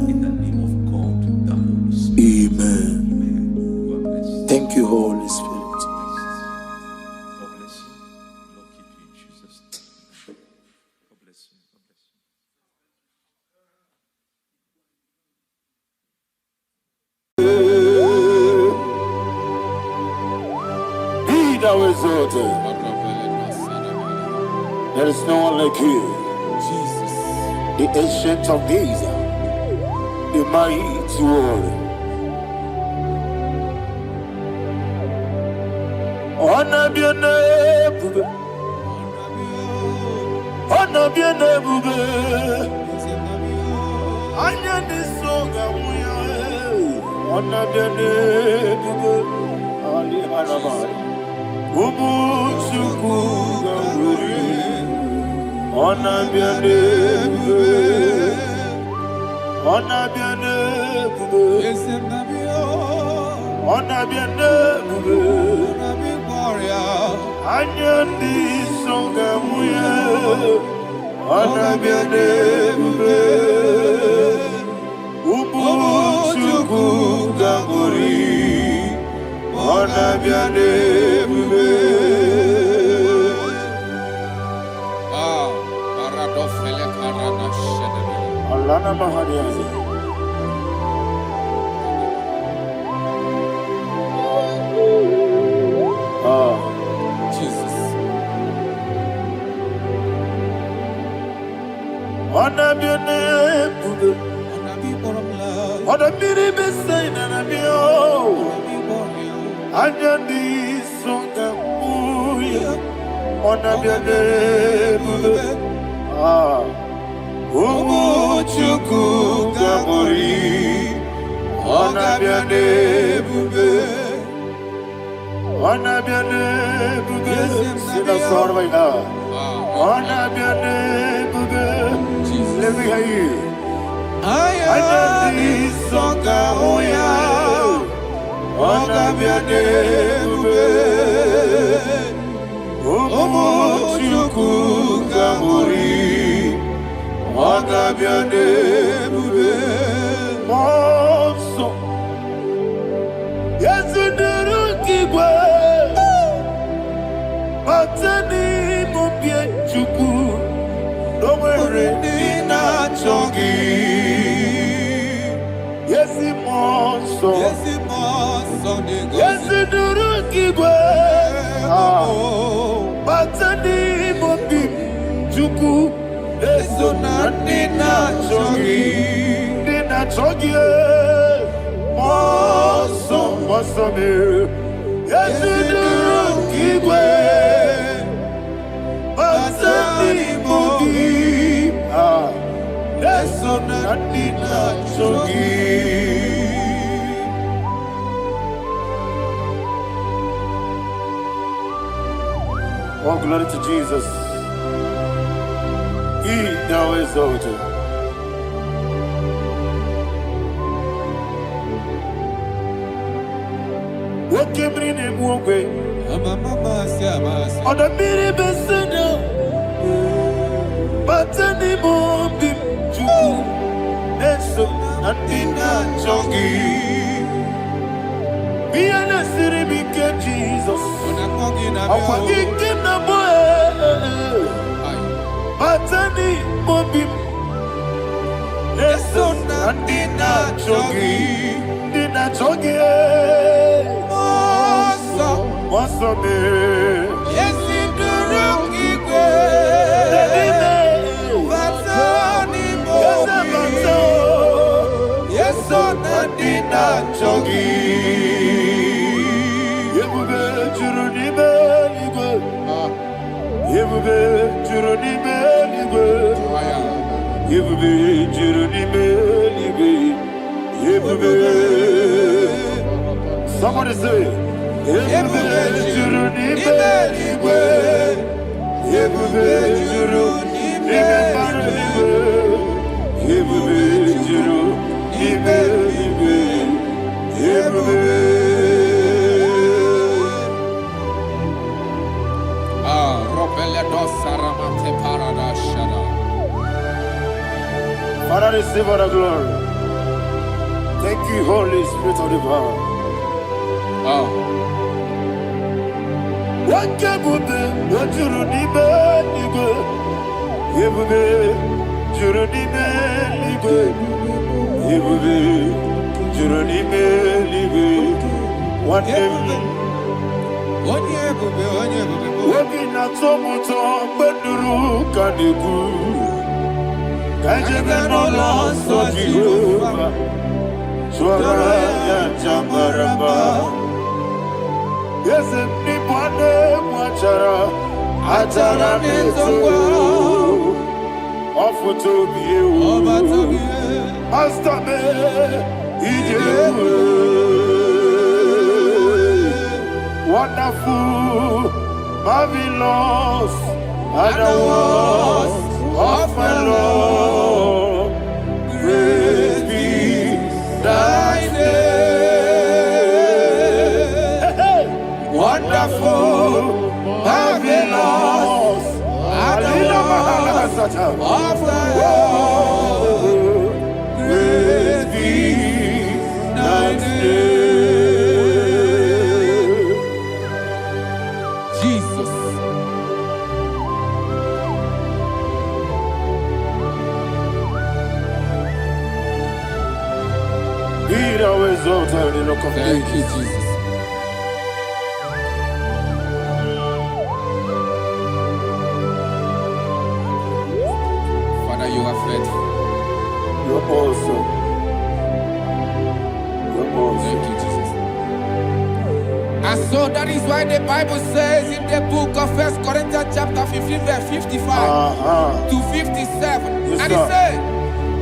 In the name of God the Holy Spirit. Amen. Amen. God bless you. Thank you, Holy Spirit. God bless you. Lord keep you in Jesus' name. God bless you. God bless you. Be thou exalted. There is no one like you. Jesus. The ancient of days, the mighty warrior. Honor be your name, bube. Honor be your name, bube. Anya ni soga muya. Onabiane bube Ali Hanabai Ubu Chuku Gamburi Onabiane bube Onabiane bube Onabiane bube Anyandi Songamuye Onabiane bube Ubu Chuku Gamburi Onabiane bube Paradofele Karana Shedebe. Alana Mahadiazi Jesus. Onabiane bube Onabiri Besaina Nabio Anyandi Songamuya Onabiane bube Ubu Chuku Gamburi Onabiane bube Onabiane bube Sina Sorvaina Onabiane bube Let me hear you Anyandi Songamuya Onabiane bube Ubu Chuku Gamburi Onabiane bube Monso Yesu Kigwe Matani Mubie Chuku Nomere Nina Chongi Yesi Monso Yesu Kigwe Matani Mubie Chuku Eso na Nina Chongi Moso me Yesu Kigwe Masani Mobi Eso na Nina Chongi. Oh, glory to Jesus. He now exalted. What came in him one way? On the mini besena, but any more big Jew, Nesso, and Dina Chongi. Be an city big Jesus. I'm forgetting the boy. But any more big Nesso, and Dina Chongi. Dina Chongi. What's up there? Yes, in the room, Igbo. Yes, on Dina Chongi. Yebube Juruni Beligwe. Yebube Juruni Beligwe. Yebube Juruni Beligwe. Yebube. Somebody say. Yebube Juruni Beligwe. Yebube Juruni Beligwe. Yebube Juruni Beligwe. Yebube. Robele Dosaramate Paradashada. Father, receive all the glory. Thank you, Holy Spirit of the power. What can you do? What you need, Igbo? Igbo, Juruni Igbo. Igbo, Juruni Igbo. What Igbo? Wobi na tomuto beduru kaniku. Kajebe no loso Jehova. Swara ya jambaramba. Yese ni bwane mwachara. Atara nezongwa. Ofuto biye. Master me. Wonderful, marvelous, are the words of my Lord. Praise be thy name. Wonderful, marvelous, are the words of thy Lord. Praise be thy name. Thank you, Jesus. Father, you are faithful. You're awesome. You're awesome. Thank you, Jesus. And so that is why the Bible says in the book of 1 Corinthians chapter 15, verse 55 to 57. Yes, and it says,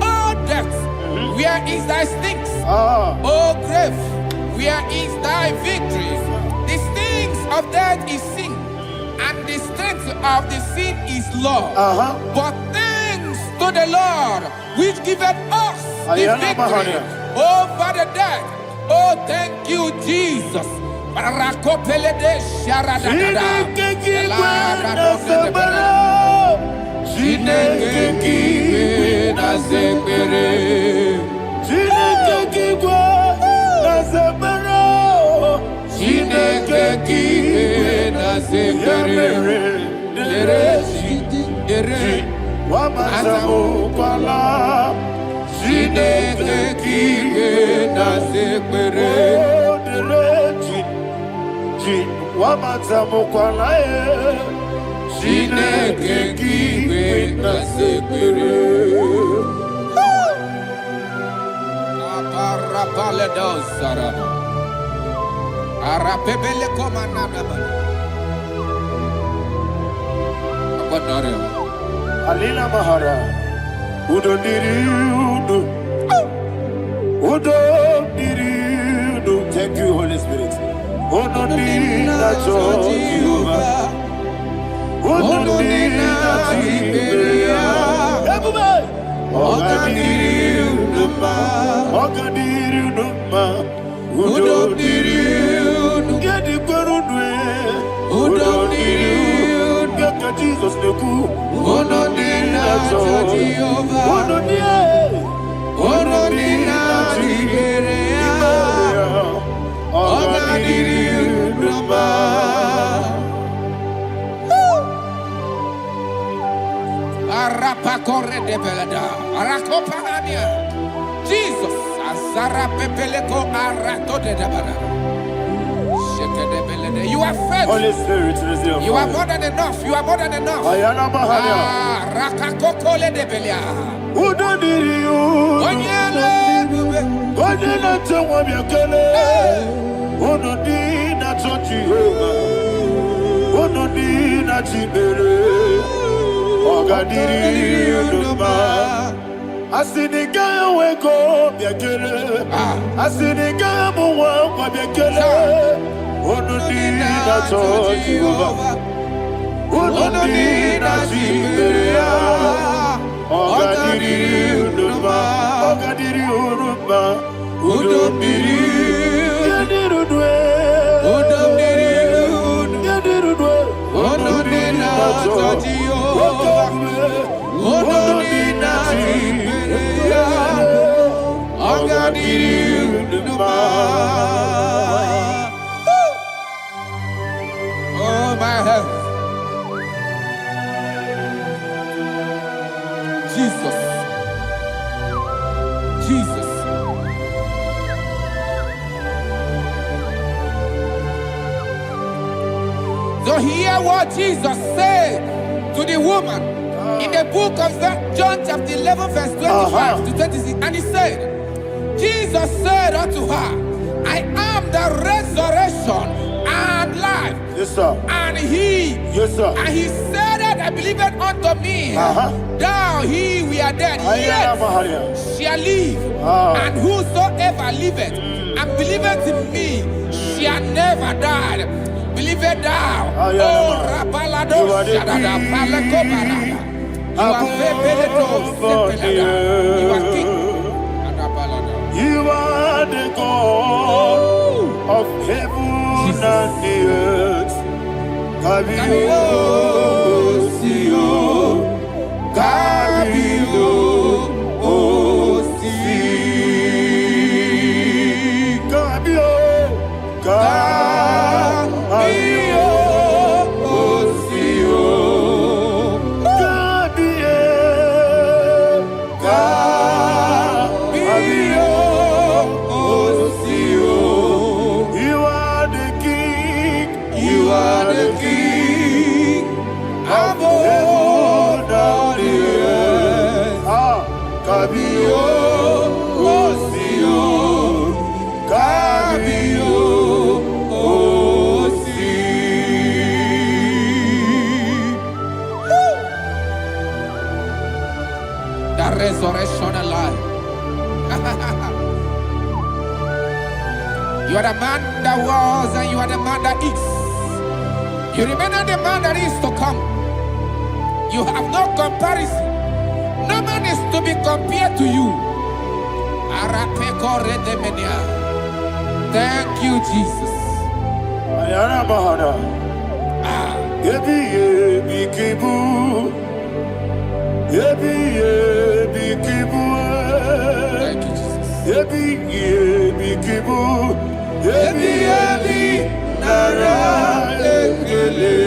"Oh death, where is thy stings? Oh grave, where is thy victory? The stings of death is sin, and the strength of the sin is law. But thanks to the Lord, which giveth us the victory over the death." Oh, thank you, Jesus. Alina Mahara, Udo Diriudo, Udo Diriudo. Thank you, Holy Spirit. Udo Diriudo, Udo Jesus the cool. Jesus, you are faithful. Holy Spirit, you are more than enough. You are more than enough. Rakakokole de Belia. Who don't need you? I see the guy wake up, I see the guy who walk up, who no need not touch you, who no need not see who don't need oh my health. Jesus. Jesus. So hear what Jesus said to the woman in the book of John chapter 11 verse 25 to 26. And he said, Jesus said unto her, I am the resurrection and life. Yes, sir. And he, yes, sir. And he said that believed unto me, thou he we are dead, yet shall live. And whosoever liveth and believeth in me shall never die. Believeth thou, oh Rabalado Shadada Palakobara. You are you are king. You are the God of heaven and the earth. Kabio, Sio, Kabio, Si, Kabio, Kabio, Sio, Kabio, Sio. You are the king. You are the king. Above the earth. Kabio, Sio, Kabio, Si. The resurrection alive. You are the man that was and you are the man that is. You remain the man that is to come. You have no comparison. No man is to be compared to you. Thank you, Jesus. Ayana Bahada. Yebi Kibu. Yebi Kibu. Thank you, Jesus. Yebi Kibu. Yebi Nara Ekele.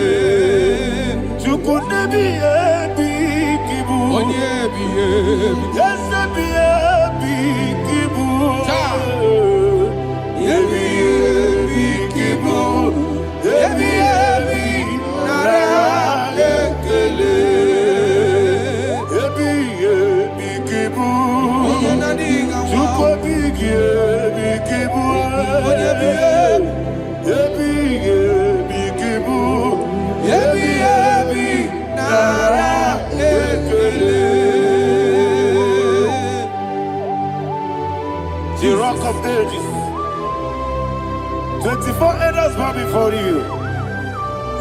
Chukunebi Kibu. Onyebi. Yes, Kibu. Yebi Kibu. Yebi Nara Ekele. Yebi Kibu. Chukobi Kibu. Yebi Kibu. Yebi Nara Ekele. The rock of ages. 24 elders bow before you.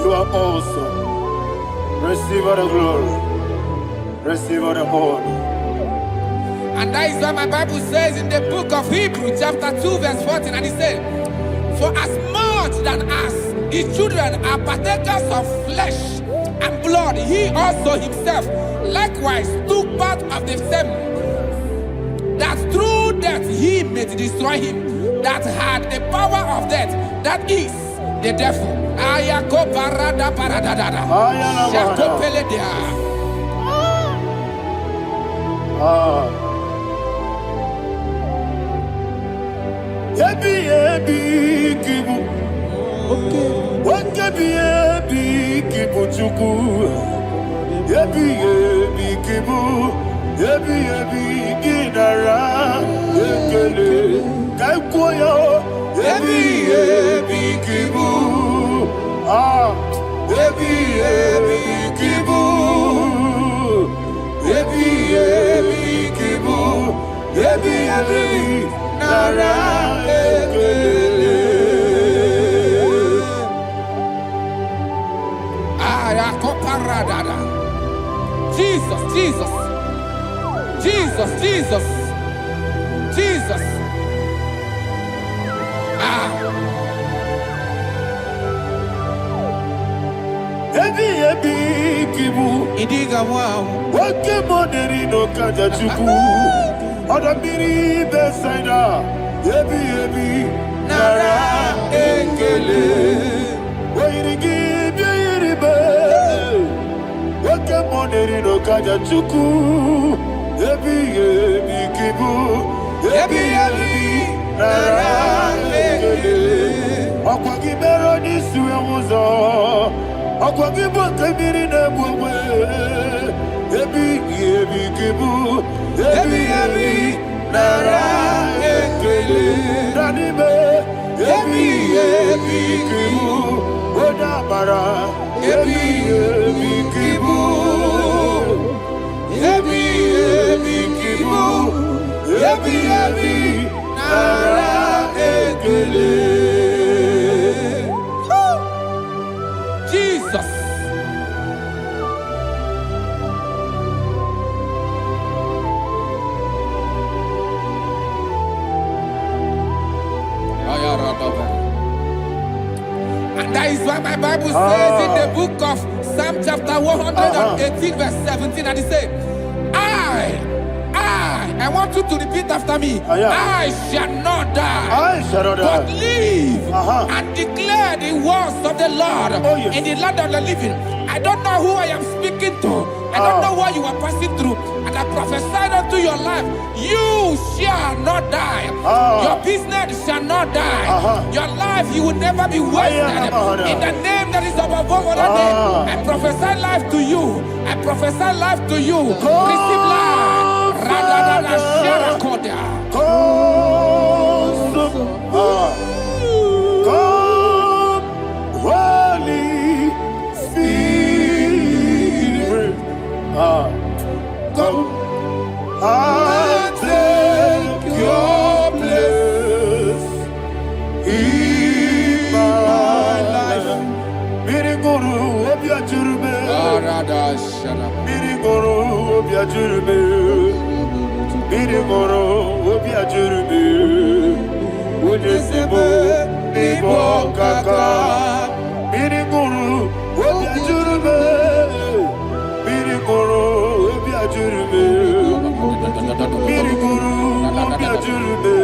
You are awesome. Receive all the glory. Receive all the honor. And that is what my Bible says in the book of Hebrews chapter 2 verse 14. And it said, for as much than as his children are partakers of flesh and blood, he also himself likewise took part of the same, that through death he may destroy him that had the power of death, that is the devil. Yebi Kibu. Yebi Kibu Chuku. Yebi Kibu. Yebi Ginara Ekele. Kaikoyo. Yebi Kibu. Yebi Kibu. Yebi Kibu. Yebi Nara Ekele. Jesus, Jesus, Jesus, Jesus, Jesus. Yebi Kibu. Idiga wow. Wake money no kaja chuku. Odamiri besaida. Yebi Nara Ekele. Wairigi biiribe. Wake money no kaja chuku. Yebi Kibu. Yebi Nara Ekele. Akwagi bero ni suwe muzo. Akwagi bote miri ne bwe. Yebi Kibu. Yebi Nara Ekele. Nanibe. Yebi Kibu. Odabara. Ebi ebi kibu. Ebi ebi kibu. Ebi ebi nara ekele. Jesus. And that is why my Bible says in the book of Psalm chapter 118 verse 17, and it says, I want you to repeat after me. I shall not die, but live and declare the words of the Lord in the land of the living. I don't know who I am speaking to. I don't know what you are passing through. And I prophesied unto your life, you shall not die. Your business shall not die. Your life, you will never be wasted. In the name that is above all other name, I prophesy life to you. I prophesy life to you. Receive life. Radadada Sharakoda. Come, Holy Spirit. Come and take your place in my life. Miriguru obiajurube. Miriguru obiajurube. Miriguru obiajurube. Ujesebo ibo kaka. Miriguru obiajurube. Miriguru obiajurube. Miriguru obiajurube.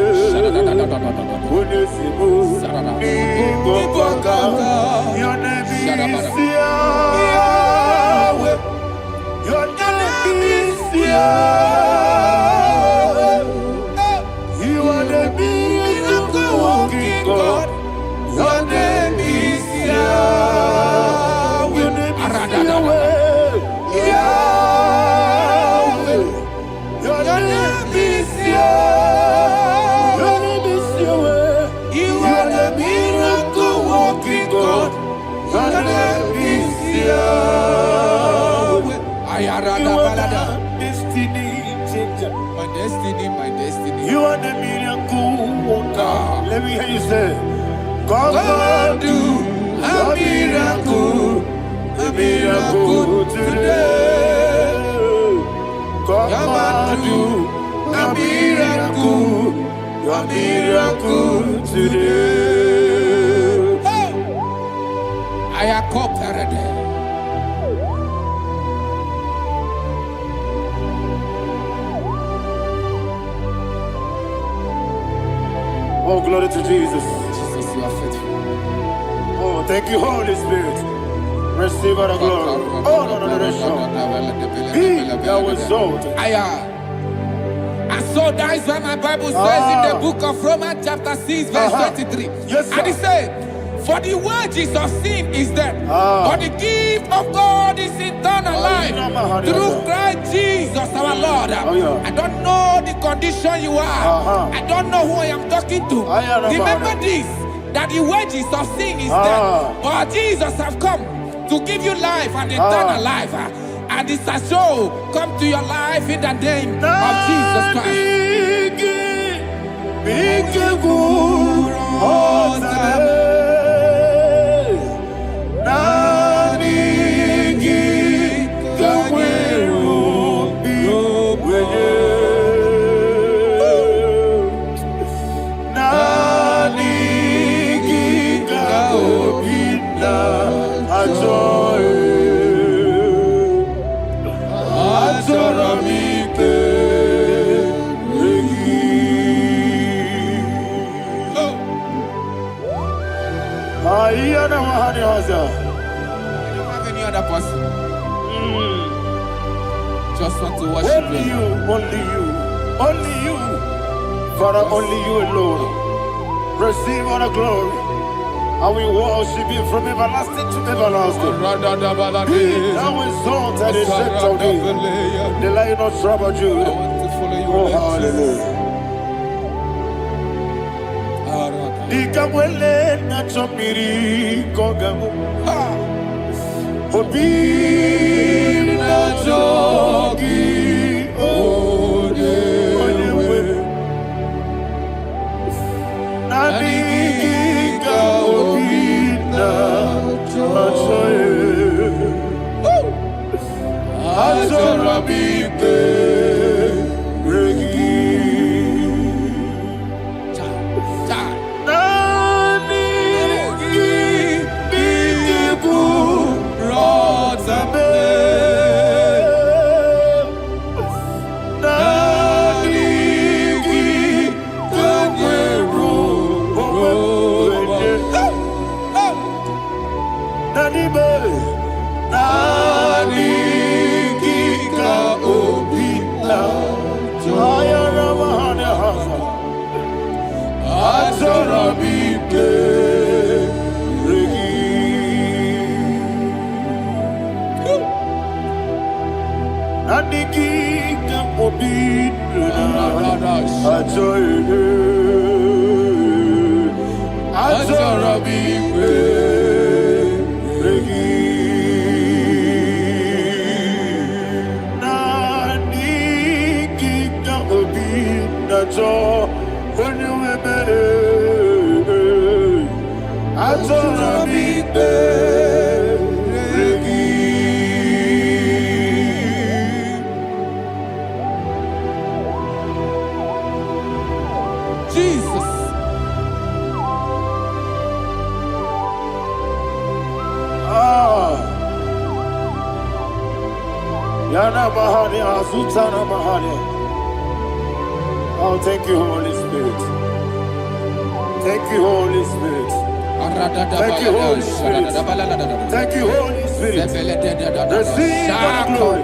Ujesebo ibo kaka. Your name is Yahweh. Your name is Yahweh. You are the miracle working God. Your name is Yahweh. Your name is Yahweh. Yahweh. Your name is Yahweh. Your name is Yahweh. You are the miracle working God. Your name is Yahweh. You are the destiny changer. My destiny. You are the miracle worker. Let me hear you say, come and do a miracle today. Come and do a miracle today. I am cooperative. Oh, glory to Jesus. Jesus, you are faithful. Oh, thank you, Holy Spirit. Receive our glory. Oh, no. Be thou exalted. And so that is why my Bible says in the book of Romans chapter 6 verse 23. Yes, sir. And it says, for the wages of sin is death, but the gift of God is eternal life through Christ Jesus our Lord. I don't know the condition you are. I don't know who I am talking to. Remember this, that the wages of sin is death, but Jesus has come to give you life and eternal life. And this shall come to your life in the name of Jesus Christ. I don't have any other person. Just want to worship only you, only you, Father, only you alone. Receive all the glory. I will worship you from everlasting to everlasting. Be thou exalted and set of thee, the Lion of tribe of Judah. Oh, hallelujah. Ikamwele na chomiri kogamu Obi na jogi onyewe Nani ka obi na jogi Azorabike regi Nani biku rotabe Nani kanyeru Nani be Nani Azorabike regi Nandiki kamobina Azorabike regi Nandiki kamobina Azorabike regi Jesus. Yana Mahani Azutana Mahani. Oh, thank you, Holy Spirit. Thank you, Holy Spirit. Thank you, Holy Spirit. Thank you, Holy Spirit. Receive the glory.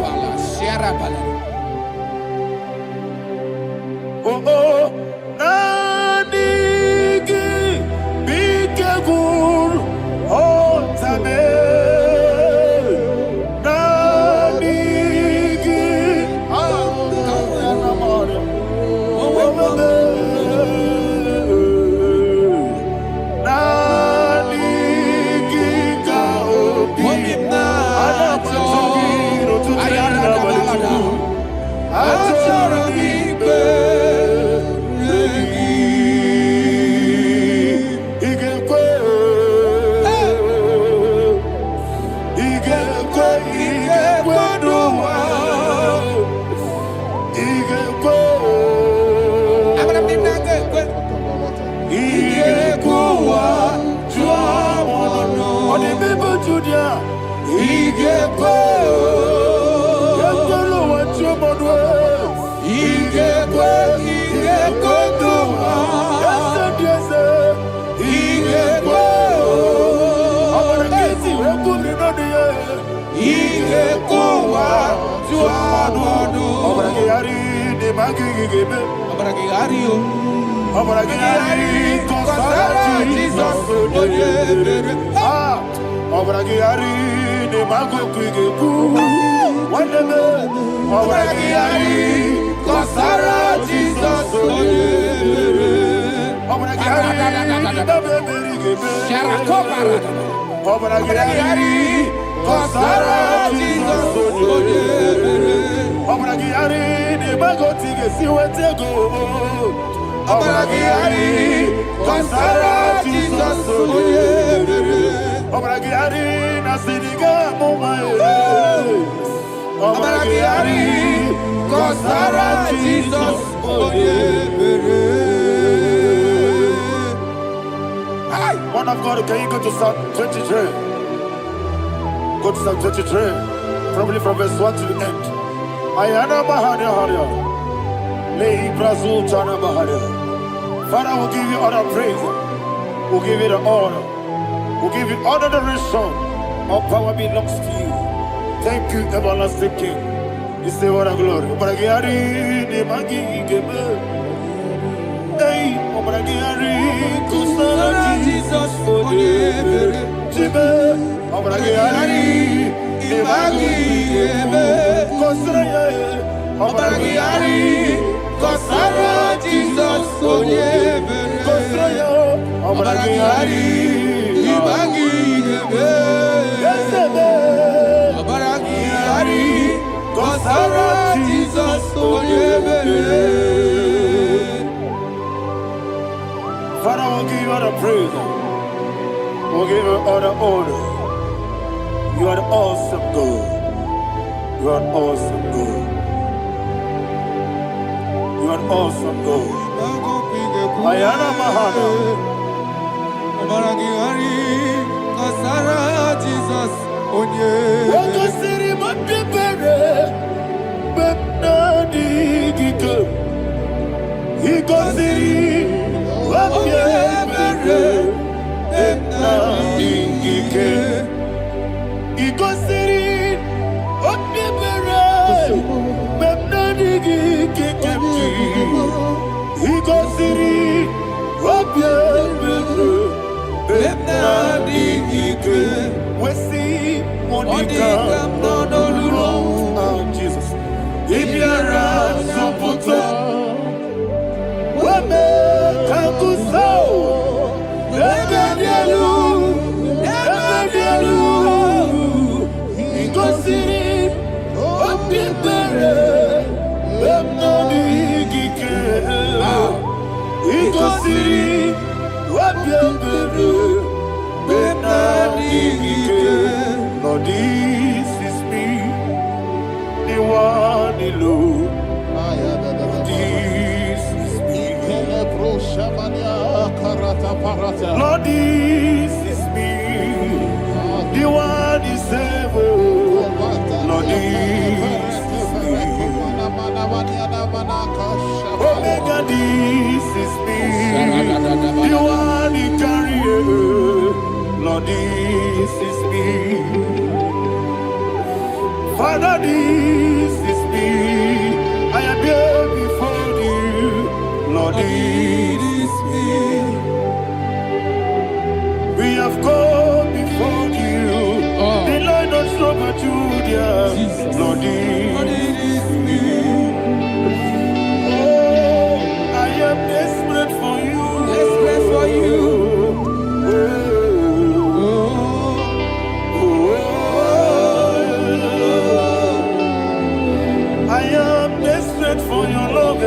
Oh, oh, Nanigi, Bikagur, oh, Tame, Nanigi, Man of God, can you go to Psalm 23? Go to Psalm 23, probably from verse 1 to the end. Ayana Mahania Haria. Lei Brazil Chana Mahania. Father, we'll give you all the praise. We'll give you the honor. We'll give you all the adoration. All power belongs to you. Thank you, everlasting King. You say what a glory. Obragiari, the Magi, Gebe. Hey, Obragiari, Kusara, Jesus, for the Jibe. Obragiari, the Magi, Gebe. Kusara, Obragiari, Kusara, Jesus, for the Kusara, Obragiari, the Magi, Gebe. Kasara Jesus Father, we'll give you all the praise. We'll give you all the honor. You are the awesome God. You are an awesome God. You are an awesome God. Ayana Mahana. Kasara Jesus Waka Siri Mapipere. Bepnadi Gika. Iko Siri. Wapipere. Bepnadi Gika. Iko Siri. Wapipere. Bepnadi Gika. Iko Siri. Wapipere. Bepnadi Gika. Wesi Monica. Oh, Jesus. Ibiara Soputo. Wame Kankuso. Ebedielu. Ebedielu. Ikosiri. Opipere. Bepnadi Gike. Ikosiri. Opipere. Bepnadi Gike. Lord, this is me. The one alone. This is me. Lord, this is me. The one is able. Lord, this is me. Omega, this is me. The one in carrier. Lord, this is me. Father, this is me. I am here before you. Lord, this is me. We have come before you. The Lord of Sober Judah. Lord, this is me. Oh, I am desperate for you. Desperate for you. I am desperate for your love.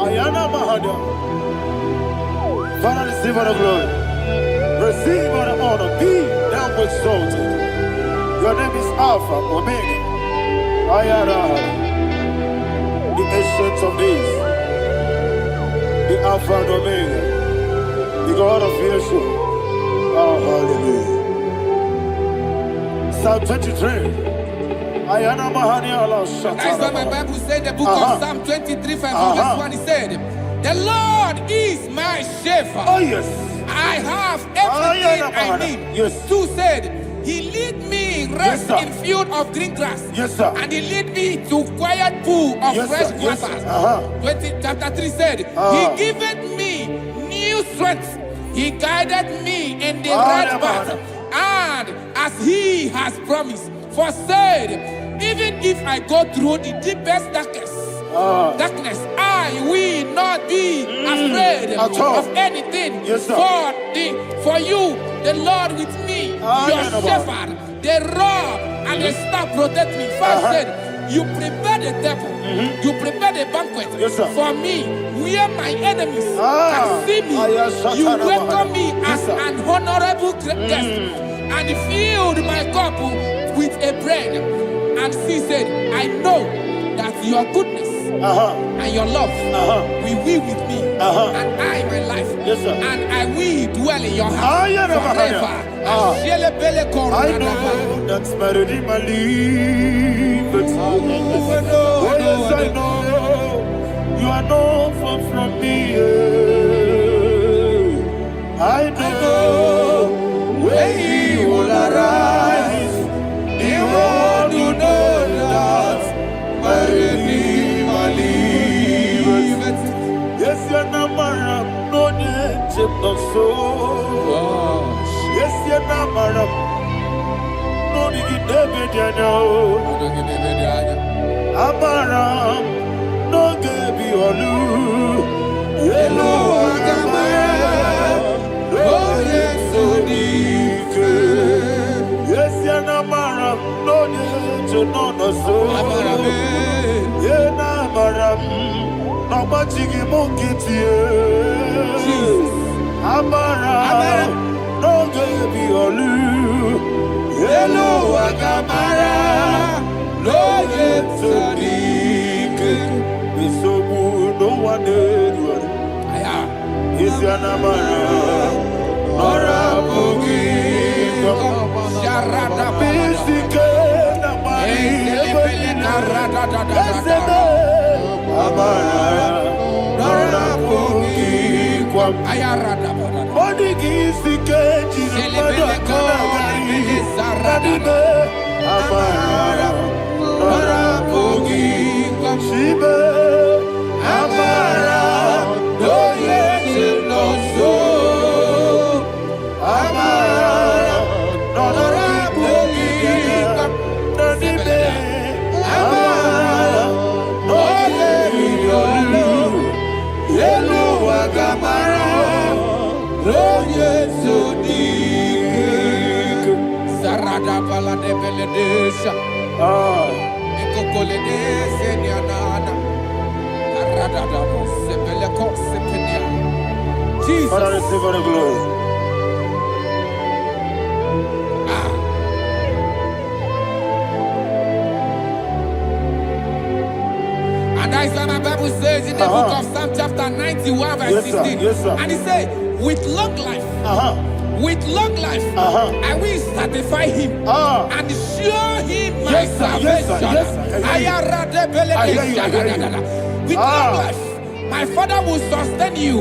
Ayana Mahada. Father, receive all the glory. Receive all the honor. Be thou exalted. Your name is Alpha, Omega. Ayana. The ancient of days. The Alpha and Omega. The God of Yeshua. Oh, hallelujah. Psalm 23. Ayana Mahani Allah That's why my Bible said the book of Psalm 23, 5, verse 1, he said, the Lord is my shepherd. Oh, yes. I have everything I need. Yes. 2 said, he lead me rest Yes, in field of green grass. Yes, sir. And he lead me to quiet pool of Yes, fresh sir. Yes, waters. sir. Chapter 3 said, he giveth me new strength. He guided me in the right path. And as he has promised, for said, even if I go through the deepest darkness, I will not be afraid of anything. Yes, sir. For you, the Lord with me, your shepherd, the rod and the staff protect me. First said, you prepare the table, you prepare the banquet for me, where my enemies can see me. You welcome me as an honorable guest, and filled my cup with a bread. And she said, I know that your goodness and your love will be with me, and I, my life, and I will dwell in your house forever. I know that's better than my life. Oh, yes, I know you are not far from me. I know when he will arise, he will do that my Redeemer liveth. Yes, your number of no chip of soul. Yes, your number of no David, Amaram, no Gaby Olu, Yellow Agama, oh yeah. no no so. Yena maram, no machigi mukiti. Amara, no gebi olu. Hello agamara, no yetsodik. Bisobu no one edu. Is yanamara, nora bogi. Sharada Bisike na mari. Amara, nora bogi. Ayarada Odigi sike jina kana gari. Radime amara, nora bogi. Shibe amara, doye chinoso. Amara, nora bogi. Radime amara, doye chinoso. Yelu agamara, doye sodik. Sarada bala de beledesha. Ekokole de senyanana. Arada da sebele ko sepenya. Jesus. Father, receive all the glory. And that is why my Bible says in the book of Psalm chapter 91 verse 16. Yes, sir. And it says, with long life, I will satisfy him and show him my salvation. With long life, my Father will sustain you.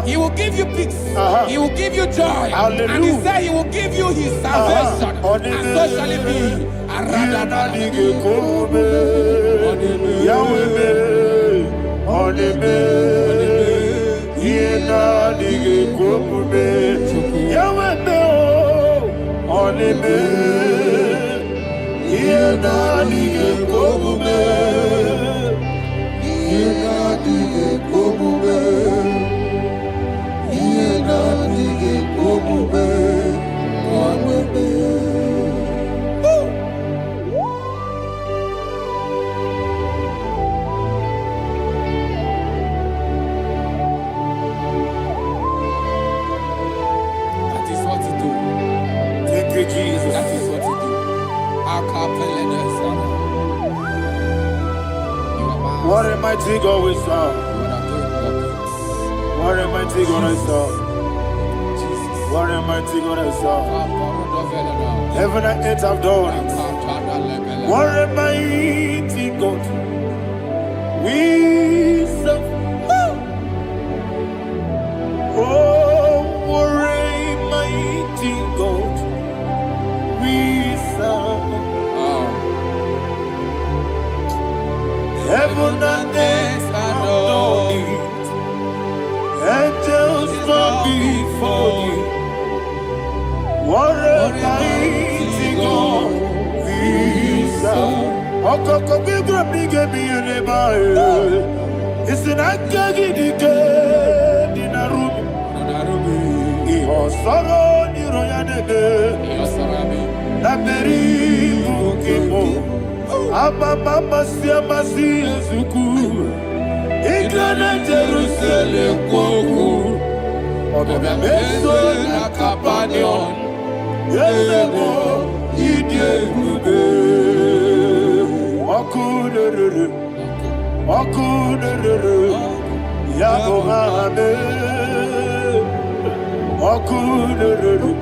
He will give you peace. He will give you joy. Hallelujah. And he said he will give you his salvation. And so shall it be. That is what he do. Thank you, Jesus. That is what he do. What a mighty God we serve. What a mighty God I serve. What a mighty God I serve. Heaven and earth have done it. What a mighty God we serve. Oh, what a mighty God we serve. Heaven and earth have done it. Angels bow before you. What a mighty God we serve. Okoko bigro bige bi eleba. It's an akagi dike dinarubi. Iho soro ni royanebe. Naberi bukipo. Ababa siamasi ezuku. Iglana Jerusalem koku. Obebe meso na kapanion. Yesebo idie gube. Okuderere. Okuderere. Yago hame. Okuderere.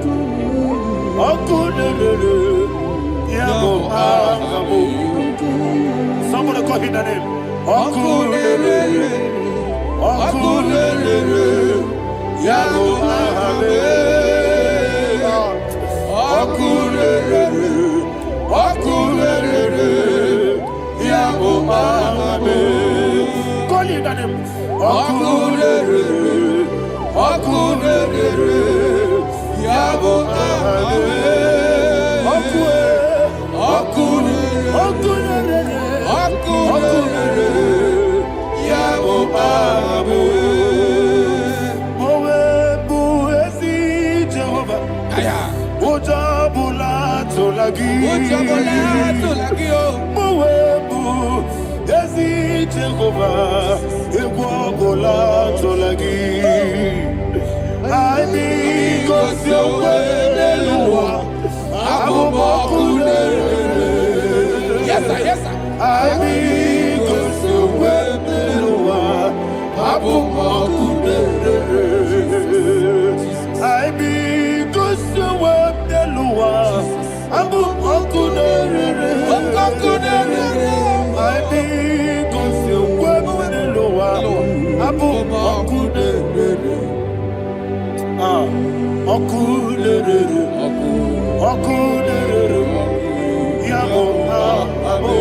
Okuderere. Yago hame. Somebody call him the name. Okulele, Okulele, Yago Ahame. Okulele, Okulele, Yago Ahame. Call him the name. Okulele, Okulele, Yago Ahame. Okulele, Okulele. Tola Tolagi. I be Koncept. Yes, sir, yes, sir. I be Koncept. I be Koncept. Abu Makudere. I be Koncept. Abu Makudere. Makudere. Makudere. Yabo Abu.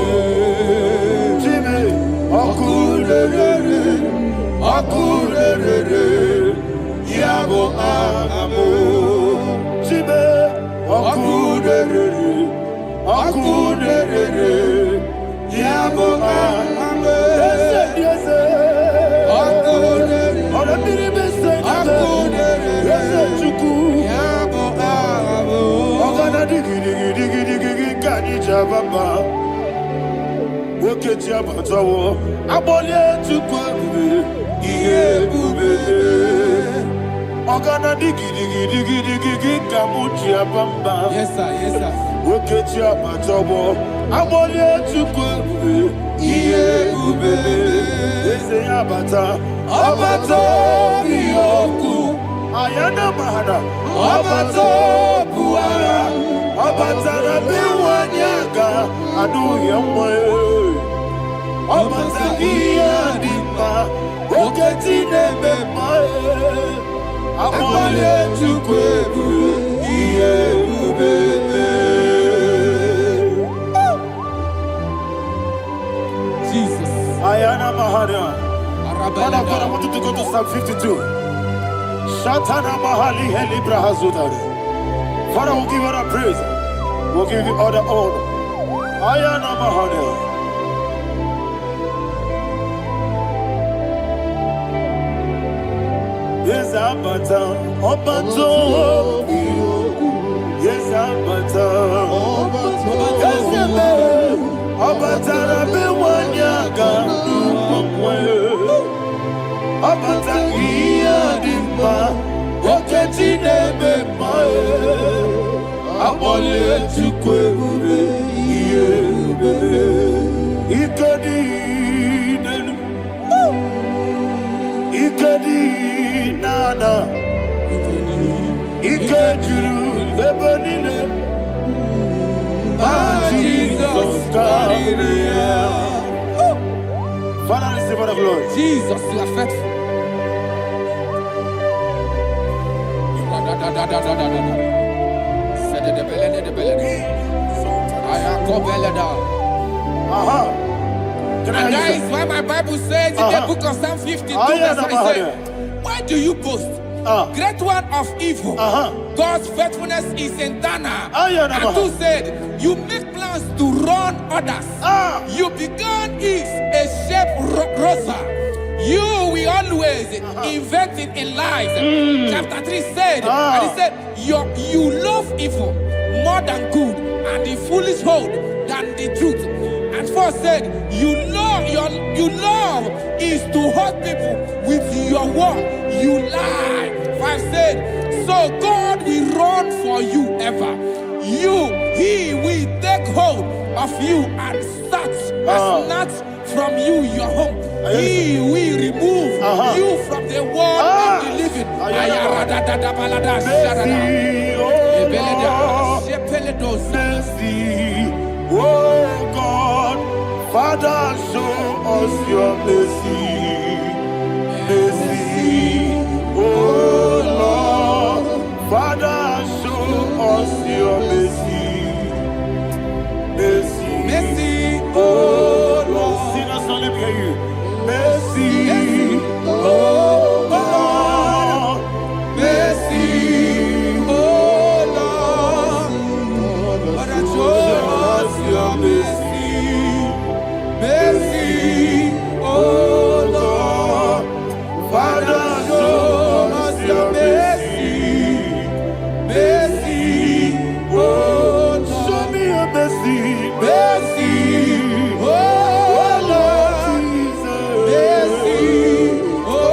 Jimmy. Makudere. Makudere. Yabo Abu. Jimmy. Makudere. Makudere. Yabo Abu. Yes, Yes, sir, yes, sir. Ayana mahana, abato buara, abatara biwanyaga, adu yamwe, abata iya dimba, oketi nebe mae, abale tukwebu, iye ubebe. Jesus. Ayana mahana. Father, I want you to go to Psalm 52. Shatana Mahali Helibra Hazudari. Father, we'll give you the praise. We'll give you all the honor. Ayana Mahali. Yes, Abata. Obato. Yes, Abata. Yes, Abata. Rabbi Wanyaga. Abata iya dimba, oketi nebe mae, abole tukweure iye ubebe. Ikadi nenu, ikadi nana, ikejuru lebanine, Jesus Maria. Father, receive all the glory. Jesus, you are faithful. And that is why my Bible says in the book of Psalm 52, verse 37, why do you boast? Great one of evil. God's faithfulness is eternal. And two said, you make plans to run others. You began is a shape rosa. You will always invent it in lies. Chapter 3 said, and he said, you love evil more than good, and the foolish hold than the truth. And 4 said, you love is to hurt people with your word. You lie. 5 said, so God will run for you ever. He will take hold of you and snatch from you your home. He will remove you from the world of the living. Mercy, oh God, Father, show us your mercy. Mercy, oh Lord, Father, show us your mercy. Mercy, Mercy, oh Lord, sing us all, let me hear you. Mercy, oh Lord, mercy, oh Lord, Father, show us your mercy. Mercy, oh Lord, Father, show us your mercy. Mercy, oh Lord, show me your mercy. mercy, oh Lord, mercy, oh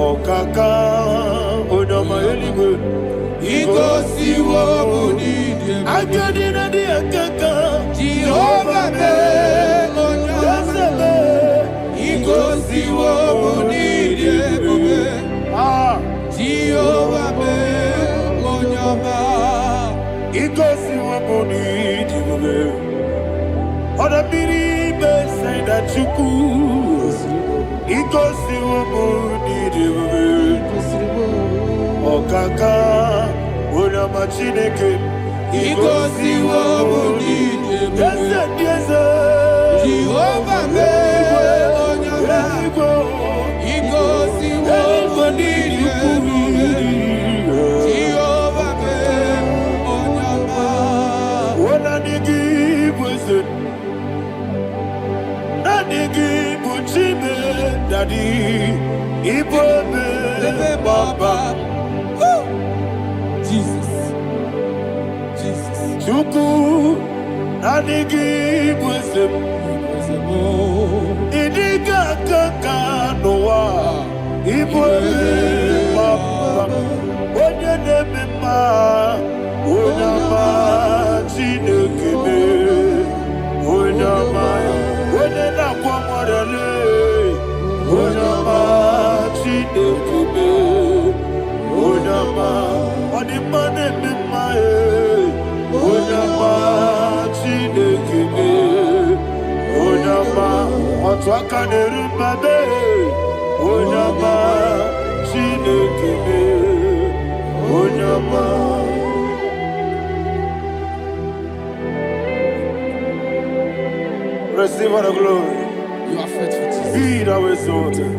Okaka Onama Eligwe Igosiwo Munidi Agadina di Akaka Jehovah me Onyame Igosiwo Munidi Jehovah me Onyama Igosiwo Munidi Oda biri be say that you could Igosiwo Munidi Okaka Onama Chineke Igosiwo Munidi Jehovah me Onyama Igosiwo Munidi Jehovah me Onyama Onanigi Bwese Nanigi Buchime Daddy Ibobe Baba Jesus. Chuku Nanigi Bwese Idiga Kaka Noa Ibobe Baba Onye Nemema Onama Chinekebe Onama Onye Nakwa Morele Onama Chinekebe Onama Onimane Mimae Onama Chinekebe Onama Otwaka Nerumbabe Onama Chinekebe Onama Receive all the glory. You are faithful, Jesus. Be thou exalted.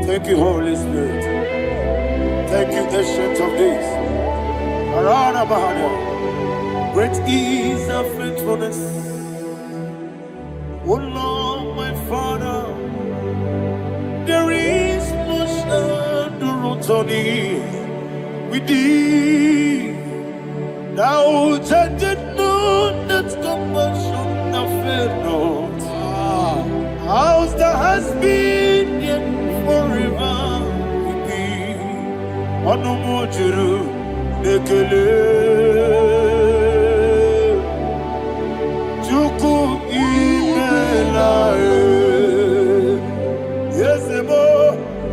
Thank you, Holy Spirit. Thank you, Ancient of Days. Arana Bahania. Great is thy faithfulness. O Lord, my Father, there is no shadow on thee. With thee, thou judgest not that compassion have failed not. Ours that has been yet forever with thee. Onomojuru nekele Chuku imelae Yesebo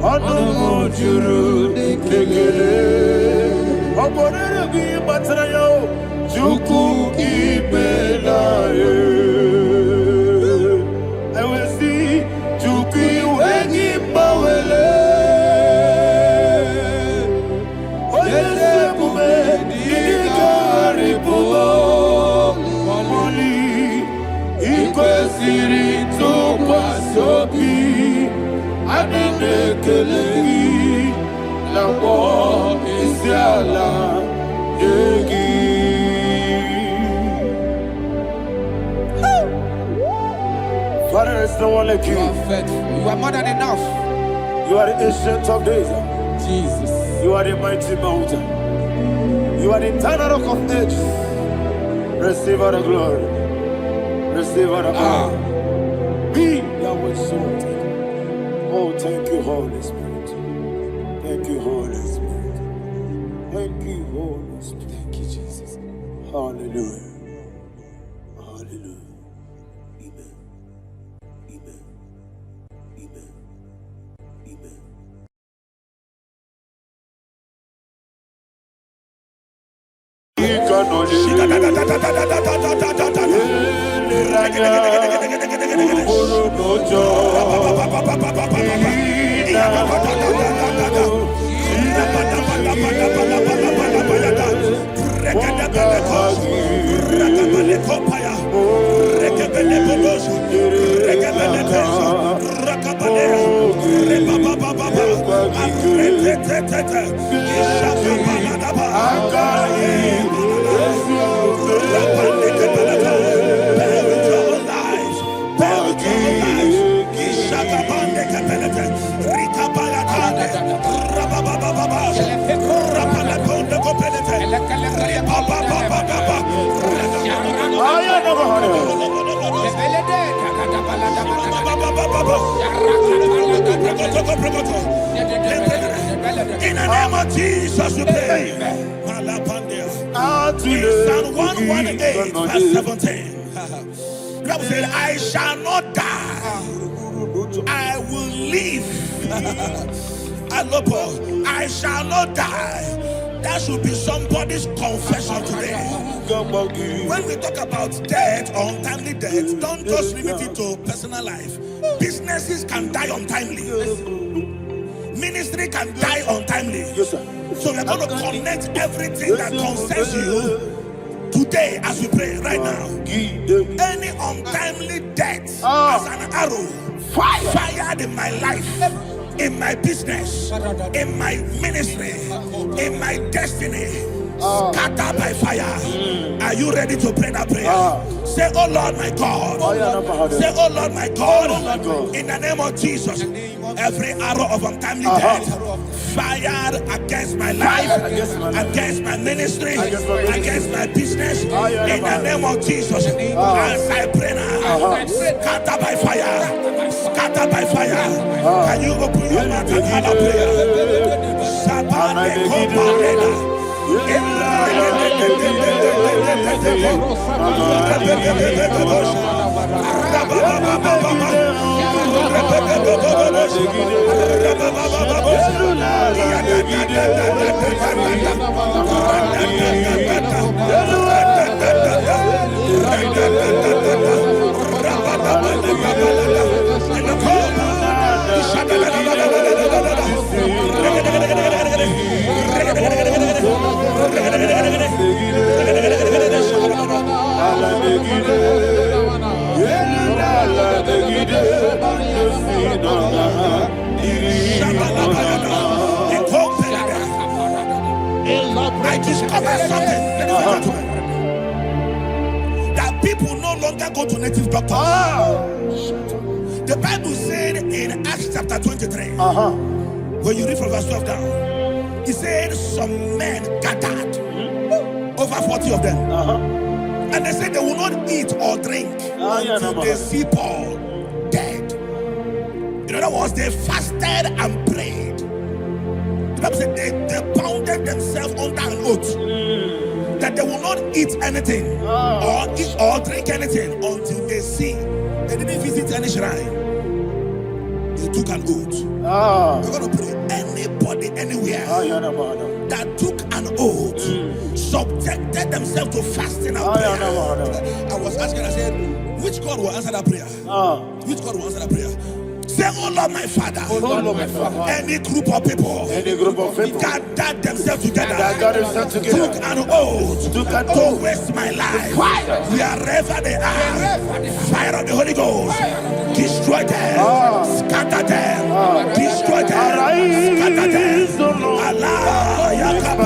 Onomojuru nekele Oborere gwi batrayo Chuku imelae Father, there's no one like you. You are faithful. You are more than enough. You are the ancient of days. Jesus. You are the mighty mountain. You are the eternal rock of ages. Receive all the glory. Receive all the honor. Be thou exalted. Oh, thank you, Holy Spirit. Thank you, Holy Spirit. Thank you, Holy Spirit. Thank you, Jesus. Hallelujah. Hallelujah. Amen. Amen. Amen. Amen. Jesus we pray. Malapandia. In Psalm 118, verse 17. The Bible said, I shall not die. I will live. I shall not die. That should be somebody's confession today. When we talk about death or untimely death, don't just limit it to personal life. Businesses can die untimely. Ministry can die untimely. Yes, sir. So we're going to connect everything that concerns you today as we pray right now. Any untimely death as an arrow fired in my life, in my business, in my ministry, in my destiny, scattered by fire. Are you ready to pray that prayer? Say, oh Lord my God. Say, oh Lord my God. In the name of Jesus, every arrow of untimely death fired against my life, against my ministry, against my business, in the name of Jesus, as I pray now, scattered by fire, scattered by fire. Can you open your mouth and have a prayer? I discovered something, that people no longer go to native doctors. The Bible said in Acts chapter 23, when you read from verse 12 down, it said some men gathered, over 40 of them, and they said they will not eat or drink until they see Paul dead. In other words, they fasted and prayed. The Bible said they bounded themselves under an oath that they will not eat anything or eat or drink anything until they see. They didn't visit any shrine. They took an oath. We're going to pray. Anybody, anywhere that took an oath, subjected themselves to fasting and prayer. I was asking, I said, which God will answer that prayer? Which God will answer that prayer? Say, oh Lord my Father, any group of people gathered themselves together, took an oath to waste my life, wherever they are, fire of the Holy Ghost, destroy them, scatter them, destroy them, scatter them. Allah Yakaba,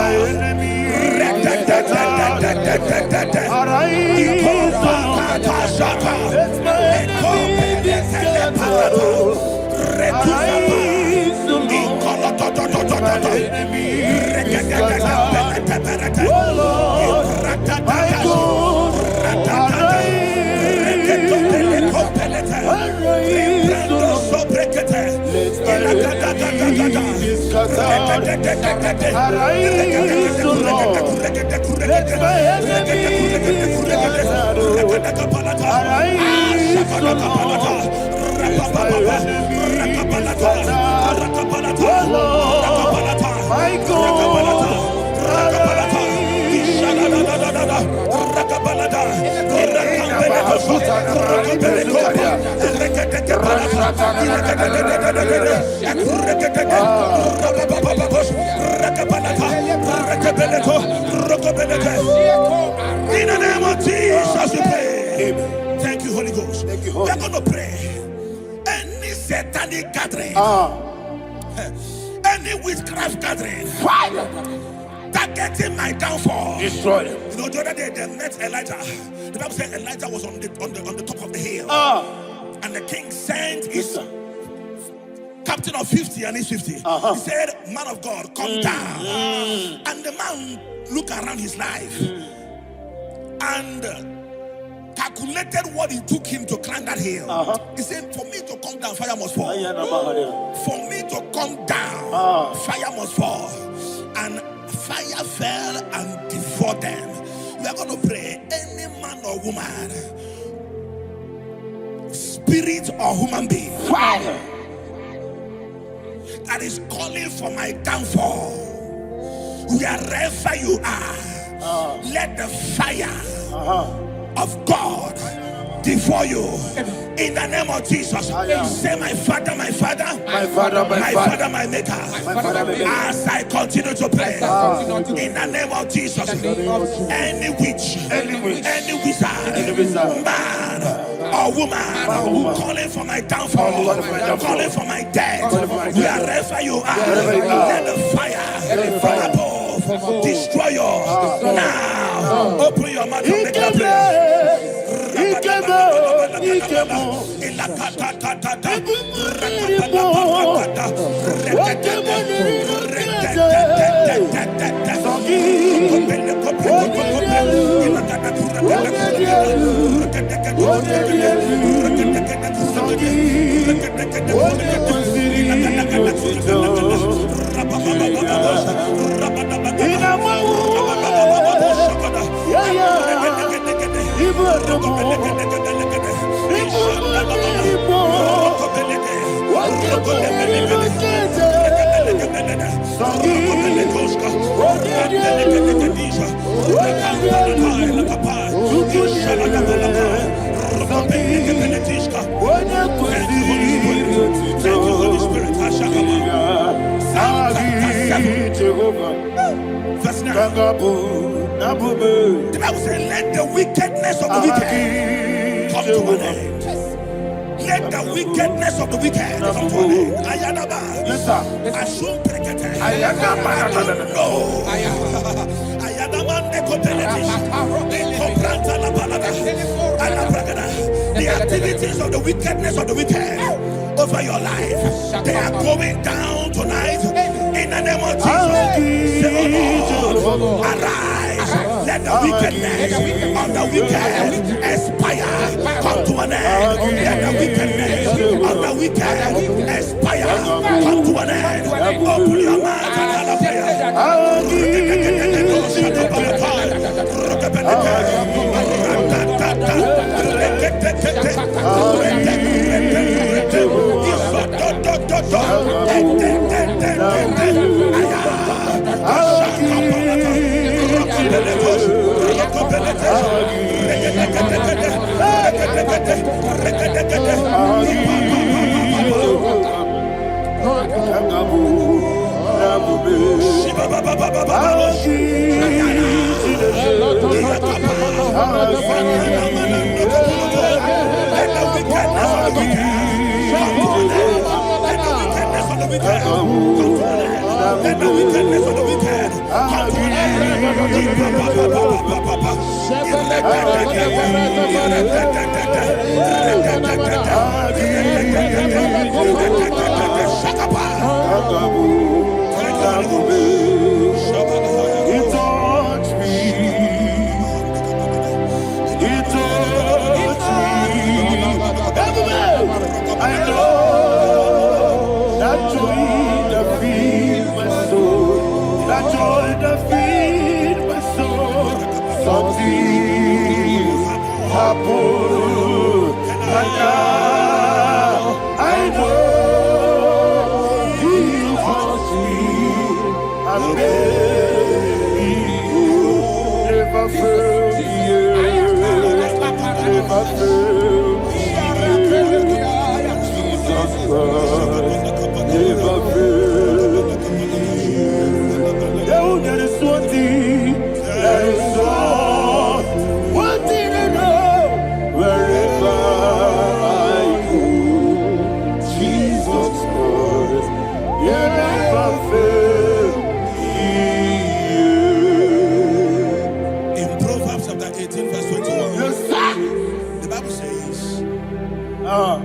In the name of Jesus, we pray. Thank you, Holy Ghost. We are going to pray. Any satanic gathering, any witchcraft gathering, targeting my downfall, destroy them. You know, the other day they met Elijah. The Bible said Elijah was on the top of the hill, and the king sent his captain of 50 and his 50. He said, man of God, come down. And the man looked around his life and calculated what it took him to climb that hill. He said, for me to come down, fire must fall. For me to come down, fire must fall. and fire fell and devoured them. We are going to pray. Any man or woman, spirit or human being, Fire. that is calling for my downfall, wherever you are, let the fire of God devour you in the name of Jesus. Say, my Father, my Father, My Father, my Father, my Maker. Father, my Maker. As I continue to pray in the name of Jesus, any witch, any wizard, man or woman calling for my downfall, calling for my death, wherever you are, let the fire from above destroy you now. Open your mouth and make a prayer. Verse 9. The Bible says, let the wickedness of the wicked come to an end. Let the wickedness of the wicked come to an end. Ayadaba. Yes, sir. Assume prekete. Ayadaba. No. Ayadamande kopeletis. Kompranta la balada. Alabragada. The activities of the wickedness of the wicked over your life, they are going down tonight in the name of Jesus. Say, oh Lord, arise. Let the wickedness of the wicked expire, come to an end. Let the wickedness of the wicked expire, come to an end. Open your mouth and have a prayer.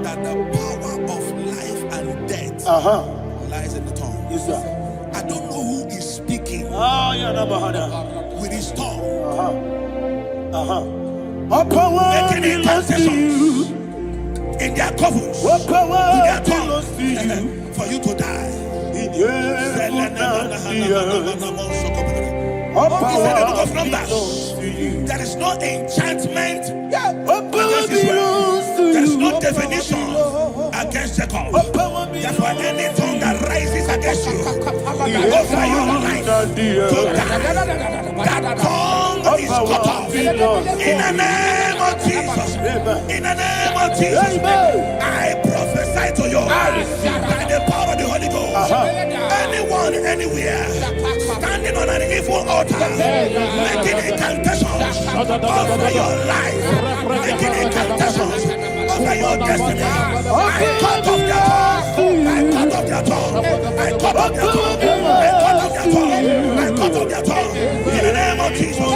That the power of life and death lies in the tongue. Yes, sir. I don't know who is speaking with his tongue. Making intercessions in their covens with their tongue for you to die. He said in the book of Numbers, there is no enchantment against Israel. There is no definition against Jacob. Therefore, any tongue that rises against you over your life, that tongue is cut off. In the name of Jesus. In the name of Jesus. I prophesy to you by the power of the Holy Ghost. Anyone, anywhere, standing on an evil altar, making incantations over your life, making incantations over your destiny, I cut off their tongue. I cut off their tongue. I cut off their tongue. I cut off their tongue. I cut off their tongue. In the name of Jesus.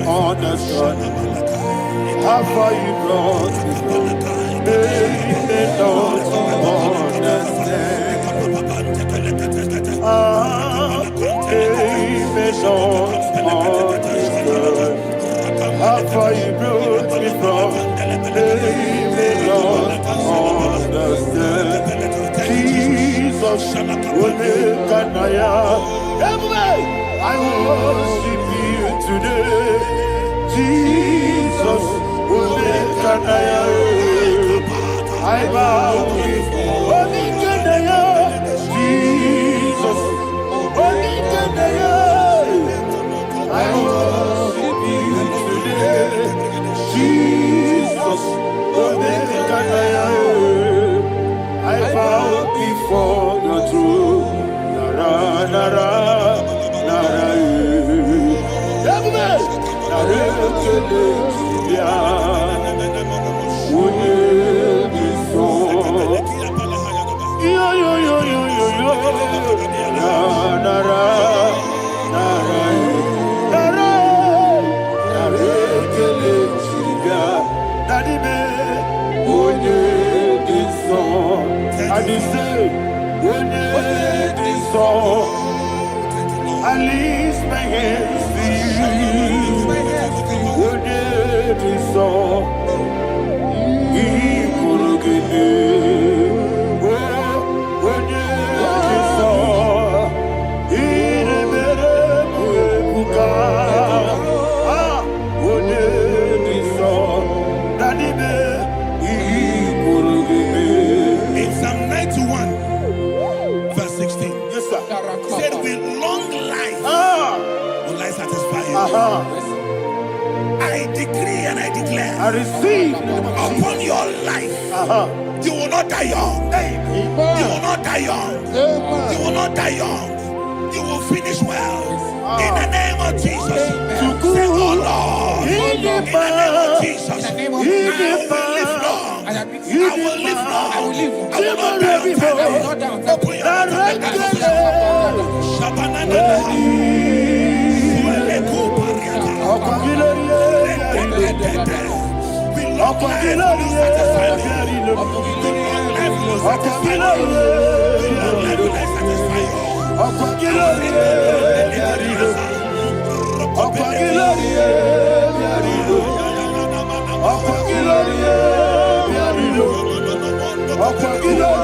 Understand how far you brought me from. They don't understand. They don't understand how far you brought me from. They don't understand. Jesus, will make a Naija. I worship you today. Jesus, will make a Naija. I bow before Naija. Jesus, will make a Naija. I worship you today. Jesus, will make a Naija. I bow before the throne. Nara, nara. I lift my hands to you. In Psalm 91, verse 16, yes, sir. Said, with long life will I satisfy you. I decree and I declare, I receive upon your life, you will not die young. You will not die young. You will not die young. You will finish well. In the name of Jesus. Say, oh Lord, in the name of Jesus, I will live long. I will live long. I will not die young. Open your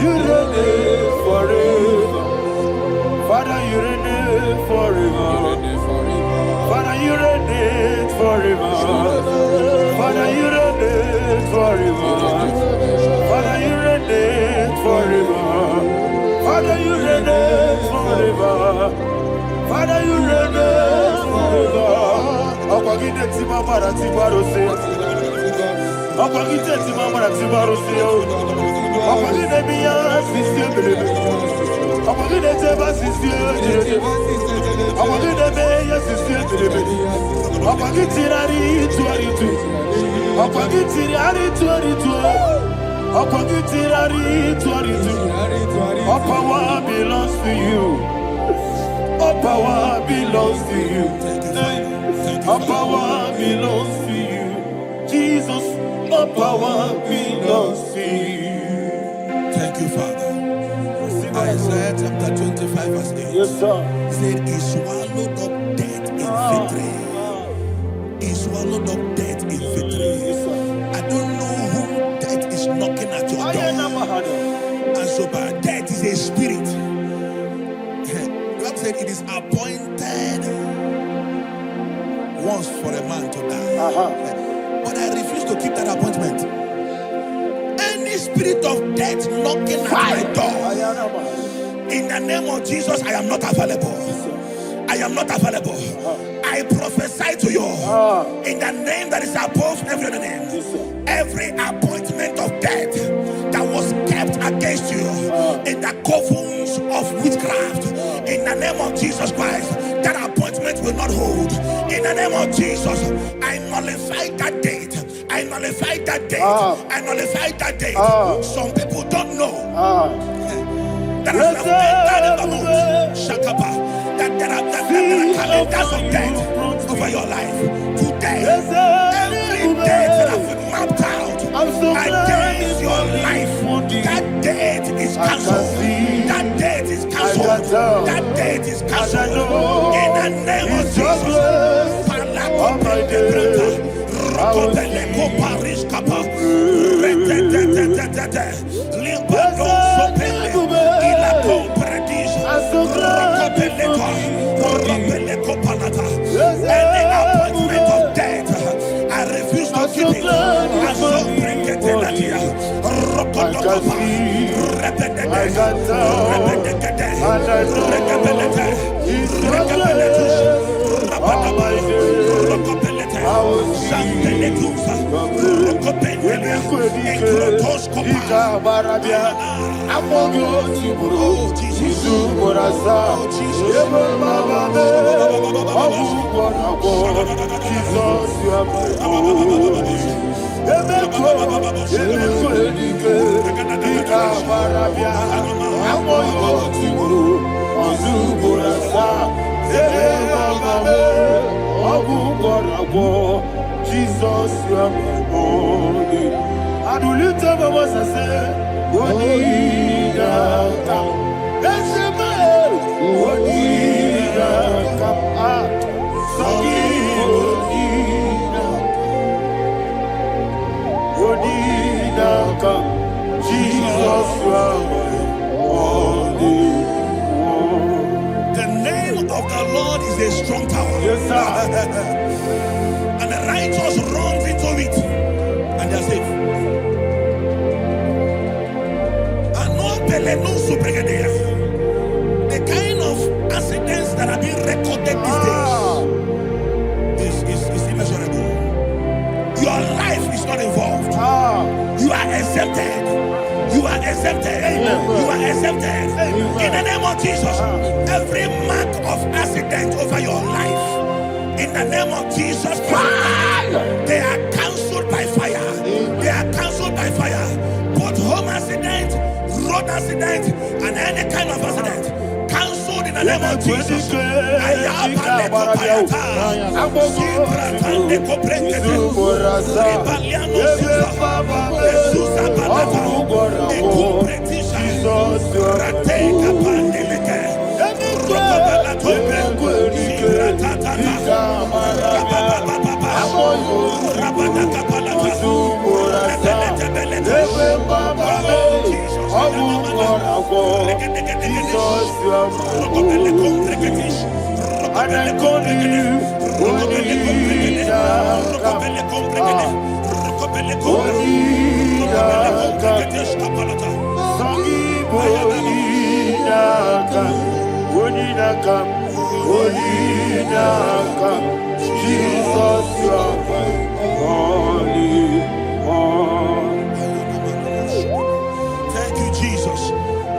You reign forever. Father, you reign forever. Father, you reign forever. Father, you reign forever. Father, you reign forever. Father, you reign forever. Father, you reign forever. Akwagide timamara tibarose. Akwagide timamara tibarose. Akwagide miya sisiye. Akwagide teba sisiye. Akwagide meya sisiye. Akwagide rari tuaritu. Akwagide rari tuaritu. Akwagide rari tuaritu. All power belongs to you. All power belongs to you. All power belongs to you. Jesus, all power belongs to you. Thank you, Father. Isaiah chapter 25 verse 8. Yes, sir. He said, he swallowed up death in victory. He swallowed up death in victory. I don't know who death is knocking at your door. And so, but death is a spirit. God said it is appointed once for a man to die. But I refuse to keep that appointment. Any spirit of death knocking at my door, in the name of Jesus, I am not available. I am not available. I prophesy to you in the name that is above every other name. Every appointment of death that was kept against you in the covens of witchcraft, in the name of Jesus Christ, that appointment will not hold. In the name of Jesus, I nullify that date. I nullify that date. I nullify that date. Some people don't know that as I've entered in the mood, Shakapa, that there are calendars of death over your life. Today, every date that I've mapped out against your life, that date is cancelled. That date is cancelled. That date is cancelled. In the name of Jesus. Any appointment of death, I refuse to keep it. I so bring it in that year. Jesus, you are my body. I do lift up my voice and say, Bonita, that's a man. Bonita, Bonita, Jesus, you are my body. The name of the Lord is a strong tower. Yes, sir. And the righteous runs into it and they're safe. The kind of accidents that are being recorded these days is immeasurable. Your life is not involved. You are exempted. You are exempted. You are exempted. In the name of Jesus, every mark of accident over your life, in the name of Jesus Christ, they are cancelled by fire. They are cancelled by fire. Both home accident, road accident, and any kind of accident, cancelled in the name of Jesus. Jesus, you are holy. Thank you, Jesus.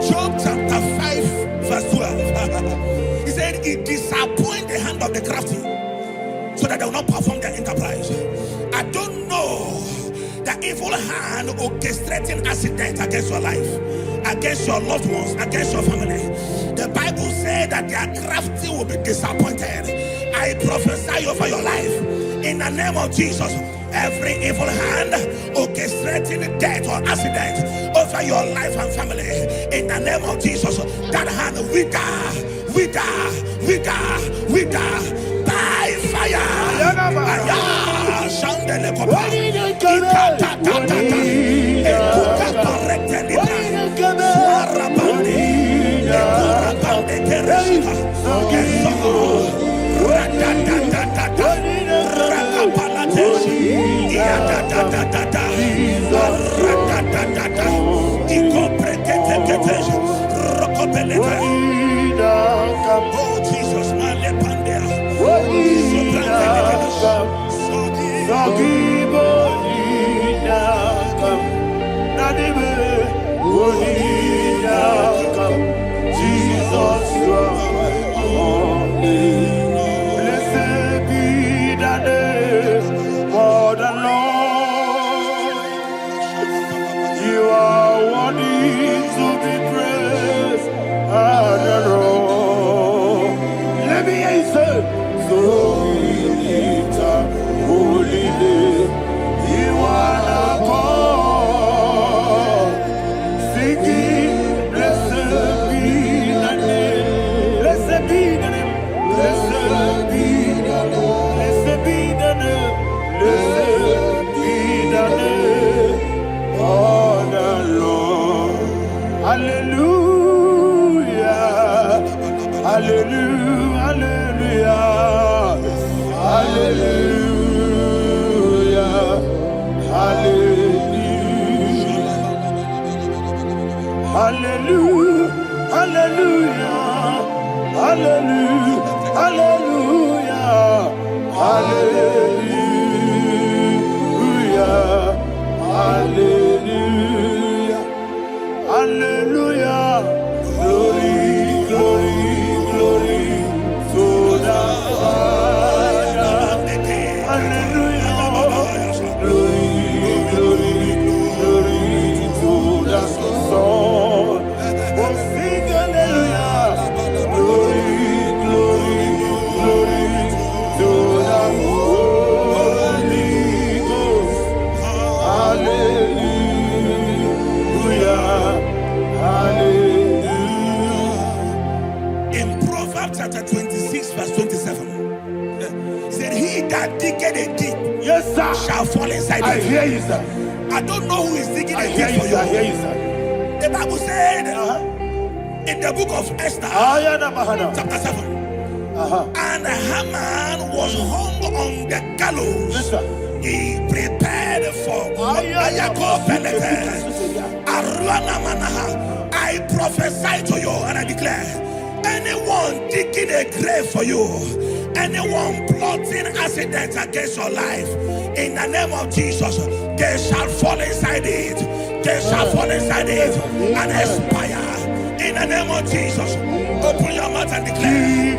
Job chapter 5, verse 12. He said, "It disappoints the hand of the crafty, so that they will not perform their enterprise." I don't know the evil hand orchestrating accidents against your life, against your loved ones, against your family. The Bible said that their crafty will be disappointed. I prophesy over your life in the name of Jesus. Every evil hand orchestrating death or accident over your life and family, in the name of Jesus, that hand wither by fire. Oh Jesus, Jesus, you are holy. Blessed be the name of the Lord. You are worthy to be praised and adored. Let me hear you say, so we lift up holy name. You are the God. Singing, blessed be the name. Blessed be the name. Blessed be the name. Blessed be the name. Blessed be the name of the Lord. Hallelujah. Hallelujah. Hallelujah. Hallelujah. Hallelujah. Hallelujah. Hallelujah. Hallelujah. Hallelujah. Hallelujah. Hallelujah. Hallelujah. Glory, glory, glory to the Father. Hallelujah. Glory, glory, glory to the Son. Oh, sing hallelujah. Glory, glory, glory to the Holy Ghost. Hallelujah. Hallelujah. In Proverbs chapter 26, verse 27, he said, "He that diggeth a deep, Yes, sir, shall fall inside I it." hear you, sir. I don't know who is digging I a hear deep you, for sir. I hear you. you, sir. The Bible said in the book of Esther, chapter 7, and Haman was hung on the gallows. Yes, sir. He prepared for I prophesy to you and I declare, anyone digging a grave for you, anyone plotting accidents against your life, in the name of Jesus, they shall fall inside it. They shall fall inside it and expire. In the name of Jesus, open your mouth and declare.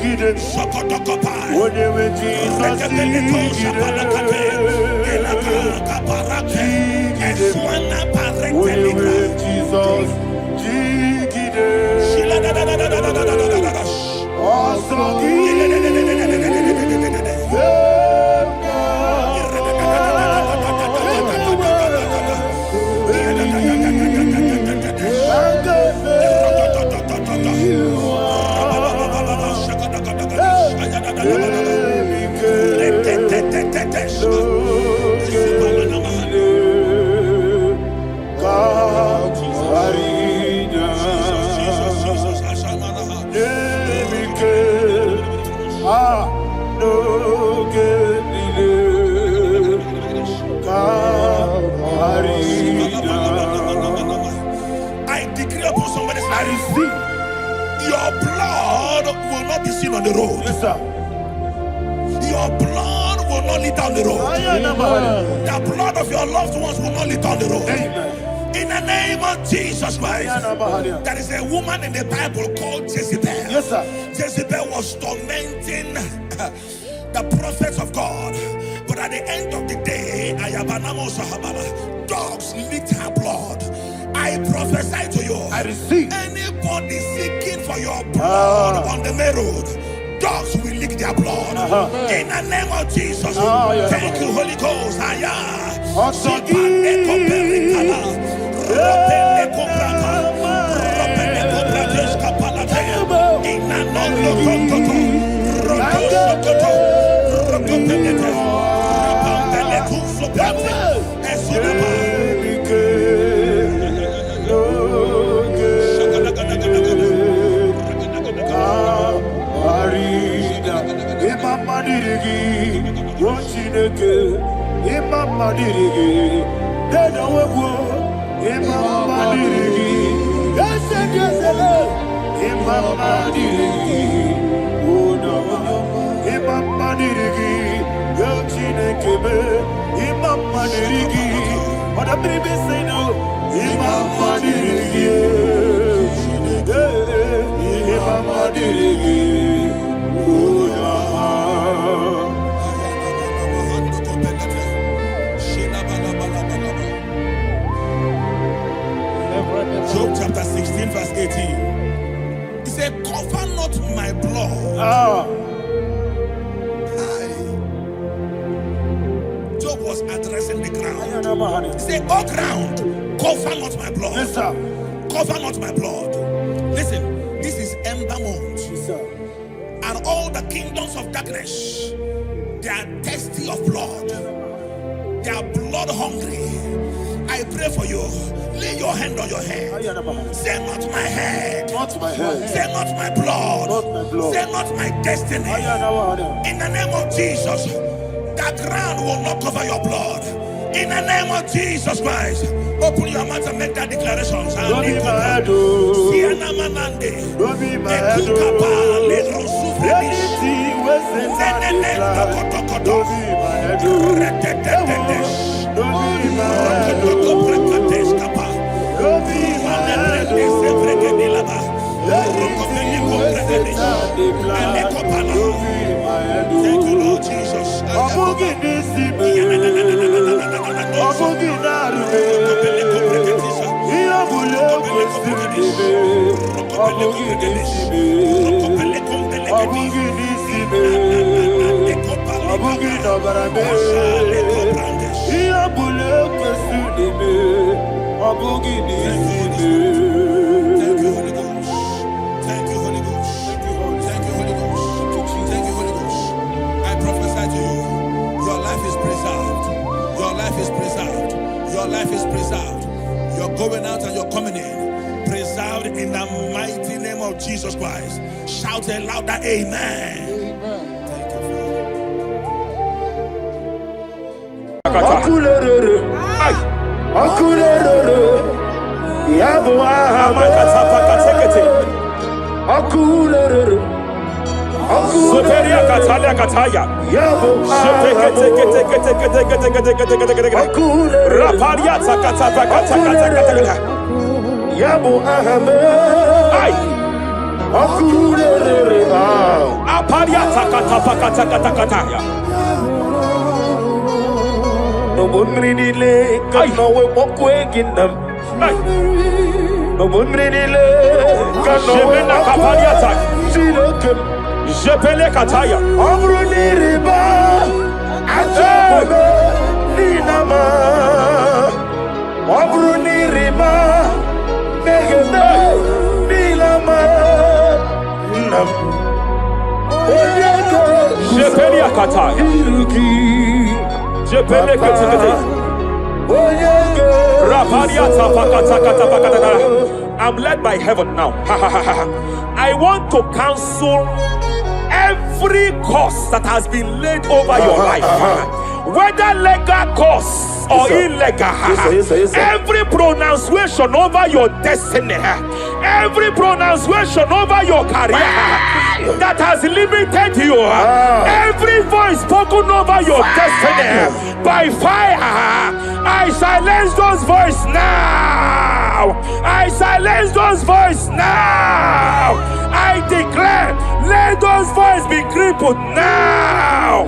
God. somebody's I life. receive. Your blood will not be seen on the road. Yes, sir. Your blood will not lead down the road. The blood of your loved ones will not lead down the road. Amen. In the name of Jesus Christ. There is a woman in the Bible called Jezebel. Yes, sir. Jezebel was tormenting the prophets of God. But at the end of the day, dogs licked her blood. I prophesy to you. I receive. Anybody seeking for your blood on the main road, dogs will lick their blood. In the name of Jesus. Thank you, Holy Ghost. Job chapter 16 verse 18. He said, cover not my blood. Job was addressing the ground. He said, oh ground, cover not my blood. Yes, sir. Cover not my blood. Listen, this is ember month. Yes, sir. And all the kingdoms of darkness, they are thirsty of blood. They are blood hungry. I pray for you. Lay your hand on your head. Say not my head. Not my head. Say not my blood. Not my blood. Say not my destiny. In the name of Jesus, that ground will not cover your blood. In the name of Jesus Christ, open your mouth and make that declaration. Don't be my head. Don't be my head. Anything was in my life. Don't be my head. Don't be my head. Thank you, Lord Jesus. Your life is preserved. You're going out and you're coming in. Preserved in the mighty name of Jesus Christ. Shout a louder amen. Thank you. Superia Katalia Kataya. Raparia Takatapa Katakata. Yabo Ahame. Aparia Takatapa Katakata. No one really can know what we're getting them. No one really can know what Jepele Kataya. Abruni riba, ajabe ninama. Abruni riba, negede nilama. Nam. Jepele Kataya. Jepele Kataya. Raparia Tapakata. I'm led by heaven now. I want to counsel every curse that has been laid over your life, whether legal curse or illegal, every pronunciation over your destiny, Every pronunciation over your career that has limited you, every voice spoken over your destiny by fire, I silence those voices now. I silence those voices now. I declare, let those voices be crippled now.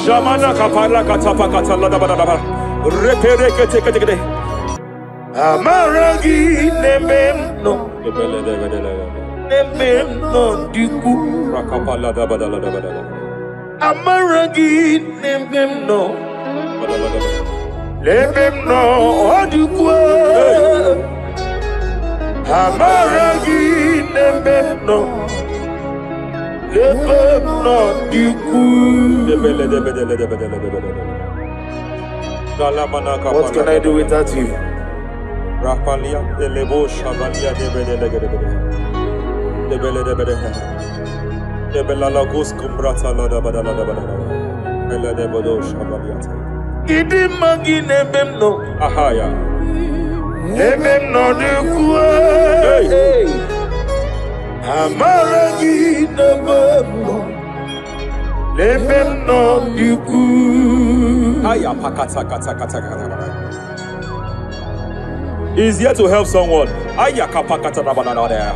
Jamana kapara katapa katala da bada repere kete Amaragi nememno diku rakapala da bada Amaragi nememno diku Amaragi nememno What can I do without you? Rapalia de lebo shabalia de bela lagos kumbrata la da bada bela de bodo shabalia Idi magine bemno ahaya ememno de kuwe Amaragi nebemno lebemno diku aya pakata kata is here to help someone. Aya kapakata na banana there.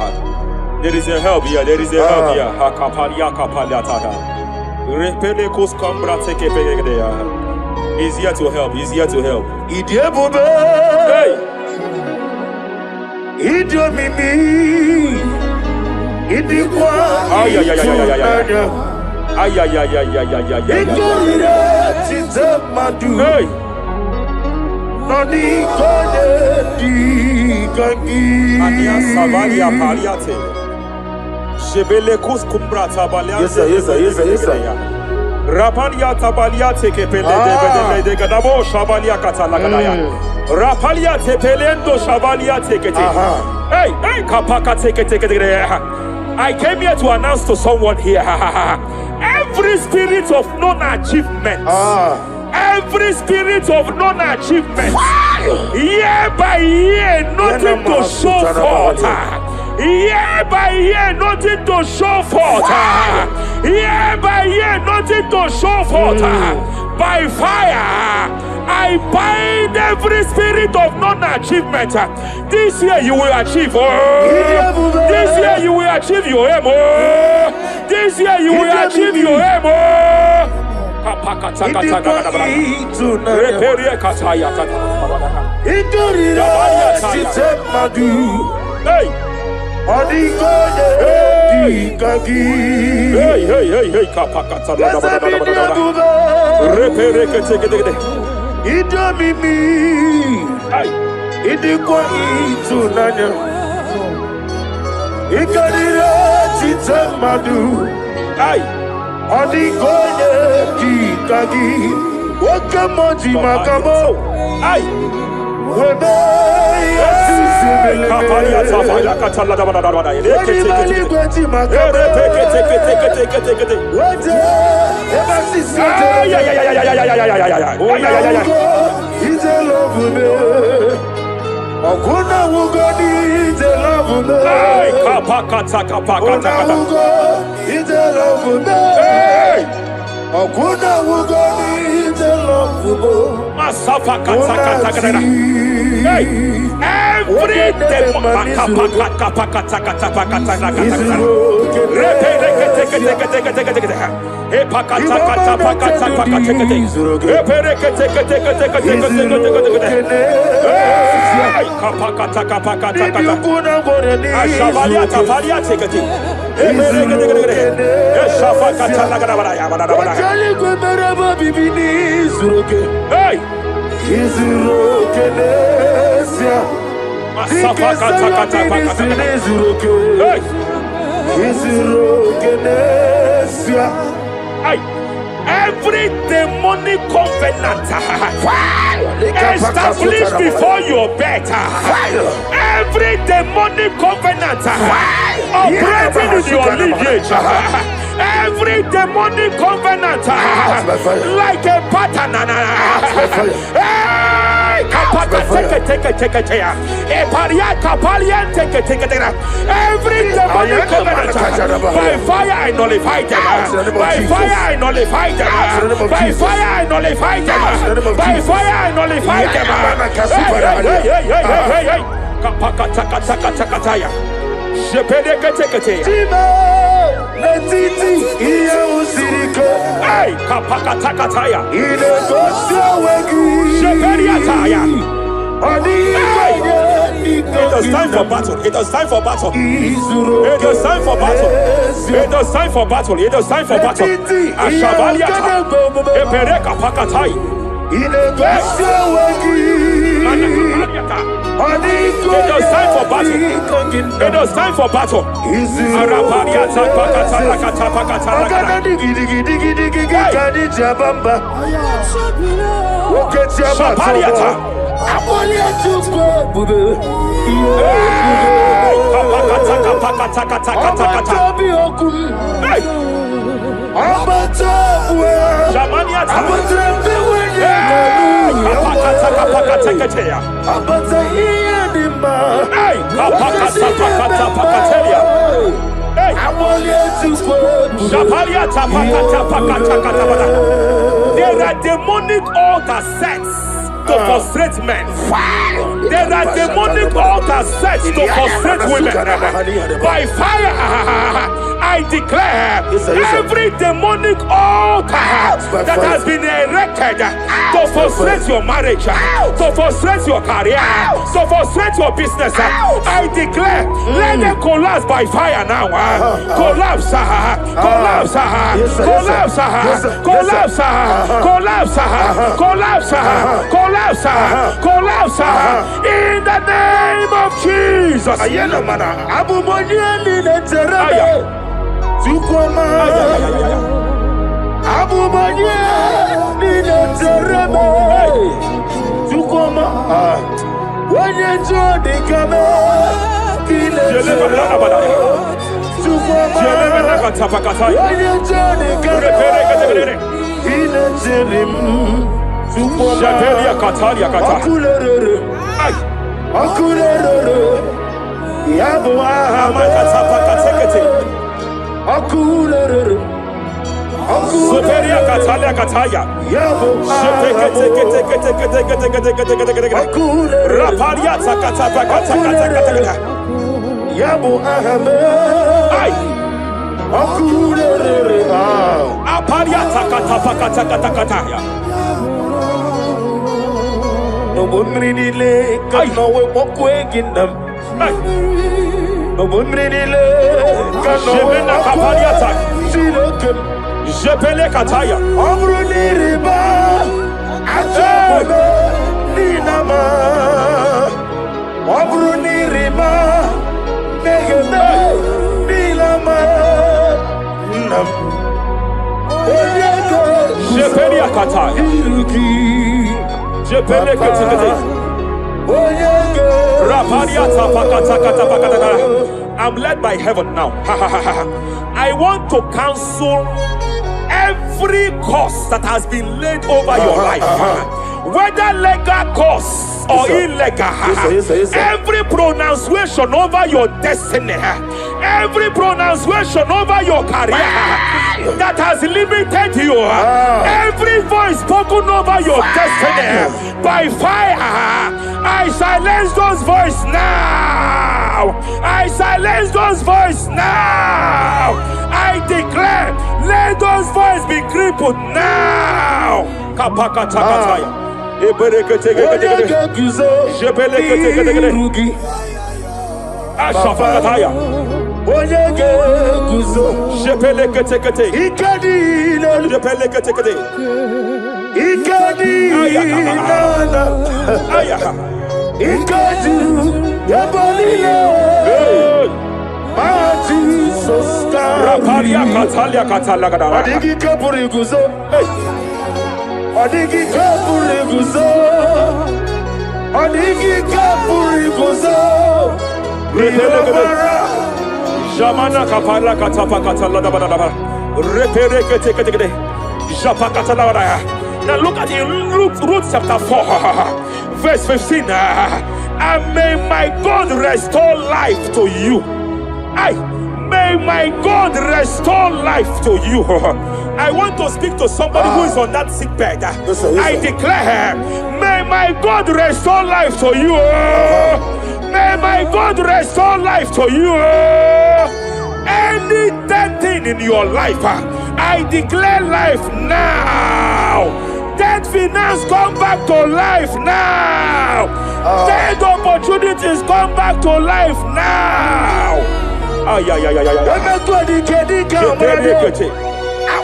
There is a help here. There is a help here. Hakapalia kapalia tada. Repele kos kambra teke pege there. Is here to help. Is here to help. Idie bobe. Hey. Idio mimi. Idi kwa. Ay. Hey. Noni kone di kangi. Ania savalia paliate. Shebele kus kumbrata balia. Yes sir. Rapalia tabalia teke pele de gadabo shavalia katalagadaya. Rapalia tepelendo shavalia teke. Hey, kapaka teke. I came here to announce to someone here. Every spirit of non-achievement. Every spirit of non-achievement, year by year, nothing to show forth. Year by year, nothing to show forth. Year by year, nothing to show forth. By fire, I bind every spirit of non-achievement. This year you will achieve. This year you will achieve your aim. This year you will achieve your aim. Odigoye dikagi Wakamoji makamo Ay Webe Yasisi Kapalia tafaya katala da bada bada Webali makamo Wete Ebasi sete He's a love me Okuna wugoni He's a love me Kapakata He's a love me Okuna wugoni He's a love me Masafa kata. Hey, every day Hey! Every demonic covenant established before your bed, every demonic covenant operating in your lineage, every demonic covenant like a pattern. Every demonic covenant, by fire I nullify them. By fire I nullify them. By fire I nullify them. By fire I nullify It is time for battle. It is time for battle. It is time for battle. It is time for battle. It is time for battle. Ashavaliata. Epereka pakatai. It is time for battle. It is time for battle. Arapariata pakatala katapakatala. Shapariata. There are demonic altar sets to frustrate men. There are demonic altars set to frustrate women. By fire, I declare every demonic altar that has been erected to frustrate your marriage, to frustrate your career, to frustrate your business, I declare, let them collapse by fire now. Collapse, collapse, collapse, collapse, collapse, collapse, collapse, collapse, in the name of Jesus. I'm led by heaven now. I want to cancel every curse that has been laid over your life, whether legal curse or illegal. Every pronunciation over your destiny, every pronunciation over your career that has limited you, every voice spoken over your destiny, by fire, I silence those voices now. I silence those voices now. I declare, let those voices be crippled now. Onyege guzo. Shepelekete. Ikadi lelu. Shepelekete. Ikadi nana. Ayaha. Ikadi yabalile. Mati soska. Rapalia katalia katalagadara. Adigi kapuri guzo. Adigi kapuri guzo. Adigi kapuri guzo. Jamana kapala katapa katalada badaba. Reperekete. Japa katalada. Now look at it, Ruth chapter 4, verse 15. And may my God restore life to you. May my God restore life to you. I want to speak to somebody who is on that sick bed. I declare, may my God restore life to you. May my God restore life to you. Any dead thing in your life, I declare life now. Dead finance come back to life now. Dead opportunities come back to life now. I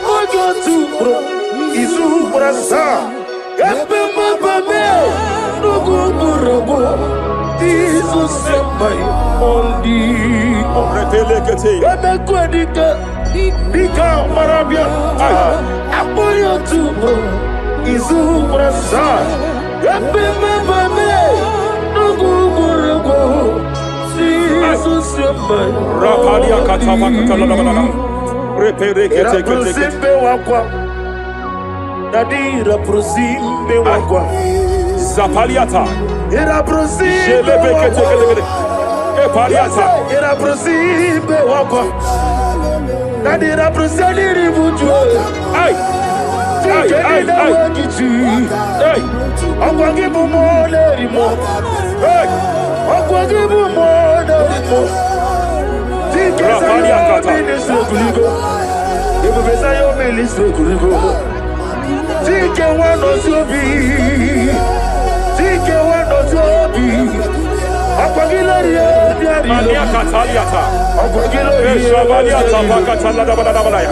want to Zapaliata. Era prosimbe Era prosimbe wakwa. Nadira prosali buju. Ay. Okwangi bumole rimo. Okwangi bumole rimo. Zapaliata. Ministro kuligo. Ebo besa yo ministro kuligo. Tike wano sobi. Tike wano sobi. Mania Cataliata. Eshavaliata Pacatalada Badabaya.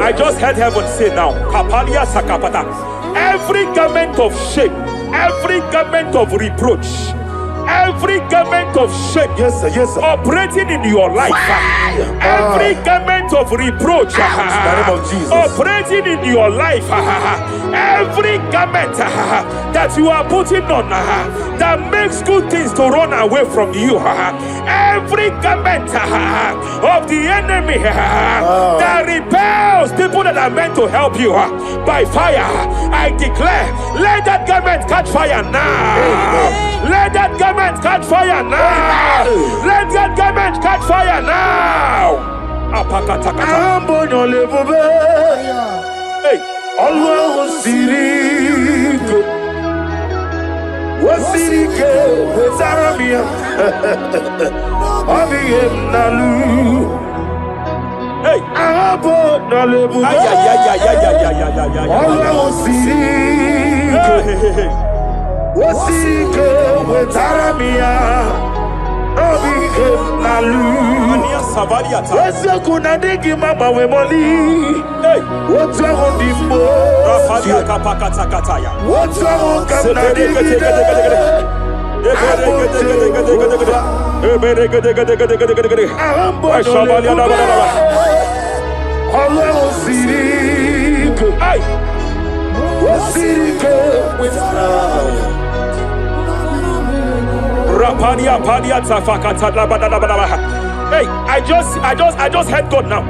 I just heard heaven say now, Kapalia Sakapata. Every garment of shame, every garment of reproach, every garment of shame, yes, sir. Operating in your life, every garment of reproach, operating in your life, every garment that you are putting on that makes good things to run away from you, every garment of the enemy that repels people that are meant to help you by fire, I declare, let that garment catch fire now. Let that garment catch fire now. Let that garment catch fire now. Hey. Allah Sirike Wasirike Zaramia Abiyem Nalu. Hey, Abo Nalebu. Allah Sirike Wasirike Zaramia Abiyem Nalu. Wese kuna digi mama we moli. Hey, what's wrong with the Rafalia Kapakata Kataya. What's wrong with the Hey, I just heard God now.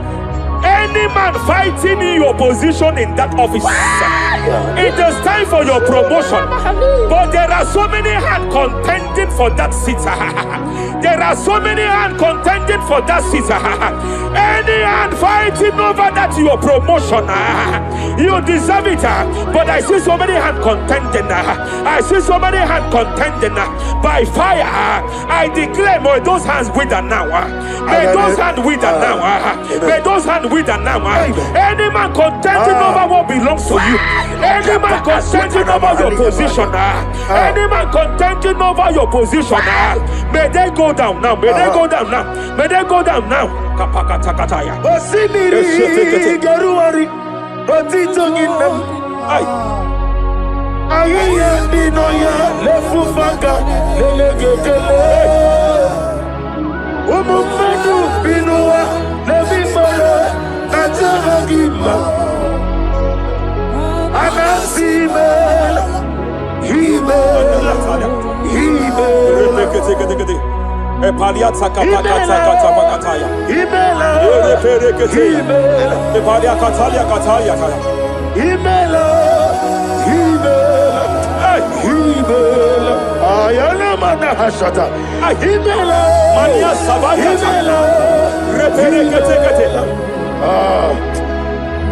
Any man fighting in your position in that office, It is time for your promotion. But there are so many hands contending for that seat. There are so many hands contending for that seat. Any hand fighting over that your promotion. You deserve it. But I see so many hands contending. I see so many hands contending. By fire, I declare, may those hands wither now. May those hands wither now. May those hands wither now. Any man contending over what belongs to you. Any man contending over your position. Any man contending over your position. May they go down now. May they go down now. May they go down now. Kapakatakataya. Osimiri Garuari Otitongina Ayaya Dinoya Lefufanga Lelegele Umumadu Binua Levimala Najahagima Anasimela Himela Epalia takapakataya. Himela Epalia katalia katalia. Himela Ayana mana hashata Himela Mania sabaya. Himela Reperekete.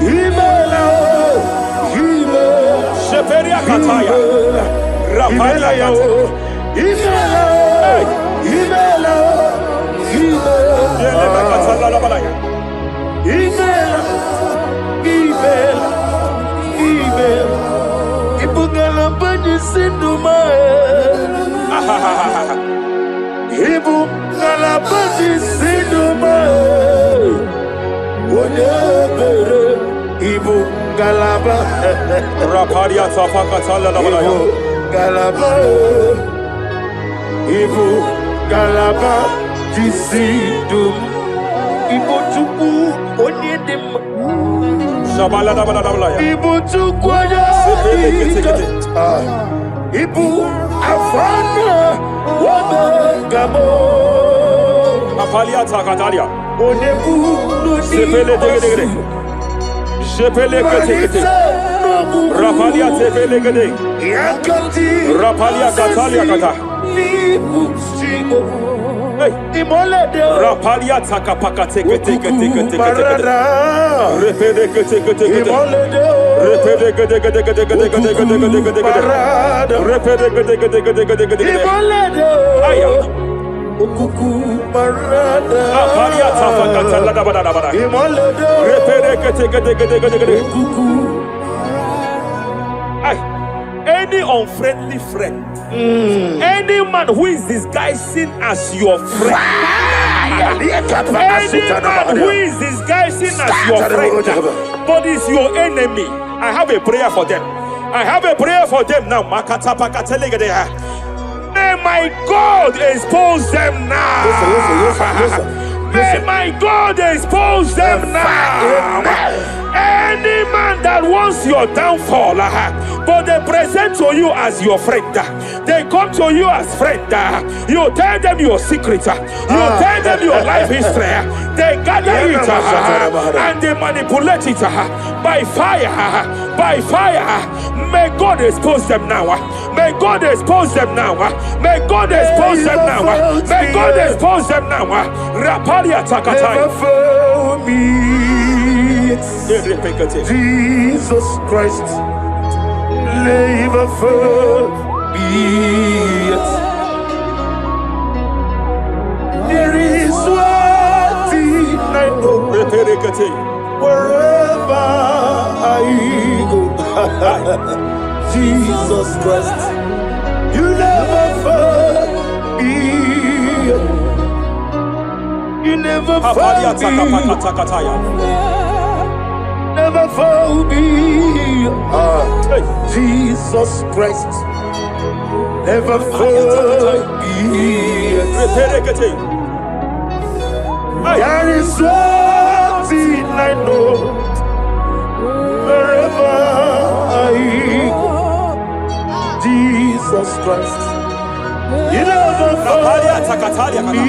Himela Sheperia kataya. Rapalia kataya. Himela Ibugala bani sinduma Ibugala bani sinduma Wonebere Ibugala ba Rapalia tapakatala labalaya. Galaba Ibugala Disidum Ibotuku Onyedim Shabala labalaya. Ibotuku Ibu Afana Wabagamo Apalia takatalia. Onebu Sepele degede. Sepele kete. Rapalia sepele gede. Yakati Rapalia katalia kata. Nibu Sigo Hey. Imolede Rapalia takapakate kete. Repede kete. Imolede Repede gede. Imolede Aya. Ukuku Marada Apalia tapakata la bada. Imolede Repede kete. Ukuku Ay. Any unfriendly friend, any man who is disguising as your friend, any man who is disguising as your friend, but is your enemy, I have a prayer for them. I have a prayer for them now. May my God expose them now. Listen. May my God expose them now. Any man that wants your downfall, but they present to you as your friend, they come to you as friend, you tell them your secret, you tell them your life history, they gather it and they manipulate it by fire. May God expose them now. May God expose them now. May God expose them now. May God expose them now. Rapalia takataya. Jesus Christ, never for me. There is one thing I know. Wherever I go, Jesus Christ, you never fail me. You never fail me. Never fail me. Jesus Christ, never fail me. There is one thing I know. Wherever I go, Jesus Christ, you never fail me.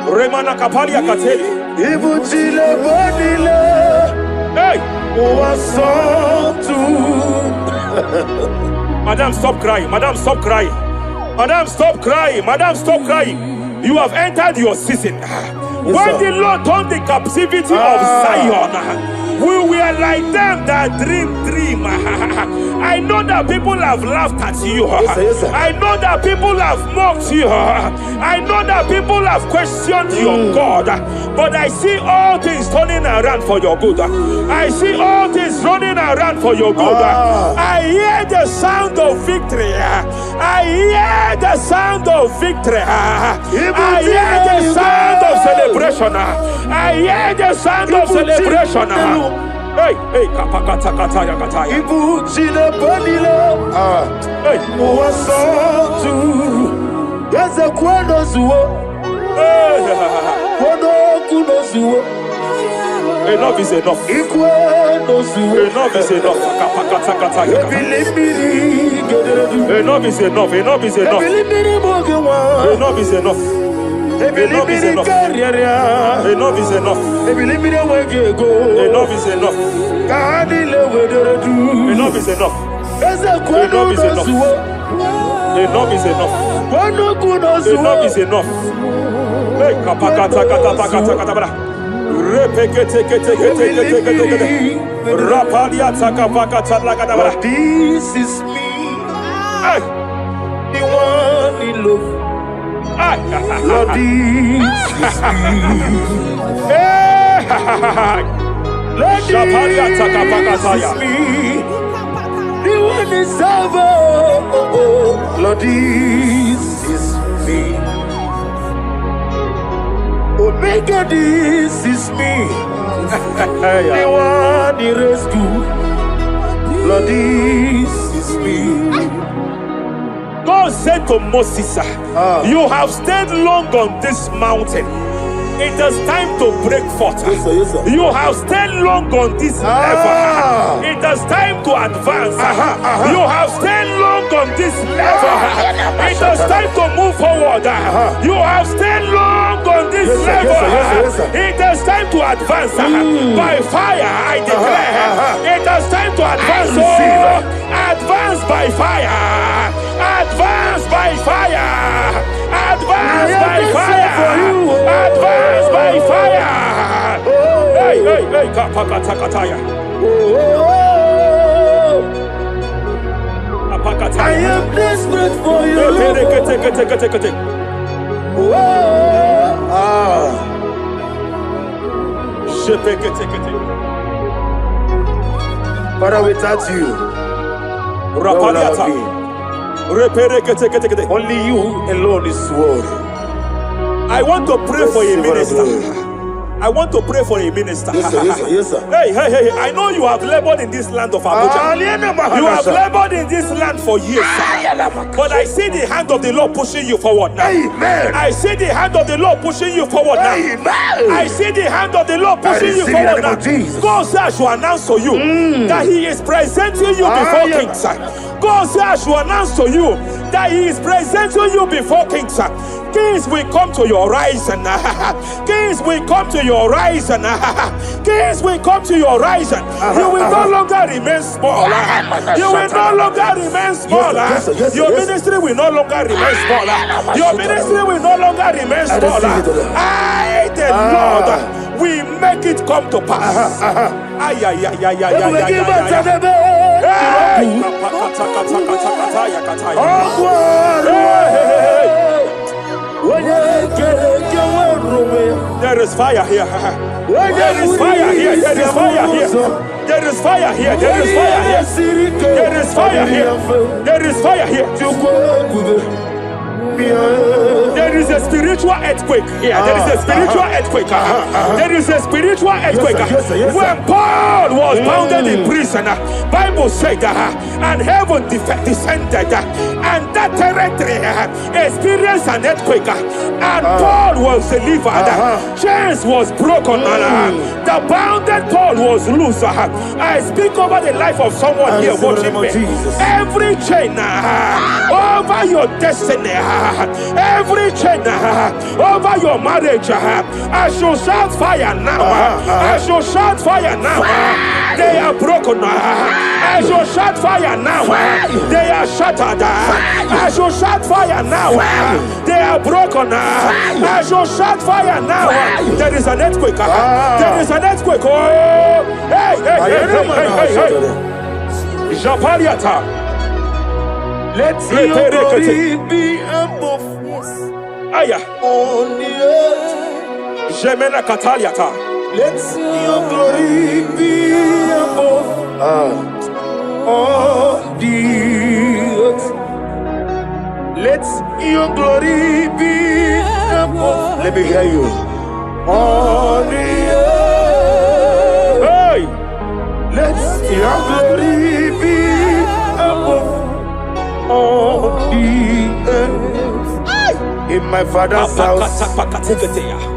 Remana kapalia kateli. Ibutile bonile. Hey! Was to. Madam, stop crying. Madam, stop crying. Madam, stop crying. Madam, stop crying. You have entered your season. When the Lord turned the captivity of Zion, we were like them that dream. I know that people have laughed at you. Yes, sir. I know that people have mocked you. I know that people have questioned your God. But I see all things turning around for your good. I see all things running around for your good. I hear the sound of victory. I hear the sound of victory. I hear the sound of celebration. I hear the sound of celebration. Hey, hey, kapakata kataya kataya. Ibu chile bonile. Hey, Wasotu. Yaza kwano zuo. Kwano kuno zuo. enough is enough. Ikwano zuo. Enough is enough. Kapakata kataya. Ebilibili gederedu. Enough is enough. Enough is enough. Ebilibili mogewa. Enough is enough. Enough is enough. Enough is enough. Enough is enough. Enough is enough. Enough is enough. Enough is enough. Enough is enough. Hey, kapakata katapakata katabara. Repekete kete kete kete kete kete. Rapalia takapakata lakadabara. This is me. Hey, The one in love. Lord, this is me. hey, Lord, Shapalia takapakataya. this is me. The one is over. Lord, this is me. Omega, this is me. The one in rescue. Lord, this is me. God said to Moses, you have stayed long on this mountain. It is time to break forth. Yes, sir, yes, sir. You have stayed long on this level. It is time to advance. You have stayed long on this level. It is time to move forward. You have stayed long on this level. Yes, sir. It is time to advance. By fire, I declare. It is time to advance. Advance by fire. Advance by fire. Advance by fire. Advance by fire. Hey, hey, hey, kapakatakataya. I am desperate for you. Father, without you, where would I be? Only you alone is worthy. I want to pray for a minister. I want to pray for a minister. Yes, sir, yes, sir, yes, sir. Hey, I know you have labored in this land of Abuja. You have labored in this land for years. But I see the hand of the Lord pushing you forward now. Amen. I see the hand of the Lord pushing you forward now. Amen. I see the hand of the Lord pushing you forward now. God says I should announce to you that He is presenting you before kings. God says I should announce to you that He is presenting you before kings. Kings will come to your horizon. Kings will come to your horizon. Kings will come to your horizon. You will no longer remain small. You will no longer remain small. Your ministry will no longer remain small. Your ministry will no longer remain small. I, the Lord, will make it come to pass. There is fire here. There is fire here. There is fire here. There is fire here. There is fire here. There is fire here. There is fire here. There is a spiritual earthquake here. There is a spiritual earthquake. There is a spiritual earthquake. When Paul was bounded stayed in prison. Bible said, and heaven descended, and that territory experienced an earthquake, and Paul was delivered. Chains was broken. The bounded Paul was loose. I speak over the life of someone here watching me. Every chain over your destiny, every chain over your marriage, I shall shout fire now. I shall shout fire now. They are broken. I shall shout fire now. They are shattered. I shall shout fire now. They are broken. I shall shout fire now. There is an earthquake. There is an earthquake. Oh, hey, hey, hey, hey, hey, hey. Japaliata. Let's your glory be above. Aya. On the earth. Jemena Kataliata. Let's your glory be above. On the earth. Let's your glory be above. Let me hear you. On the earth. Hey. Let's your glory be above. On the earth. In my father's house,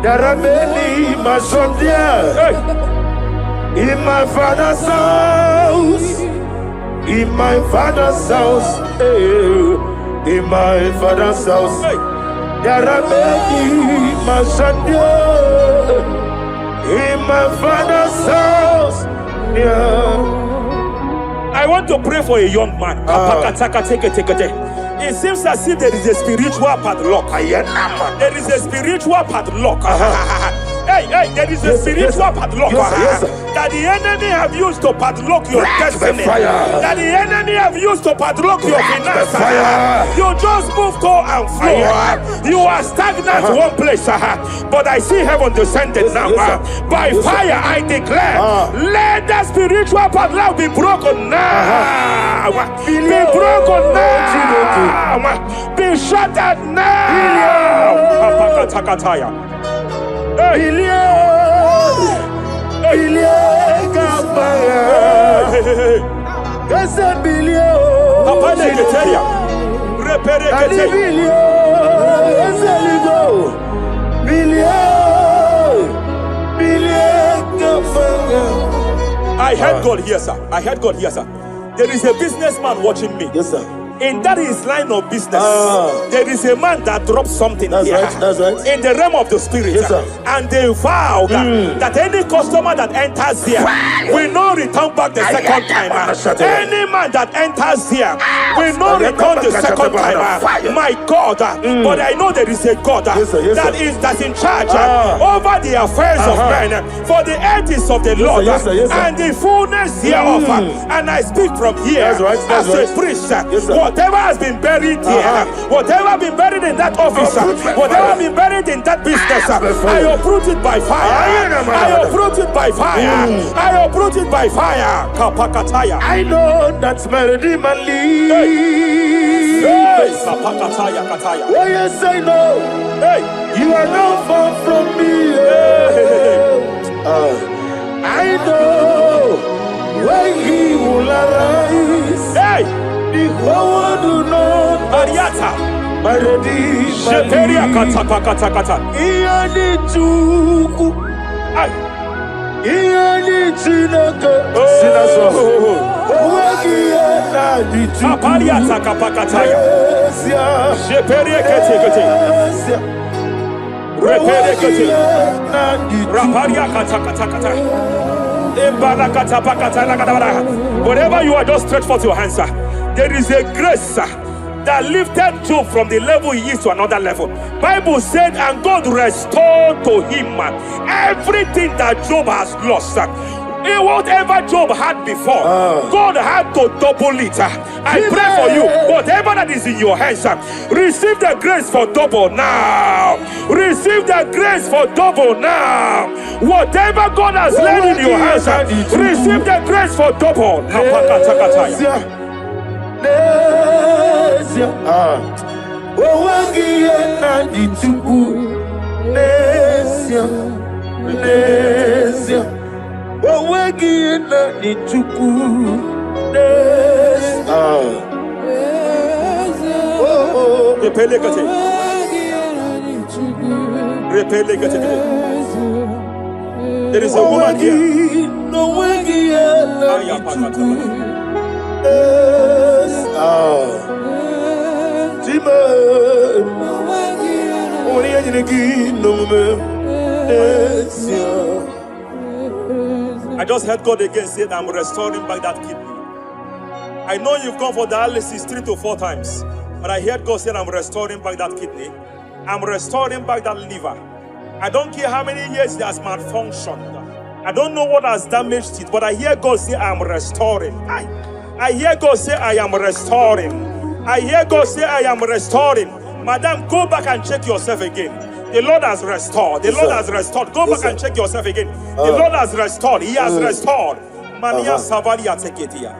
there are many mansions there. In my father's house, in my father's house, in my father's house, there are many mansions there. In my father's house, I want to pray for a young man. It seems as if there is a spiritual padlock. There is a spiritual padlock. Hey, there is a spiritual padlock that the enemy have used to padlock your destiny. That the enemy have used to padlock your finances. You just move to and fire. You are stagnant one place, but I see heaven descended now. By fire, I declare, let the spiritual padlock be broken now. Be broken now. Be shattered now. I heard God here, sir. I heard God here, sir. There is a businessman watching me. Yes, sir. In that his line of business, there is a man that drops something here. That's right. In the realm of the spirit, yes, and they vow that any customer that enters here will not return back the second time. Any man that enters here will not return the second time. My God, but I know there is a God that's in charge over the affairs of men. For the earth is of the Lord and the fullness hereof. And I speak from here as a priest. Whatever has been buried here, whatever been buried in that office, whatever been buried in that business, I uproot it by fire. I uproot it by fire. I uproot it by fire. Kapakataya. I know that's my Redeemer lives. Kapakataya kataya. Oh yes, I know. Hey, you are not far from me. I know when He will arise. Hey. The whole world do not Mariata Maredi Sheperia kata Iani chuku Iani chinaka Sinaso Wagiana di chuku Mariata kapakataya Sheperia kete Repere kete Raparia kata whatever you are, just stretch forth your hands, sir. There is a grace, sir, that lifted Job from the level he is to another level. Bible said, and God restored to him everything that Job has lost, sir. Whatever Job had before, God had to double it. I pray for you, whatever that is in your hands, receive the grace for double now. Receive the grace for double now. Whatever God has laid in your hands, receive the grace for double. Owegi na nichuku. Repele kate. Repele kate. There is a woman here. Owegi na nichuku. Jima. Owegi na nichuku. I just heard God again say that I'm restoring back that kidney. I know you've gone for dialysis 3 to 4 times, but I heard God say I'm restoring back that kidney. I'm restoring back that liver. I don't care how many years it has malfunctioned. I don't know what has damaged it, but I hear God say I'm restoring. I hear God say I am restoring. I hear God say I am restoring. Madam, go back and check yourself again. The Lord has restored. The Lord has restored. Go back and check yourself again. The Lord has restored. He has restored. Mania Savaria Teketia.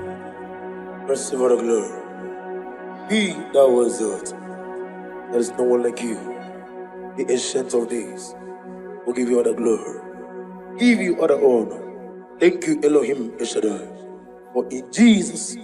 Receive all the glory. He that was it. There is no one like you. The ancient of days will give you all the glory. Give you all the honor. Thank you, Elohim Eshadai. For in Jesus'